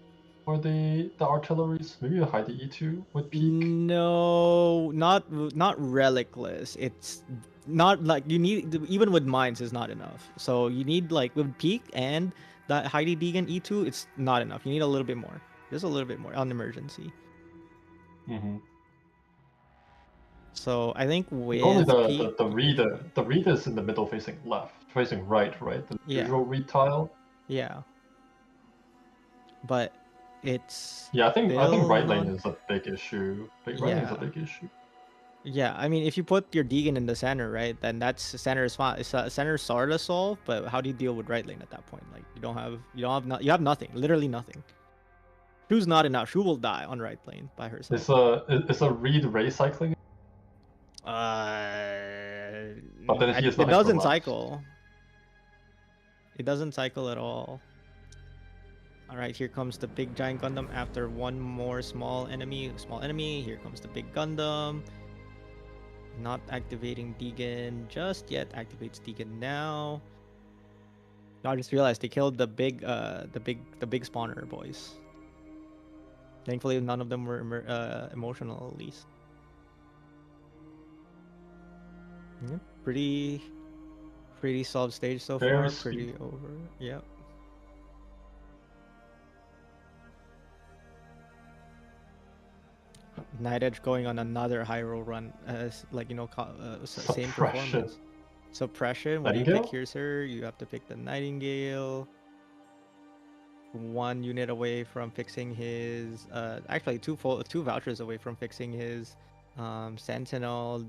[SPEAKER 4] the artilleries? Maybe a Heidi E2 would peak.
[SPEAKER 2] No, not relicless. It's not like you need even with mines is not enough. So you need like with peak and that Heidi Deegan E2, it's not enough. You need a little bit more. Just a little bit more on emergency.
[SPEAKER 4] Mm-hmm.
[SPEAKER 2] So I think with
[SPEAKER 4] Only
[SPEAKER 2] peak,
[SPEAKER 4] the reader is in the middle facing left, facing right, right? The
[SPEAKER 2] Yeah.
[SPEAKER 4] usual read tile.
[SPEAKER 2] yeah. But it's
[SPEAKER 4] Yeah, I think
[SPEAKER 2] still
[SPEAKER 4] right lane
[SPEAKER 2] not-
[SPEAKER 4] is a big issue. Right lane is a
[SPEAKER 2] Yeah.
[SPEAKER 4] big issue.
[SPEAKER 2] Yeah, I mean, if you put your Deegan in the center, right, then that's center is fine. Center is sort of solved, but how do you deal with right lane at that point? Like you have nothing, literally nothing. Shu's not enough. Shu will die on right lane by herself.
[SPEAKER 4] It's a read ray cycling. But then he has
[SPEAKER 2] It
[SPEAKER 4] nothing for
[SPEAKER 2] doesn't
[SPEAKER 4] left.
[SPEAKER 2] cycle. It doesn't cycle at all. All right, here comes the big giant Gundam after one more small enemy. Here comes the big Gundam. Not activating Deegan just yet. Activates Deegan now. I just realized they killed the big spawner boys. Thankfully, none of them were emotional, at least. Yeah, pretty solved stage so
[SPEAKER 4] Very
[SPEAKER 2] far.
[SPEAKER 4] sweet.
[SPEAKER 2] Pretty over. Yep. NightEdge going on another high roll run, like same
[SPEAKER 4] Suppression.
[SPEAKER 2] performance. Suppression. What do you pick
[SPEAKER 4] Nightingale?
[SPEAKER 2] here, sir? You have to pick the Nightingale. 1 unit away from fixing his. Actually, two vouchers away from fixing his Sentinel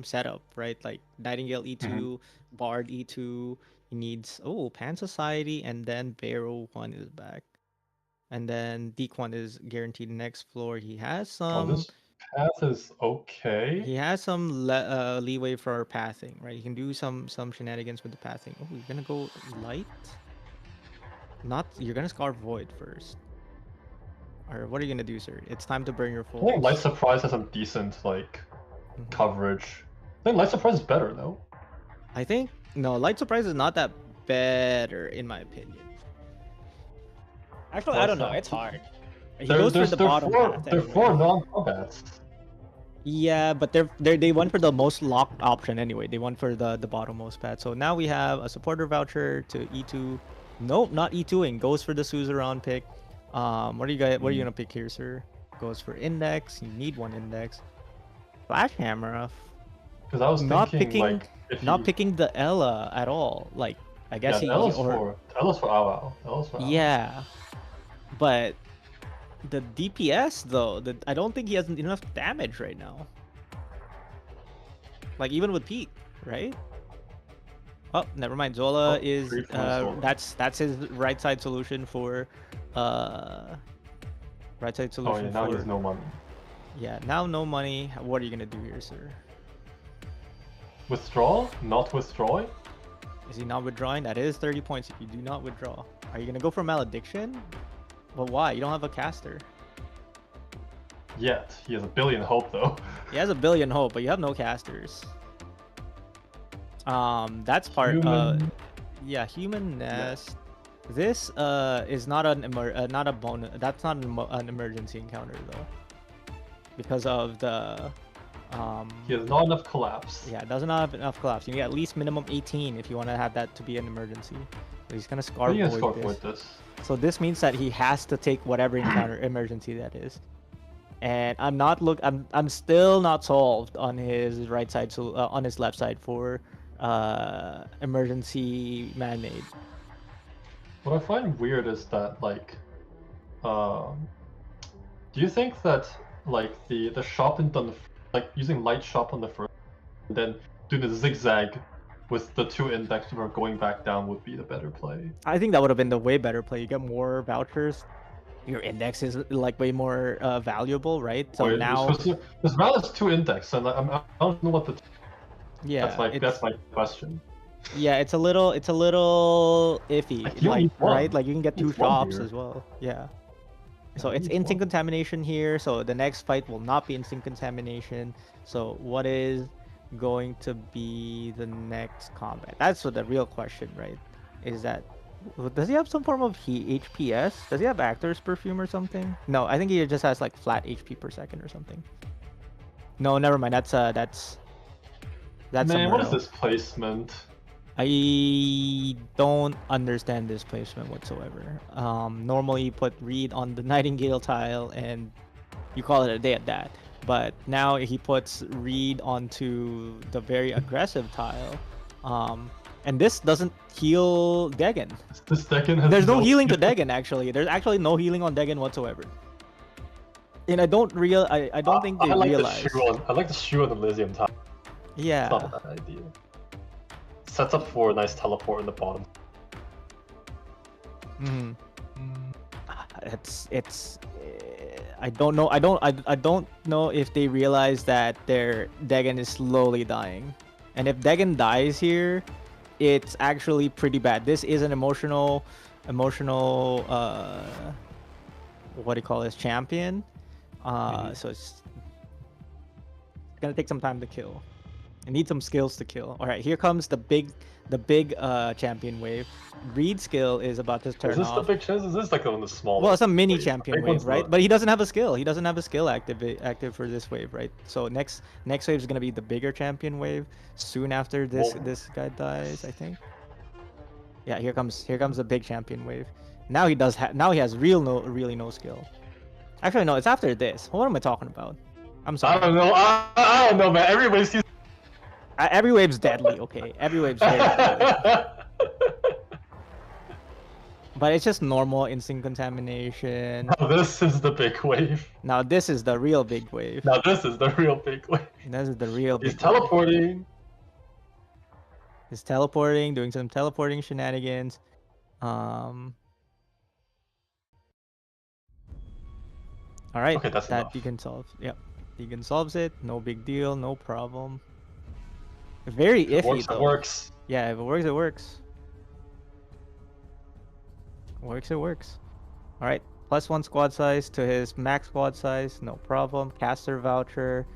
[SPEAKER 2] setup, right? Like Nightingale E2, Bard E2. You He needs Pan Society, and then Barrow 1 is back. And then Deke 1 is guaranteed next floor. He has some
[SPEAKER 4] this path is okay.
[SPEAKER 2] he has some leeway for pathing, right? He can do some shenanigans with the pathing. Oh, you're gonna go light? You're gonna scar void first. Or what are you gonna do, sir? It's time to burn your
[SPEAKER 4] I think
[SPEAKER 2] foils.
[SPEAKER 4] Light Surprise has some decent like
[SPEAKER 2] Mhm.
[SPEAKER 4] coverage. I think Light Surprise is better though.
[SPEAKER 2] I think no, Light Surprise is not that better in my opinion. Actually, I
[SPEAKER 4] What's
[SPEAKER 2] don't know.
[SPEAKER 4] that?
[SPEAKER 2] It's hard. He goes for the bottom path.
[SPEAKER 4] There are
[SPEAKER 2] anyway.
[SPEAKER 4] 4 non-combats.
[SPEAKER 2] Yeah, but they went for the most locked option anyway. They went for the bottommost path. So now we have a supporter voucher to E2. Nope, not E2ing. Goes for the Suzerain pick. What are you gonna pick here, sir? Goes for index. You need 1 index. Flash hammer.
[SPEAKER 4] Because I was
[SPEAKER 2] Not
[SPEAKER 4] thinking
[SPEAKER 2] picking-
[SPEAKER 4] like if
[SPEAKER 2] Not
[SPEAKER 4] you...
[SPEAKER 2] picking the Ella at all. Like I guess
[SPEAKER 4] yeah, Ella's for Owl.
[SPEAKER 2] Yeah, but the DPS though, I don't think he has enough damage right now. Like even with Pete, right? Oh, never mind. Zola is
[SPEAKER 4] 3 points Zola.
[SPEAKER 2] that's his right side solution for right side
[SPEAKER 4] Oh
[SPEAKER 2] solution
[SPEAKER 4] yeah, now he
[SPEAKER 2] for
[SPEAKER 4] has no money.
[SPEAKER 2] yeah, now no money. What are you gonna do here, sir?
[SPEAKER 4] Withdraw? Not withdrawing?
[SPEAKER 2] Is he not withdrawing? That is 30 points if you do not withdraw. Are you gonna go for Malediction? But why? You don't have a caster.
[SPEAKER 4] Yet. He has a billion hope though.
[SPEAKER 2] He has a billion hope, but you have no casters. That's part.
[SPEAKER 4] Human-
[SPEAKER 2] Yeah, human nest. This is not not a bonus. That's not an emergency encounter though, because of the
[SPEAKER 4] He has not enough collapse.
[SPEAKER 2] Yeah, it doesn't have enough collapse. You need at least minimum 18 if you want to have that to be an emergency. But he's gonna scar
[SPEAKER 4] He can
[SPEAKER 2] void
[SPEAKER 4] score
[SPEAKER 2] this.
[SPEAKER 4] with this.
[SPEAKER 2] So this means that he has to take whatever encounter emergency that is. And I'm still not solved on his right side, so on his left side for emergency man-made.
[SPEAKER 4] What I find weird is that like, do you think that like the shop like using light shop on the first, and then doing the zigzag with the 2 index before going back down would be the better play?
[SPEAKER 2] I think that would have been the way better play. You get more vouchers. Your index is like way more valuable, right? So
[SPEAKER 4] Or
[SPEAKER 2] now,
[SPEAKER 4] because Ral is 2 index, and I don't know what the
[SPEAKER 2] yeah,
[SPEAKER 4] that's my question.
[SPEAKER 2] yeah, it's a little iffy,
[SPEAKER 4] Like, you
[SPEAKER 2] like
[SPEAKER 4] need one.
[SPEAKER 2] right? Like you can get 2
[SPEAKER 4] Need one
[SPEAKER 2] shops
[SPEAKER 4] here.
[SPEAKER 2] as well. Yeah. So
[SPEAKER 4] Yeah,
[SPEAKER 2] it's
[SPEAKER 4] you need
[SPEAKER 2] instant
[SPEAKER 4] one.
[SPEAKER 2] contamination here. So the next fight will not be instant contamination. So what is going to be the next combat? That's what the real question, right? Is that does he have some form of HPS? Does he have Actor's Perfume or something? No, I think he just has like flat HP per second or something. No, never mind. That's
[SPEAKER 4] Man,
[SPEAKER 2] somewhere
[SPEAKER 4] what is
[SPEAKER 2] else.
[SPEAKER 4] this placement?
[SPEAKER 2] I don't understand this placement whatsoever. Normally you put Reed on the Nightingale tile and you call it a day at that. But now he puts Reed onto the very aggressive tile. And this doesn't heal Degen.
[SPEAKER 4] This Decken has
[SPEAKER 2] There's no healing to
[SPEAKER 4] skill.
[SPEAKER 2] Degen actually. There's actually no healing on Degen whatsoever. And I don't think they
[SPEAKER 4] I like
[SPEAKER 2] realize.
[SPEAKER 4] I like the shoe on the Elysium tile.
[SPEAKER 2] Yeah.
[SPEAKER 4] It's not a bad idea. Sets up for a nice teleport in the bottom.
[SPEAKER 2] Mm-hmm. It's I don't know. I don't know if they realize that their Degen is slowly dying, and if Degen dies here, it's actually pretty bad. This is an emotional what do you call this, champion? So it's gonna take some time to kill. It needs some skills to kill. All right, here comes the big champion wave. Reed skill is about to turn
[SPEAKER 4] Is this
[SPEAKER 2] off.
[SPEAKER 4] the big chance? Is this like one of the small?
[SPEAKER 2] Well, it's a mini
[SPEAKER 4] waves?
[SPEAKER 2] champion
[SPEAKER 4] Big one's
[SPEAKER 2] wave, right?
[SPEAKER 4] the-
[SPEAKER 2] But he doesn't have a skill. He doesn't have a skill active for this wave, right? So next wave is gonna be the bigger champion wave. Soon after
[SPEAKER 4] Whoa.
[SPEAKER 2] this guy dies, I think. Yeah, here comes the big champion wave. Now he has really no skill. Actually, no, it's after this. What am I talking about? I'm
[SPEAKER 4] I
[SPEAKER 2] sorry.
[SPEAKER 4] don't know. I don't know, man. Everybody sees.
[SPEAKER 2] Every wave's deadly. Okay, every wave's very deadly. But it's just normal instant contamination.
[SPEAKER 4] Now this is the big wave.
[SPEAKER 2] Now this is the real big wave.
[SPEAKER 4] Now this is the real big wave.
[SPEAKER 2] This is the real
[SPEAKER 4] He's
[SPEAKER 2] big wave.
[SPEAKER 4] teleporting.
[SPEAKER 2] He's teleporting, doing some teleporting shenanigans. All right,
[SPEAKER 4] Okay, that's
[SPEAKER 2] that
[SPEAKER 4] enough.
[SPEAKER 2] Deacon solves. Yep, Deacon solves it. No big deal. No problem. Very
[SPEAKER 4] If it
[SPEAKER 2] iffy
[SPEAKER 4] works,
[SPEAKER 2] though.
[SPEAKER 4] it works.
[SPEAKER 2] Yeah, if it works, it works. Works, it works. All right, +1 squad size to his max squad size. No problem. Caster voucher.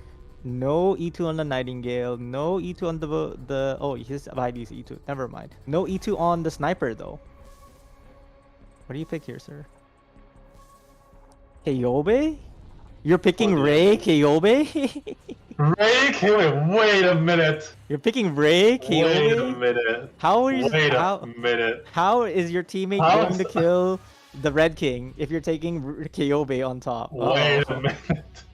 [SPEAKER 2] No E2 on the Nightingale. No E2 on the. Oh, his ID's E2. Never mind. No E2 on the sniper though. What do you pick here, sir? Kyobe? You're picking
[SPEAKER 4] the
[SPEAKER 2] Ray
[SPEAKER 4] end.
[SPEAKER 2] Kyobe?
[SPEAKER 4] Ray Kyobe, wait a minute.
[SPEAKER 2] You're picking Ray Kyobe?
[SPEAKER 4] Wait a minute.
[SPEAKER 2] How is
[SPEAKER 4] Wait a minute.
[SPEAKER 2] how is your teammate
[SPEAKER 4] How
[SPEAKER 2] going
[SPEAKER 4] is-
[SPEAKER 2] to kill the Red King if you're taking Kyobe on top?
[SPEAKER 4] Wait a
[SPEAKER 2] Uh-oh.
[SPEAKER 4] minute.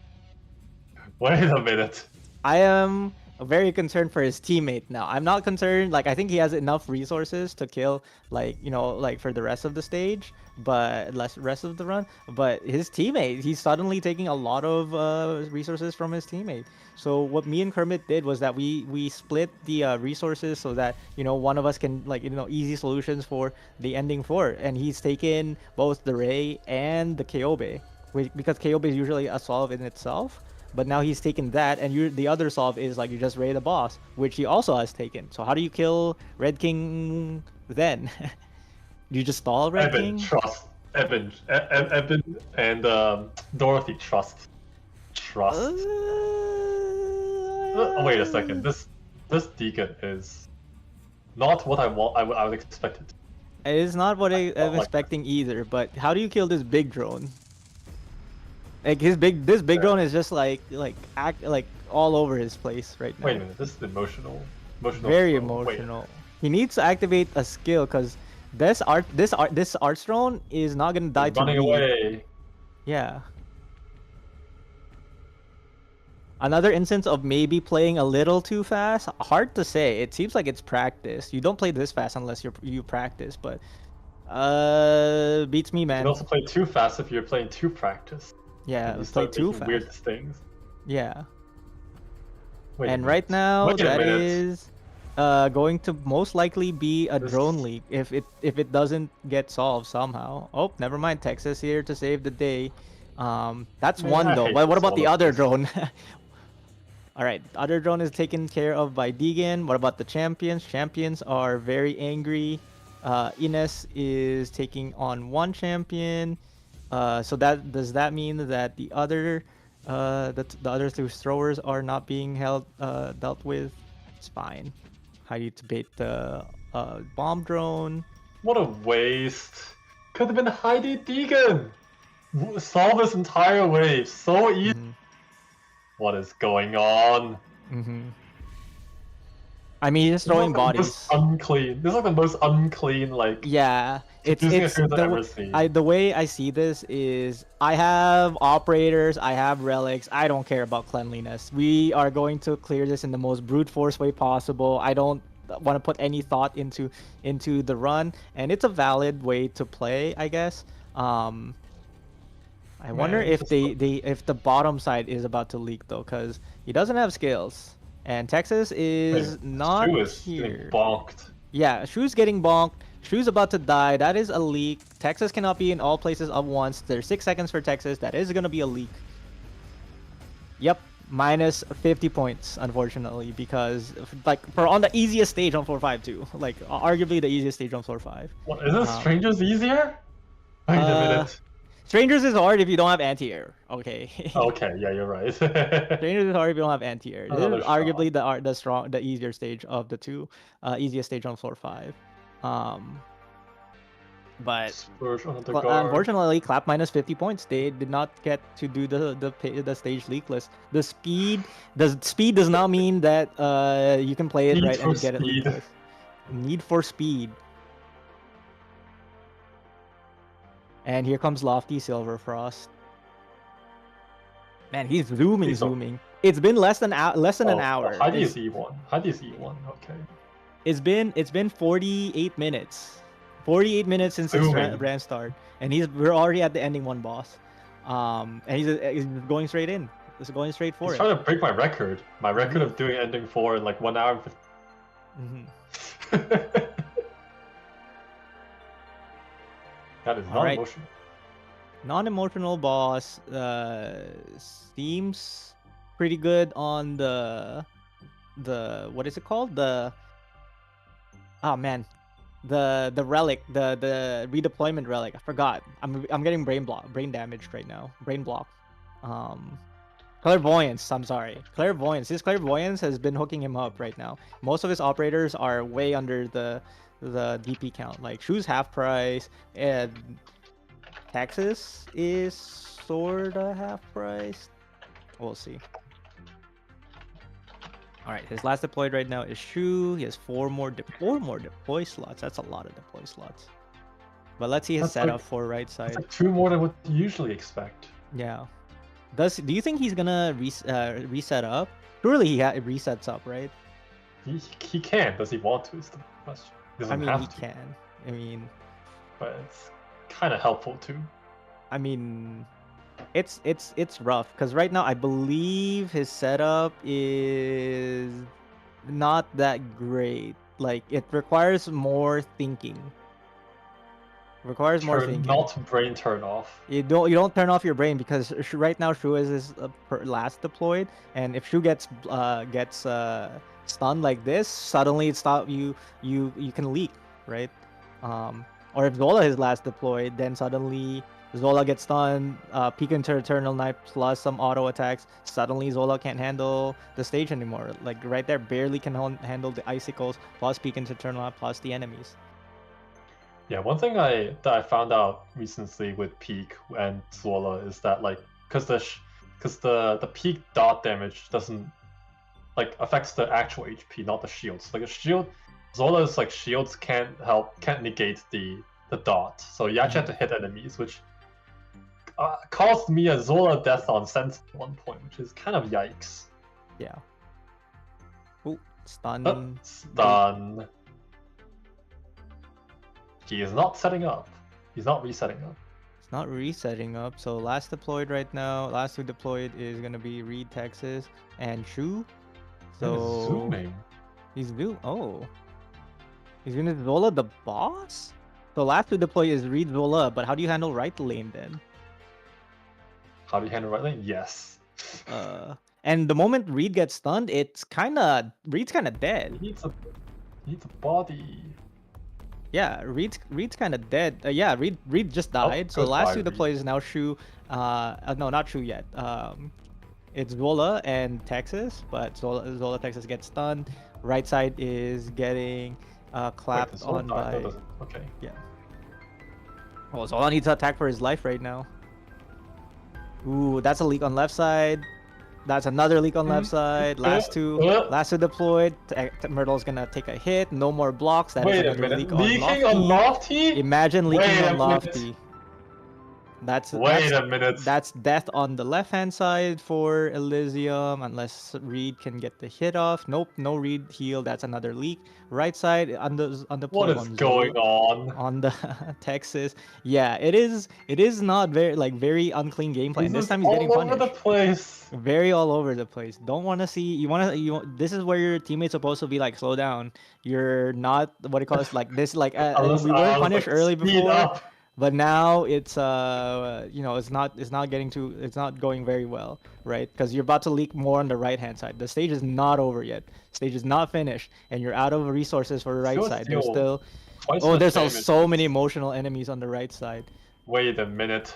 [SPEAKER 4] Wait a minute.
[SPEAKER 2] I am very concerned for his teammate now. I'm not concerned. Like, I think he has enough resources to kill, like, you know, like for the rest of the stage, but rest of the run. But his teammate, he's suddenly taking a lot of resources from his teammate. So what me and Kermit did was that we split the resources so that, you know, one of us can, like, you know, easy solutions for the ending 4. And he's taken both the Ray and the Kyobe, because Kyobe is usually a solve in itself. But now he's taken that, and the other solve is like you just raid the boss, which he also has taken. So how do you kill Red King then? Do you just stall Red
[SPEAKER 4] Evan,
[SPEAKER 2] King?
[SPEAKER 4] trust. Evan, Evan and Dorothy, trust. Trust. Wait a second. This Deacon is not what I want. I would expect it.
[SPEAKER 2] It is not what I'm
[SPEAKER 4] like
[SPEAKER 2] expecting either. But how do you kill this big drone? Like this big drone is just like all over his place right now.
[SPEAKER 4] Wait a minute. This is emotional.
[SPEAKER 2] Very
[SPEAKER 4] Wait.
[SPEAKER 2] emotional. He needs to activate a skill because this art drone is not gonna die
[SPEAKER 4] He's
[SPEAKER 2] to
[SPEAKER 4] running
[SPEAKER 2] me.
[SPEAKER 4] away.
[SPEAKER 2] Yeah. Another instance of maybe playing a little too fast. Hard to say. It seems like it's practice. You don't play this fast unless you practice, but beats me,
[SPEAKER 4] You
[SPEAKER 2] man.
[SPEAKER 4] can also play too fast if you're playing too practice.
[SPEAKER 2] Yeah,
[SPEAKER 4] You
[SPEAKER 2] let's play
[SPEAKER 4] start
[SPEAKER 2] too
[SPEAKER 4] making
[SPEAKER 2] fast.
[SPEAKER 4] weird things.
[SPEAKER 2] Yeah.
[SPEAKER 4] Wait a
[SPEAKER 2] And
[SPEAKER 4] minute.
[SPEAKER 2] right now
[SPEAKER 4] Wait a
[SPEAKER 2] that
[SPEAKER 4] minute.
[SPEAKER 2] is going to most likely be a
[SPEAKER 4] This-
[SPEAKER 2] drone leak if it doesn't get solved somehow. Oh, never mind. Texas here to save the day. That's
[SPEAKER 4] Man,
[SPEAKER 2] one
[SPEAKER 4] I
[SPEAKER 2] though.
[SPEAKER 4] hate
[SPEAKER 2] But what
[SPEAKER 4] this
[SPEAKER 2] about
[SPEAKER 4] all
[SPEAKER 2] the
[SPEAKER 4] of
[SPEAKER 2] other
[SPEAKER 4] this.
[SPEAKER 2] drone? All right, the other drone is taken care of by Deegan. What about the champions? Champions are very angry. Ines is taking on one champion. So does that mean that the other the other two throwers are not being dealt with? It's fine. How do you bait the bomb drone?
[SPEAKER 4] What a waste. Could have been Heidi Deegan. Solve this entire wave so easy.
[SPEAKER 2] Mhm.
[SPEAKER 4] What is going on?
[SPEAKER 2] I mean, he's just throwing
[SPEAKER 4] This is like the
[SPEAKER 2] bodies.
[SPEAKER 4] most unclean. This is like the most unclean, like.
[SPEAKER 2] Yeah, it's
[SPEAKER 4] confusing
[SPEAKER 2] it's
[SPEAKER 4] appearance I've ever seen.
[SPEAKER 2] the way I see this is I have operators, I have relics. I don't care about cleanliness. We are going to clear this in the most brute force way possible. I don't want to put any thought into the run, and it's a valid way to play, I guess. I wonder
[SPEAKER 4] Man,
[SPEAKER 2] if
[SPEAKER 4] this
[SPEAKER 2] if the bottom side is about to leak though, because he doesn't have skills, and Texas is not
[SPEAKER 4] Shu is
[SPEAKER 2] here.
[SPEAKER 4] getting bonked.
[SPEAKER 2] Yeah, Shu's getting bonked. Shu's about to die. That is a leak. Texas cannot be in all places at once. There's 6 seconds for Texas. That is gonna be a leak. Yep, minus 50 points, unfortunately, because like for on the easiest stage on floor 5 too, like arguably the easiest stage on floor 5.
[SPEAKER 4] What is this? Strangers easier? Wait a minute.
[SPEAKER 2] Strangers is hard if you don't have anti-air. Okay.
[SPEAKER 4] Okay, yeah, you're right.
[SPEAKER 2] Strangers is hard if you don't have anti-air. This
[SPEAKER 4] Another
[SPEAKER 2] is arguably the easier stage of the two, easiest stage on floor 5. But
[SPEAKER 4] Spurge on the guard.
[SPEAKER 2] unfortunately, clap minus 50 points. They did not get to do the stage leakless. The speed does not mean that you can play it
[SPEAKER 4] Need
[SPEAKER 2] right
[SPEAKER 4] for
[SPEAKER 2] and get it
[SPEAKER 4] speed.
[SPEAKER 2] leakless. Need for speed. And here comes Lofty Silverfrost. Man, he's zooming,
[SPEAKER 4] He's so-
[SPEAKER 2] zooming. It's been less than an hour.
[SPEAKER 4] How do you
[SPEAKER 2] It's-
[SPEAKER 4] see one? How do you see one? Okay.
[SPEAKER 2] It's been 48 minutes. 48 minutes since his
[SPEAKER 4] Zooming.
[SPEAKER 2] brand start, and we're already at the ending 1 boss. And he's going straight in. He's going straight for
[SPEAKER 4] He's
[SPEAKER 2] it.
[SPEAKER 4] trying to break my record. My record of doing ending 4 in like 1 hour and 50.
[SPEAKER 2] Mhm.
[SPEAKER 4] That is
[SPEAKER 2] All
[SPEAKER 4] not
[SPEAKER 2] right.
[SPEAKER 4] emotional.
[SPEAKER 2] Non-emotional boss seems pretty good on the what is it called? The the relic, the redeployment relic. I forgot. I'm getting brain damaged right now. Brain block. Clairvoyance. I'm sorry. Clairvoyance. His clairvoyance has been hooking him up right now. Most of his operators are way under the DP count. Like Shu's half price, and Texas is sorta half price. We'll see. All right, his last deployed right now is Shu. He has four more deploy slots. That's a lot of deploy slots. But let's see his
[SPEAKER 4] That's
[SPEAKER 2] setup
[SPEAKER 4] like-
[SPEAKER 2] for right
[SPEAKER 4] It's
[SPEAKER 2] side.
[SPEAKER 4] like 2 more than what you usually expect.
[SPEAKER 2] Yeah. Do you think he's gonna reset up? Surely he resets up, right?
[SPEAKER 4] He can. Does he want to? Is the question. He doesn't
[SPEAKER 2] I mean,
[SPEAKER 4] have
[SPEAKER 2] he
[SPEAKER 4] to,
[SPEAKER 2] can. I mean,
[SPEAKER 4] but it's kind of helpful too.
[SPEAKER 2] I mean, it's rough because right now I believe his setup is not that great. Like it requires more thinking. Requires more thinking.
[SPEAKER 4] Not brain turn off.
[SPEAKER 2] You don't turn off your brain because right now Shu is his last deployed, and if Shu gets stunned like this, suddenly it stop you can leak, right? Or if Zola is last deployed, then suddenly Zola gets stunned, peek into Eternal Night plus some auto attacks. Suddenly Zola can't handle the stage anymore. Like right there, barely can handle the icicles plus peek into Eternal Night plus the enemies.
[SPEAKER 4] Yeah, one thing that I found out recently with Peak and Zola is that like because the Peak dot damage doesn't like affects the actual HP, not the shields. Like a shield, Zola's like shields can't negate the dot, so you actually have to hit enemies, which caused me a Zola death on Sense at one point, which is kind of yikes.
[SPEAKER 2] Yeah. Ooh, stun.
[SPEAKER 4] Stun. He is not setting up. He's not resetting up.
[SPEAKER 2] It's not resetting up. So last deployed right now, last who deployed is gonna be Reed, Texas, and Shu. So
[SPEAKER 4] Zooming.
[SPEAKER 2] he's gonna Zola the boss. So last to deploy is Reed Zola, but how do you handle right lane then?
[SPEAKER 4] How do you handle right lane? Yes.
[SPEAKER 2] And the moment Reed gets stunned, Reed's kind of dead.
[SPEAKER 4] He needs a body.
[SPEAKER 2] Yeah, Reed's kind of dead. Yeah, Reed just died. So last two deploy is now Shu. No, not Shu yet. It's Zola and Texas, but Zola Texas gets stunned. Right side is getting clapped on by.
[SPEAKER 4] Okay.
[SPEAKER 2] Yeah. Oh, Zola needs to attack for his life right now. Ooh, that's a leak on left side. That's another leak on left side. Last two deployed. Myrtle's gonna take a hit. No more blocks. That is another leak on Lofty.
[SPEAKER 4] Leaking on Lofty?
[SPEAKER 2] Imagine leaking on Lofty.
[SPEAKER 4] Wait a minute.
[SPEAKER 2] That's death on the left-hand side for Elysium, unless Reed can get the hit off. Nope, no Reed heal. That's another leak. Right side on the
[SPEAKER 4] What is going on?
[SPEAKER 2] On the Texas. Yeah, it is not very unclean gameplay. And this time he's getting punished.
[SPEAKER 4] All over the place.
[SPEAKER 2] Very all over the place. Don't want to see. This is where your teammates supposed to be like, slow down. You're not what do you call this? Like this. Like we weren't punished early before. But now it's it's not going very well, right? Because you're about to leak more on the right hand side. The stage is not over yet. Stage is not finished, and you're out of resources for the right side. There's still so many emotional enemies on the right side.
[SPEAKER 4] Wait a minute.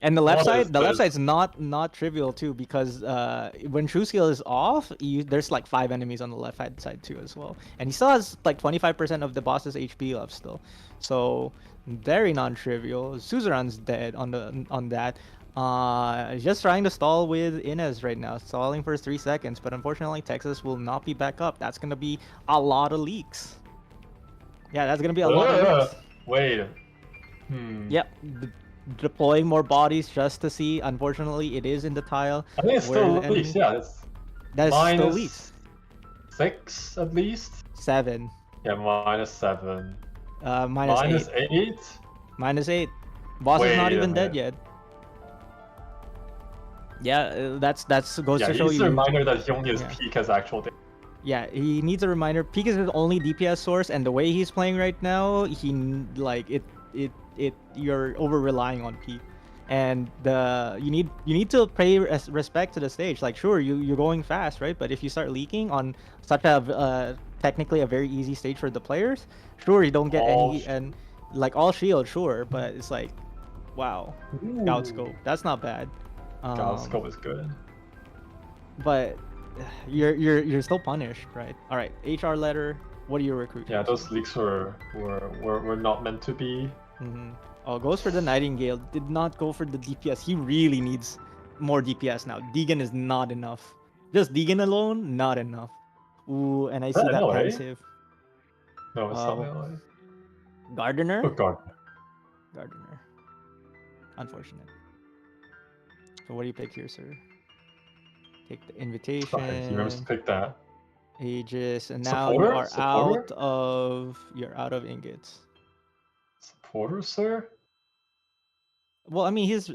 [SPEAKER 2] And the left side's not trivial too, because when True Skill is off, there's like 5 enemies on the left hand side too as well, and he still has like 25% of the boss's HP left still, so very non-trivial. Suzerain's dead on that. Just trying to stall with Inez right now, stalling for 3 seconds, but unfortunately Texas will not be back up. That's gonna be a lot of leaks. Yeah, that's gonna be a lot of leaks.
[SPEAKER 4] Wait.
[SPEAKER 2] Yep. Deploying more bodies just to see. Unfortunately, it is in the tile.
[SPEAKER 4] I think it's still leaks. Yeah,
[SPEAKER 2] that's still leaks.
[SPEAKER 4] 6 at least.
[SPEAKER 2] 7.
[SPEAKER 4] Yeah, -7.
[SPEAKER 2] Minus
[SPEAKER 4] 8.
[SPEAKER 2] -8. Boss is not even dead yet. Yeah, that's goes to show
[SPEAKER 4] you. Yeah, he's a reminder that he only has peak as actual damage.
[SPEAKER 2] Yeah, he needs a reminder. Peak is his only DPS source, and the way he's playing right now, you're over relying on Peak, and you need to pay respect to the stage. Like, sure, you're going fast, right? But if you start leaking on such a technically a very easy stage for the players, sure, you don't get any and like all shield, sure, but it's like, wow, Scout Scope, that's not bad.
[SPEAKER 4] Scout Scope is good.
[SPEAKER 2] But you're still punished, right? All right, HR letter. What do you recruit?
[SPEAKER 4] Yeah, those leaks were not meant to be.
[SPEAKER 2] Oh, goes for the Nightingale. Did not go for the DPS. He really needs more DPS now. Deegan is not enough. Just Deegan alone, not enough. Ooh, and I see that
[SPEAKER 4] LA?
[SPEAKER 2] pensive.
[SPEAKER 4] No, it's not LA.
[SPEAKER 2] Gardener.
[SPEAKER 4] Oh, Gardener.
[SPEAKER 2] Gardener. Unfortunate. So what do you pick here, sir? Take the invitation.
[SPEAKER 4] You remember to pick that.
[SPEAKER 2] Aegis, and now
[SPEAKER 4] Supporter?
[SPEAKER 2] you are
[SPEAKER 4] Supporter?
[SPEAKER 2] out of ingots.
[SPEAKER 4] Supporter, sir?
[SPEAKER 2] Well, I mean, his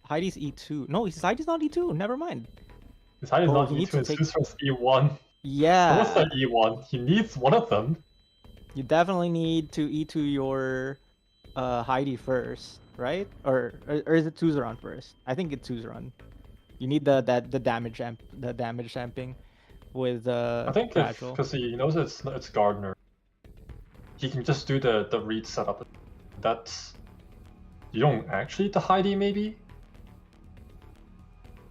[SPEAKER 2] Heidi's E2. No, his Heidi's not E2. Never mind.
[SPEAKER 4] His height is not
[SPEAKER 2] he needs
[SPEAKER 4] E2,
[SPEAKER 2] to
[SPEAKER 4] his first E1.
[SPEAKER 2] Yeah.
[SPEAKER 4] Almost like E1. He needs one of them.
[SPEAKER 2] You definitely need to E2 your Heidi first, right? Or is it Tuzeron first? I think it's Tuzeron. You need the damage amping with
[SPEAKER 4] I think
[SPEAKER 2] casual.
[SPEAKER 4] because he knows it's Gardener. He can just do the read setup. That's you don't actually need to Heidi maybe.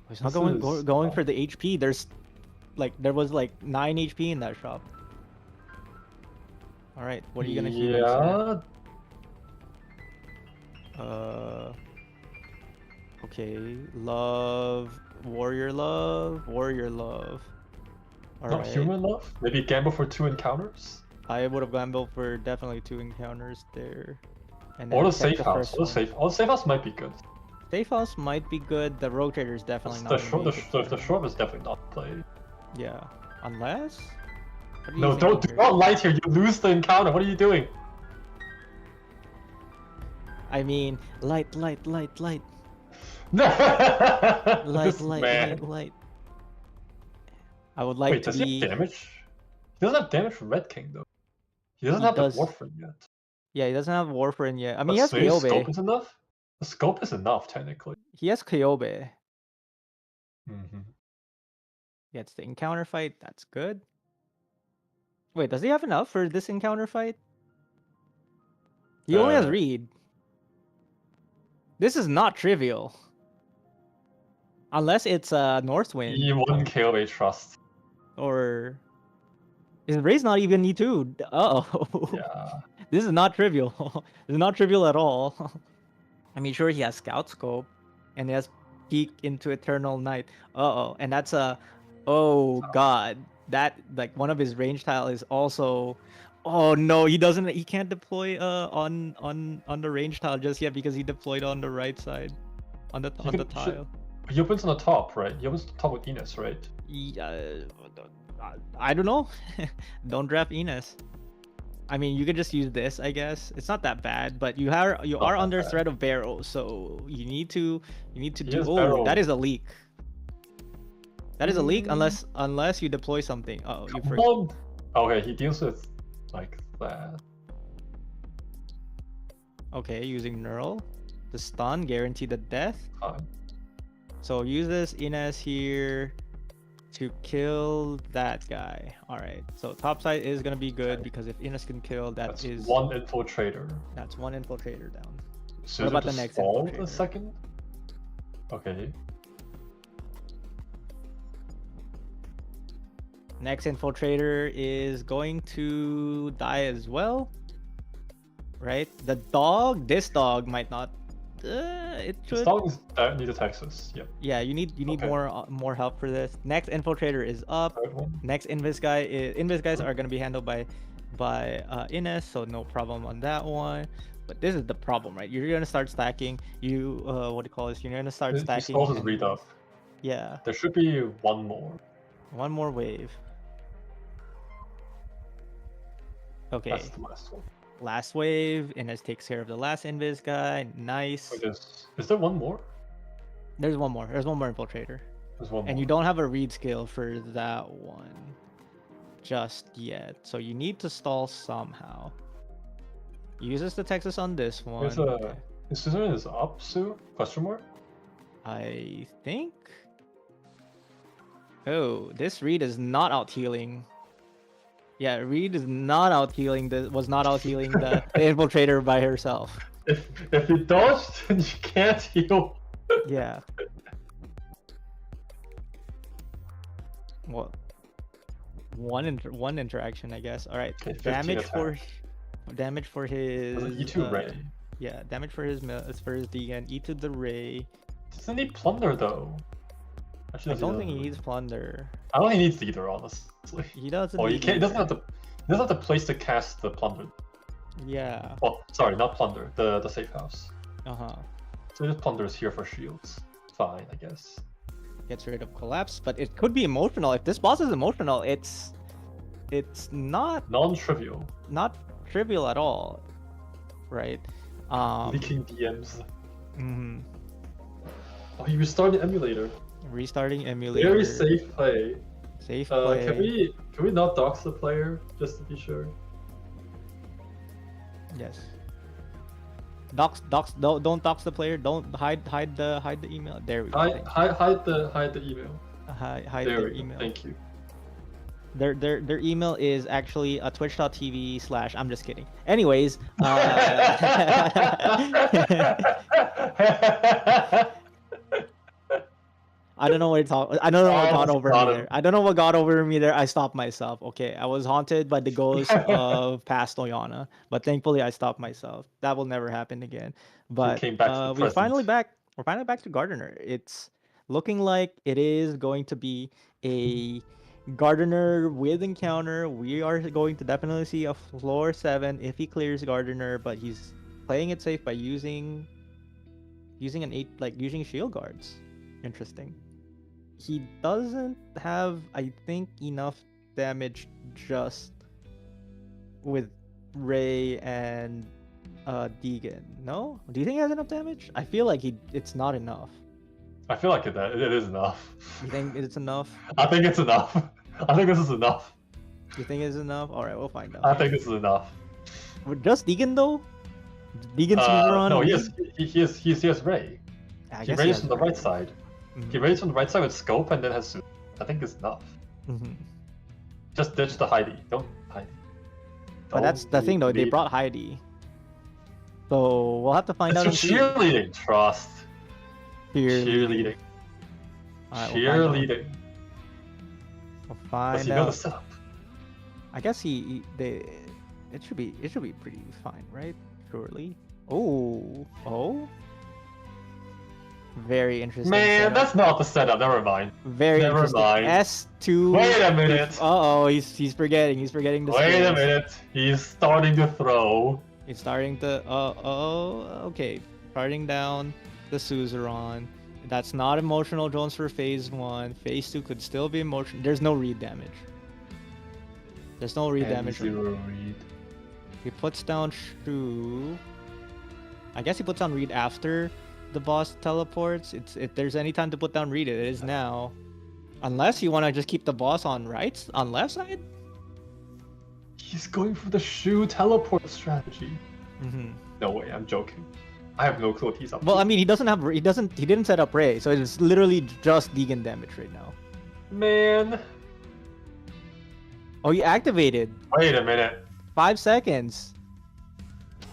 [SPEAKER 2] He's not
[SPEAKER 4] This
[SPEAKER 2] going
[SPEAKER 4] is-
[SPEAKER 2] for the HP. There was like 9 HP in that shop. All right, what are you gonna heal?
[SPEAKER 4] Yeah.
[SPEAKER 2] Okay, love, warrior love. All
[SPEAKER 4] Not
[SPEAKER 2] right.
[SPEAKER 4] human love. Maybe gamble for 2 encounters.
[SPEAKER 2] I would have gambled for definitely 2 encounters there. And
[SPEAKER 4] Or the
[SPEAKER 2] kept
[SPEAKER 4] safe house.
[SPEAKER 2] first
[SPEAKER 4] Or the safe house might be good.
[SPEAKER 2] Safe house might be good. The rotator is definitely not.
[SPEAKER 4] The
[SPEAKER 2] gonna be
[SPEAKER 4] short,
[SPEAKER 2] good
[SPEAKER 4] the
[SPEAKER 2] for
[SPEAKER 4] short
[SPEAKER 2] him.
[SPEAKER 4] is definitely not played.
[SPEAKER 2] Yeah, unless. What are you
[SPEAKER 4] No,
[SPEAKER 2] thinking
[SPEAKER 4] don't do
[SPEAKER 2] here?
[SPEAKER 4] not light here. You lose the encounter. What are you doing?
[SPEAKER 2] I mean, light.
[SPEAKER 4] This man.
[SPEAKER 2] Light. I would like
[SPEAKER 4] Wait,
[SPEAKER 2] to
[SPEAKER 4] does
[SPEAKER 2] be.
[SPEAKER 4] he have damage? He doesn't have damage from Red King though. He doesn't
[SPEAKER 2] He
[SPEAKER 4] have
[SPEAKER 2] does.
[SPEAKER 4] the Warframe yet.
[SPEAKER 2] Yeah, he doesn't have Warframe yet. I mean,
[SPEAKER 4] But
[SPEAKER 2] he has
[SPEAKER 4] maybe scope
[SPEAKER 2] Kyobe.
[SPEAKER 4] is enough. The scope is enough technically.
[SPEAKER 2] He has Kyobe.
[SPEAKER 4] Mm-hmm.
[SPEAKER 2] Yeah, it's the encounter fight. That's good. Wait, does he have enough for this encounter fight? He only has Reed. This is not trivial. Unless it's Northwind.
[SPEAKER 4] E1 KOA trust.
[SPEAKER 2] Or is Ray's not even E2? Uh-oh.
[SPEAKER 4] Yeah.
[SPEAKER 2] This is not trivial. This is not trivial at all. I mean, sure, he has Scout Scope, and he has Peek into Eternal Night. Uh-oh, and that's a... Oh, God. That, like, one of his range tile is also... Oh, no, he doesn't... He can't deploy on the range tile just yet because he deployed on the right side. On the tile.
[SPEAKER 4] He opens on the top, right? He opens the top with Enos, right?
[SPEAKER 2] Yeah, I don't know. Don't draft Enos. I mean, you could just use this, I guess. It's not that bad, but you are under threat of Barrow, so you need to do. Oh,
[SPEAKER 4] Barrow.
[SPEAKER 2] that is a leak. That is a leak unless you deploy something. Oh, you forget.
[SPEAKER 4] Well, okay, he deals with like that.
[SPEAKER 2] Okay, using Neural, the stun, guarantee the death.
[SPEAKER 4] Fine.
[SPEAKER 2] So use this Ines here to kill that guy. All right. So top side is gonna be good because if Ines can kill,
[SPEAKER 4] That's
[SPEAKER 2] is
[SPEAKER 4] one infiltrator.
[SPEAKER 2] That's one infiltrator down.
[SPEAKER 4] So
[SPEAKER 2] What about the next infiltrator?
[SPEAKER 4] A second. Okay.
[SPEAKER 2] Next infiltrator is going to die as well, right? The dog. This dog might not. It should.
[SPEAKER 4] This dog is need a Texas. Yep.
[SPEAKER 2] Yeah, you need
[SPEAKER 4] Okay.
[SPEAKER 2] more help for this. Next infiltrator is up.
[SPEAKER 4] Third one.
[SPEAKER 2] Next invis guys are gonna be handled by Ines, so no problem on that one. But this is the problem, right? You're gonna start stacking. You what do you call this? You're gonna start
[SPEAKER 4] He
[SPEAKER 2] stacking.
[SPEAKER 4] spells his
[SPEAKER 2] and-
[SPEAKER 4] read up.
[SPEAKER 2] Yeah,
[SPEAKER 4] There should be one more.
[SPEAKER 2] one more wave. Okay,
[SPEAKER 4] That's the last one.
[SPEAKER 2] last wave. Ines takes care of the last invis guy. Nice.
[SPEAKER 4] Wait, is there one more?
[SPEAKER 2] There's one more. There's one more infiltrator.
[SPEAKER 4] There's one
[SPEAKER 2] And you
[SPEAKER 4] more.
[SPEAKER 2] don't have a read skill for that one just yet. So you need to stall somehow. Uses the Texas on this one.
[SPEAKER 4] There's a. Is Suzerain is up, Sue? Question mark?
[SPEAKER 2] I think. Oh, this Reed is not out healing. Yeah, Reed is not out healing. Was not out healing the infiltrator by herself.
[SPEAKER 4] If you dodged, then you can't heal.
[SPEAKER 2] Yeah. Well, one interaction, I guess. All right.
[SPEAKER 4] Okay, 15
[SPEAKER 2] Damage for
[SPEAKER 4] attack.
[SPEAKER 2] his.
[SPEAKER 4] E2 Ray.
[SPEAKER 2] Yeah, damage for his Deegan. E to the Ray.
[SPEAKER 4] Doesn't need plunder though. Actually,
[SPEAKER 2] I don't think he needs plunder.
[SPEAKER 4] I don't think he needs either, honestly.
[SPEAKER 2] He doesn't.
[SPEAKER 4] Oh, he
[SPEAKER 2] need
[SPEAKER 4] can't. He doesn't
[SPEAKER 2] either.
[SPEAKER 4] have the. He doesn't have the place to cast the plunder.
[SPEAKER 2] Yeah.
[SPEAKER 4] Oh, sorry, not plunder. The safe house.
[SPEAKER 2] Uh-huh.
[SPEAKER 4] So just plunder is here for shields. Fine, I guess.
[SPEAKER 2] Gets rid of collapse, but it could be emotional. If this boss is emotional, it's not
[SPEAKER 4] Non-trivial.
[SPEAKER 2] trivial at all, right?
[SPEAKER 4] Leaking DMs.
[SPEAKER 2] Mhm.
[SPEAKER 4] Oh, he restarted the emulator.
[SPEAKER 2] Restarting emulator.
[SPEAKER 4] Very safe play.
[SPEAKER 2] Safe play.
[SPEAKER 4] Can we not dox the player just to be sure?
[SPEAKER 2] Yes. Dox. Don't dox the player. Don't hide the email. There we go.
[SPEAKER 4] Hide the email.
[SPEAKER 2] Hide
[SPEAKER 4] There
[SPEAKER 2] their
[SPEAKER 4] we go.
[SPEAKER 2] email.
[SPEAKER 4] Thank you.
[SPEAKER 2] Their email is actually twitch.tv/ I'm just kidding. Anyways, I don't know what I don't know what got over me there. I don't know what got over me there. I stopped myself. Okay, I was haunted by the ghost of past Oyana, but thankfully I stopped myself. That will never happen again. But
[SPEAKER 4] came back to the
[SPEAKER 2] we're finally
[SPEAKER 4] present.
[SPEAKER 2] back. We're finally back to Gardener. It's looking like it is going to be a Gardener with encounter. We are going to definitely see a floor 7 if he clears Gardener, but he's playing it safe by using an 8, like using shield guards. Interesting. He doesn't have, I think, enough damage just with Ray and Deegan. No? Do you think he has enough damage? I feel like it's not enough.
[SPEAKER 4] I feel like it is enough.
[SPEAKER 2] You think it's enough?
[SPEAKER 4] I think it's enough. I think this is enough.
[SPEAKER 2] You think it's enough? Alright, we'll find out.
[SPEAKER 4] I think this is enough.
[SPEAKER 2] Just Deegan though? Deegan's on.
[SPEAKER 4] No, he has Ray.
[SPEAKER 2] I
[SPEAKER 4] He
[SPEAKER 2] guess
[SPEAKER 4] raised
[SPEAKER 2] has
[SPEAKER 4] from the
[SPEAKER 2] Ray.
[SPEAKER 4] right side.
[SPEAKER 2] Mhm.
[SPEAKER 4] He raised from the right side with scope and then has. I think it's enough.
[SPEAKER 2] Mhm.
[SPEAKER 4] Just ditch the Heidi. Don't Heidi.
[SPEAKER 2] But that's the thing though, they
[SPEAKER 4] need-
[SPEAKER 2] brought Heidi. So we'll have to find out.
[SPEAKER 4] It's
[SPEAKER 2] and
[SPEAKER 4] for
[SPEAKER 2] see.
[SPEAKER 4] cheerleading. Trust. Cheerleading.
[SPEAKER 2] Alright,
[SPEAKER 4] Cheerleading.
[SPEAKER 2] We'll
[SPEAKER 4] Does
[SPEAKER 2] find
[SPEAKER 4] he know the
[SPEAKER 2] out.
[SPEAKER 4] setup?
[SPEAKER 2] I guess it should be pretty fine, right? Surely. Oh. Very interesting.
[SPEAKER 4] Man,
[SPEAKER 2] setup.
[SPEAKER 4] that's not the setup. Never mind.
[SPEAKER 2] Very
[SPEAKER 4] never
[SPEAKER 2] interesting.
[SPEAKER 4] mind.
[SPEAKER 2] S2.
[SPEAKER 4] Wait a minute.
[SPEAKER 2] Uh-oh, he's forgetting. He's forgetting the
[SPEAKER 4] Wait a
[SPEAKER 2] skills.
[SPEAKER 4] minute. He's starting to throw.
[SPEAKER 2] He's starting to okay. Starting down the suzerain. That's not emotional drones for phase 1. Phase 2 could still be emotional. There's no read damage. There's no read
[SPEAKER 4] And
[SPEAKER 2] damage.
[SPEAKER 4] zero read.
[SPEAKER 2] He puts down Shu. I guess he puts down read after the boss teleports. If there's any time to put down read, it is now. Unless you want to just keep the boss on left side.
[SPEAKER 4] He's going for the shoe teleport strategy.
[SPEAKER 2] Mm-hmm.
[SPEAKER 4] No way, I'm joking. I have no clue what he's up
[SPEAKER 2] Well,
[SPEAKER 4] to.
[SPEAKER 2] I mean, he didn't set up Ray, so it's literally just Deegan damage right now.
[SPEAKER 4] Man.
[SPEAKER 2] Oh, he activated.
[SPEAKER 4] Wait a minute.
[SPEAKER 2] 5 seconds.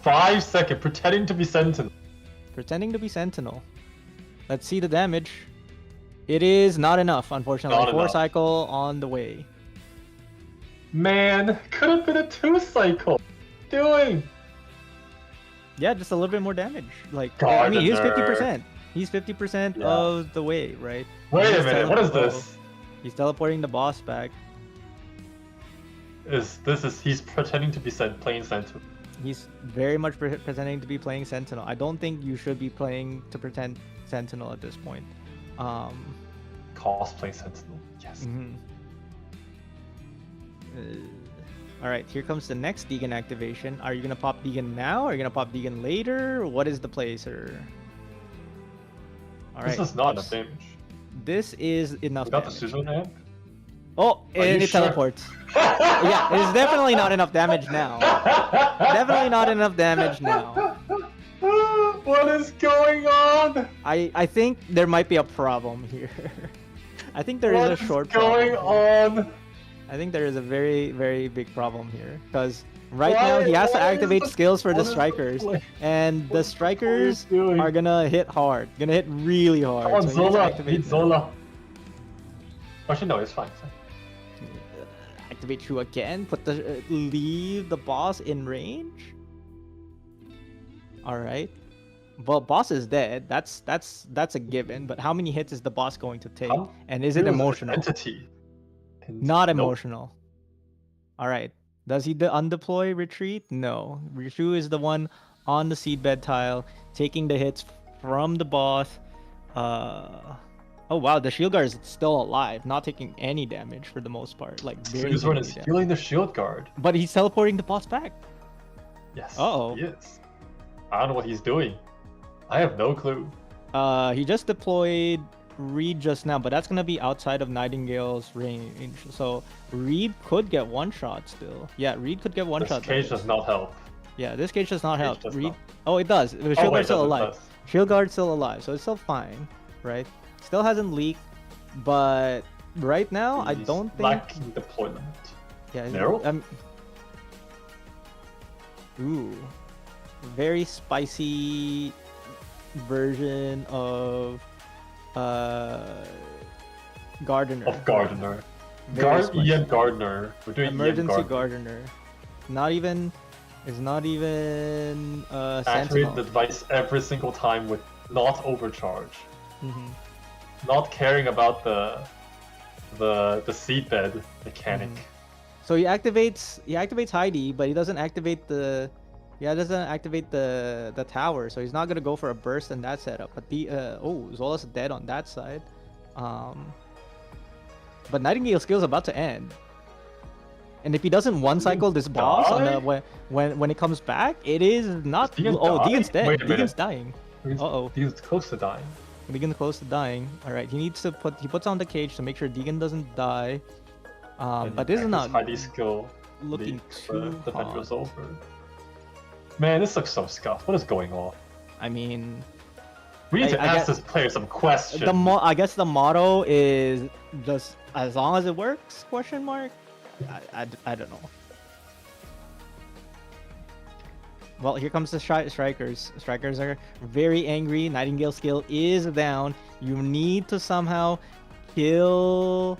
[SPEAKER 4] 5 seconds, pretending to be Sentinel.
[SPEAKER 2] Pretending to be Sentinel. Let's see the damage. It is not enough, unfortunately.
[SPEAKER 4] Not
[SPEAKER 2] 4
[SPEAKER 4] enough.
[SPEAKER 2] cycle on the way.
[SPEAKER 4] Man, could have been a 2 cycle. Doing.
[SPEAKER 2] Yeah, just a little bit more damage. Like, I mean, he's
[SPEAKER 4] Gardener.
[SPEAKER 2] 50%. He's 50%
[SPEAKER 4] Yeah.
[SPEAKER 2] of the way, right?
[SPEAKER 4] Wait
[SPEAKER 2] He's
[SPEAKER 4] a minute, what is this?
[SPEAKER 2] He's teleporting the boss back.
[SPEAKER 4] He's pretending to be playing Sentinel.
[SPEAKER 2] He's very much pretending to be playing Sentinel. I don't think you should be playing to pretend Sentinel at this point.
[SPEAKER 4] Cosplay Sentinel. Yes.
[SPEAKER 2] Mhm. All right, here comes the next Deegan activation. Are you gonna pop Deegan now? Or are you gonna pop Deegan later? What is the play, sir? All right.
[SPEAKER 4] This is not enough damage.
[SPEAKER 2] This is enough
[SPEAKER 4] We got the
[SPEAKER 2] damage.
[SPEAKER 4] Susan amp.
[SPEAKER 2] Oh,
[SPEAKER 4] Are
[SPEAKER 2] and
[SPEAKER 4] you
[SPEAKER 2] it
[SPEAKER 4] sure?
[SPEAKER 2] teleports. Yeah, it's definitely not enough damage now. Definitely not enough damage now.
[SPEAKER 4] What is going on?
[SPEAKER 2] I think there might be a problem here. I think there is
[SPEAKER 4] What
[SPEAKER 2] a
[SPEAKER 4] is
[SPEAKER 2] short
[SPEAKER 4] going
[SPEAKER 2] problem here.
[SPEAKER 4] on?
[SPEAKER 2] I think there is a very, very big problem here. Because right
[SPEAKER 4] Why-
[SPEAKER 2] now he has to
[SPEAKER 4] why is
[SPEAKER 2] activate
[SPEAKER 4] the-
[SPEAKER 2] skills for
[SPEAKER 4] what
[SPEAKER 2] the
[SPEAKER 4] is the
[SPEAKER 2] strikers.
[SPEAKER 4] play?
[SPEAKER 2] And the strikers
[SPEAKER 4] doing?
[SPEAKER 2] are gonna hit hard. Gonna hit really hard.
[SPEAKER 4] Come on,
[SPEAKER 2] so he needs to
[SPEAKER 4] Zola.
[SPEAKER 2] activate
[SPEAKER 4] Beat
[SPEAKER 2] them.
[SPEAKER 4] Zola. Actually, no, it's fine. It's fine.
[SPEAKER 2] Activate True again. Put the leave the boss in range. All right. Well, boss is dead. That's a given. But how many hits is the boss going to take?
[SPEAKER 4] How-
[SPEAKER 2] And is it
[SPEAKER 4] Who
[SPEAKER 2] emotional?
[SPEAKER 4] Entity.
[SPEAKER 2] Not
[SPEAKER 4] Nope.
[SPEAKER 2] emotional. All right. Does he undeploy retreat? No. Rishu is the one on the seedbed tile taking the hits from the boss. Oh wow, the shield guard is still alive, not taking any damage for the most part. Like barely
[SPEAKER 4] Susan
[SPEAKER 2] taking
[SPEAKER 4] is
[SPEAKER 2] any damage.
[SPEAKER 4] healing the shield guard.
[SPEAKER 2] But he's teleporting the boss back.
[SPEAKER 4] Yes.
[SPEAKER 2] Uh-oh.
[SPEAKER 4] He is. I don't know what he's doing. I have no clue.
[SPEAKER 2] He just deployed Reed just now, but that's gonna be outside of Nightingale's range. So Reed could get one shot still. Yeah, Reed could get one
[SPEAKER 4] This
[SPEAKER 2] shot.
[SPEAKER 4] cage does not help.
[SPEAKER 2] Yeah, this cage does not
[SPEAKER 4] Cage
[SPEAKER 2] help.
[SPEAKER 4] does
[SPEAKER 2] Reed.
[SPEAKER 4] not.
[SPEAKER 2] Oh, it does. The
[SPEAKER 4] Oh,
[SPEAKER 2] shield
[SPEAKER 4] wait,
[SPEAKER 2] guard's still
[SPEAKER 4] does it
[SPEAKER 2] alive.
[SPEAKER 4] does.
[SPEAKER 2] Shield guard's still alive, so it's still fine, right? Still hasn't leaked, but right now I
[SPEAKER 4] He's
[SPEAKER 2] don't think.
[SPEAKER 4] lacking deployment.
[SPEAKER 2] Yeah.
[SPEAKER 4] Narrow?
[SPEAKER 2] Ooh, very spicy version of Gardener.
[SPEAKER 4] Of Gardener.
[SPEAKER 2] Very spicy.
[SPEAKER 4] Ian Gardner. We're doing
[SPEAKER 2] Emergency
[SPEAKER 4] Ian Gardner.
[SPEAKER 2] Gardener. Not even. It's not even
[SPEAKER 4] Activate
[SPEAKER 2] Sentinel.
[SPEAKER 4] the device every single time with not overcharge.
[SPEAKER 2] Mhm.
[SPEAKER 4] Not caring about the seedbed mechanic.
[SPEAKER 2] Mhm. So he activates Heidi, but he doesn't activate the tower. So he's not gonna go for a burst in that setup. But Zola's dead on that side. But Nightingale's skill is about to end. And if he doesn't one cycle this boss on the, when it comes back, it is not.
[SPEAKER 4] Deegan
[SPEAKER 2] Oh,
[SPEAKER 4] die?
[SPEAKER 2] Deegan's dead.
[SPEAKER 4] Wait a minute.
[SPEAKER 2] Deegan's dying. Uh-oh.
[SPEAKER 4] He's close to dying.
[SPEAKER 2] Deegan's close to dying. All right, he puts on the cage to make sure Deegan doesn't die.
[SPEAKER 4] And
[SPEAKER 2] But this is not
[SPEAKER 4] Heidi's skill
[SPEAKER 2] looking
[SPEAKER 4] leaks
[SPEAKER 2] too
[SPEAKER 4] the defender
[SPEAKER 2] hot.
[SPEAKER 4] is over. Man, this looks so scuffed. What is going on?
[SPEAKER 2] I mean,
[SPEAKER 4] We need to
[SPEAKER 2] I
[SPEAKER 4] ask
[SPEAKER 2] guess-
[SPEAKER 4] this player some questions.
[SPEAKER 2] I guess the motto is just as long as it works? Question mark. I don't know. Well, here comes the strikers. Strikers are very angry. Nightingale's skill is down. You need to somehow kill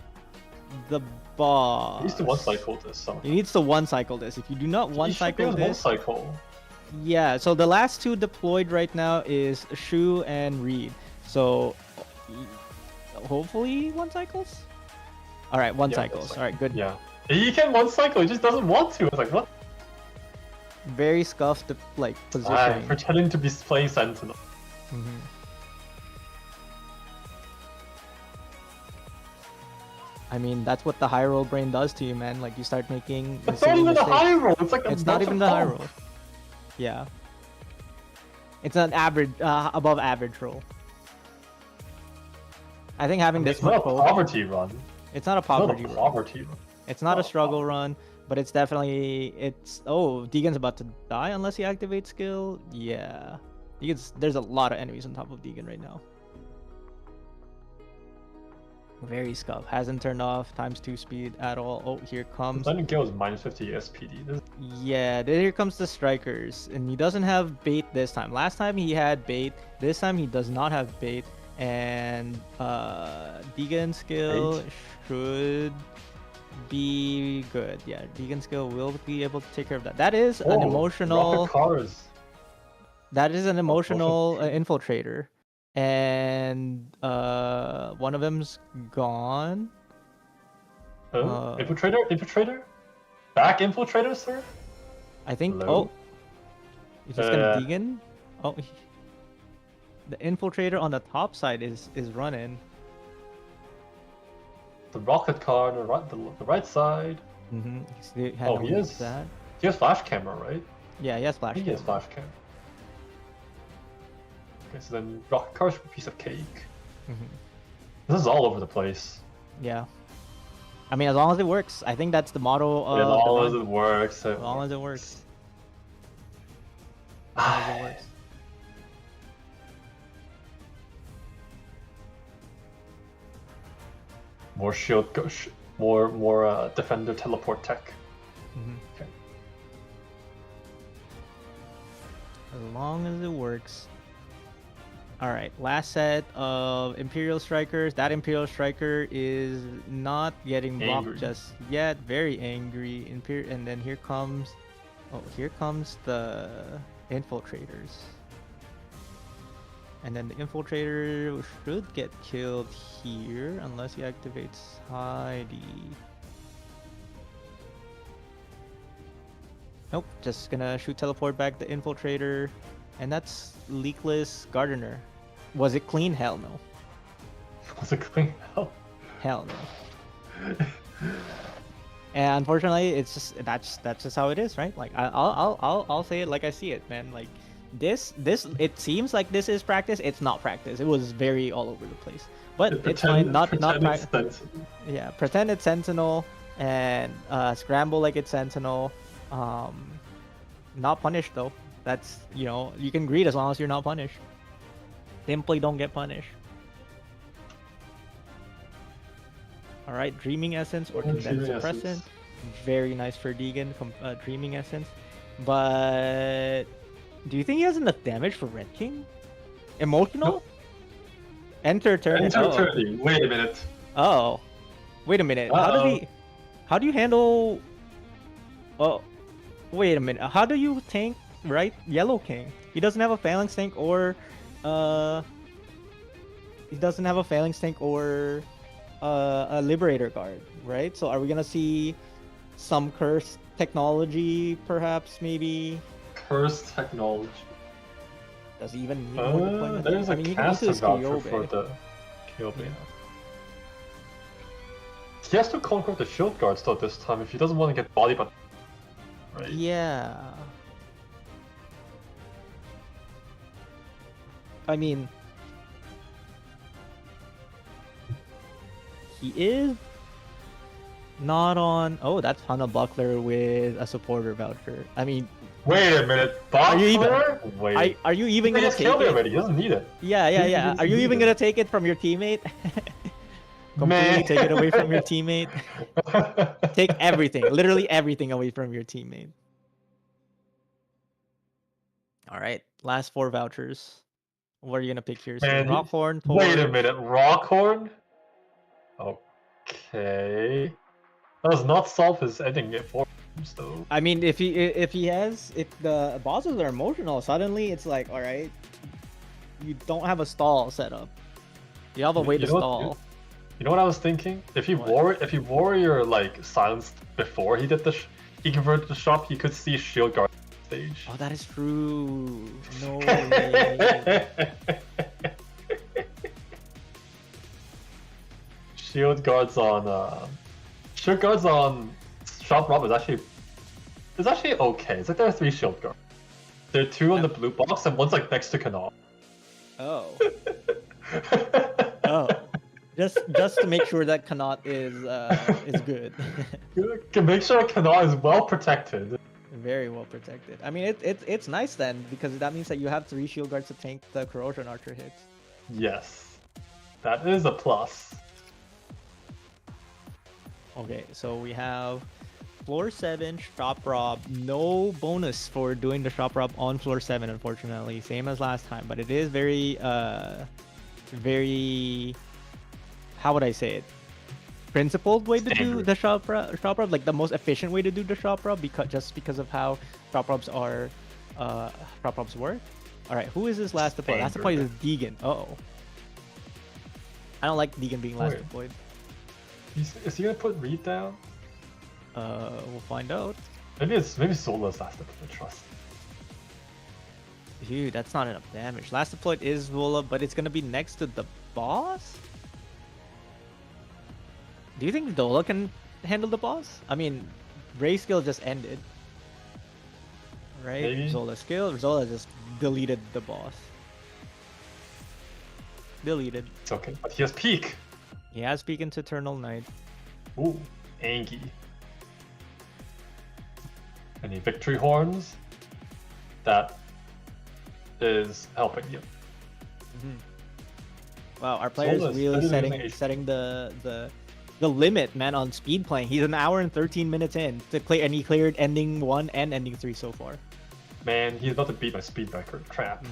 [SPEAKER 2] the boss.
[SPEAKER 4] He needs to one cycle this somehow.
[SPEAKER 2] He needs to one cycle this. If you do not one
[SPEAKER 4] He should
[SPEAKER 2] cycle
[SPEAKER 4] be able to
[SPEAKER 2] this,
[SPEAKER 4] one cycle.
[SPEAKER 2] yeah. So the last two deployed right now is Shu and Reed. So hopefully one cycles. All right, one
[SPEAKER 4] Yeah,
[SPEAKER 2] cycles.
[SPEAKER 4] one
[SPEAKER 2] All right, good.
[SPEAKER 4] Yeah. He can one cycle, he just doesn't want to. It's like, what?
[SPEAKER 2] Very scuffed like
[SPEAKER 4] I'm
[SPEAKER 2] positioning.
[SPEAKER 4] pretending to be playing Sentinel.
[SPEAKER 2] Mhm. I mean, that's what the high roll brain does to you, man. Like you start making.
[SPEAKER 4] It's
[SPEAKER 2] silly
[SPEAKER 4] not even a
[SPEAKER 2] mistakes.
[SPEAKER 4] high roll. It's like a
[SPEAKER 2] It's not even the high roll. Yeah. It's an average, above average roll. I think having this
[SPEAKER 4] It's not
[SPEAKER 2] much
[SPEAKER 4] a
[SPEAKER 2] power.
[SPEAKER 4] poverty run.
[SPEAKER 2] It's not a
[SPEAKER 4] It's not
[SPEAKER 2] poverty
[SPEAKER 4] a
[SPEAKER 2] run.
[SPEAKER 4] poverty run.
[SPEAKER 2] It's not a
[SPEAKER 4] not a
[SPEAKER 2] struggle run, but it's definitely oh, Deegan's about to die unless he activates skill. Yeah. There's a lot of enemies on top of Deegan right now. Very scuff. Hasn't turned off ×2 speed at all. Oh, here comes.
[SPEAKER 4] Lightning Gale is minus 50 SPD. This
[SPEAKER 2] Yeah, then here comes the strikers. And he doesn't have bait this time. Last time he had bait. This time he does not have bait. And Deegan's skill should be good. Yeah, Deegan's skill will be able to take care of that. That is an emotional.
[SPEAKER 4] Rocket cars.
[SPEAKER 2] That is an emotional infiltrator. And one of them's gone.
[SPEAKER 4] Infiltrator? Back infiltrator, sir?
[SPEAKER 2] I think.
[SPEAKER 4] Hello?
[SPEAKER 2] Oh, he's just gonna Deegan. Oh, the infiltrator on the top side is running.
[SPEAKER 4] The rocket car on the right side.
[SPEAKER 2] Mm-hmm.
[SPEAKER 4] Oh, he is.
[SPEAKER 2] That.
[SPEAKER 4] He has flash camera, right?
[SPEAKER 2] Yeah, he has
[SPEAKER 4] I
[SPEAKER 2] flash.
[SPEAKER 4] think he has
[SPEAKER 2] camera.
[SPEAKER 4] flash cam. Okay, so then rocket car's a piece of cake.
[SPEAKER 2] Mhm.
[SPEAKER 4] This is all over the place.
[SPEAKER 2] Yeah. I mean, as long as it works. I think that's the motto of
[SPEAKER 4] As long
[SPEAKER 2] the
[SPEAKER 4] as
[SPEAKER 2] run.
[SPEAKER 4] it works.
[SPEAKER 2] As long as it works. As long as it works.
[SPEAKER 4] More shield, more defender teleport tech.
[SPEAKER 2] Mhm.
[SPEAKER 4] Okay.
[SPEAKER 2] As long as it works. Alright, last set of Imperial Strikers. That Imperial Striker is not getting blocked
[SPEAKER 4] Angry.
[SPEAKER 2] just yet. Very angry. And then here comes... Oh, here comes the Infiltrators. And then the Infiltrator should get killed here unless he activates Heidi. Nope, just gonna shoot teleport back the Infiltrator. And that's Leakless Gardener. Was it clean? Hell no.
[SPEAKER 4] Was it clean out?
[SPEAKER 2] Hell no. And unfortunately, it's just that's just how it is, right? Like I'll say it like I see it, man. Like this it seems like this is practice. It's not practice. It was very all over the place. But it's fine. Not practice. Yeah, pretend it's Sentinel and scramble like it's Sentinel. Not punished though. That's, you know, you can greed as long as you're not punished. Simply don't get punished. Alright, Dreaming Essence or Condensed Suppressant. Very nice for Deegan, Dreaming Essence. But do you think he has enough damage for Red King? Emotional?
[SPEAKER 4] Nope.
[SPEAKER 2] Enter Eternity.
[SPEAKER 3] Enter Eternity. Wait a minute.
[SPEAKER 2] Oh. Wait a minute. How do you handle... Oh. Wait a minute. How do you tank Yellow King? He doesn't have a Phalanx tank or a Liberator Guard, right? So are we gonna see some cursed technology, perhaps, maybe?
[SPEAKER 3] Cursed technology.
[SPEAKER 2] Does he even need more deployment?
[SPEAKER 4] There's
[SPEAKER 2] I mean,
[SPEAKER 4] a
[SPEAKER 2] he can use
[SPEAKER 4] caster
[SPEAKER 2] his
[SPEAKER 4] voucher
[SPEAKER 2] Kyobe.
[SPEAKER 4] for the Kyobe.
[SPEAKER 2] Yeah.
[SPEAKER 4] He has to conquer the shield guards though this time if he doesn't want to get body but right?
[SPEAKER 2] Yeah. I mean, he is not on. Oh, that's Hana Buckler with a supporter voucher. I mean,
[SPEAKER 4] Wait a minute,
[SPEAKER 2] Are you even-
[SPEAKER 4] Wait.
[SPEAKER 2] are you even
[SPEAKER 4] He
[SPEAKER 2] gonna
[SPEAKER 4] has
[SPEAKER 2] take
[SPEAKER 4] killed me
[SPEAKER 2] it?
[SPEAKER 4] already, he doesn't need it.
[SPEAKER 2] Yeah.
[SPEAKER 4] He
[SPEAKER 2] Are you even
[SPEAKER 4] need it.
[SPEAKER 2] gonna take it from your teammate? Completely
[SPEAKER 4] Man.
[SPEAKER 2] take it away from your teammate. Take everything, literally everything away from your teammate. All right, last 4 vouchers. What are you gonna pick here? So
[SPEAKER 4] Man,
[SPEAKER 2] Rockhorn.
[SPEAKER 4] Wait a
[SPEAKER 2] Torch.
[SPEAKER 4] minute, Rockhorn? Okay. That does not solve his ending for him, though.
[SPEAKER 2] I mean, if the bosses are emotional, suddenly it's like, all right, you don't have a stall set up. You have a way to
[SPEAKER 4] You know what-
[SPEAKER 2] stall.
[SPEAKER 4] You know what I was thinking? If he warrior like silenced before he did he converted the shop, he could see shield guard on stage.
[SPEAKER 2] Oh, that is true. No way.
[SPEAKER 4] Shield guards on shop rob is actually okay. It's like there are 3 shield guards. There are 2 on the blue box and one's like next to Canal.
[SPEAKER 2] Oh. Oh. Just to make sure that Kanat is good.
[SPEAKER 4] Can make sure Canal is well protected.
[SPEAKER 2] Very well protected. I mean, it's nice then, because that means that you have 3 shield guards to tank the corrosion archer hits.
[SPEAKER 4] Yes. That is a plus.
[SPEAKER 2] Okay, so we have floor 7 shop rob. No bonus for doing the shop rob on floor 7, unfortunately. Same as last time, but it is very how would I say it? Principled way to do the shop rob, like the most efficient way to do the shop rob, because of how shop robs work. All right, who is this last deploy? Last deploy is Deegan. Uh-oh. I don't like Deegan being last
[SPEAKER 4] Wait.
[SPEAKER 2] deployed.
[SPEAKER 4] Is he gonna put Reed down?
[SPEAKER 2] We'll find out.
[SPEAKER 4] Maybe Zola's last deploy, trust.
[SPEAKER 2] Dude, that's not enough damage. Last deployed is Zola, but it's gonna be next to the boss? Do you think Zola can handle the boss? I mean, Ray's skill just ended. Right?
[SPEAKER 4] Maybe.
[SPEAKER 2] Zola's skill, Zola just deleted the boss. Deleted.
[SPEAKER 4] It's okay, but he has peak.
[SPEAKER 2] He has Peek into Eternal Night.
[SPEAKER 4] Ooh, Angie. Any victory horns? That is helping you.
[SPEAKER 2] Wow, our player's
[SPEAKER 4] Solace,
[SPEAKER 2] really
[SPEAKER 4] better than
[SPEAKER 2] setting the limit, man, on speed playing. He's an hour and 13 minutes in to play, and he cleared ending 1 and ending 3 so far.
[SPEAKER 4] Man, he's about to beat my speed record. Crap.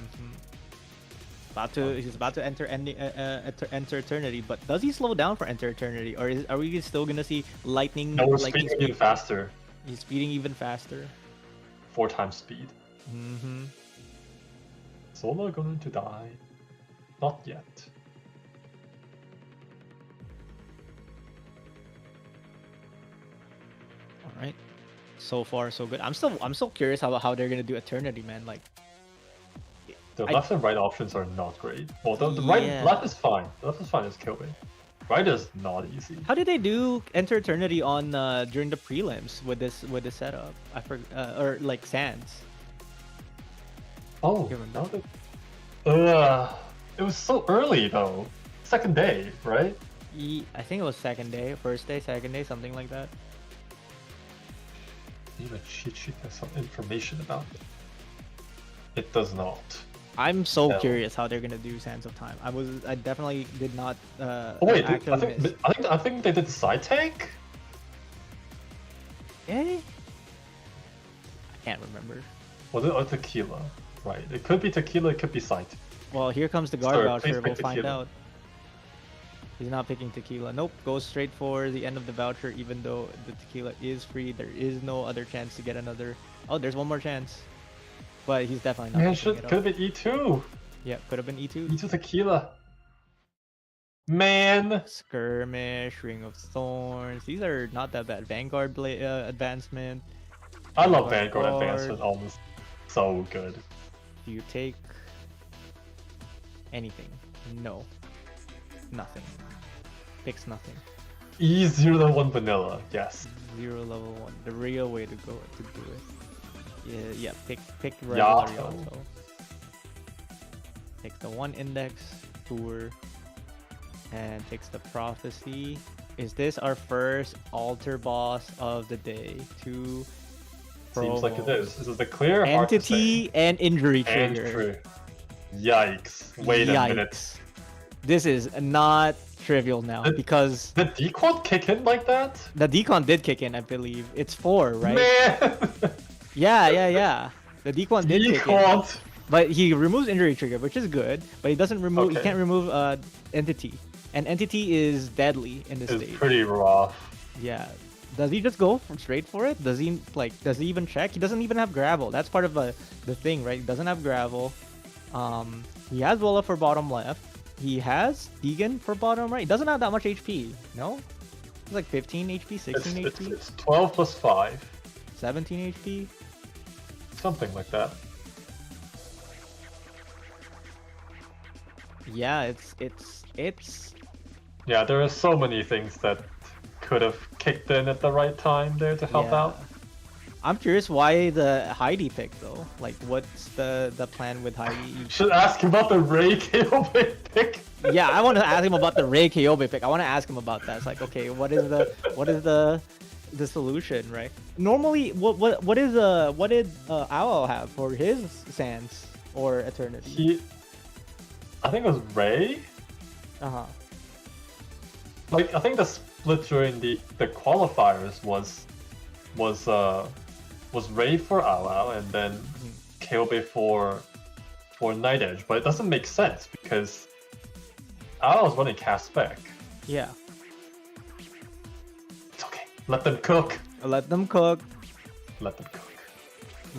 [SPEAKER 2] He's about to enter enter Eternity, but does he slow down for Enter Eternity, or are we still gonna see lightning?
[SPEAKER 4] No, we're
[SPEAKER 2] lightning
[SPEAKER 4] speeding even faster.
[SPEAKER 2] He's speeding even faster.
[SPEAKER 4] 4 times speed.
[SPEAKER 2] Mm-hmm.
[SPEAKER 4] Sola going to die? Not yet.
[SPEAKER 2] All right. So far, so good. I'm still curious how they're gonna do Eternity, man. Like,
[SPEAKER 4] The left and right options are not great. Well, the right,
[SPEAKER 2] Yeah.
[SPEAKER 4] left is fine. The left is fine as Capy. Right is not easy.
[SPEAKER 2] how did they do Enter Eternity on during the prelims with this setup? I forgot, or like Sands.
[SPEAKER 4] Oh,
[SPEAKER 2] Give him
[SPEAKER 4] now that... it was so early though. Second day, right?
[SPEAKER 2] I think it was second day, first day, second day, something like that.
[SPEAKER 4] Need a cheat sheet has some information about it. It does not.
[SPEAKER 2] I'm so
[SPEAKER 4] Hell.
[SPEAKER 2] curious how they're gonna do Sands of Time. I definitely did not.
[SPEAKER 4] Oh wait, I
[SPEAKER 2] actually miss.
[SPEAKER 4] think they did side tank.
[SPEAKER 2] Eh? I can't remember.
[SPEAKER 4] Was it or tequila? Right. It could be tequila. It could be side.
[SPEAKER 2] Well, here comes the guard
[SPEAKER 4] Sir,
[SPEAKER 2] voucher.
[SPEAKER 4] please
[SPEAKER 2] We'll
[SPEAKER 4] pick
[SPEAKER 2] find
[SPEAKER 4] tequila.
[SPEAKER 2] out. He's not picking tequila. Nope. Goes straight for the end of the voucher, even though the tequila is free. There is no other chance to get another. Oh, there's one more chance. But he's definitely not.
[SPEAKER 4] Man,
[SPEAKER 2] picking it
[SPEAKER 4] could
[SPEAKER 2] up.
[SPEAKER 4] have been E2.
[SPEAKER 2] Yeah, could have been E2.
[SPEAKER 4] E2 tequila. Man.
[SPEAKER 2] Skirmish, Ring of Thorns. These are not that bad. Vanguard advancement.
[SPEAKER 4] I love
[SPEAKER 2] Vanguard.
[SPEAKER 4] Vanguard advancement almost. So good.
[SPEAKER 2] Do you take anything? No. Nothing. Picks nothing.
[SPEAKER 4] E01 vanilla. Yes.
[SPEAKER 2] 0 level 1. The real way to go to do it. Yeah, pick regular
[SPEAKER 4] Yato.
[SPEAKER 2] Yato. Take the 1 index tour and takes the prophecy. Is this our first altar boss of the day? 2
[SPEAKER 4] Seems like it
[SPEAKER 2] promos.
[SPEAKER 4] is. This is the clear hard to say.
[SPEAKER 2] Entity and injury
[SPEAKER 4] And
[SPEAKER 2] trigger.
[SPEAKER 4] true. Yikes. Wait a minute.
[SPEAKER 2] Yikes. This is not trivial now
[SPEAKER 4] Did-
[SPEAKER 2] because
[SPEAKER 4] Did D-Quad kick in like that?
[SPEAKER 2] the decon did kick in, I believe. It's 4, right?
[SPEAKER 4] Man!
[SPEAKER 2] Yeah. The decon did kick in.
[SPEAKER 4] D-Quad!
[SPEAKER 2] But he removes injury trigger, which is great, but he doesn't remove. He
[SPEAKER 4] Okay.
[SPEAKER 2] can't remove entity, and entity is deadly in this
[SPEAKER 4] Is
[SPEAKER 2] stage.
[SPEAKER 4] pretty rough.
[SPEAKER 2] Yeah. Does he just go straight for it? Does he even check? He doesn't even have gravel. That's part of the thing, right? He doesn't have gravel. He has Wola for bottom left. He has Deegan for bottom right. He doesn't have that much HP. No, it's like 15 HP, 16 HP,
[SPEAKER 4] It's 12 plus 5.
[SPEAKER 2] 17 HP.
[SPEAKER 4] Something like that.
[SPEAKER 2] Yeah, it's.
[SPEAKER 4] Yeah, there are so many things that could have kicked in at the right time there to help
[SPEAKER 2] Yeah.
[SPEAKER 4] out.
[SPEAKER 2] I'm curious why the Heidi pick though. Like, what's the plan with Heidi?
[SPEAKER 4] Should ask about the Ray KO pick.
[SPEAKER 2] Yeah, I want to ask him about the Rei Kyobe pick. I want to ask him about that. It's like, okay, what is the solution, right? Normally, what did Owl have for his Sands or Eternity?
[SPEAKER 4] I think it was Ray.
[SPEAKER 2] Uh-huh.
[SPEAKER 4] Like I think the split during the qualifiers was Ray for Owl and then Kyobe for NightEdge, but it doesn't make sense because Owl is running cast spec.
[SPEAKER 2] Yeah.
[SPEAKER 4] It's okay. Let them cook.
[SPEAKER 2] Let them cook.
[SPEAKER 4] Let them cook.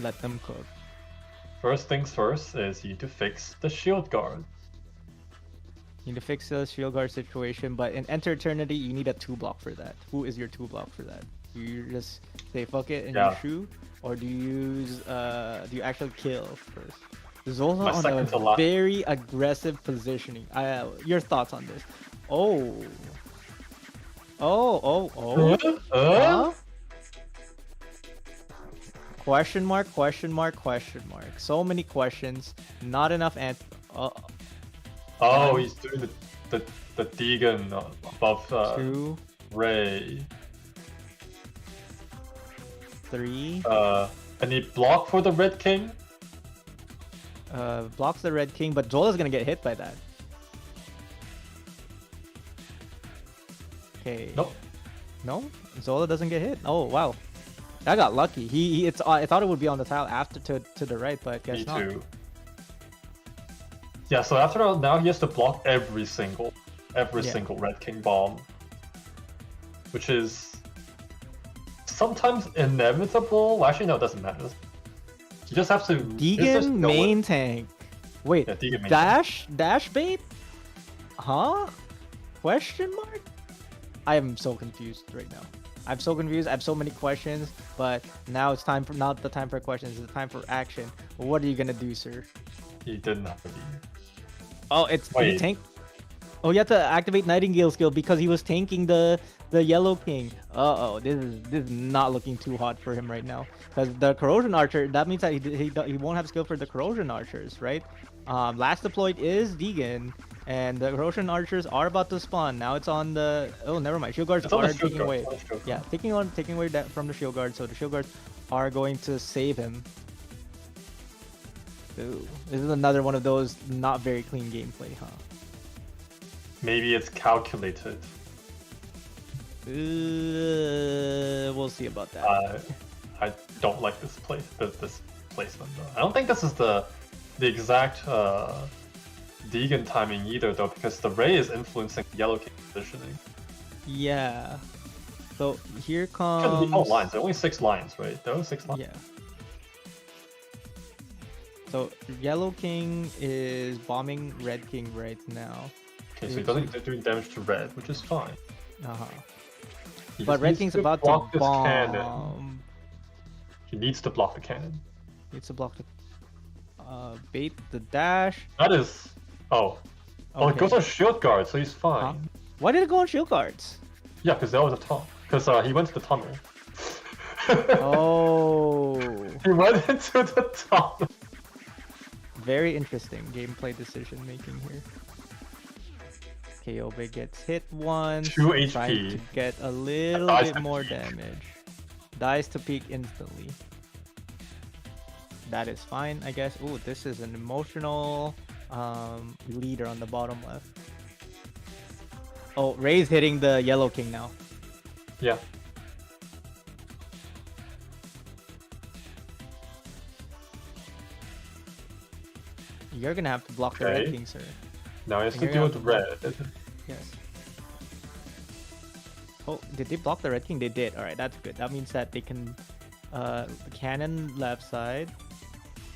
[SPEAKER 2] Let them cook.
[SPEAKER 4] First things first is you need to fix the shield guard.
[SPEAKER 2] You need to fix the shield guard situation, but in Enter Eternity, you need a 2-block for that. Who is your 2-block for that? Do you just say fuck it and
[SPEAKER 4] Yeah.
[SPEAKER 2] you shoot, or do you use do you actually kill first? Zola
[SPEAKER 4] My
[SPEAKER 2] on
[SPEAKER 4] second to
[SPEAKER 2] a
[SPEAKER 4] last.
[SPEAKER 2] very aggressive positioning. Your thoughts on this? Oh. Huh? Question mark, question mark, question mark. So many questions, not enough answers.
[SPEAKER 4] Oh, he's doing the the Deegan above
[SPEAKER 2] 2,
[SPEAKER 4] Ray.
[SPEAKER 2] 3.
[SPEAKER 4] Any block for the Red King?
[SPEAKER 2] Blocks the Red King, but Zola's gonna get hit by that. Okay.
[SPEAKER 4] Nope.
[SPEAKER 2] No, Zola doesn't get hit. Oh wow, I got lucky. I thought it would be on the tile after to the right, but guess
[SPEAKER 4] Me
[SPEAKER 2] not.
[SPEAKER 4] too. Yeah, so after all, now he has to block every single Red King bomb, which is sometimes inevitable. Well, actually, no, it doesn't matter. You just have to.
[SPEAKER 2] Deegan main tank. Wait,
[SPEAKER 4] Yeah, Deegan main
[SPEAKER 2] dash bait? Huh? Question mark? I am so confused right now. I'm so confused. I have so many questions, but now it's time for not the time for questions. It's the time for action. What are you gonna do, sir?
[SPEAKER 4] He didn't have to be.
[SPEAKER 2] Oh, it's did he
[SPEAKER 4] Wait.
[SPEAKER 2] tank. Oh, you have to activate Nightingale skill because he was tanking the Yellow King. Uh-oh, this is not looking too hot for him right now. Because the Corrosion Archer, that means that he won't have skill for the Corrosion Archers, right? Last deployed is Deegan, and the Corrosion Archers are about to spawn. Now it's on the... Oh, never mind. Shield Guards
[SPEAKER 4] It's on the
[SPEAKER 2] are
[SPEAKER 4] Shield
[SPEAKER 2] taking
[SPEAKER 4] Guard,
[SPEAKER 2] away.
[SPEAKER 4] it's on the Shield
[SPEAKER 2] Yeah,
[SPEAKER 4] Guard.
[SPEAKER 2] taking away that from the Shield Guards, so the Shield Guards are going to save him. Ooh, this is another one of those not very clean gameplay, huh?
[SPEAKER 4] Maybe it's calculated.
[SPEAKER 2] We'll see about that.
[SPEAKER 4] I don't like this this placement though. I don't think this is the exact Deegan timing either though, because the Ray is influencing the Yellow King positioning.
[SPEAKER 2] Yeah. So here
[SPEAKER 4] Because
[SPEAKER 2] comes.
[SPEAKER 4] the lines, there are only 6 lines, right? There are only 6 lines.
[SPEAKER 2] Yeah. So Yellow King is bombing Red King right now.
[SPEAKER 4] Okay, so they're doing damage to Red, which is fine.
[SPEAKER 2] Uh-huh.
[SPEAKER 4] He
[SPEAKER 2] But
[SPEAKER 4] just
[SPEAKER 2] Red
[SPEAKER 4] needs
[SPEAKER 2] King's
[SPEAKER 4] to
[SPEAKER 2] about
[SPEAKER 4] block
[SPEAKER 2] to
[SPEAKER 4] this cannon.
[SPEAKER 2] bomb.
[SPEAKER 4] He needs to block the cannon.
[SPEAKER 2] Needs to block the bait the dash.
[SPEAKER 4] That is. Oh. Oh, it
[SPEAKER 2] Okay.
[SPEAKER 4] goes on shield guard, so he's fine.
[SPEAKER 2] Huh? Why did it go on shield guards?
[SPEAKER 4] Yeah, because that was a tunnel. Because he went to the tunnel.
[SPEAKER 2] Oh,
[SPEAKER 4] He went into the tunnel.
[SPEAKER 2] very interesting gameplay decision making here. Kyobe gets hit once.
[SPEAKER 4] 2
[SPEAKER 2] Trying to
[SPEAKER 4] HP.
[SPEAKER 2] get a little
[SPEAKER 4] Dies
[SPEAKER 2] bit
[SPEAKER 4] to
[SPEAKER 2] more
[SPEAKER 4] peak.
[SPEAKER 2] damage. Dies to peak instantly. That is fine, I guess. Ooh, this is an emotional leader on the bottom left. Oh, Ray's hitting the Yellow King now.
[SPEAKER 4] Yeah.
[SPEAKER 2] You're gonna have to block the Red
[SPEAKER 4] Okay.
[SPEAKER 2] King, sir.
[SPEAKER 4] Now he has to
[SPEAKER 2] You're
[SPEAKER 4] deal
[SPEAKER 2] gonna
[SPEAKER 4] with
[SPEAKER 2] have
[SPEAKER 4] red.
[SPEAKER 2] Yes. Oh, did they block the Red King? They did. Alright, that's good. That means that they can cannon left side.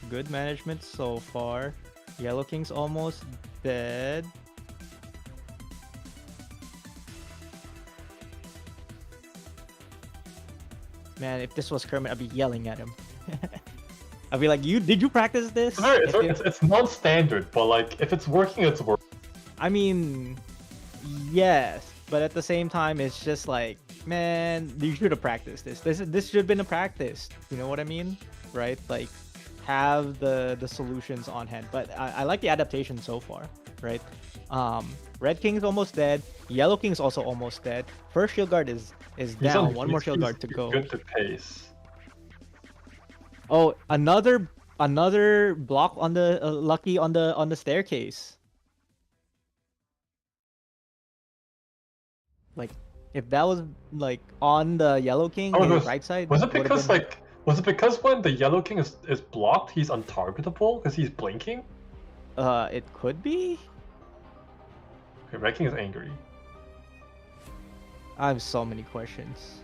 [SPEAKER 2] Good management so far. Yellow King's almost dead. Man, if this was Kermit, I'd be yelling at him. I'd be like, did you practice this?
[SPEAKER 4] It's non-standard, but like if it's working, it's working.
[SPEAKER 2] I mean, yes, but at the same time, it's just like, man, you should have practiced this. This should have been a practice. You know what I mean, right? Like, have the solutions on hand. But I like the adaptation so far, right? Red King's almost dead. Yellow King's also almost dead. First shield guard is down. One more shield guard to go.
[SPEAKER 4] Good to pace.
[SPEAKER 2] Oh, another block on the lucky on the staircase. Like, if that was like on the Yellow King,
[SPEAKER 4] Oh,
[SPEAKER 2] his right side.
[SPEAKER 4] Was it
[SPEAKER 2] would've
[SPEAKER 4] because
[SPEAKER 2] been-
[SPEAKER 4] was it because when the Yellow King is blocked, he's untargetable because he's blinking?
[SPEAKER 2] It could be.
[SPEAKER 4] Okay, Red King is angry.
[SPEAKER 2] I have so many questions.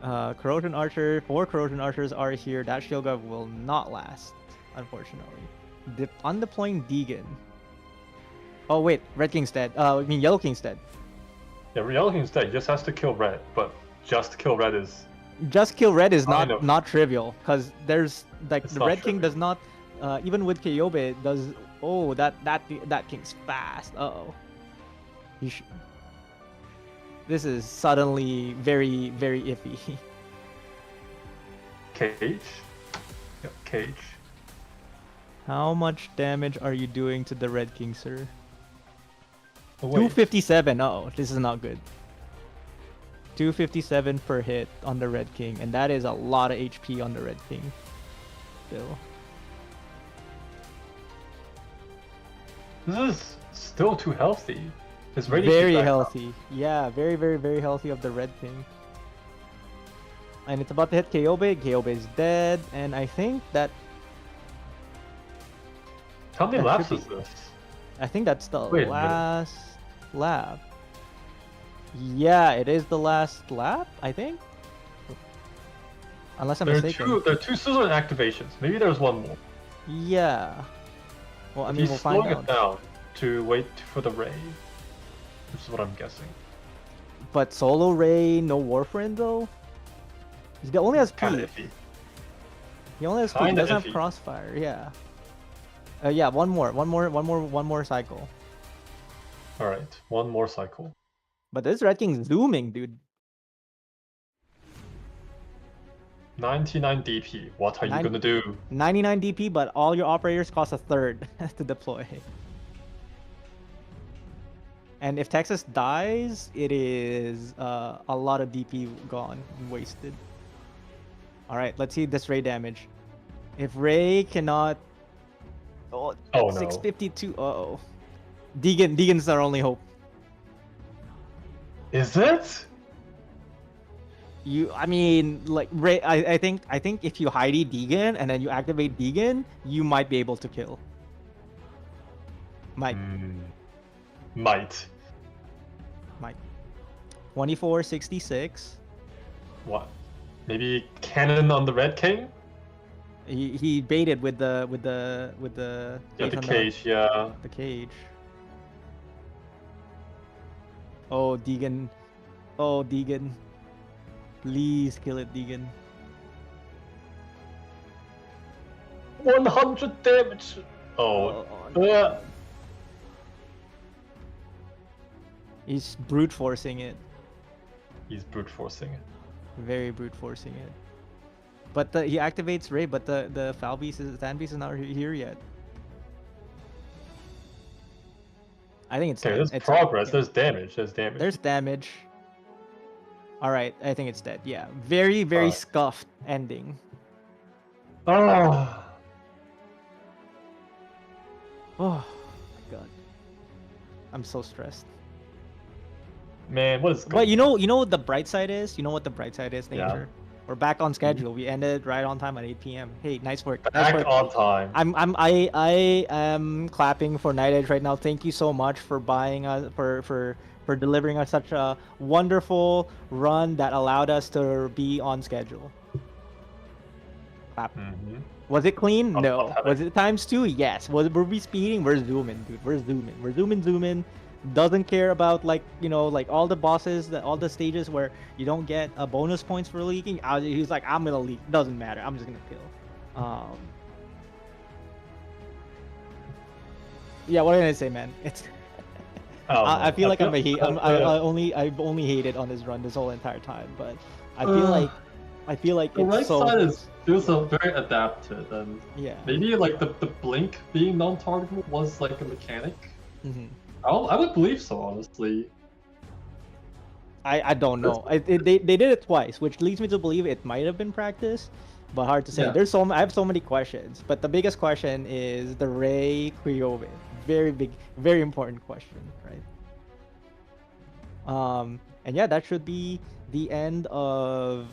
[SPEAKER 2] Corrosion Archer, 4 Corrosion Archers are here. That shield guard will not last, unfortunately. Undeploying Deegan. Oh wait, Red King's dead. I mean Yellow King's dead.
[SPEAKER 4] Yeah, Yellow King's dead. He just has to kill Red, but just to kill Red is
[SPEAKER 2] Just kill Red is
[SPEAKER 4] Kind of.
[SPEAKER 2] not trivial, because there's like
[SPEAKER 4] It's
[SPEAKER 2] the
[SPEAKER 4] not
[SPEAKER 2] Red King
[SPEAKER 4] trivial.
[SPEAKER 2] does not even with Kyobe does. Oh, that King's fast. Uh-oh. This is suddenly very iffy.
[SPEAKER 4] Cage. Yep, Cage.
[SPEAKER 2] How much damage are you doing to the Red King, sir?
[SPEAKER 4] Oh, wait.
[SPEAKER 2] 257. Oh, this is not good. 257 per hit on the Red King, and that is a lot of HP on the Red King. Still.
[SPEAKER 4] This is still too healthy. His rating
[SPEAKER 2] Very
[SPEAKER 4] keeps back up.
[SPEAKER 2] healthy. Yeah, very, very, very healthy of the Red King. And it's about to hit Kyobe. Kyobe is dead, and I think that
[SPEAKER 4] How many
[SPEAKER 2] That
[SPEAKER 4] laps
[SPEAKER 2] should
[SPEAKER 4] is
[SPEAKER 2] be-
[SPEAKER 4] this?
[SPEAKER 2] I think that's the
[SPEAKER 4] Wait a minute.
[SPEAKER 2] last lap. Yeah, it is the last lap, I think. Unless I'm
[SPEAKER 4] There are
[SPEAKER 2] mistaken.
[SPEAKER 4] two Suzerain activations. Maybe there's one more.
[SPEAKER 2] Yeah. Well, I
[SPEAKER 4] If
[SPEAKER 2] mean,
[SPEAKER 4] he's
[SPEAKER 2] we'll find
[SPEAKER 4] slowing
[SPEAKER 2] out.
[SPEAKER 4] it down to wait for the Ray. This is what I'm guessing.
[SPEAKER 2] But solo Ray, no Warframe though. He only has P.
[SPEAKER 4] Kinda iffy.
[SPEAKER 2] He only has P. He
[SPEAKER 4] Kinda
[SPEAKER 2] doesn't
[SPEAKER 4] iffy.
[SPEAKER 2] have Crossfire. Yeah. Yeah. One more cycle.
[SPEAKER 4] All right, one more cycle.
[SPEAKER 2] But this Red King's zooming, dude.
[SPEAKER 4] 99 DP. What are you
[SPEAKER 2] Nine-
[SPEAKER 4] gonna do?
[SPEAKER 2] 99 DP, but all your operators cost a third to deploy. And if Texas dies, it is a lot of DP gone and wasted. All right, let's see this Ray damage. If Ray cannot,
[SPEAKER 4] Oh no.
[SPEAKER 2] 652. Uh-oh. Deegan's our only hope.
[SPEAKER 4] Is it?
[SPEAKER 2] I mean, like Ray. I think if you hide Deegan and then you activate Deegan, you might be able to kill. Might.
[SPEAKER 4] Might.
[SPEAKER 2] 2466.
[SPEAKER 4] What? Maybe cannon on the Red King?
[SPEAKER 2] He baited with the
[SPEAKER 4] Yeah,
[SPEAKER 2] bait
[SPEAKER 4] the
[SPEAKER 2] on
[SPEAKER 4] cage. Yeah.
[SPEAKER 2] the cage. Oh Deegan. Oh Deegan. Please kill it, Deegan.
[SPEAKER 4] 100 damage. Oh.
[SPEAKER 2] He's brute forcing it.
[SPEAKER 4] He's brute forcing it.
[SPEAKER 2] Very brute forcing it. But he activates Ray, but the Foul Beast Sand Beast is not here yet. I think it's
[SPEAKER 4] Okay,
[SPEAKER 2] dead.
[SPEAKER 4] there's
[SPEAKER 2] It's
[SPEAKER 4] progress.
[SPEAKER 2] dead.
[SPEAKER 4] There's damage. There's damage.
[SPEAKER 2] There's damage. All right, I think it's dead. Yeah, very
[SPEAKER 4] Alright.
[SPEAKER 2] scuffed ending.
[SPEAKER 4] Oh.
[SPEAKER 2] Oh my god, I'm so stressed.
[SPEAKER 4] Man, what is going
[SPEAKER 2] But you know what the bright side is? You know what the bright side is,
[SPEAKER 4] Yeah.
[SPEAKER 2] Danger? We're back on schedule. We ended right on time at 8 p.m. Hey, nice work. Nice
[SPEAKER 4] Back
[SPEAKER 2] work.
[SPEAKER 4] on time.
[SPEAKER 2] I am clapping for NightEdge right now. Thank you so much for buying us for delivering us such a wonderful run that allowed us to be on schedule. Clap.
[SPEAKER 4] Mhm.
[SPEAKER 2] Was it clean?
[SPEAKER 4] I'll
[SPEAKER 2] No.
[SPEAKER 4] have
[SPEAKER 2] Was it ×2? Yes. Were we speeding? We're zooming, dude. We're zooming. We're zooming. Doesn't care about like all the bosses, all the stages where you don't get bonus points for leaking. He's like, I'm gonna leak. Doesn't matter. I'm just gonna kill. Yeah. What did I say, man? It's.
[SPEAKER 4] Oh,
[SPEAKER 2] I feel like I've only hated on this run this whole entire time, but I feel like
[SPEAKER 3] The
[SPEAKER 2] it's
[SPEAKER 3] right
[SPEAKER 2] so
[SPEAKER 3] side feels very adapted, and
[SPEAKER 2] yeah.
[SPEAKER 3] maybe like the blink being non-targetable was like a mechanic.
[SPEAKER 2] Mhm.
[SPEAKER 3] I would believe so, honestly.
[SPEAKER 2] I don't know. They did it twice, which leads me to believe it might have been practice, but hard to say.
[SPEAKER 3] Yeah.
[SPEAKER 2] I have so many questions, but the biggest question is the Ray Kyobe. Very big, very important question, right? And yeah, that should be the end of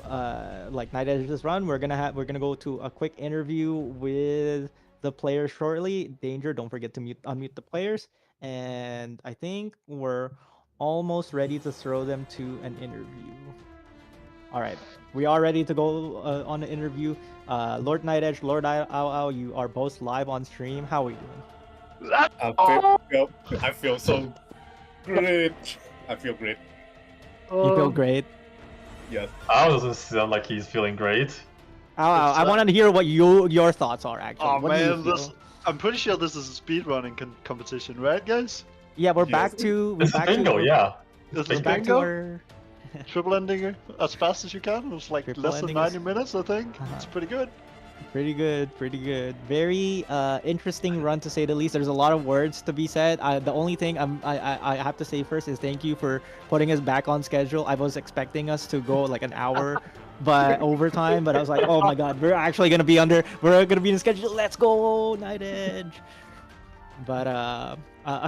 [SPEAKER 2] like NightEdge's run. We're gonna go to a quick interview with the players shortly. Danger, don't forget to unmute the players. And I think we're almost ready to throw them to an interview. All right, we are ready to go on an interview. Lord NightEdge, Lord Ow, you are both live on stream. How are we doing?
[SPEAKER 7] I feel so great. I feel great.
[SPEAKER 2] You feel great.
[SPEAKER 7] Yes.
[SPEAKER 4] Al doesn't sound like he's feeling great.
[SPEAKER 2] Ow, I wanted to hear what your thoughts are actually.
[SPEAKER 8] Oh
[SPEAKER 2] What do you
[SPEAKER 8] man,
[SPEAKER 2] feel?
[SPEAKER 8] I'm pretty sure this is a speedrunning competition, right, guys?
[SPEAKER 2] Yeah, we're
[SPEAKER 7] Yes.
[SPEAKER 2] back to
[SPEAKER 4] It's bingo, yeah.
[SPEAKER 8] This
[SPEAKER 2] We're
[SPEAKER 8] is
[SPEAKER 2] back to
[SPEAKER 8] bingo.
[SPEAKER 2] our
[SPEAKER 8] Triple ending as fast as you can. It was like
[SPEAKER 2] Triple
[SPEAKER 8] less than
[SPEAKER 2] ending
[SPEAKER 8] 90
[SPEAKER 2] is-
[SPEAKER 8] minutes, I think.
[SPEAKER 2] Uh-huh.
[SPEAKER 8] It's pretty good.
[SPEAKER 2] Pretty good, pretty good. Very interesting run to say the least. There's a lot of words to be said. The only thing I have to say first is thank you for putting us back on schedule. I was expecting us to go like an hour, but overtime. But I was like, oh my god, we're actually gonna be in the schedule. Let's go, NightEdge. But a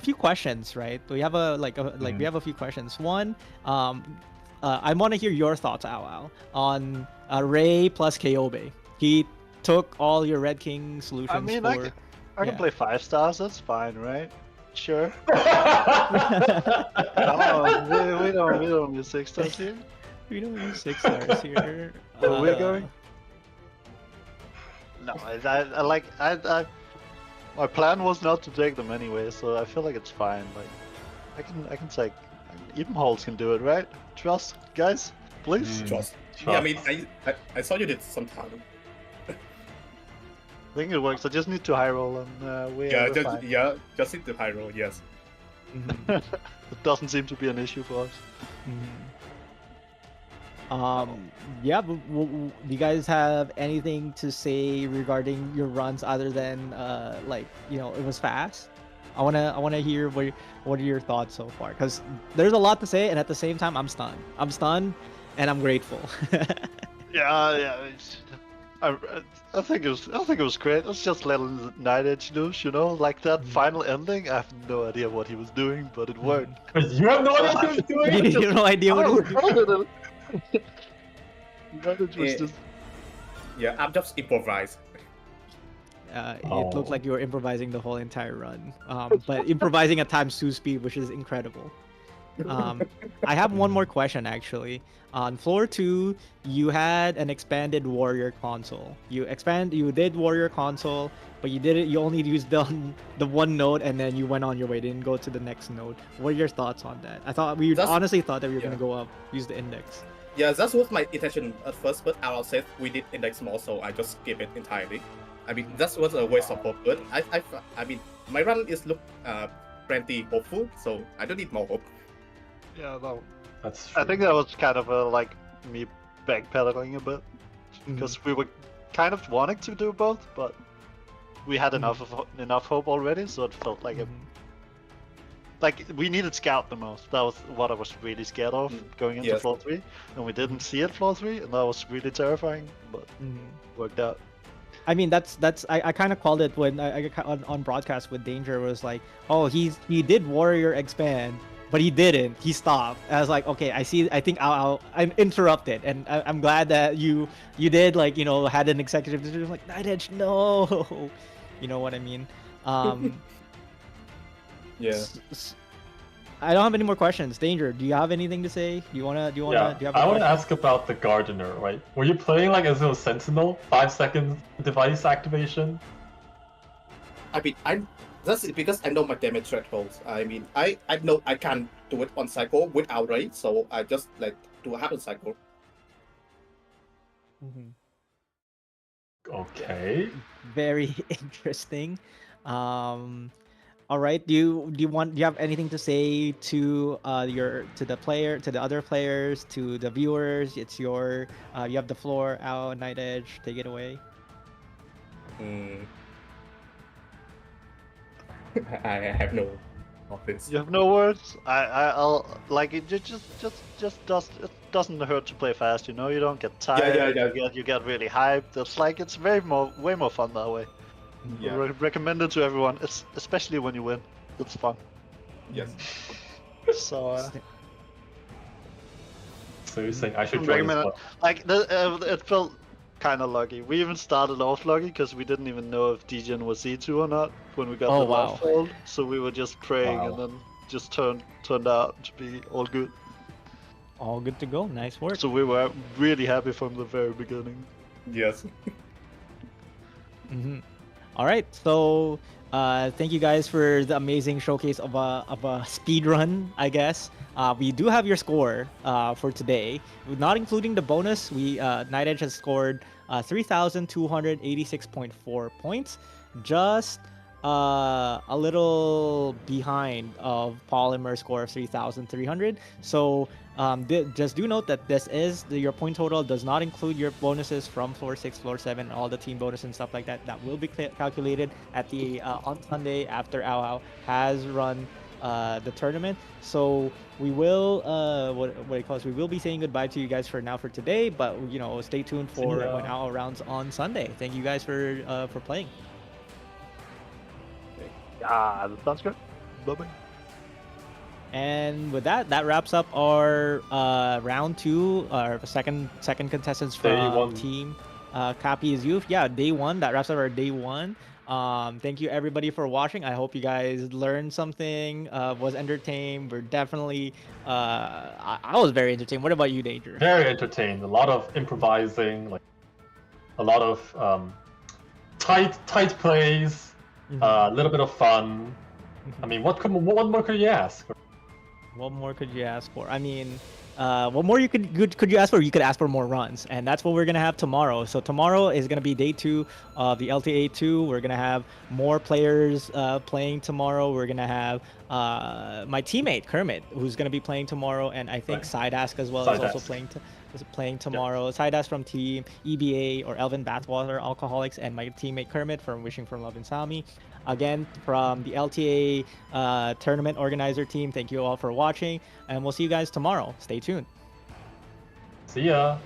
[SPEAKER 2] few questions, right? We have we have a few questions. One, I want to hear your thoughts, Ao, on Ray plus Kyobe. He took all your Red King solutions
[SPEAKER 8] I mean,
[SPEAKER 2] for.
[SPEAKER 8] I can
[SPEAKER 2] yeah.
[SPEAKER 8] play 5 stars. That's fine, right? Sure. No, we don't use 6 stars here.
[SPEAKER 2] We don't use 6 stars here.
[SPEAKER 8] We're going. No, my plan was not to take them anyway, so I feel like it's fine. Like, I can take. Even Halls can do it, right? Trust, guys, please.
[SPEAKER 7] Trust. Yeah, I mean, I saw you did some time.
[SPEAKER 8] I think it works. I just need to high roll and we're fine.
[SPEAKER 7] Just hit the high roll, yes.
[SPEAKER 8] It doesn't seem to be an issue for us.
[SPEAKER 2] Yeah, but do you guys have anything to say regarding your runs other than it was fast? I wanna hear what are your thoughts so far, because there's a lot to say, and at the same time I'm stunned and I'm grateful.
[SPEAKER 8] Yeah. I think it was great. Let's just let NightEdge loose, you know, like that final ending. I have no idea what he was doing, but it worked.
[SPEAKER 3] You have no idea what he was doing?
[SPEAKER 2] You have no idea what he was doing.
[SPEAKER 8] NightEdge was just...
[SPEAKER 7] Yeah, I'm just improvised.
[SPEAKER 2] It looked like you were improvising the whole entire run, but improvising at times 2 speed, which is incredible. I have one more question actually. On floor 2, you had an expanded warrior console. You did warrior console, but you only used the one node, and then you went on your way, didn't go to the next node. What are your thoughts on that? Honestly thought that we were gonna go up, use the index.
[SPEAKER 7] Yeah, that was my intention at first, but Alan said we did index more, so I just skip it entirely. I mean, that was a waste of hope, but I mean, my run is plenty hopeful, so I don't need more hope.
[SPEAKER 8] Yeah, no.
[SPEAKER 3] That's true.
[SPEAKER 8] I think that was kind of like me backpedaling a bit, because we were kind of wanting to do both, but we had enough hope already, so it felt like like we needed scout the most. That was what I was really scared of going into floor 3, and we didn't see it floor 3, and that was really terrifying, but worked out.
[SPEAKER 2] I mean, that's I kind of called it when I on broadcast with Danger was like, oh, he did warrior expand, but he didn't. He stopped. I was like, okay, I see. I think I'm interrupted, and I'm glad that you did, like, you know, had an executive decision like NightEdge, no, you know what I mean.
[SPEAKER 7] Yeah.
[SPEAKER 2] I don't have any more questions. Danger, do you have anything to say? Do you wanna?
[SPEAKER 3] I want to ask about the Gardener, right? Were you playing like as a Sentinel, 5 seconds device activation?
[SPEAKER 7] I mean, that's because I know my damage thresholds. I mean, I know I can't do it on cycle without raid, so I just like do a half a cycle.
[SPEAKER 3] Okay.
[SPEAKER 2] Very interesting. All right. Do you have anything to say to the other players, to the viewers? It's you have the floor. Ao, NightEdge, take it away.
[SPEAKER 7] I have no offense.
[SPEAKER 8] You have no words. I'll like it. It doesn't hurt to play fast. You know, you don't get tired.
[SPEAKER 7] Yeah.
[SPEAKER 8] You get really hyped. It's way more fun that way.
[SPEAKER 7] Yeah.
[SPEAKER 8] Recommend it to everyone. It's especially when you win. It's fun.
[SPEAKER 7] Yes.
[SPEAKER 8] So.
[SPEAKER 3] So you're saying I should join
[SPEAKER 8] recommend
[SPEAKER 3] as
[SPEAKER 8] it.
[SPEAKER 3] well?
[SPEAKER 8] Like it felt kind of lucky. We even started off lucky because we didn't even know if Degen was C2 or not when we got the last fold. So we were just praying, and then just turned out to be all good.
[SPEAKER 2] All good to go. Nice work.
[SPEAKER 8] So we were really happy from the very beginning.
[SPEAKER 7] Yes.
[SPEAKER 2] All right. So thank you guys for the amazing showcase of a speed run, I guess. We do have your score for today, not including the bonus. NightEdge has scored 3,286.4 points, just a little behind of Polymer score of 3,300. So just do note that this is your point total does not include your bonuses from floor 6, floor 7, all the team bonus and stuff like that. That will be calculated at the on Sunday after Ao has run the tournament. So we will what do you call this? We will be saying goodbye to you guys for now for today, but you know, stay tuned for when Ao rounds on Sunday. Thank you guys for playing.
[SPEAKER 8] Yeah, that sounds good. Bye-bye.
[SPEAKER 2] And with that, that wraps up our round 2, our second contestants
[SPEAKER 4] Day
[SPEAKER 2] from
[SPEAKER 4] one.
[SPEAKER 2] team Capy is Youth. Yeah, day 1. That wraps up our day 1. Thank you everybody for watching. I hope you guys learned something, was entertained. We're definitely I was very entertained. What about you, Danger?
[SPEAKER 4] Very entertained. A lot of improvising, like a lot of tight plays, a little bit of fun. I mean, what more could you ask?
[SPEAKER 2] What more could you ask for? I mean, what more could you ask for? You could ask for more runs, and that's what we're gonna have tomorrow. So tomorrow is gonna be day 2 of the LTA2. We're gonna have more players playing tomorrow. We're gonna have my teammate Kermit, who's gonna be playing tomorrow, and I think Side Ask as well is also playing tomorrow. Side Ask from team EBA or Elvin Bathwater Alcoholics, and my teammate Kermit from Wishing for Love and Sami. Again, from the LTA tournament organizer team, thank you all for watching, and we'll see you guys tomorrow. Stay tuned.
[SPEAKER 4] See ya.